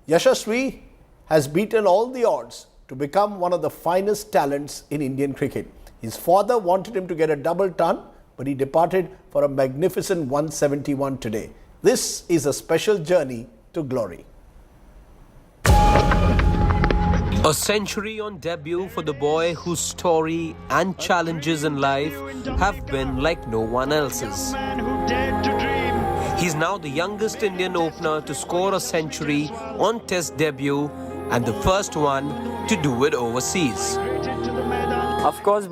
Yashasvi has beaten all the odds to become one of the finest talents in Indian cricket. His father wanted him to get a double ton, but he departed for a magnificent 171 today. This is a special journey to glory. A century on debut for the boy whose story and challenges in life have been like no one else's. He's now the youngest Indian opener to score a century on Test debut and the first one to do it overseas. Of course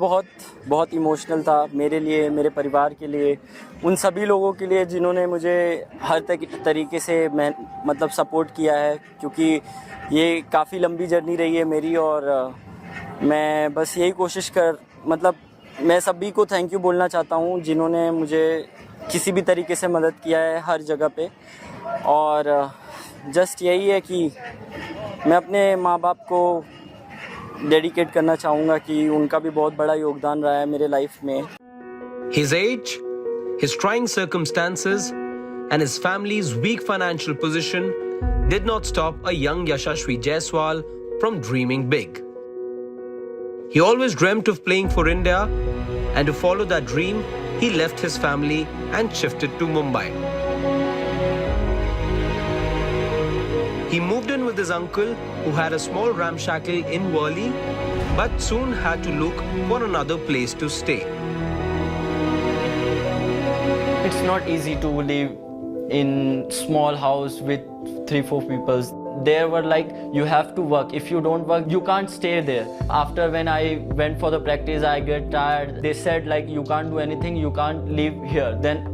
बहुत emotional था मेरे लिए, मेरे परिवार के लिए, उन सभी लोगों के लिए जिन्होंने मुझे हर तरीके से मतलब सपोर्ट किया है, क्योंकि ये काफ़ी लंबी जर्नी रही है मेरी और मैं बस यही मैं सभी को थैंक यू बोलना चाहता हूँ जिन्होंने मुझे किसी भी तरीके से मदद किया है हर जगह पे। और जस्ट यही है कि मैं अपने माँ बाप को डेडिकेट करना चाहूँगा कि उनका भी बहुत बड़ा योगदान रहा है मेरे लाइफ में। His age, his trying circumstances and his family's weak financial position did not stop a young Yashasvi Jaiswal from dreaming big. He always dreamt of playing for India, and to follow that dream, he left his family and shifted to Mumbai. He moved in with his uncle, who had a small ramshackle in Worli, but soon had to look for another place to stay. It's not easy to live in small house with 3-4 people. There were like, you have to work. If you don't work, you can't stay there. After when I went for the practice, I get tired. They said like, you can't do anything, you can't live here. Then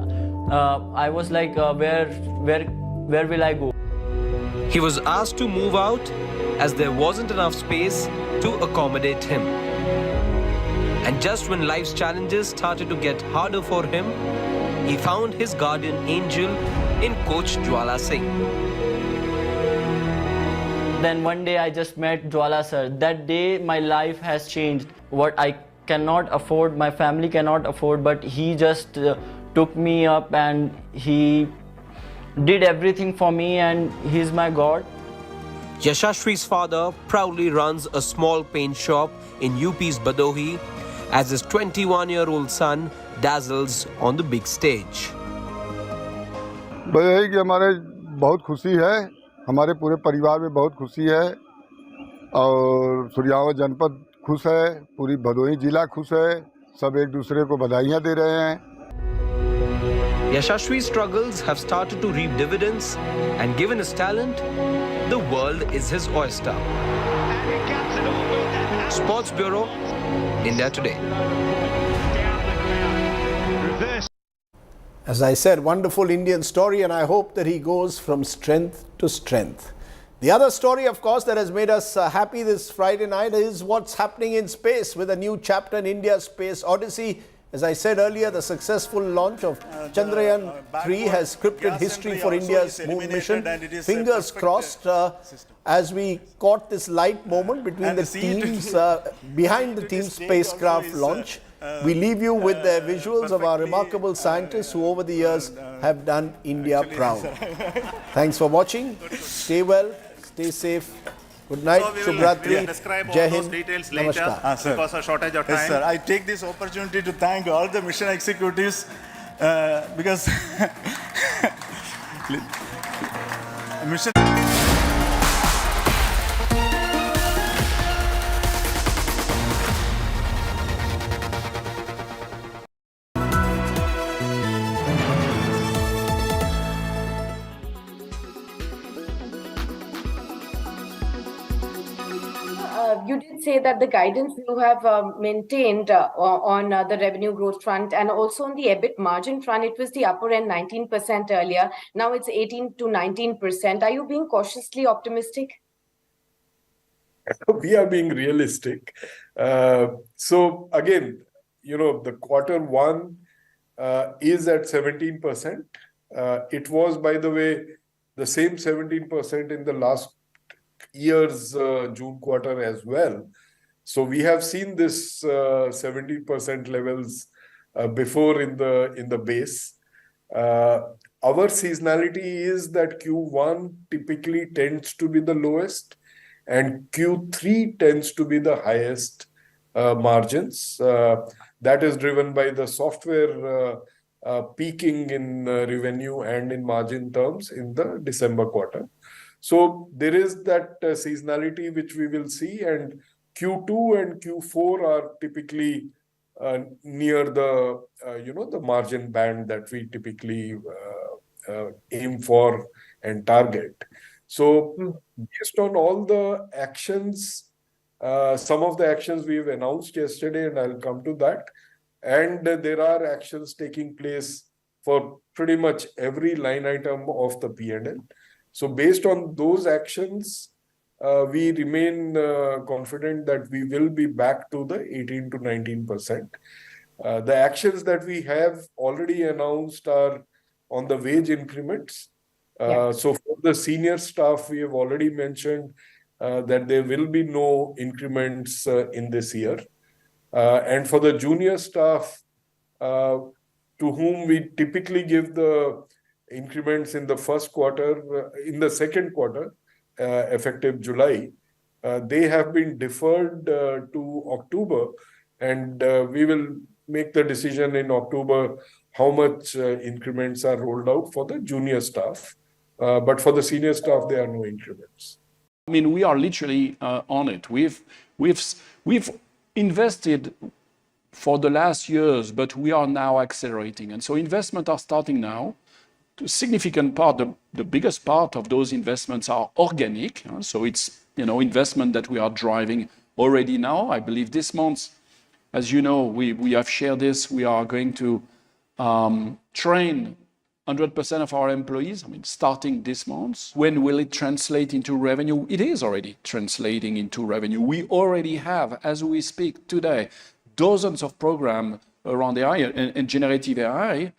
I was like, where will I go? He was asked to move out as there wasn't enough space to accommodate him. And just when life's challenges started to get harder for him, he found his guardian angel in Coach Jwala Singh. Then one day I just met Jwala sir. That day my life has changed. What I cannot afford, my family cannot afford, but he just took me up and he did everything for me, and he's my God. Yashasvi's father proudly runs a small paint shop in UP's Badohi as his 21-year-old son dazzles on the big stage. यही कि हमारे बहुत खुशी है, हमारे पूरे परिवार में बहुत खुशी है और सूर्यावत जनपद खुश है, पूरी भदोही जिला खुश है, सब एक दूसरे को बधाइयाँ दे रहे हैं। Yashasvi's struggles have started to reap dividends, and given his talent, the world is his oyster. Sports Bureau, India Today. As I said, wonderful Indian story, and I hope that he goes from strength to strength. The other story, of course, that has made us happy this Friday night is what's happening in space with a new chapter in India's Space Odyssey. As I said earlier, the successful launch of Chandrayaan-3 has scripted history for India's moon mission. Fingers crossed as we caught this light moment between the teams, behind the team's spacecraft launch. We leave you with the visuals of our remarkable scientists who over the years have done India proud. Thanks for watching. Stay well, stay safe. Good night, Shubhratri, Jai Hind, Namaskar. Because of shortage of time. Yes, sir. I take this opportunity to thank all the mission executives because mission. You did say that the guidance you have maintained on the revenue growth front and also on the EBIT margin front, it was the upper end 19% earlier. Now it's 18 to 19%. Are you being cautiously optimistic? We are being realistic. So again, the quarter one is at 17%. It was, by the way, the same 17% in the last year's June quarter as well. So we have seen this 70% levels before in the base. Our seasonality is that Q1 typically tends to be the lowest and Q3 tends to be the highest margins. That is driven by the software peaking in revenue and in margin terms in the December quarter. So there is that seasonality which we will see, and Q2 and Q4 are typically near the the margin band that we typically aim for and target. So based on all the actions, some of the actions we've announced yesterday, and I'll come to that, and there are actions taking place for pretty much every line item of the P&L. So based on those actions, we remain confident that we will be back to the 18 to 19%. The actions that we have already announced are on the wage increments. So for the senior staff, we have already mentioned that there will be no increments in this year. And for the junior staff, to whom we typically give the increments in the first quarter, in the second quarter, effective July, they have been deferred to October, and we will make the decision in October how much increments are rolled out for the junior staff. But for the senior staff, there are no increments. I mean, we are literally on it. We've invested for the last years, but we are now accelerating. And so investments are starting now. A significant part, the biggest part of those investments are organic. So it's, investment that we are driving already now. I believe this month, as you know, we have shared this. We are going to train 100% of our employees, starting this month. When will it translate into revenue? It is already translating into revenue. We already have, as we speak today, dozens of programs around AI and generative AI.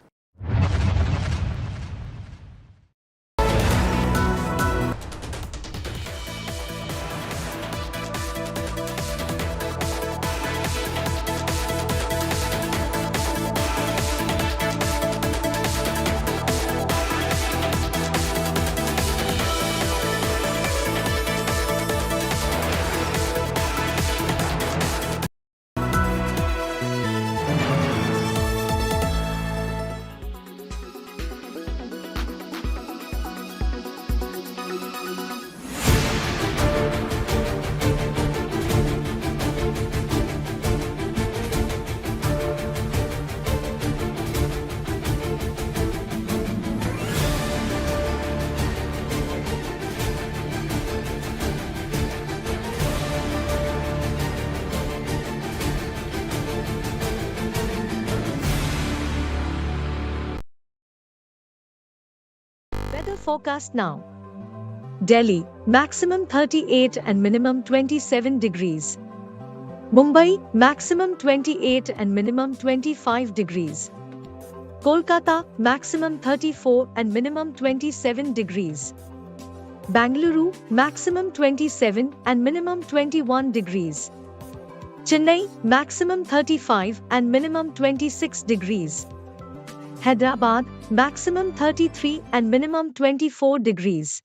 Weather forecast now. Delhi, maximum 38 and minimum 27 degrees. Mumbai, maximum 28 and minimum 25 degrees. Kolkata, maximum 34 and minimum 27 degrees. Bangalore, maximum 27 and minimum 21 degrees. Chennai, maximum 35 and minimum 26 degrees. Hyderabad, maximum 33 and minimum 24 degrees.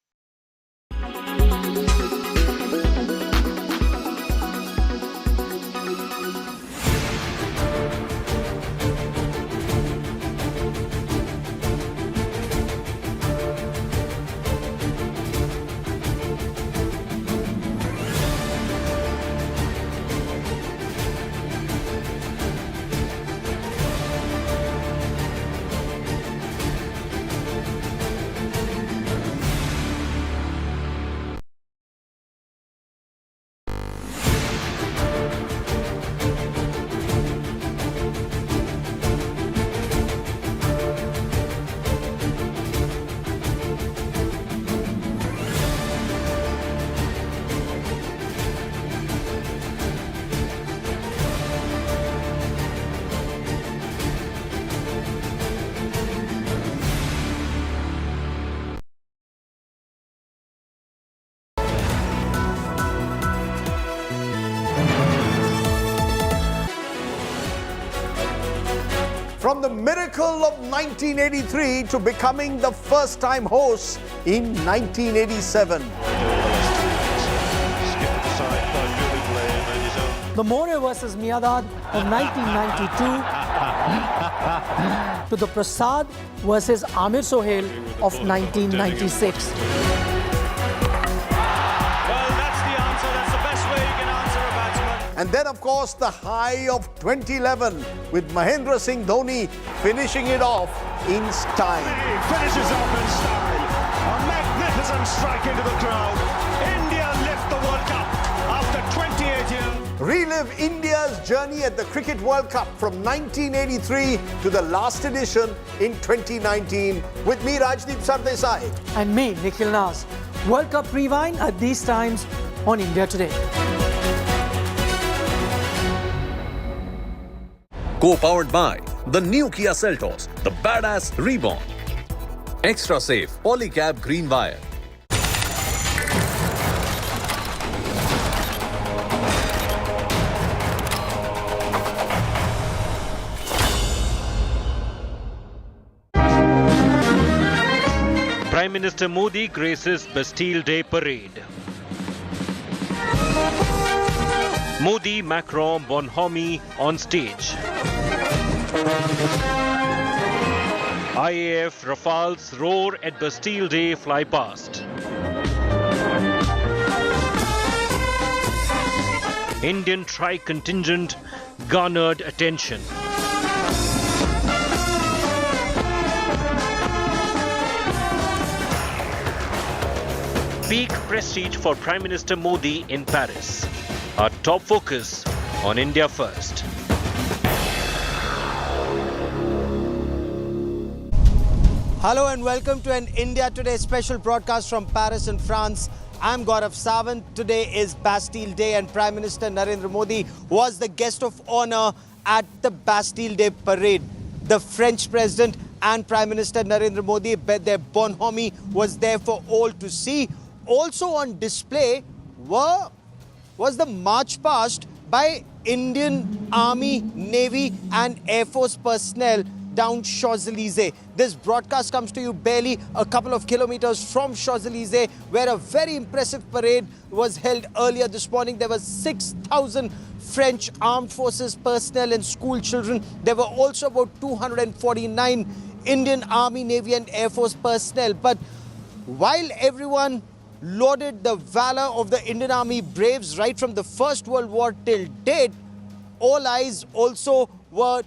From the miracle of 1983 to becoming the first-time host in 1987. The More versus Miadad of 1992 to the Prasad versus Amir Sohail of 1996. And then, of course, the high of 2011 with Mahendra Singh Dhoni finishing it off in style. He finishes off in style. A magnificent strike into the crowd. India lift the World Cup after 28 years. Relive India's journey at the Cricket World Cup from 1983 to the last edition in 2019 with me, Rajdeep Sardesai. And me, Nikhil Nas. World Cup Rewind at these times on India Today. Co-powered by the new Kia Seltos, the badass reborn. Extra safe polycab green wire. Prime Minister Modi graces Bastille Day parade. Modi, Macron, Bonhomie on stage. IAF Rafales roar at Bastille Day fly past. Indian tri-contingent garnered attention. Peak prestige for Prime Minister Modi in Paris. Our top focus on India first. Hello and welcome to an India Today special broadcast from Paris in France. I'm Gaurav Sawant. Today is Bastille Day and Prime Minister Narendra Modi was the guest of honor at the Bastille Day parade. The French President and Prime Minister Narendra Modi, their bonhomie, was there for all to see. Also on display was the march past by Indian Army, Navy and Air Force personnel down Champs-Élysées. This broadcast comes to you barely a couple of kilometers from Champs-Élysées, where a very impressive parade was held earlier this morning. There were 6,000 French armed forces personnel and school children. There were also about 249 Indian Army, Navy and Air Force personnel. But while everyone lauded the valor of the Indian Army braves right from the First World War till date, all eyes also were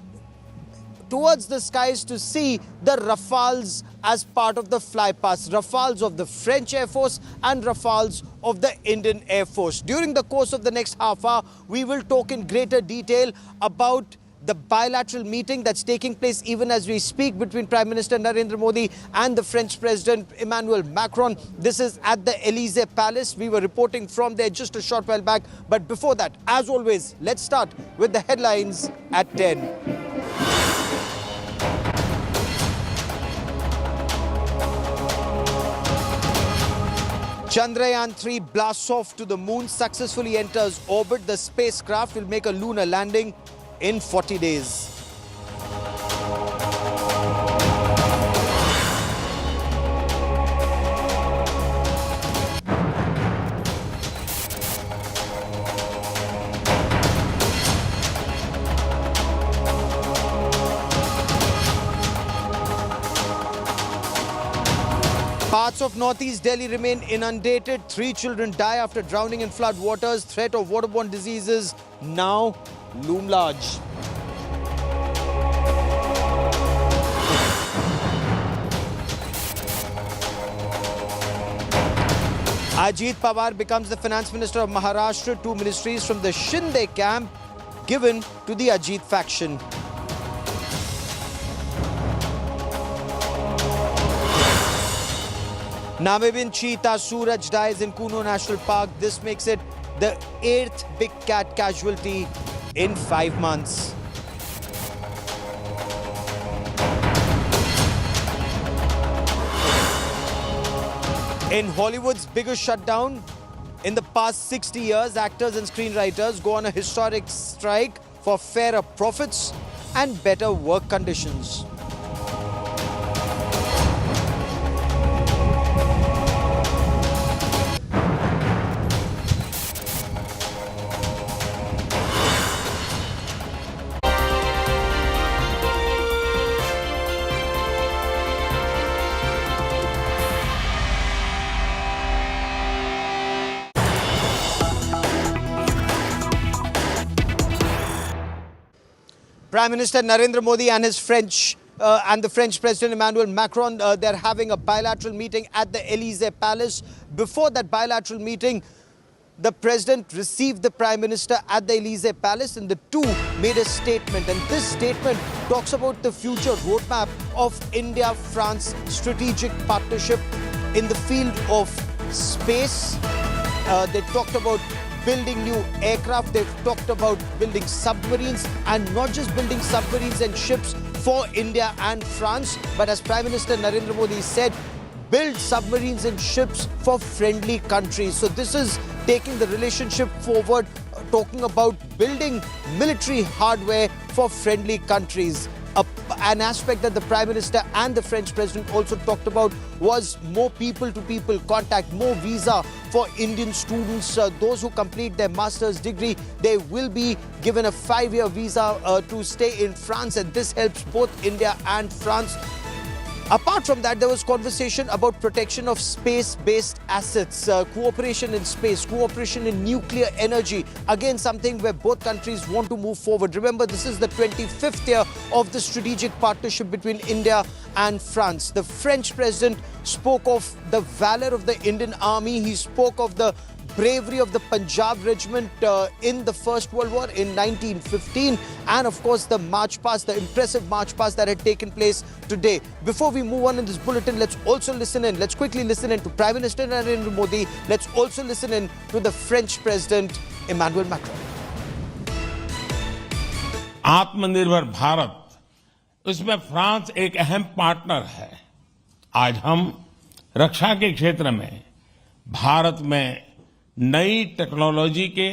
towards the skies to see the Rafales as part of the flypast. Rafales of the French Air Force and Rafales of the Indian Air Force. During the course of the next half hour, we will talk in greater detail about the bilateral meeting that's taking place even as we speak between Prime Minister Narendra Modi and the French President Emmanuel Macron. This is at the Elysee Palace. We were reporting from there just a short while back. But before that, as always, let's start with the headlines at 10. Chandrayaan-3 blasts off to the moon, successfully enters orbit. The spacecraft will make a lunar landing in 40 days. Parts of northeast Delhi remain inundated. 3 children die after drowning in flood waters. Threat of waterborne diseases now loom large. Ajit Pawar becomes the finance minister of Maharashtra. 2 ministries from the Shinde camp given to the Ajit faction. Namibian cheetah Suraj dies in Kuno National Park. This makes it the 8th big cat casualty in 5 months. In Hollywood's biggest shutdown in the past 60 years, actors and screenwriters go on a historic strike for fairer profits and better work conditions. Prime Minister Narendra Modi and his the French President Emmanuel Macron, they're having a bilateral meeting at the Élysée Palace. Before that bilateral meeting, the President received the Prime Minister at the Élysée Palace and the two made a statement. And this statement talks about the future roadmap of India-France strategic partnership in the field of space. They talked about building new aircraft, they've talked about building submarines, and not just building submarines and ships for India and France, but as Prime Minister Narendra Modi said, build submarines and ships for friendly countries. So this is taking the relationship forward, talking about building military hardware for friendly countries. An aspect that the Prime Minister and the French President also talked about was more people-to-people contact, more visa for Indian students. Those who complete their master's degree, they will be given a 5-year visa to stay in France, and this helps both India and France. Apart from that, there was conversation about protection of space-based assets, cooperation in space, cooperation in nuclear energy. Again, something where both countries want to move forward. Remember, this is the 25th year of the strategic partnership between India and France. The French president spoke of the valor of the Indian Army. He spoke of the bravery of the Punjab regiment in the First World War in 1915, and of course the march past, the impressive march past that had taken place today. Before we move on in this bulletin, let's quickly listen in to Prime Minister Narendra Modi. Let's also listen in to the French President Emmanuel Macron. आत्मनिर्भर भारत, उसमें France एक अहम partner है। आज हम रक्षा के क्षेत्र में भारत में नई टेक्नोलॉजी के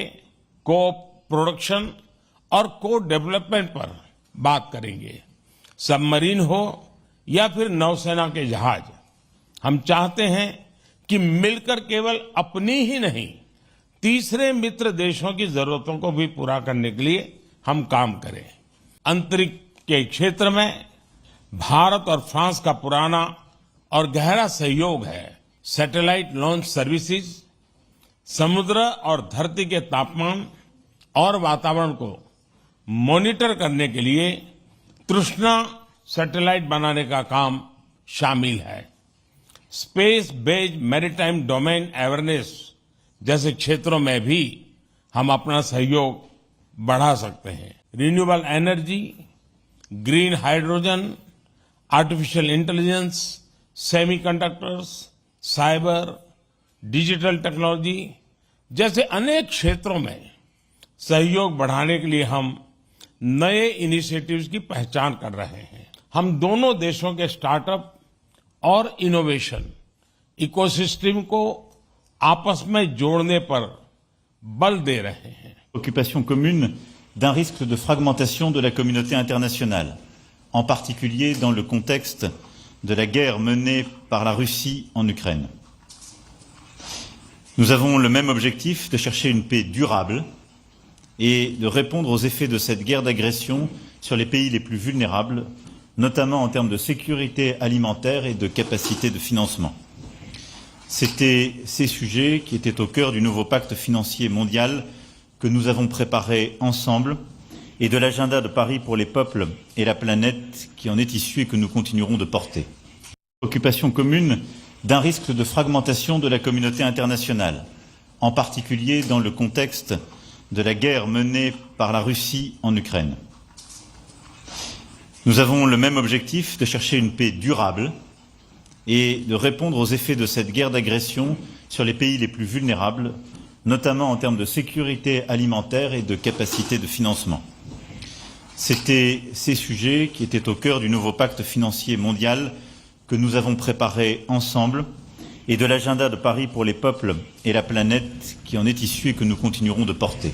को प्रोडक्शन और को डेवलपमेंट पर बात करेंगे। सबमरीन हो या फिर नौसेना के जहाज, हम चाहते हैं कि मिलकर केवल अपनी ही नहीं, तीसरे मित्र देशों की जरूरतों को भी पूरा करने के लिए हम काम करें। अंतरिक्ष के क्षेत्र में भारत और फ्रांस का पुराना और गहरा सहयोग है। सैटेलाइट लॉन्च सर्विसेज, समुद्र और धरती के तापमान और वातावरण को मॉनिटर करने के लिए तृष्णा सैटेलाइट बनाने का काम शामिल है। Space based maritime domain awareness जैसे क्षेत्रों में भी हम अपना सहयोग बढ़ा सकते हैं। Renewable energy, green hydrogen, artificial intelligence, semiconductors, cyber, digital technology जैसे अनेक क्षेत्रों में सहयोग बढ़ाने के लिए हम नए इनिशिएटिव्स की पहचान कर रहे हैं। हम दोनों देशों के स्टार्टअप और इनोवेशन इकोसिस्टम को आपस में जोड़ने पर बल दे रहे हैं। Occupation commune d'un risque de fragmentation de la communauté internationale, en particulier dans le contexte de la guerre menée par la Russie en Ukraine. Nous avons le même objectif de chercher une paix durable et de répondre aux effets de cette guerre d'agression sur les pays les plus vulnérables, notamment en termes de sécurité alimentaire et de capacité de financement. C'étaient ces sujets qui étaient au cœur du nouveau pacte financier mondial que nous avons préparé ensemble et de l'agenda de Paris pour les peuples et la planète qui en est issu et que nous continuerons de porter. Occupation commune d'un risque de fragmentation de la communauté internationale, en particulier dans le contexte de la guerre menée par la Russie en Ukraine. Nous avons le même objectif de chercher une paix durable et de répondre aux effets de cette guerre d'agression sur les pays les plus vulnérables, notamment en termes de sécurité alimentaire et de capacité de financement. C'étaient ces sujets qui étaient au cœur du nouveau pacte financier mondial que nous avons préparé ensemble et de l'agenda de Paris pour les peuples et la planète qui en est issu et que nous continuerons de porter.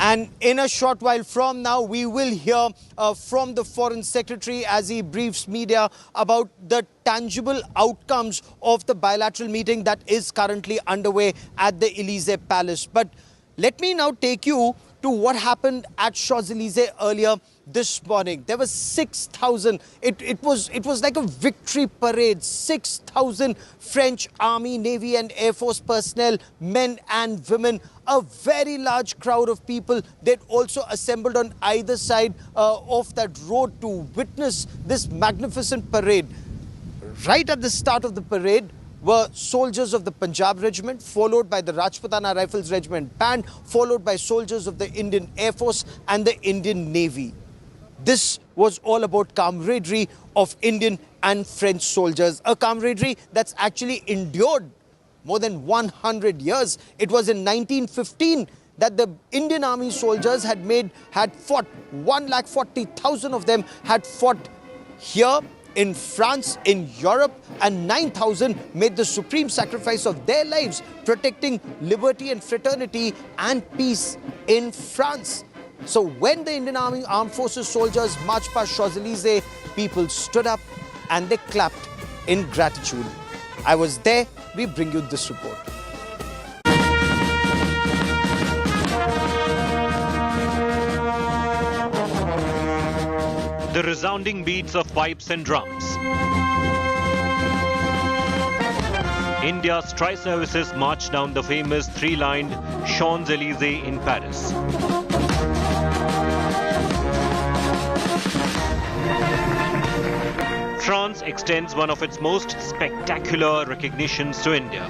And in a short while from now, we will hear from the Foreign Secretary as he briefs media about the tangible outcomes of the bilateral meeting that is currently underway at the Elysee Palace. But let me now take you to what happened at Champs-Élysées earlier this morning. There were 6,000, it was like a victory parade, 6,000 French Army, Navy and Air Force personnel, men and women, a very large crowd of people. They'd also assembled on either side of that road to witness this magnificent parade. Right at the start of the parade were soldiers of the Punjab Regiment, followed by the Rajputana Rifles Regiment band, followed by soldiers of the Indian Air Force and the Indian Navy. This was all about camaraderie of Indian and French soldiers, a camaraderie that's actually endured more than 100 years. It was in 1915 that the Indian Army soldiers had fought, 140,000 of them had fought here in France, in Europe, and 9,000 made the supreme sacrifice of their lives protecting liberty and fraternity and peace in France. So when the Indian Army Armed Forces soldiers marched past Champs-Élysées, people stood up and they clapped in gratitude. I was there. We bring you this report. The resounding beats of pipes and drums. India's tri-services marched down the famous three-lined Champs-Élysées in Paris. France extends one of its most spectacular recognitions to India.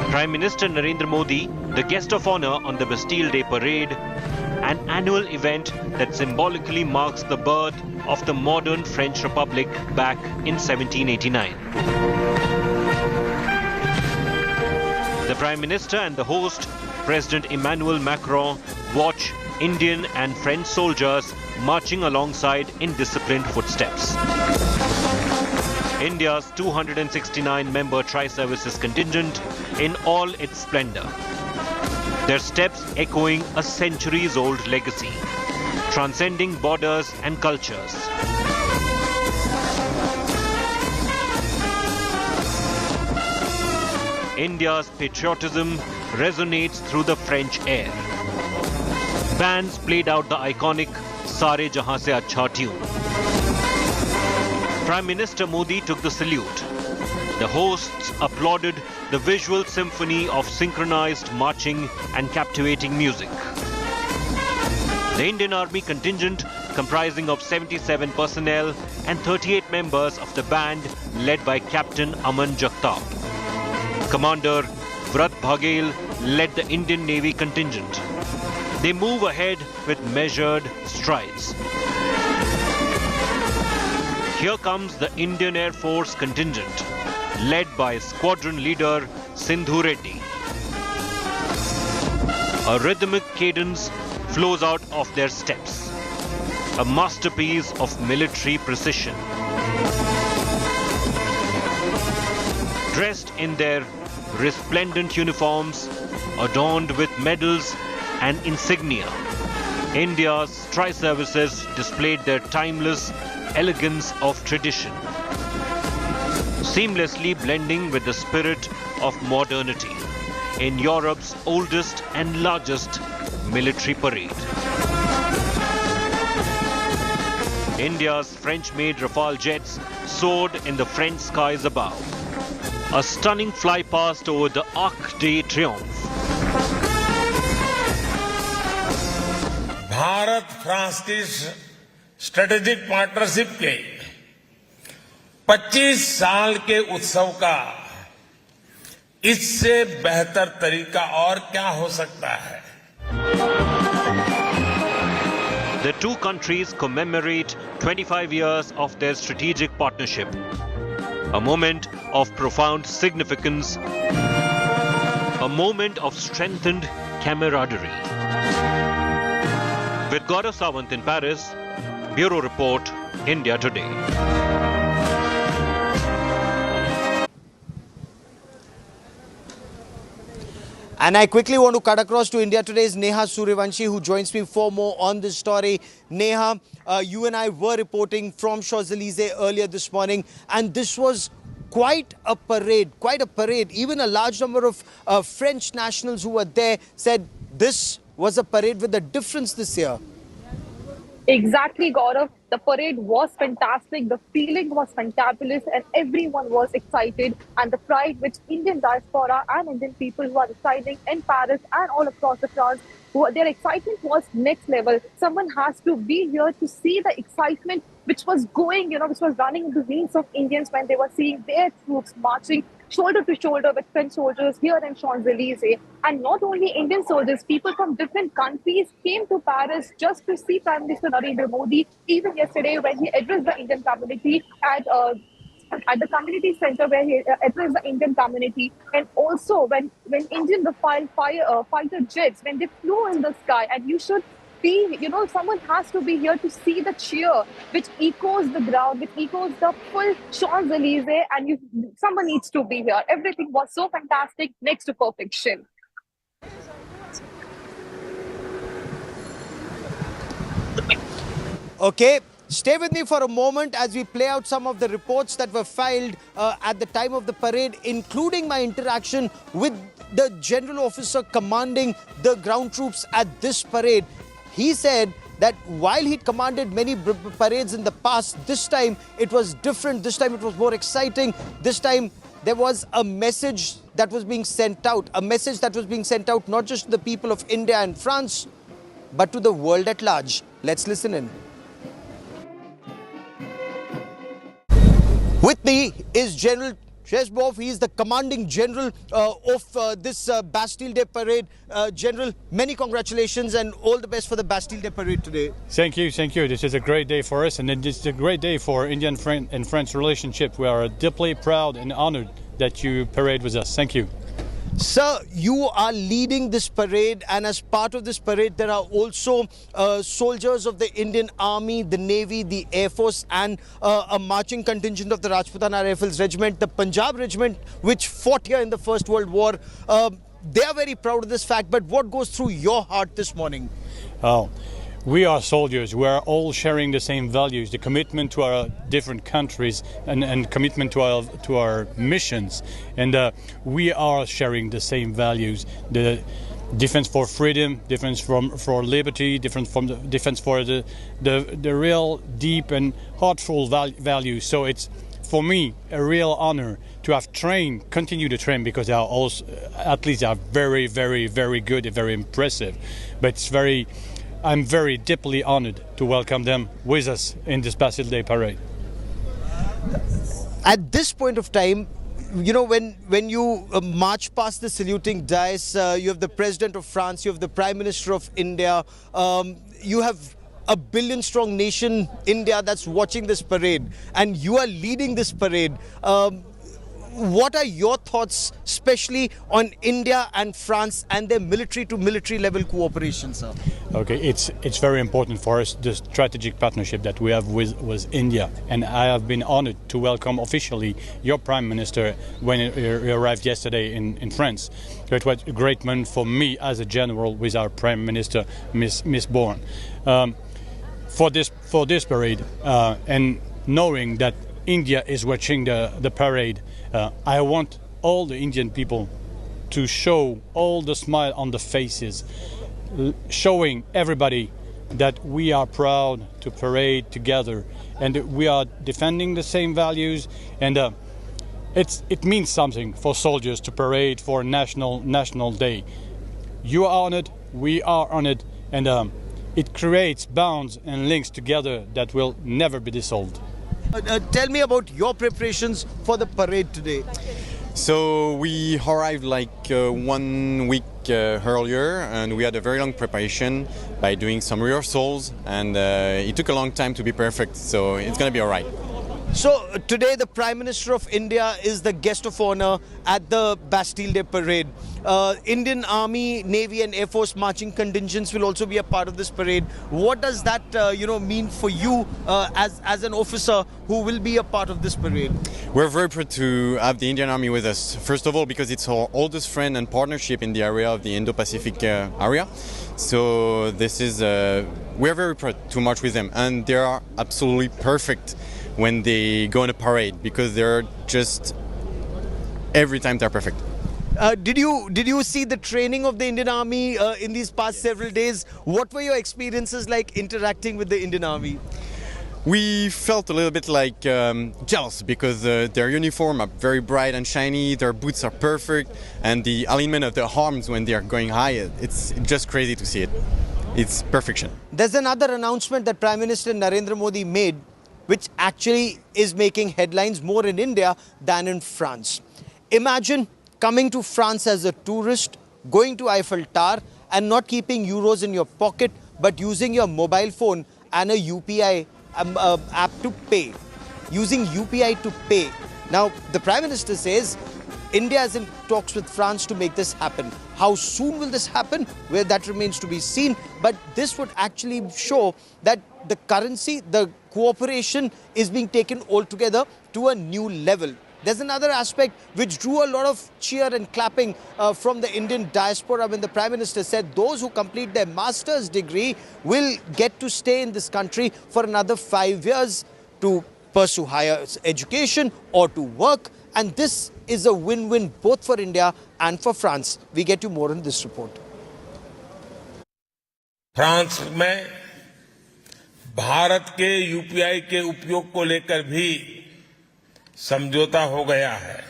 Prime Minister Narendra Modi, the guest of honor on the Bastille Day Parade, an annual event that symbolically marks the birth of the modern French Republic back in 1789. The Prime Minister and the host, President Emmanuel Macron, watch Indian and French soldiers marching alongside in disciplined footsteps. India's 269-member tri-services contingent in all its splendor. Their steps echoing a centuries-old legacy, transcending borders and cultures. India's patriotism resonates through the French air. Bands played out the iconic Sare Jahan Se Achha tune. Prime Minister Modi took the salute. The hosts applauded the visual symphony of synchronized marching and captivating music. The Indian Army contingent, comprising of 77 personnel and 38 members of the band led by Captain Aman Jagtap. Commander Vrat Bhagel led the Indian Navy contingent. They move ahead with measured strides. Here comes the Indian Air Force contingent, led by squadron leader Sindhu Reddy. A rhythmic cadence flows out of their steps, a masterpiece of military precision. Dressed in their resplendent uniforms adorned with medals and insignia. India's tri-services displayed their timeless elegance of tradition, seamlessly blending with the spirit of modernity in Europe's oldest and largest military parade. India's French-made Rafale jets soared in the French skies above. A stunning flypast over the Arc de Triomphe. Bharat France की strategic partnership के 25 साल के उत्सव का इससे बेहतर तरीका और क्या हो सकता है? The two countries commemorate 25 years of their strategic partnership. A moment of profound significance, a moment of strengthened camaraderie. With Gaurav Sawant in Paris, Bureau Report, India Today. And I quickly want to cut across to India Today's Neha Suryavanshi, who joins me for more on this story. Neha, you and I were reporting from Champs-Elysees earlier this morning, and this was quite a parade. Even a large number of French nationals who were there said this was a parade with a difference this year. Exactly, Gaurav. The parade was fantastic. The feeling was fantabulous, and everyone was excited. And the pride which Indian diaspora and Indian people who are residing in Paris and all across the France, their excitement was next level. Someone has to be here to see the excitement which was going, which was running in the veins of Indians when they were seeing their troops marching shoulder to shoulder with French soldiers here in Champs-Elysees. And not only Indian soldiers, people from different countries came to Paris just to see Prime Minister Narendra Modi. Even yesterday when he addressed the Indian community at the community center where he addressed the Indian community, and also when Indian fighter jets, when they flew in the sky, and you should be, someone has to be here to see the cheer which echoes the ground, which echoes the full Champs-Elysees, and someone needs to be here. Everything was so fantastic, next to perfection. Okay, stay with me for a moment as we play out some of the reports that were filed at the time of the parade, including my interaction with the general officer commanding the ground troops at this parade. He said that while he'd commanded many parades in the past, this time it was different. This time it was more exciting. This time there was a message that was being sent out. A message that was being sent out not just to the people of India and France, but to the world at large. Let's listen in. With me is General Sheshbov. He is the commanding general of this Bastille Day parade. General, many congratulations and all the best for the Bastille Day parade today. Thank you. This is a great day for us, and it's a great day for Indian and French relationship. We are deeply proud and honored that you parade with us. Thank you. Sir, you are leading this parade, and as part of this parade there are also soldiers of the Indian Army, the Navy, the Air Force, and a marching contingent of the Rajputana Rifles Regiment, the Punjab Regiment, which fought here in the First World War. They are very proud of this fact, but what goes through your heart this morning? Oh, we are soldiers. We are all sharing the same values, the commitment to our different countries and commitment to our missions. And we are sharing the same values. The defense for freedom, defense for liberty, defense for the real deep and heartful values. So it's, for me, a real honor to have continue to train, because they are also, athletes are very, very, very good and very impressive. But I'm very deeply honored to welcome them with us in this Bastille Day parade. At this point of time, when you march past the saluting dais, you have the President of France, you have the Prime Minister of India, you have a billion-strong nation, India, that's watching this parade, and you are leading this parade. What are your thoughts, especially on India and France and their military-to-military level cooperation, sir? Okay, it's very important for us, the strategic partnership that we have with India. And I have been honored to welcome officially your Prime Minister when he arrived yesterday in France. So it was a great moment for me as a general with our Prime Minister, Miss Bourne. For this parade, and knowing that India is watching the parade, I want all the Indian people to show all the smile on the faces, showing everybody that we are proud to parade together and we are defending the same values, and it means something for soldiers to parade for National Day. You are on it, we are on it, and it creates bonds and links together that will never be dissolved. Tell me about your preparations for the parade today. So we arrived like 1 week earlier, and we had a very long preparation by doing some rehearsals, and it took a long time to be perfect, so it's going to be all right. So today the Prime Minister of India is the guest of honor at the Bastille Day parade. Indian Army, Navy and Air Force marching contingents will also be a part of this parade. What does that mean for you as an officer who will be a part of this parade? We're very proud to have the Indian Army with us. First of all, because it's our oldest friend and partnership in the area of the Indo-Pacific area. So this is, we're very proud to march with them, and they are absolutely perfect when they go on a parade, because they're just, every time they're perfect. Did you see the training of the Indian Army in these past several days? What were your experiences like interacting with the Indian Army? We felt a little bit like jealous, because their uniform are very bright and shiny, their boots are perfect, and the alignment of their arms when they are going high, it's just crazy to see it. It's perfection. There's another announcement that Prime Minister Narendra Modi made, which actually is making headlines more in India than in France. Imagine coming to France as a tourist, going to Eiffel Tower and not keeping euros in your pocket, but using your mobile phone and a UPI app to pay. Using UPI to pay. Now, the Prime Minister says India is in talks with France to make this happen. How soon will this happen? Well, that remains to be seen. But this would actually show that the currency, the cooperation is being taken altogether to a new level. There's another aspect which drew a lot of cheer and clapping from the Indian diaspora when the Prime Minister said those who complete their master's degree will get to stay in this country for another 5 years to pursue higher education or to work. And this is a win-win both for India and for France. We get you more in this report. France में भारत के UPI के उपयोग को लेकर भी समझौता हो गया है.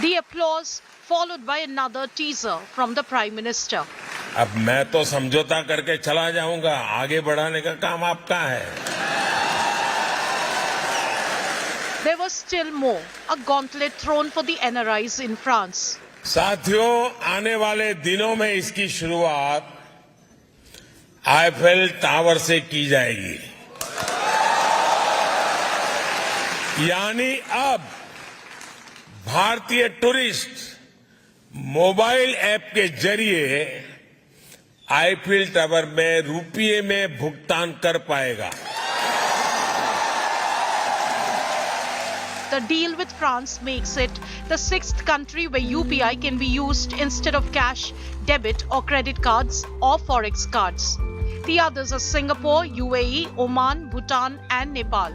The applause followed by another teaser from the Prime Minister. अब मैं तो समझौता करके चला जाऊंगा, आगे बढ़ाने का काम आपका है. There was still more, a gauntlet thrown for the NRIs in France. साथियों, आने वाले दिनों में इसकी शुरुआत आईफेल टावर से की जाएगी. यानी अब भारतीय टूरिस्ट मोबाइल ऐप के जरिए आईफेल टावर में रुपये में भुगतान कर पाएगा. The deal with France makes it the 6th country where UPI can be used instead of cash, debit or credit cards or forex cards. The others are Singapore, UAE, Oman, Bhutan and Nepal.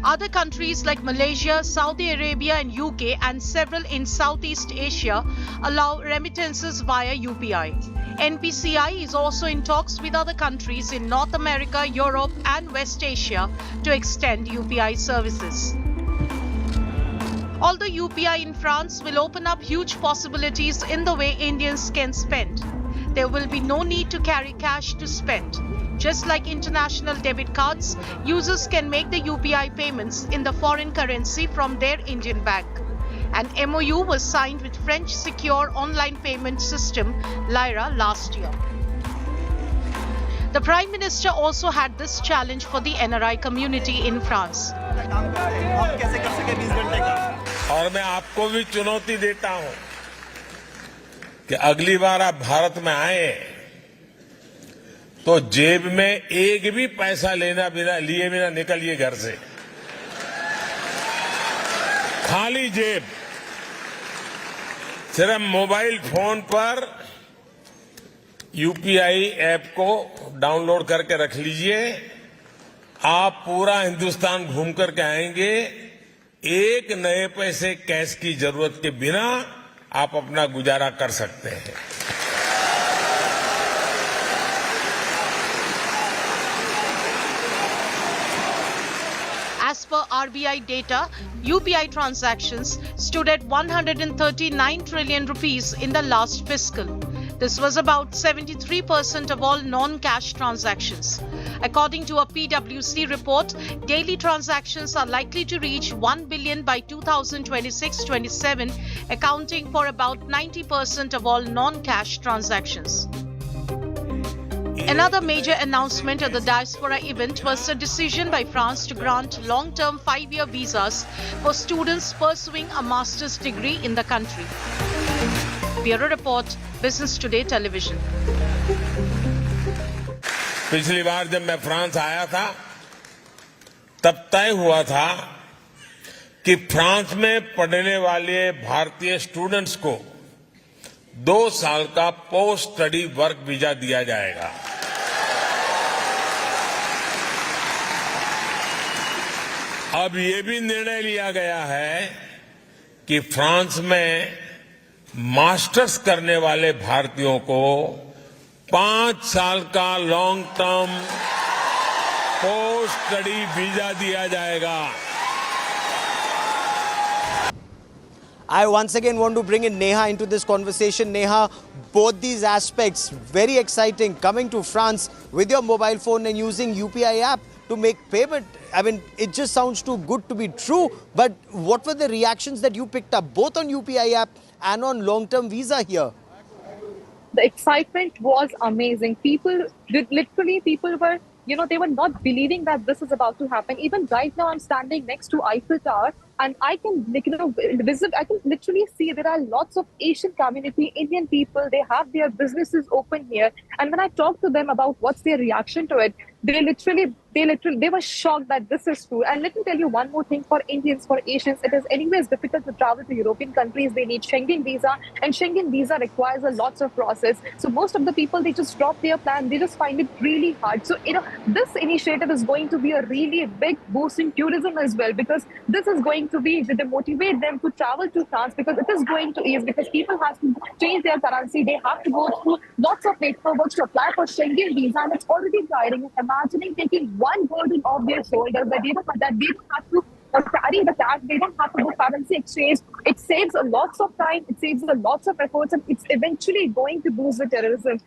Other countries like Malaysia, Saudi Arabia and UK and several in Southeast Asia allow remittances via UPI. NPCI is also in talks with other countries in North America, Europe and West Asia to extend UPI services. Although UPI in France will open up huge possibilities in the way Indians can spend, there will be no need to carry cash to spend. Just like international debit cards, users can make the UPI payments in the foreign currency from their Indian bank. An MOU was signed with French secure online payment system Lyra last year. The Prime Minister also had this challenge for the NRI community in France. और मैं आपको भी चुनौती देता हूं कि अगली बार आप भारत में आए तो जेब में एक भी पैसा लिए बिना निकलिए घर से। खाली जेब, सिर्फ मोबाइल फोन पर यूपीआई ऐप को डाउनलोड करके रख लीजिए। आप पूरा हिंदुस्तान घूम करके आएंगे, एक नए पैसे कैश की जरूरत के बिना आप अपना गुजारा कर सकते हैं। As per RBI data, UPI transactions stood at 139 trillion rupees in the last fiscal. This was about 73% of all non-cash transactions. According to a PwC report, daily transactions are likely to reach 1 billion by 2026-27, accounting for about 90% of all non-cash transactions. Another major announcement at the diaspora event was a decision by France to grant long-term 5-year visas for students pursuing a master's degree in the country. Bureau Report, Business Today Television. पिछली बार जब मैं France आया था तब तय हुआ था कि फ्रांस में पढ़ने वाले भारतीय स्टूडेंट्स को 2 साल का पोस्ट स्टडी वर्क वीजा दिया जाएगा। अब ये भी निर्णय लिया गया है कि फ्रांस में मास्टर्स करने वाले भारतीयों को 5 साल का long term post study visa दिया जाएगा। I once again want to bring in Neha into this conversation. Neha, both these aspects, very exciting. Coming to France with your mobile phone and using UPI app to make payment. I mean, it just sounds too good to be true. But what were the reactions that you picked up, both on UPI app and on long-term visa here? The excitement was amazing. People were, they were not believing that this is about to happen. Even right now, I'm standing next to Eiffel Tower, and I can, I can literally see there are lots of Asian community, Indian people. They have their businesses open here, and when I talk to them about what's their reaction to it, they were shocked that this is true. And let me tell you one more thing for Indians, for Asians, it is anyways difficult to travel to European countries. They need Schengen visa, and Schengen visa requires a lots of process. So most of the people, they just drop their plan. They just find it really hard. So, this initiative is going to be a really big boost in tourism as well, because this is going to be to motivate them to travel to France, because it is going to ease, because people have to change their currency. They have to go through lots of paperwork to apply for Schengen visa, and it's already tiring. Imagining taking one burden off their shoulders, that they don't have to carry the cash, they don't have to do currency exchange. It saves a lots of time, it saves a lots of efforts, and it's eventually going to boost the terrorism.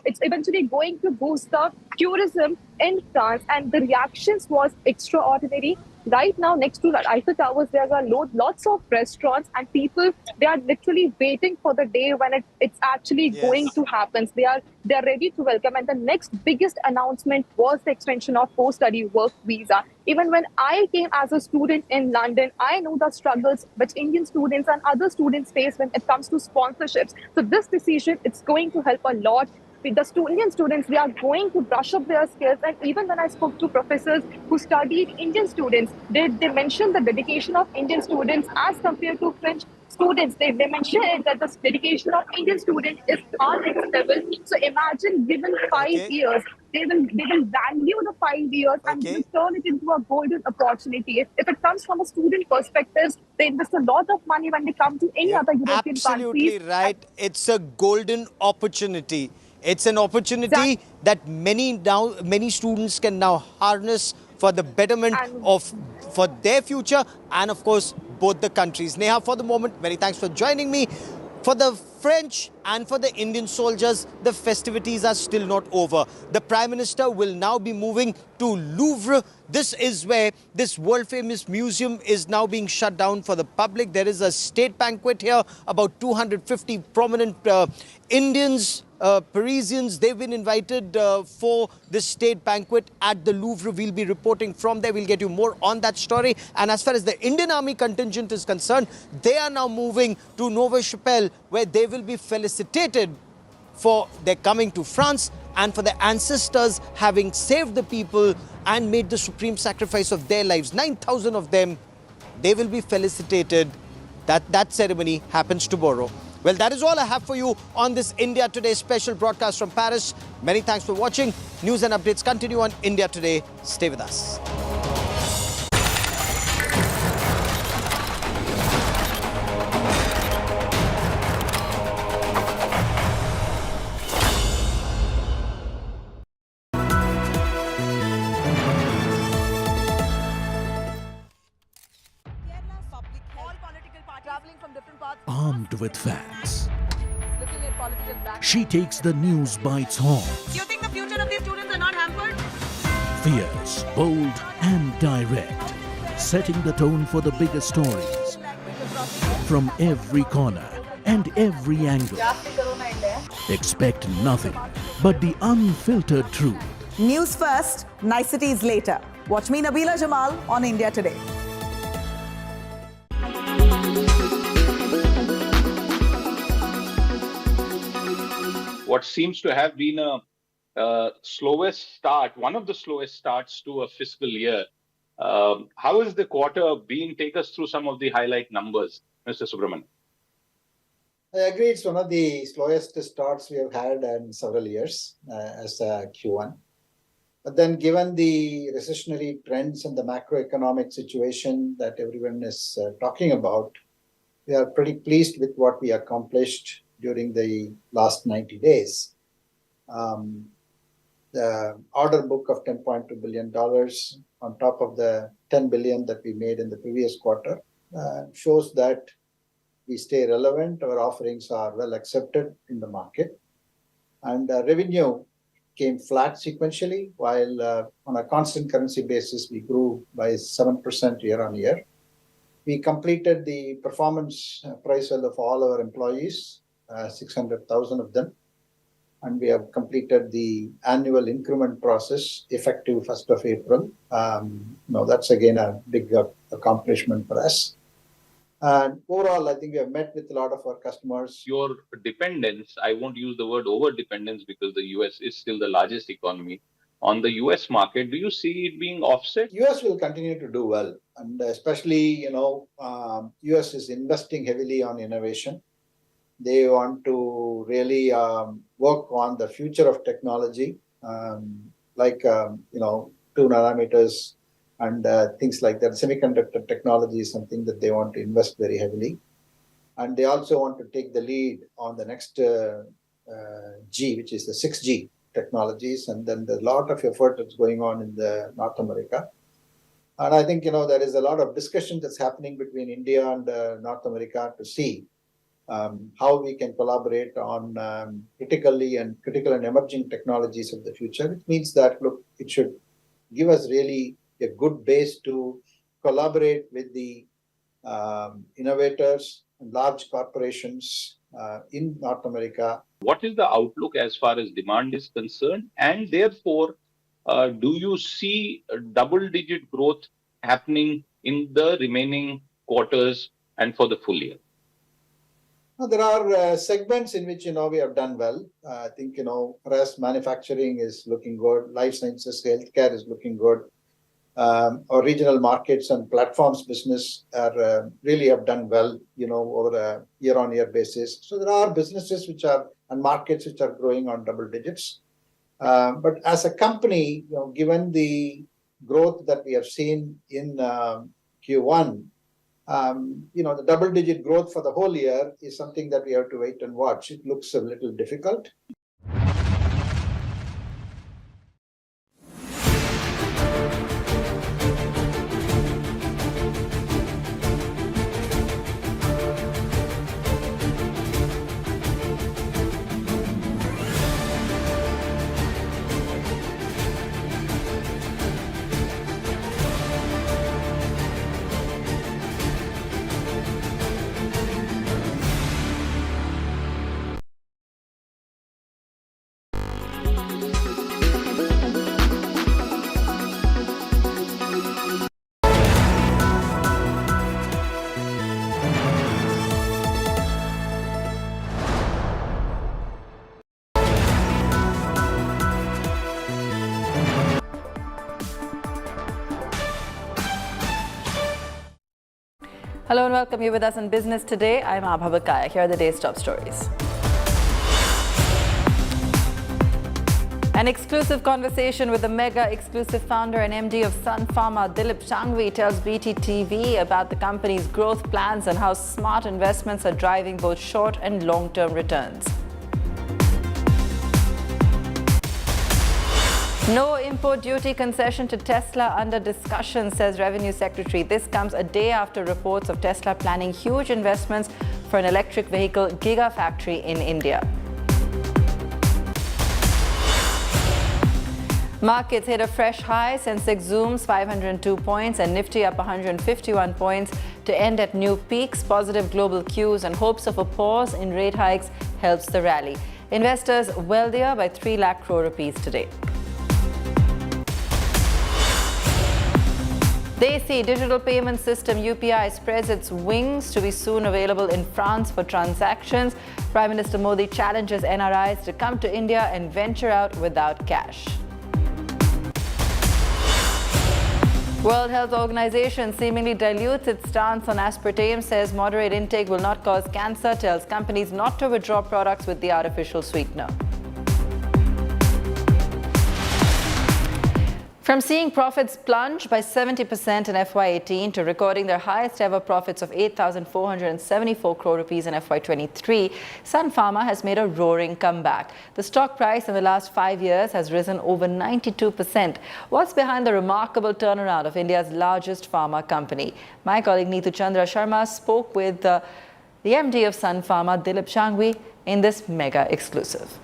It's eventually going to boost the tourism in France, and the reactions was extraordinary. Right now, next to the Eiffel Towers, there are lots of restaurants, and people, they are literally waiting for the day when it's actually going to happen. They are ready to welcome. And the next biggest announcement was the extension of post-study work visa. Even when I came as a student in London, I know the struggles which Indian students and other students face when it comes to sponsorships. So this decision, it's going to help a lot. The Indian students, they are going to brush up their skills. And even when I spoke to professors who studied Indian students, they mentioned the dedication of Indian students as compared to French students. They mentioned that the dedication of Indian students is on next level. So imagine, given 5 years, they will value the 5 years and turn it into a golden opportunity. If it comes from a student perspective, they invest a lot of money when they come to any other European countries. Absolutely right. It's a golden opportunity. It's an opportunity that many students can now harness for the betterment for their future and, of course, both the countries. Neha, for the moment, many thanks for joining me. For the French and for the Indian soldiers, the festivities are still not over. The Prime Minister will now be moving to Louvre. This is where this world-famous museum is now being shut down for the public. There is a state banquet here. About 250 prominent Indians, Parisians, they've been invited for this state banquet at the Louvre. We'll be reporting from there. We'll get you more on that story. And as far as the Indian Army contingent is concerned, they are now moving to Neuve-Chapelle, where they will be felicitated for their coming to France and for their ancestors having saved the people and made the supreme sacrifice of their lives. 9,000 of them, they will be felicitated. That ceremony happens tomorrow. Well, that is all I have for you on this India Today special broadcast from Paris. Many thanks for watching. News and updates continue on India Today. Stay with us. Armed with facts, she takes the news by its horns. Do you think the future of these students are not hampered? Fierce, bold and direct, setting the tone for the biggest stories. From every corner and every angle. Expect nothing but the unfiltered truth. News first, niceties later. Watch me, Nabila Jamal, on India Today. What seems to have been a slowest start, one of the slowest starts to a fiscal year. How is the quarter being? Take us through some of the highlight numbers, Mr. Subramanian. I agree, it's one of the slowest starts we have had in several years as a Q1. But then given the recessionary trends and the macroeconomic situation that everyone is talking about, we are pretty pleased with what we accomplished during the last 90 days. The order book of $10.2 billion on top of the $10 billion that we made in the previous quarter shows that we stay relevant. Our offerings are well accepted in the market. And revenue came flat sequentially, while on a constant currency basis, we grew by 7% year on year. We completed the performance appraisal of all our employees, 600,000 of them. And we have completed the annual increment process effective 1st of April. That's again a big accomplishment for us. And overall, I think we have met with a lot of our customers. Your dependence, I won't use the word over-dependence because the US is still the largest economy. On the US market, do you see it being offset? US will continue to do well. And especially, US is investing heavily on innovation. They want to really work on the future of technology, like 2 nanometers and things like that. Semiconductor technology is something that they want to invest very heavily. And they also want to take the lead on the next G, which is the 6G technologies. And then there's a lot of effort that's going on in the North America. And I think, there is a lot of discussion that's happening between India and North America to see how we can collaborate on critical and emerging technologies of the future. It means that, look, it should give us really a good base to collaborate with the innovators and large corporations in North America. What is the outlook as far as demand is concerned? And therefore, do you see a double-digit growth happening in the remaining quarters and for the full year? There are segments in which, we have done well. I think, for us, manufacturing is looking good. Life sciences, healthcare is looking good. Our regional markets and platforms business are really have done well, over a year-on-year basis. So there are businesses and markets which are growing on double digits. But as a company, given the growth that we have seen in Q1, the double-digit growth for the whole year is something that we have to wait and watch. It looks a little difficult. Hello and welcome. You're with us on Business Today. I'm Abha Bakaya. Here are the day's top stories. An exclusive conversation with the mega exclusive founder and MD of Sun Pharma, Dilip Shanghvi, tells BTTV about the company's growth plans and how smart investments are driving both short and long-term returns. No import duty concession to Tesla under discussion, says Revenue Secretary. This comes a day after reports of Tesla planning huge investments for an electric vehicle gigafactory in India. Markets hit a fresh high. Sensex zooms 502 points and Nifty up 151 points to end at new peaks. Positive global cues and hopes of a pause in rate hikes helps the rally. Investors wealthier by 3 lakh crore rupees today. Desi digital payment system UPI spreads its wings to be soon available in France for transactions. Prime Minister Modi challenges NRIs to come to India and venture out without cash. World Health Organization seemingly dilutes its stance on aspartame, says moderate intake will not cause cancer, tells companies not to withdraw products with the artificial sweetener. From seeing profits plunge by 70% in FY18 to recording their highest ever profits of 8,474 crore rupees in FY23, Sun Pharma has made a roaring comeback. The stock price in the last 5 years has risen over 92%. What's behind the remarkable turnaround of India's largest pharma company? My colleague Neetu Chandra Sharma spoke with the MD of Sun Pharma, Dilip Shanghvi, in this mega exclusive.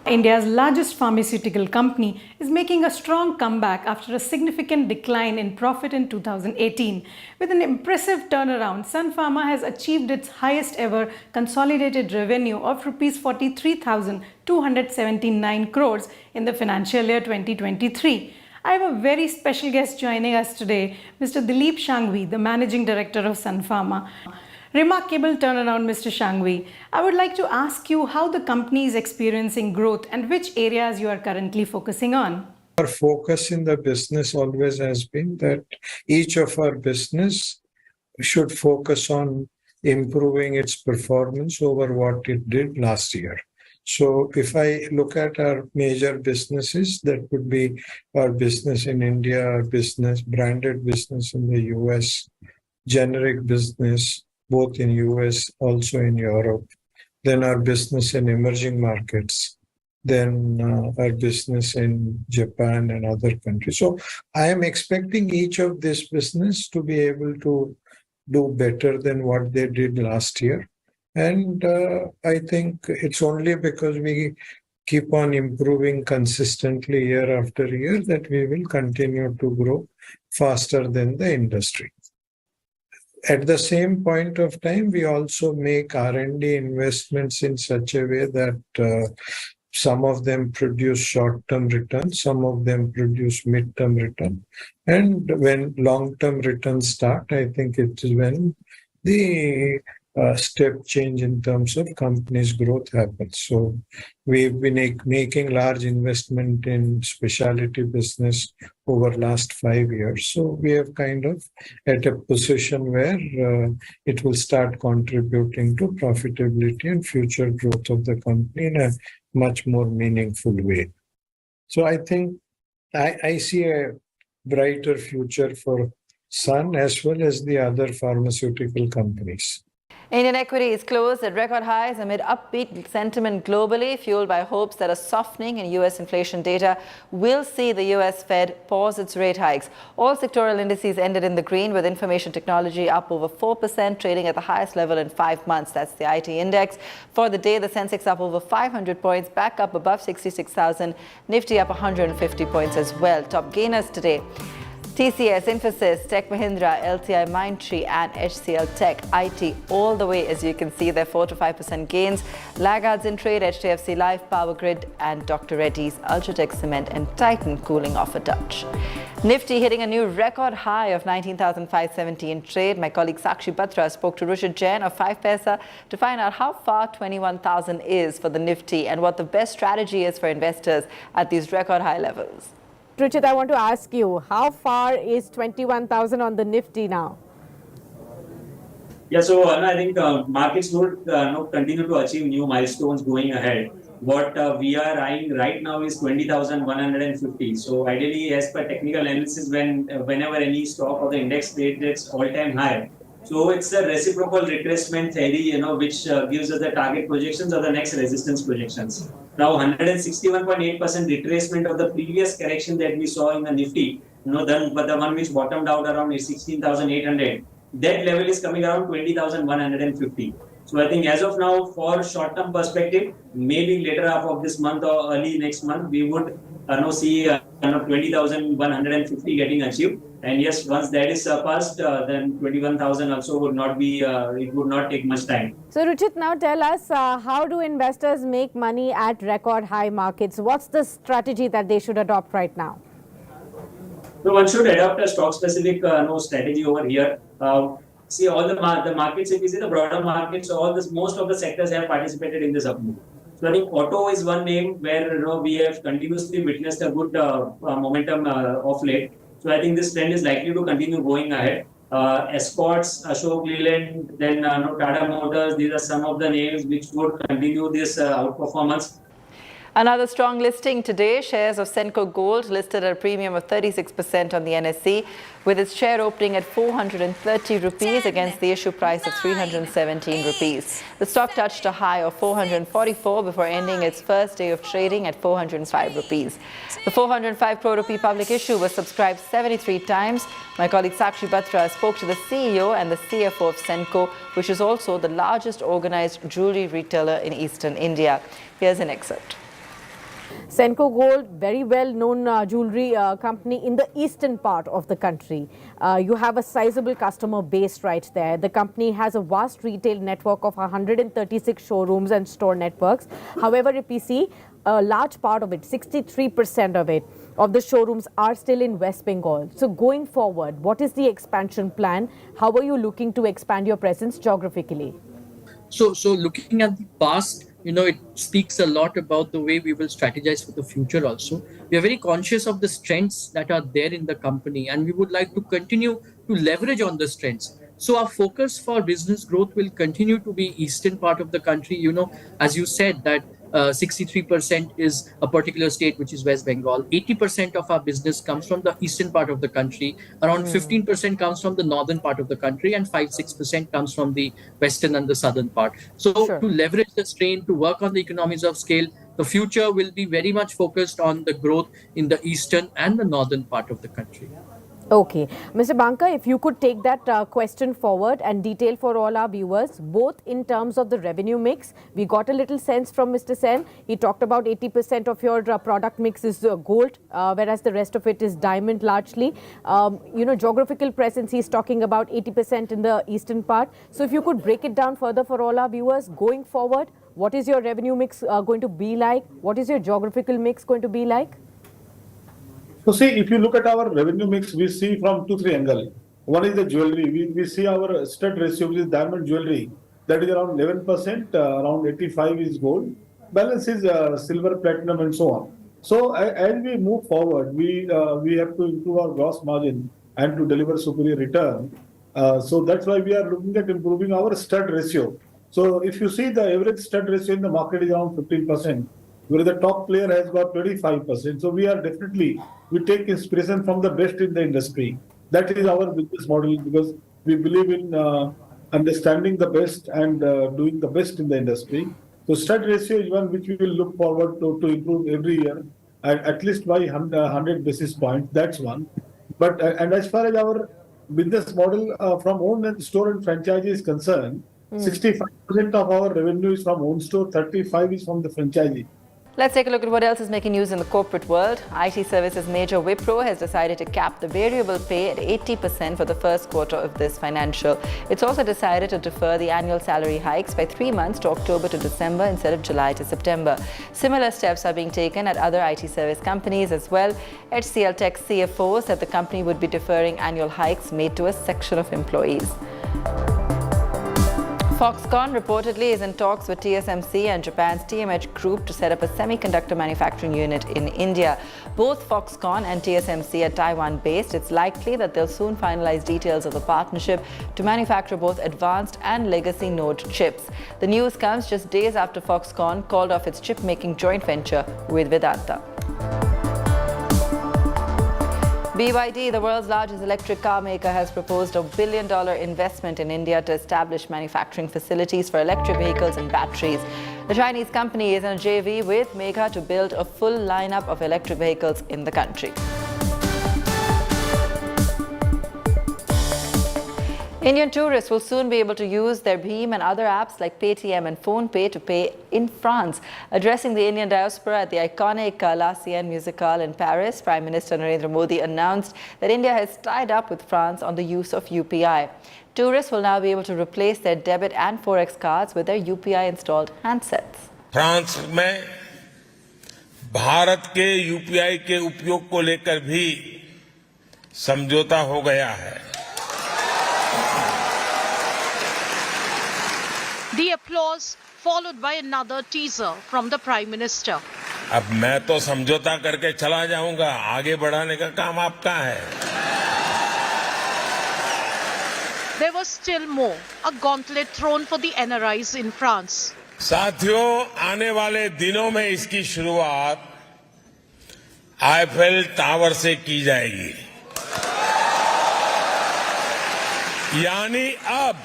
India's largest pharmaceutical company is making a strong comeback after a significant decline in profit in 2018. With an impressive turnaround, Sun Pharma has achieved its highest ever consolidated revenue of Rs 43,279 crores in the financial year 2023. I have a very special guest joining us today, Mr. Dilip Shanghvi, the Managing Director of Sun Pharma. Remarkable turnaround, Mr. Shanghvi. I would like to ask you how the company is experiencing growth and which areas you are currently focusing on. Our focus in the business always has been that each of our business should focus on improving its performance over what it did last year. So if I look at our major businesses, that would be our business in India, our business, branded business in the US, generic business, both in US, also in Europe, then our business in emerging markets, then our business in Japan and other countries. So I am expecting each of this business to be able to do better than what they did last year. And I think it's only because we keep on improving consistently year after year that we will continue to grow faster than the industry. At the same point of time, we also make R&D investments in such a way that some of them produce short-term returns, some of them produce mid-term return. And when long-term returns start, I think it is when the step change in terms of company's growth happens. So we've been making large investment in specialty business over last 5 years. So we have kind of at a position where it will start contributing to profitability and future growth of the company in a much more meaningful way. So I think I see a brighter future for Sun as well as the other pharmaceutical companies. Indian equities closed at record highs amid upbeat sentiment globally, fueled by hopes that a softening in U.S. inflation data will see the U.S. Fed pause its rate hikes. All sectoral indices ended in the green, with information technology up over 4%, trading at the highest level in 5 months. That's the IT index. For the day, the Sensex up over 500 points, back up above 66,000. Nifty up 150 points as well. Top gainers today: TCS, Infosys, Tech Mahindra, LTI Mindtree and HCL Tech. IT all the way, as you can see, they're 4 to 5% gains. Laggards in trade: HDFC Life, Power Grid and Dr. Reddy's, Ultratech Cement and Titan cooling off a touch. Nifty hitting a new record high of 19,570 in trade. My colleague Sakshi Batra spoke to Ruchit Jain of 5paisa to find out how far 21,000 is for the Nifty and what the best strategy is for investors at these record high levels. Ruchit, I want to ask you, how far is 21,000 on the Nifty now? Yeah, so I think markets would continue to achieve new milestones going ahead. What we are eyeing right now is 20,150. So ideally, as per technical analysis, whenever any stock or the index trades its all-time high, so it's a reciprocal retracement theory, which gives us the target projections or the next resistance projections. Now, 161.8% retracement of the previous correction that we saw in the Nifty, but the one which bottomed out around 16,800. That level is coming around 20,150. So I think as of now, for short-term perspective, maybe later half of this month or early next month, we would see 20,150 getting achieved. And yes, once that is surpassed, then 21,000 also would not be, it would not take much time. So Ruchit, now tell us, how do investors make money at record high markets? What's the strategy that they should adopt right now? So one should adopt a stock-specific strategy over here. See all the markets. If you see the broader markets, most of the sectors have participated in this up move. So I think auto is one name where we have continuously witnessed a good momentum of late. So I think this trend is likely to continue going ahead. Escorts, Ashok Leyland, then Tata Motors. These are some of the names which would continue this outperformance. Another strong listing today, shares of Senco Gold listed at a premium of 36% on the NSE, with its share opening at 430 rupees against the issue price of 317 rupees. The stock touched a high of 444 before ending its first day of trading at 405 rupees. The 405 crore rupee public issue was subscribed 73 times. My colleague Sakshi Batra spoke to the CEO and the CFO of Senco, which is also the largest organized jewelry retailer in eastern India. Here's an excerpt. Senco Gold, very well-known jewelry company in the eastern part of the country. You have a sizable customer base right there. The company has a vast retail network of 136 showrooms and store networks. However, if we see a large part of it, 63% of the showrooms are still in West Bengal. So going forward, what is the expansion plan? How are you looking to expand your presence geographically? So looking at the past, it speaks a lot about the way we will strategize for the future also. We are very conscious of the strengths that are there in the company, and we would like to continue to leverage on the strengths. So our focus for business growth will continue to be eastern part of the country. As you said that 63% is a particular state, which is West Bengal. 80% of our business comes from the eastern part of the country. Around 15% comes from the northern part of the country, and 5-6% comes from the western and the southern part. So to leverage the strain, to work on the economies of scale, the future will be very much focused on the growth in the eastern and the northern part of the country. Okay. Mr. Banka, if you could take that question forward and detail for all our viewers, both in terms of the revenue mix. We got a little sense from Mr. Sen. He talked about 80% of your product mix is gold, whereas the rest of it is diamond largely. Geographical presence, he's talking about 80% in the eastern part. So if you could break it down further for all our viewers, going forward, what is your revenue mix going to be like? What is your geographical mix going to be like? So see, if you look at our revenue mix, we see from 2-3 angles. One is the jewelry. We see our stud ratio, which is diamond jewelry. That is around 11%, around 85 is gold. Balance is silver, platinum, and so on. So as we move forward, we have to improve our gross margin and to deliver superior return. So that's why we are looking at improving our stud ratio. So if you see the average stud ratio in the market is around 15%. Where the top player has got 25%. So we take inspiration from the best in the industry. That is our business model, because we believe in understanding the best and doing the best in the industry. So stud ratio is one which we will look forward to improve every year, at least by 100 basis points. That's one. But and as far as our business model from own and store and franchise is concerned, 65% of our revenue is from own store, 35% is from the franchisee. Let's take a look at what else is making news in the corporate world. IT services major Wipro has decided to cap the variable pay at 80% for the first quarter of this financial. It's also decided to defer the annual salary hikes by 3 months to October to December instead of July to September. Similar steps are being taken at other IT service companies as well. HCL Tech CFO said the company would be deferring annual hikes made to a section of employees. Foxconn reportedly is in talks with TSMC and Japan's TMH Group to set up a semiconductor manufacturing unit in India. Both Foxconn and TSMC are Taiwan-based. It's likely that they'll soon finalize details of the partnership to manufacture both advanced and legacy node chips. The news comes just days after Foxconn called off its chip-making joint venture with Vedanta. BYD, the world's largest electric car maker, has proposed $1 billion investment in India to establish manufacturing facilities for electric vehicles and batteries. The Chinese company is in a JV with Megha to build a full lineup of electric vehicles in the country. Indian tourists will soon be able to use their Bheem and other apps like Paytm and PhonePe to pay in France. Addressing the Indian diaspora at the iconic La Sienne Musicale in Paris, Prime Minister Narendra Modi announced that India has tied up with France on the use of UPI. Tourists will now be able to replace their debit and Forex cards with their UPI-installed handsets. France में भारत के UPI के उपयोग को लेकर भी समझौता हो गया है. The applause followed by another teaser from the Prime Minister. अब मैं तो समझौता करके चला जाऊंगा, आगे बढ़ाने का काम आपका है. There was still more, a gauntlet thrown for the NRIs in France. साथियों, आने वाले दिनों में इसकी शुरुआत आईफेल टावर से की जाएगी. यानी अब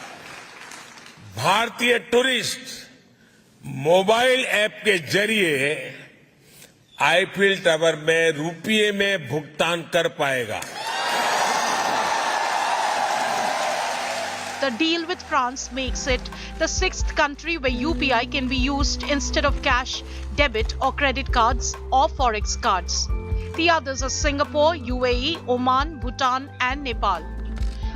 भारतीय टूरिस्ट मोबाइल ऐप के जरिए आईफेल टावर में रुपये में भुगतान कर पाएगा. The deal with France makes it the sixth country where UPI can be used instead of cash, debit or credit cards or Forex cards. The others are Singapore, UAE, Oman, Bhutan and Nepal.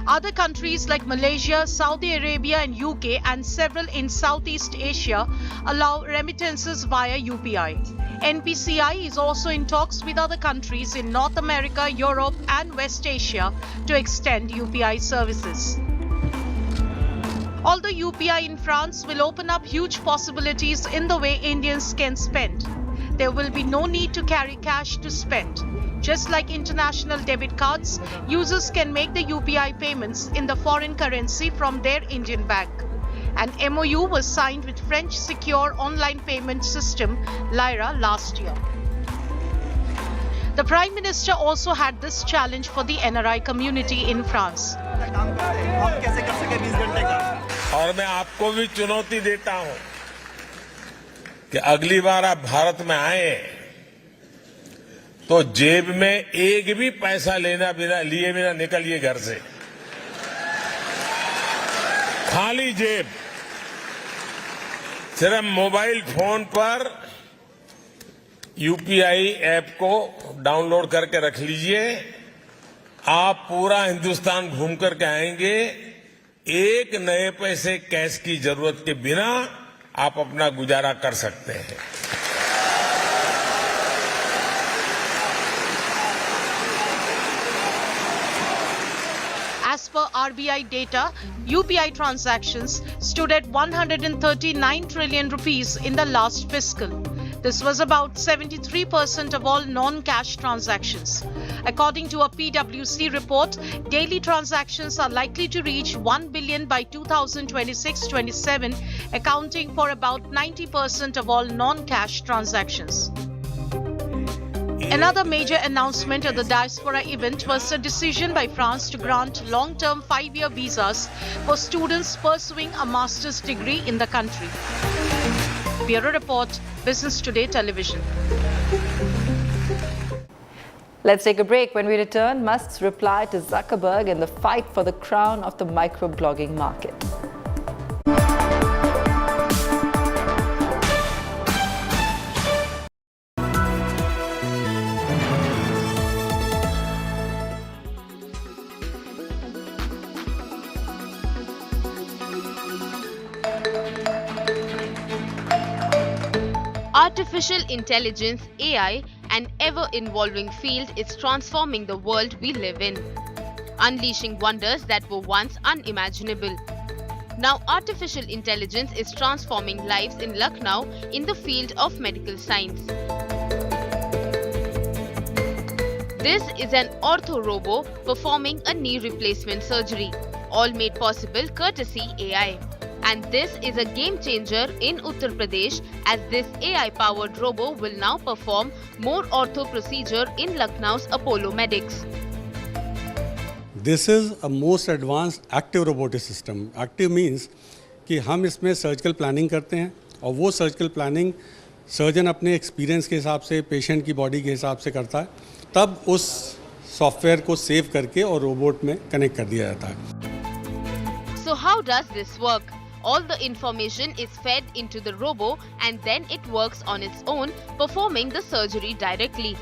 Other countries like Malaysia, Saudi Arabia and UK and several in Southeast Asia allow remittances via UPI. NPCI is also in talks with other countries in North America, Europe and West Asia to extend UPI services. Although UPI in France will open up huge possibilities in the way Indians can spend, there will be no need to carry cash to spend. Just like international debit cards, users can make the UPI payments in the foreign currency from their Indian bank. An MOU was signed with French secure online payment system Lyra last year. The Prime Minister also had this challenge for the NRI community in France. और मैं आपको भी चुनौती देता हूं कि अगली बार आप भारत में आए तो जेब में एक भी पैसा लिए बिना निकलिए घर से. खाली जेब. सिर्फ मोबाइल फोन पर यूपीआई ऐप को डाउनलोड करके रख लीजिए. आप पूरा हिंदुस्तान घूम करके आएंगे. एक नए पैसे कैश की जरूरत के बिना आप अपना गुजारा कर सकते हैं. As per RBI data, UPI transactions stood at 139 trillion rupees in the last fiscal. This was about 73% of all non-cash transactions. According to a PwC report, daily transactions are likely to reach 1 billion by 2026-27, accounting for about 90% of all non-cash transactions. Another major announcement at the diaspora event was a decision by France to grant long-term 5-year visas for students pursuing a master's degree in the country. Bureau Report, Business Today Television. Let's take a break. When we return, Musk's reply to Zuckerberg in the fight for the crown of the microblogging market. Artificial intelligence, AI, an ever-evolving field is transforming the world we live in, unleashing wonders that were once unimaginable. Now, artificial intelligence is transforming lives in Lucknow in the field of medical science. This is an ortho-robo performing a knee replacement surgery, all made possible courtesy AI. And this is a game changer in Uttar Pradesh, as this AI-powered robo will now perform more ortho procedure in Lucknow's Apollo Medics. This is a most advanced active robotic system. Active means कि हम इसमें surgical planning करते हैं और वो surgical planning surgeon अपने experience के हिसाब से पेशेंट की बॉडी के हिसाब से करता है, तब उस सॉफ्टवेयर को सेव करके और रोबोट में कनेक्ट कर दिया जाता है. So how does this work? All the information is fed into the robo and then it works on its own, performing the surgery directly.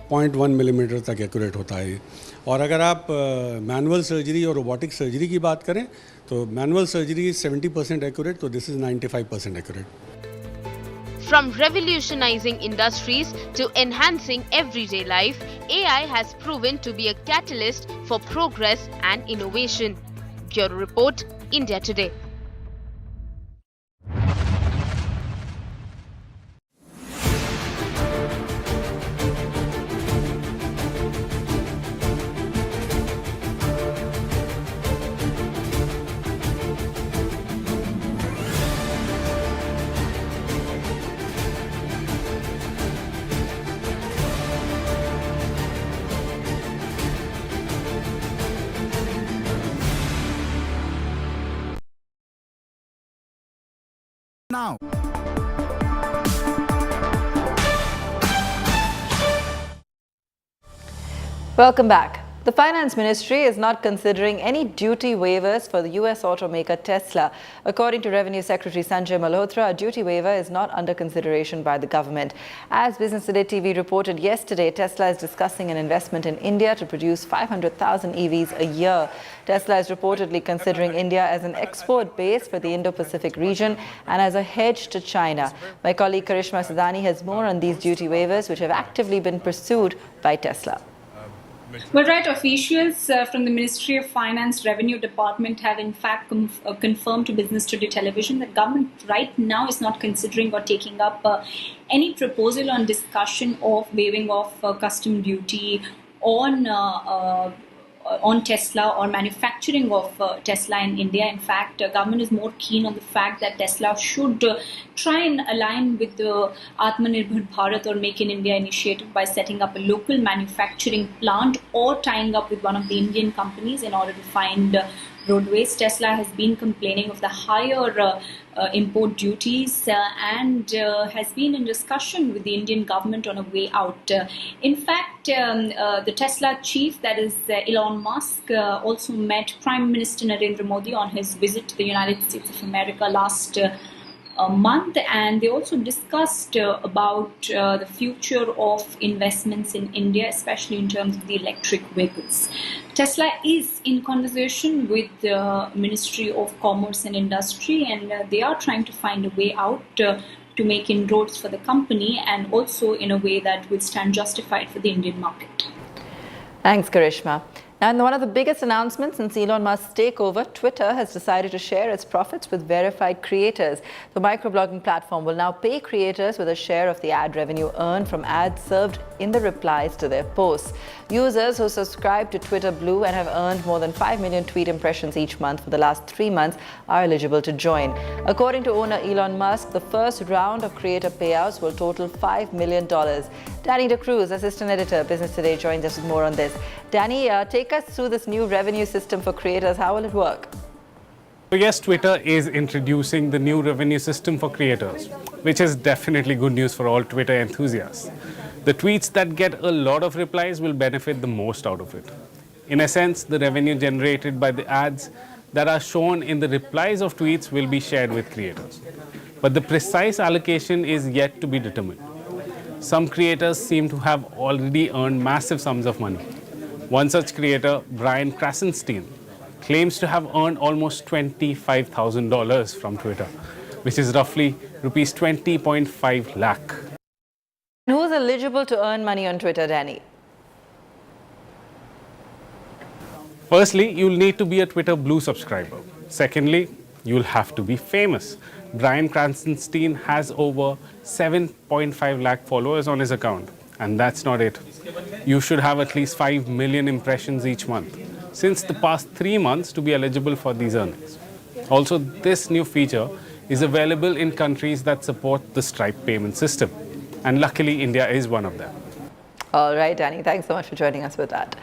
0.1 millimetre तक एक्यूरेट होता है. और अगर आप मैनुअल सर्जरी और रोबोटिक सर्जरी की बात करें तो मैनुअल सर्जरी 70% एक्यूरेट, तो this is 95% accurate. From revolutionizing industries to enhancing everyday life, AI has proven to be a catalyst for progress and innovation. Bureau Report, India Today. Now. Welcome back. The Finance Ministry is not considering any duty waivers for the US automaker Tesla. According to Revenue Secretary Sanjay Malhotra, a duty waiver is not under consideration by the government. As Business Today TV reported yesterday, Tesla is discussing an investment in India to produce 500,000 EVs a year. Tesla is reportedly considering India as an export base for the Indo-Pacific region and as a hedge to China. My colleague Karishma Sadani has more on these duty waivers, which have actively been pursued by Tesla. Well, right, officials from the Ministry of Finance Revenue Department have in fact confirmed to Business Today Television that government right now is not considering or taking up any proposal on discussion of waiving off custom duty on Tesla or manufacturing of Tesla in India. In fact, government is more keen on the fact that Tesla should try and align with the Atmanirbhar Bharat or Make in India initiative by setting up a local manufacturing plant or tying up with one of the Indian companies in order to find roadways. Tesla has been complaining of the higher import duties and has been in discussion with the Indian government on a way out. In fact, the Tesla chief, that is Elon Musk, also met Prime Minister Narendra Modi on his visit to the United States of America last month, and they also discussed about the future of investments in India, especially in terms of the electric vehicles. Tesla is in conversation with the Ministry of Commerce and Industry, and they are trying to find a way out to make inroads for the company and also in a way that will stand justified for the Indian market. Thanks, Karishma. And one of the biggest announcements since Elon Musk's takeover, Twitter has decided to share its profits with verified creators. The microblogging platform will now pay creators with a share of the ad revenue earned from ads served in the replies to their posts. Users who subscribe to Twitter Blue and have earned more than 5 million tweet impressions each month for the last 3 months are eligible to join. According to owner Elon Musk, the first round of creator payouts will total $5 million. Danny DeCruz, assistant editor, Business Today, joins us with more on this. Danny, take us through this new revenue system for creators. How will it work? So yes, Twitter is introducing the new revenue system for creators, which is definitely good news for all Twitter enthusiasts. The tweets that get a lot of replies will benefit the most out of it. In a sense, the revenue generated by the ads that are shown in the replies of tweets will be shared with creators. But the precise allocation is yet to be determined. Some creators seem to have already earned massive sums of money. One such creator, Brian Krasenstein, claims to have earned almost $25,000 from Twitter, which is roughly rupees 20.5 lakh. Who is eligible to earn money on Twitter, Danny? Firstly, you'll need to be a Twitter Blue subscriber. Secondly, you'll have to be famous. Bryan Cranston has over 7.5 lakh followers on his account. And that's not it. You should have at least 5 million impressions each month since the past 3 months to be eligible for these earnings. Also, this new feature is available in countries that support the Stripe payment system. And luckily, India is one of them. All right, Danny, thanks so much for joining us with that.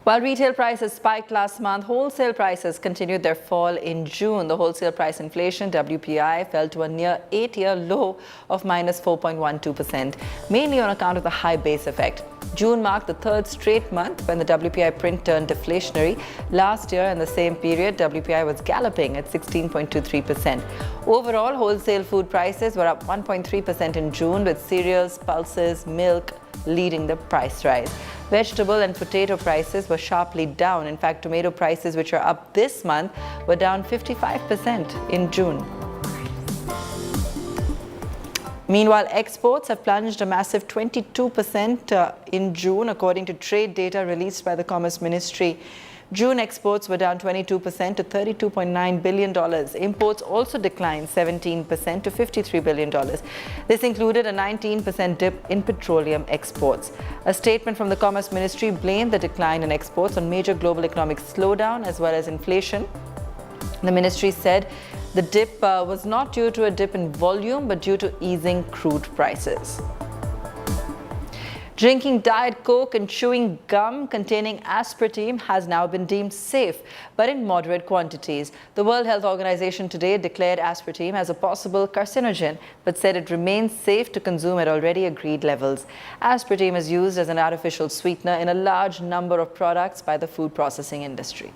While retail prices spiked last month, wholesale prices continued their fall in June. The wholesale price inflation, WPI, fell to a near 8-year low of minus 4.12%, mainly on account of the high base effect. June marked the third straight month when the WPI print turned deflationary. Last year, in the same period, WPI was galloping at 16.23%. Overall, wholesale food prices were up 1.3% in June, with cereals, pulses, milk leading the price rise. Vegetable and potato prices were sharply down. In fact, tomato prices, which are up this month, were down 55% in June. Meanwhile, exports have plunged a massive 22% in June, according to trade data released by the Commerce Ministry. June exports were down 22% to $32.9 billion. Imports also declined 17% to $53 billion. This included a 19% dip in petroleum exports. A statement from the Commerce Ministry blamed the decline in exports on major global economic slowdown as well as inflation. The ministry said the dip was not due to a dip in volume, but due to easing crude prices. Drinking Diet Coke and chewing gum containing aspartame has now been deemed safe, but in moderate quantities. The World Health Organization today declared aspartame as a possible carcinogen, but said it remains safe to consume at already agreed levels. Aspartame is used as an artificial sweetener in a large number of products by the food processing industry.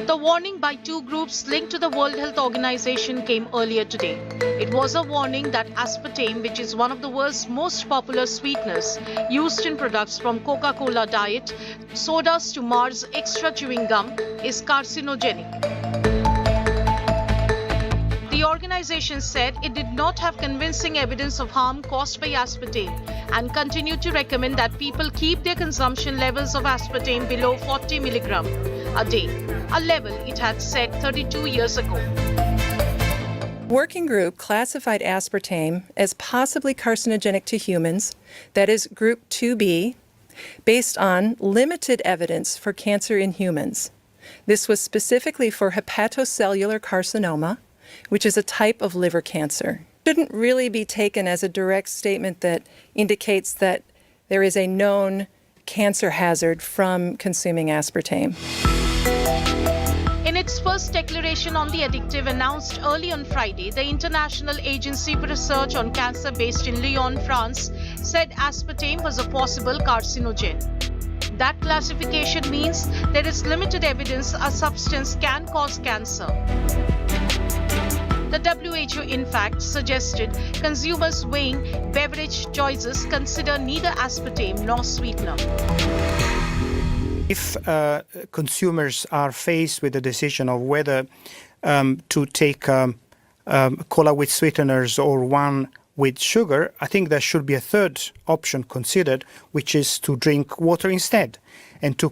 The warning by two groups linked to the World Health Organization came earlier today. It was a warning that aspartame, which is one of the world's most popular sweeteners used in products from Coca-Cola Diet, sodas to Mars Extra chewing gum, is carcinogenic. The organization said it did not have convincing evidence of harm caused by aspartame and continued to recommend that people keep their consumption levels of aspartame below 40 milligram a day, a level it had set 32 years ago. Working group classified aspartame as possibly carcinogenic to humans, that is group 2B, based on limited evidence for cancer in humans. This was specifically for hepatocellular carcinoma, which is a type of liver cancer. It shouldn't really be taken as a direct statement that indicates that there is a known cancer hazard from consuming aspartame. In its first declaration on the addictive announced early on Friday, the International Agency for Research on Cancer based in Lyon, France, said aspartame was a possible carcinogen. That classification means there is limited evidence a substance can cause cancer. The WHO, in fact, suggested consumers weighing beverage choices consider neither aspartame nor sweetener. If consumers are faced with the decision of whether to take cola with sweeteners or one with sugar, I think there should be a third option considered, which is to drink water instead and to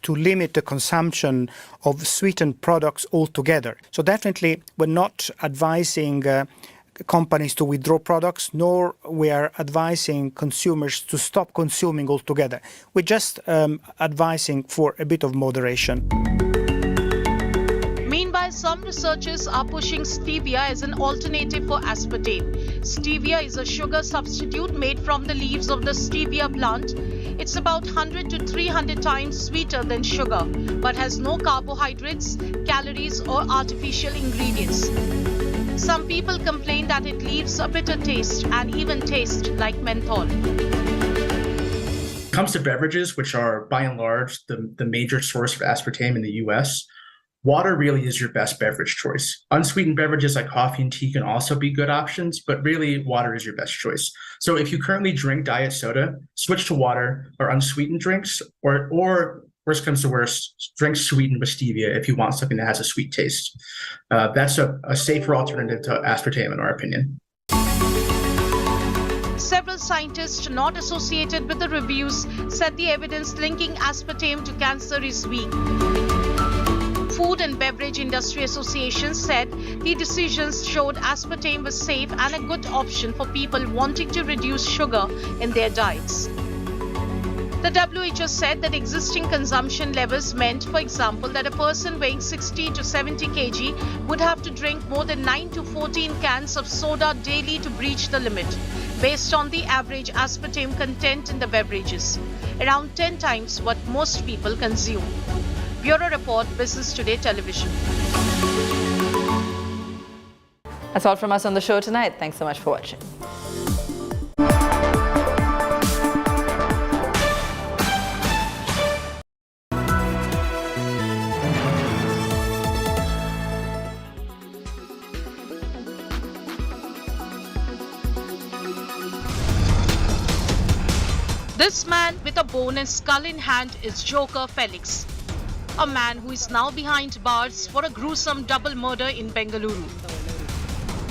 limit the consumption of sweetened products altogether. So definitely we're not advising companies to withdraw products, nor we are advising consumers to stop consuming altogether. We're just advising for a bit of moderation. Meanwhile, some researchers are pushing stevia as an alternative for aspartame. Stevia is a sugar substitute made from the leaves of the stevia plant. It's about 100 to 300 times sweeter than sugar, but has no carbohydrates, calories, or artificial ingredients. Some people complain that it leaves a bitter taste and even taste like menthol. When it comes to beverages, which are by and large the major source of aspartame in the US, water really is your best beverage choice. Unsweetened beverages like coffee and tea can also be good options, but really water is your best choice. So if you currently drink diet soda, switch to water or unsweetened drinks, or worst comes to worst, drink sweetened with stevia if you want something that has a sweet taste. That's a safer alternative to aspartame in our opinion. Several scientists not associated with the reviews said the evidence linking aspartame to cancer is weak. Food and Beverage Industry Association said the decisions showed aspartame was safe and a good option for people wanting to reduce sugar in their diets. The WHO said that existing consumption levels meant, for example, that a person weighing 60 to 70 kg would have to drink more than 9 to 14 cans of soda daily to breach the limit, based on the average aspartame content in the beverages, around 10 times what most people consume. Bureau Report, Business Today Television. That's all from us on the show tonight. Thanks so much for watching. This man with a bone and skull in hand is Joker Felix, a man who is now behind bars for a gruesome double murder in Bengaluru.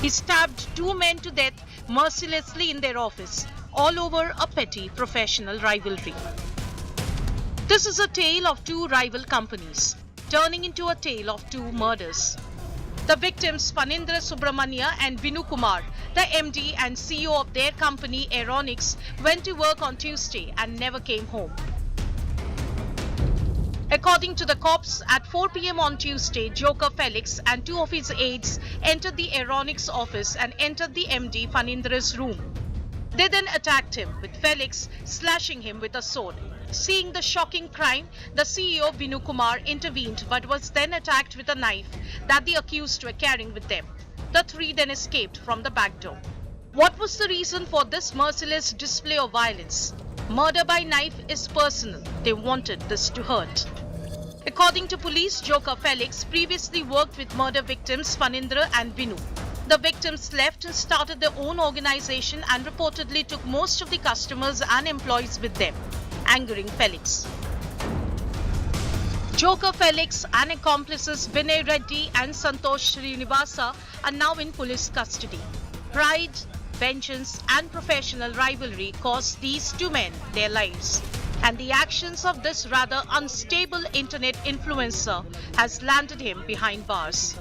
He stabbed two men to death mercilessly in their office, all over a petty professional rivalry. This is a tale of two rival companies, turning into a tale of two murders. The victims, Phanindra Subramania and Vinu Kumar, the MD and CEO of their company Aeronix, went to work on Tuesday and never came home. According to the cops, at 4 p.m. on Tuesday, Joker Felix and two of his aides entered the Aeronix office and entered the MD Phanindra's room. They then attacked him, with Felix slashing him with a sword. Seeing the shocking crime, the CEO Vinu Kumar intervened but was then attacked with a knife that the accused were carrying with them. The three then escaped from the back door. What was the reason for this merciless display of violence? Murder by knife is personal. They wanted this to hurt. According to police, Joker Felix previously worked with murder victims Phanindra and Vinu. The victims left and started their own organization and reportedly took most of the customers and employees with them, angering Felix. Joker Felix and accomplices Vinay Reddy and Santosh Srinivasa are now in police custody. Pride, vengeance and professional rivalry cost these two men their lives. And the actions of this rather unstable internet influencer has landed him behind bars.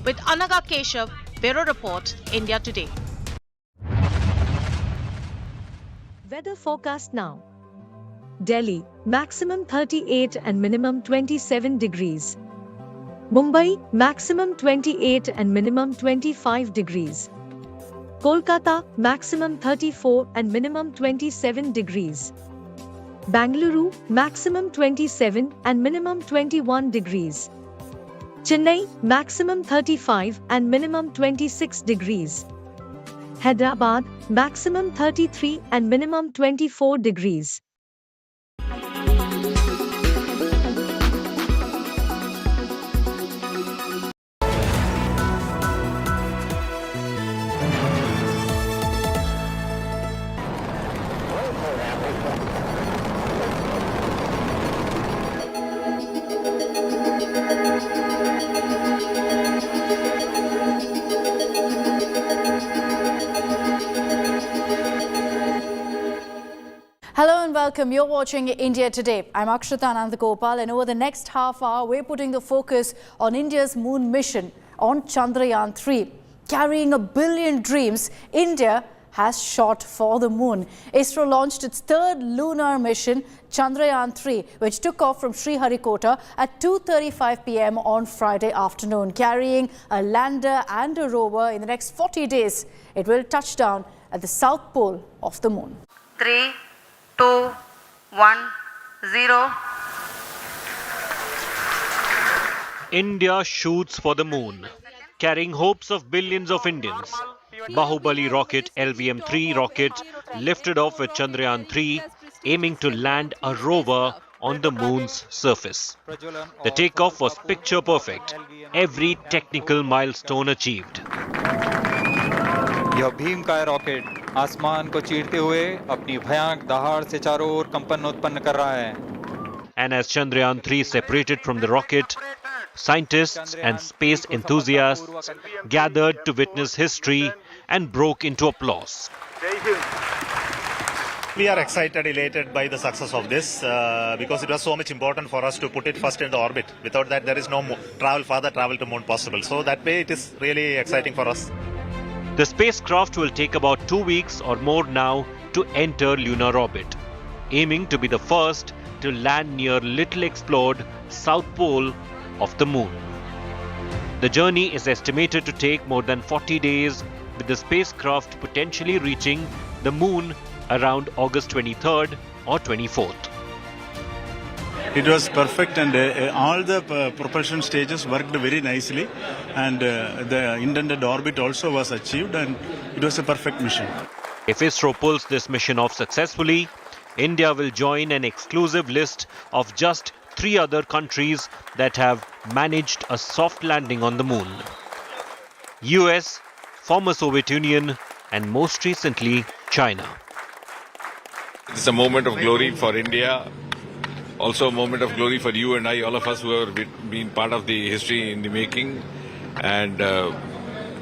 With Anaga Keshav, Bureau Report, India Today. Weather forecast now. Delhi, maximum 38 and minimum 27 degrees. Mumbai, maximum 28 and minimum 25 degrees. Kolkata, maximum 34 and minimum 27 degrees. Bangalore, maximum 27 and minimum 21 degrees. Chennai, maximum 35 and minimum 26 degrees. Hyderabad, maximum 33 and minimum 24 degrees. Hello and welcome. You're watching India Today. I'm Akshata Anandagopal, and over the next half hour, we're putting the focus on India's moon mission on Chandrayaan 3. Carrying a billion dreams, India has shot for the moon. ISRO launched its third lunar mission, Chandrayaan 3, which took off from Sriharikota at 2:35 p.m. on Friday afternoon, carrying a lander and a rover. In the next 40 days, it will touch down at the south pole of the moon. 3, 2, 1, 0. India shoots for the moon, carrying hopes of billions of Indians. Bahubali rocket LVM-3 rocket lifted off with Chandrayaan 3, aiming to land a rover on the moon's surface. The takeoff was picture perfect, every technical milestone achieved. यह भीमकाय rocket आसमान को चीरते हुए अपनी भयानक दहाड़ से चारों ओर कंपन उत्पन्न कर रहा है. And as Chandrayaan 3 separated from the rocket, scientists and space enthusiasts gathered to witness history and broke into applause. We are excited, elated by the success of this because it was so much important for us to put it first in the orbit. Without that, there is no further travel to moon possible. So that way, it is really exciting for us. The spacecraft will take about 2 weeks or more now to enter lunar orbit, aiming to be the first to land near little explored south pole of the moon. The journey is estimated to take more than 40 days, with the spacecraft potentially reaching the moon around August 23rd or 24th. It was perfect, and all the propulsion stages worked very nicely, and the intended orbit also was achieved, and it was a perfect mission. If ISRO pulls this mission off successfully, India will join an exclusive list of just 3 other countries that have managed a soft landing on the moon: US, former Soviet Union, and most recently China. It's a moment of glory for India, also a moment of glory for you and I, all of us who have been part of the history in the making. And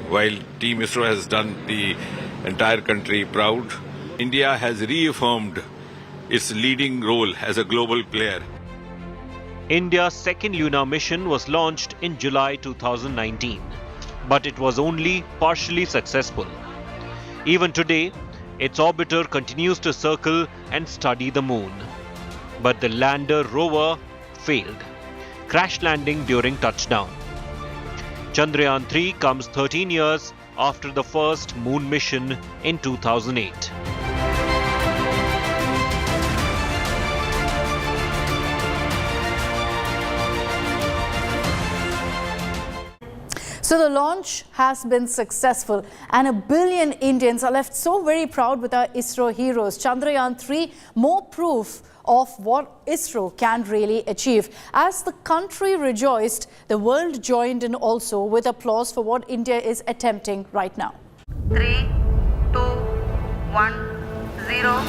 while Team ISRO has done the entire country proud, India has reaffirmed its leading role as a global player. India's second lunar mission was launched in July 2019, but it was only partially successful. Even today, its orbiter continues to circle and study the moon. But the lander rover failed, crash landing during touchdown. Chandrayaan 3 comes 13 years after the first moon mission in 2008. So the launch has been successful, and 1 billion Indians are left so very proud with our ISRO heroes. Chandrayaan 3, more proof of what ISRO can really achieve. As the country rejoiced, the world joined in also with applause for what India is attempting right now. 3, 2, 1, 0.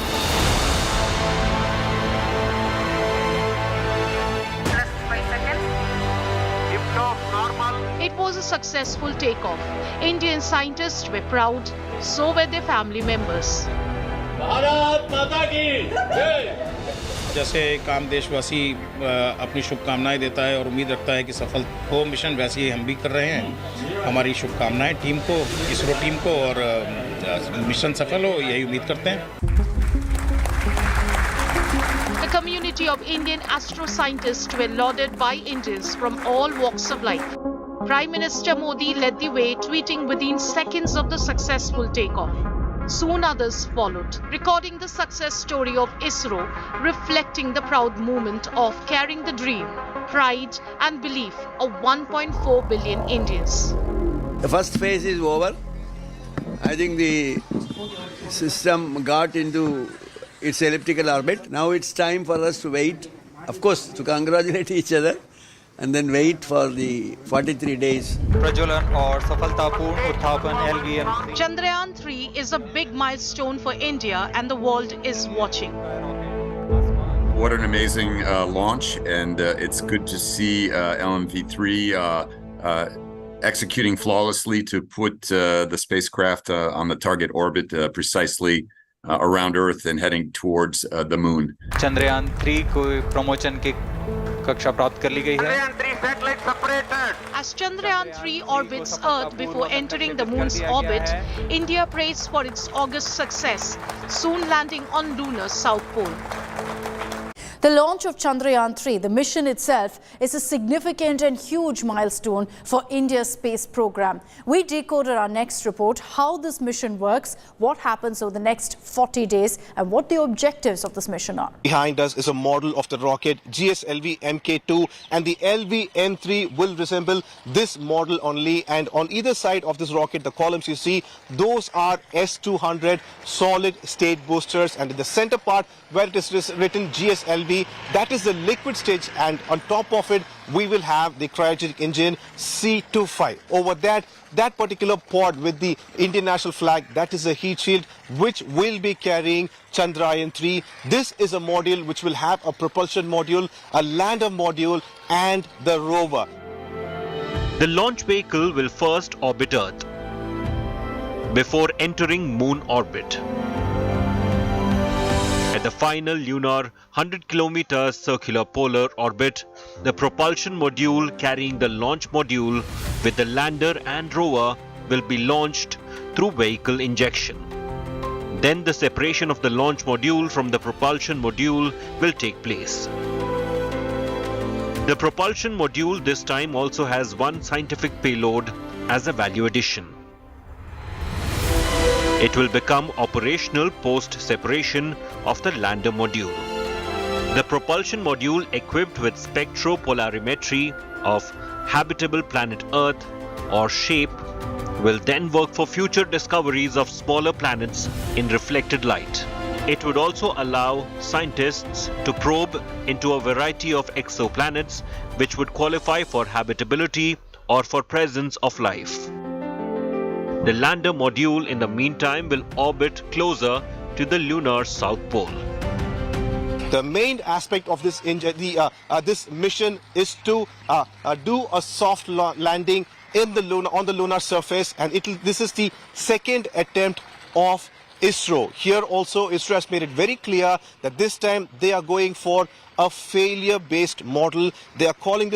It was a successful takeoff. Indian scientists were proud, so were their family members. Bharat माता की जय। जैसे एक आम देशवासी अपनी शुभकामनाएं देता है और उम्मीद रखता है कि सफल हो मिशन, वैसे ही हम भी कर रहे हैं। हमारी शुभकामनाएं टीम को, इसरो टीम को, और मिशन सफल हो यही उम्मीद करते हैं। The community of Indian astro-scientists were lauded by Indians from all walks of life. Prime Minister Modi led the way, tweeting within seconds of the successful takeoff. Soon others followed, recording the success story of ISRO, reflecting the proud moment of carrying the dream, pride and belief of 1.4 billion Indians. The first phase is over. I think the system got into its elliptical orbit. Now it's time for us to wait, of course, to congratulate each other, and then wait for the 43 days. प्रज्वलन और सफलतापूर्ण उत्थापन LVM. Chandrayaan 3 is a big milestone for India, and the world is watching. What an amazing launch, and it's good to see LMV3 executing flawlessly to put the spacecraft on the target orbit precisely around Earth and heading towards the moon. Chandrayaan 3 को promotion की कक्षा प्राप्त कर ली गई है। As Chandrayaan 3 orbits Earth before entering the moon's orbit, India prays for its august success, soon landing on lunar south pole. The launch of Chandrayaan 3, the mission itself, is a significant and huge milestone for India's space program. We decoded our next report, how this mission works, what happens over the next 40 days, and what the objectives of this mission are. Behind us is a model of the rocket GSLV Mk2, and the LV-M3 will resemble this model only. And on either side of this rocket, the columns you see, those are S200 solid state boosters, and in the center part where it is written GSLV, that is the liquid stage, and on top of it we will have the cryogenic engine C25. Over that particular pod with the Indian national flag, that is a heat shield which will be carrying Chandrayaan 3. This is a module which will have a propulsion module, a lander module, and the rover. The launch vehicle will first orbit Earth before entering moon orbit. the final lunar 100-kilometer circular polar orbit, the propulsion module carrying the launch module with the lander and rover will be launched through vehicle injection. Then the separation of the launch module from the propulsion module will take place. The propulsion module this time also has one scientific payload as a value addition. It will become operational post-separation of the lander module. The propulsion module, equipped with spectropolarimetry of habitable planet Earth or SHAPE, will then work for future discoveries of smaller planets in reflected light. It would also allow scientists to probe into a variety of exoplanets which would qualify for habitability or for presence of life. The lander module in the meantime will orbit closer to the lunar south pole. The main aspect of this this mission is to do a soft landing in the on the lunar surface, and this is the second attempt of ISRO. Here also ISRO has made it very clear that this time they are going for a failure-based model. They are calling this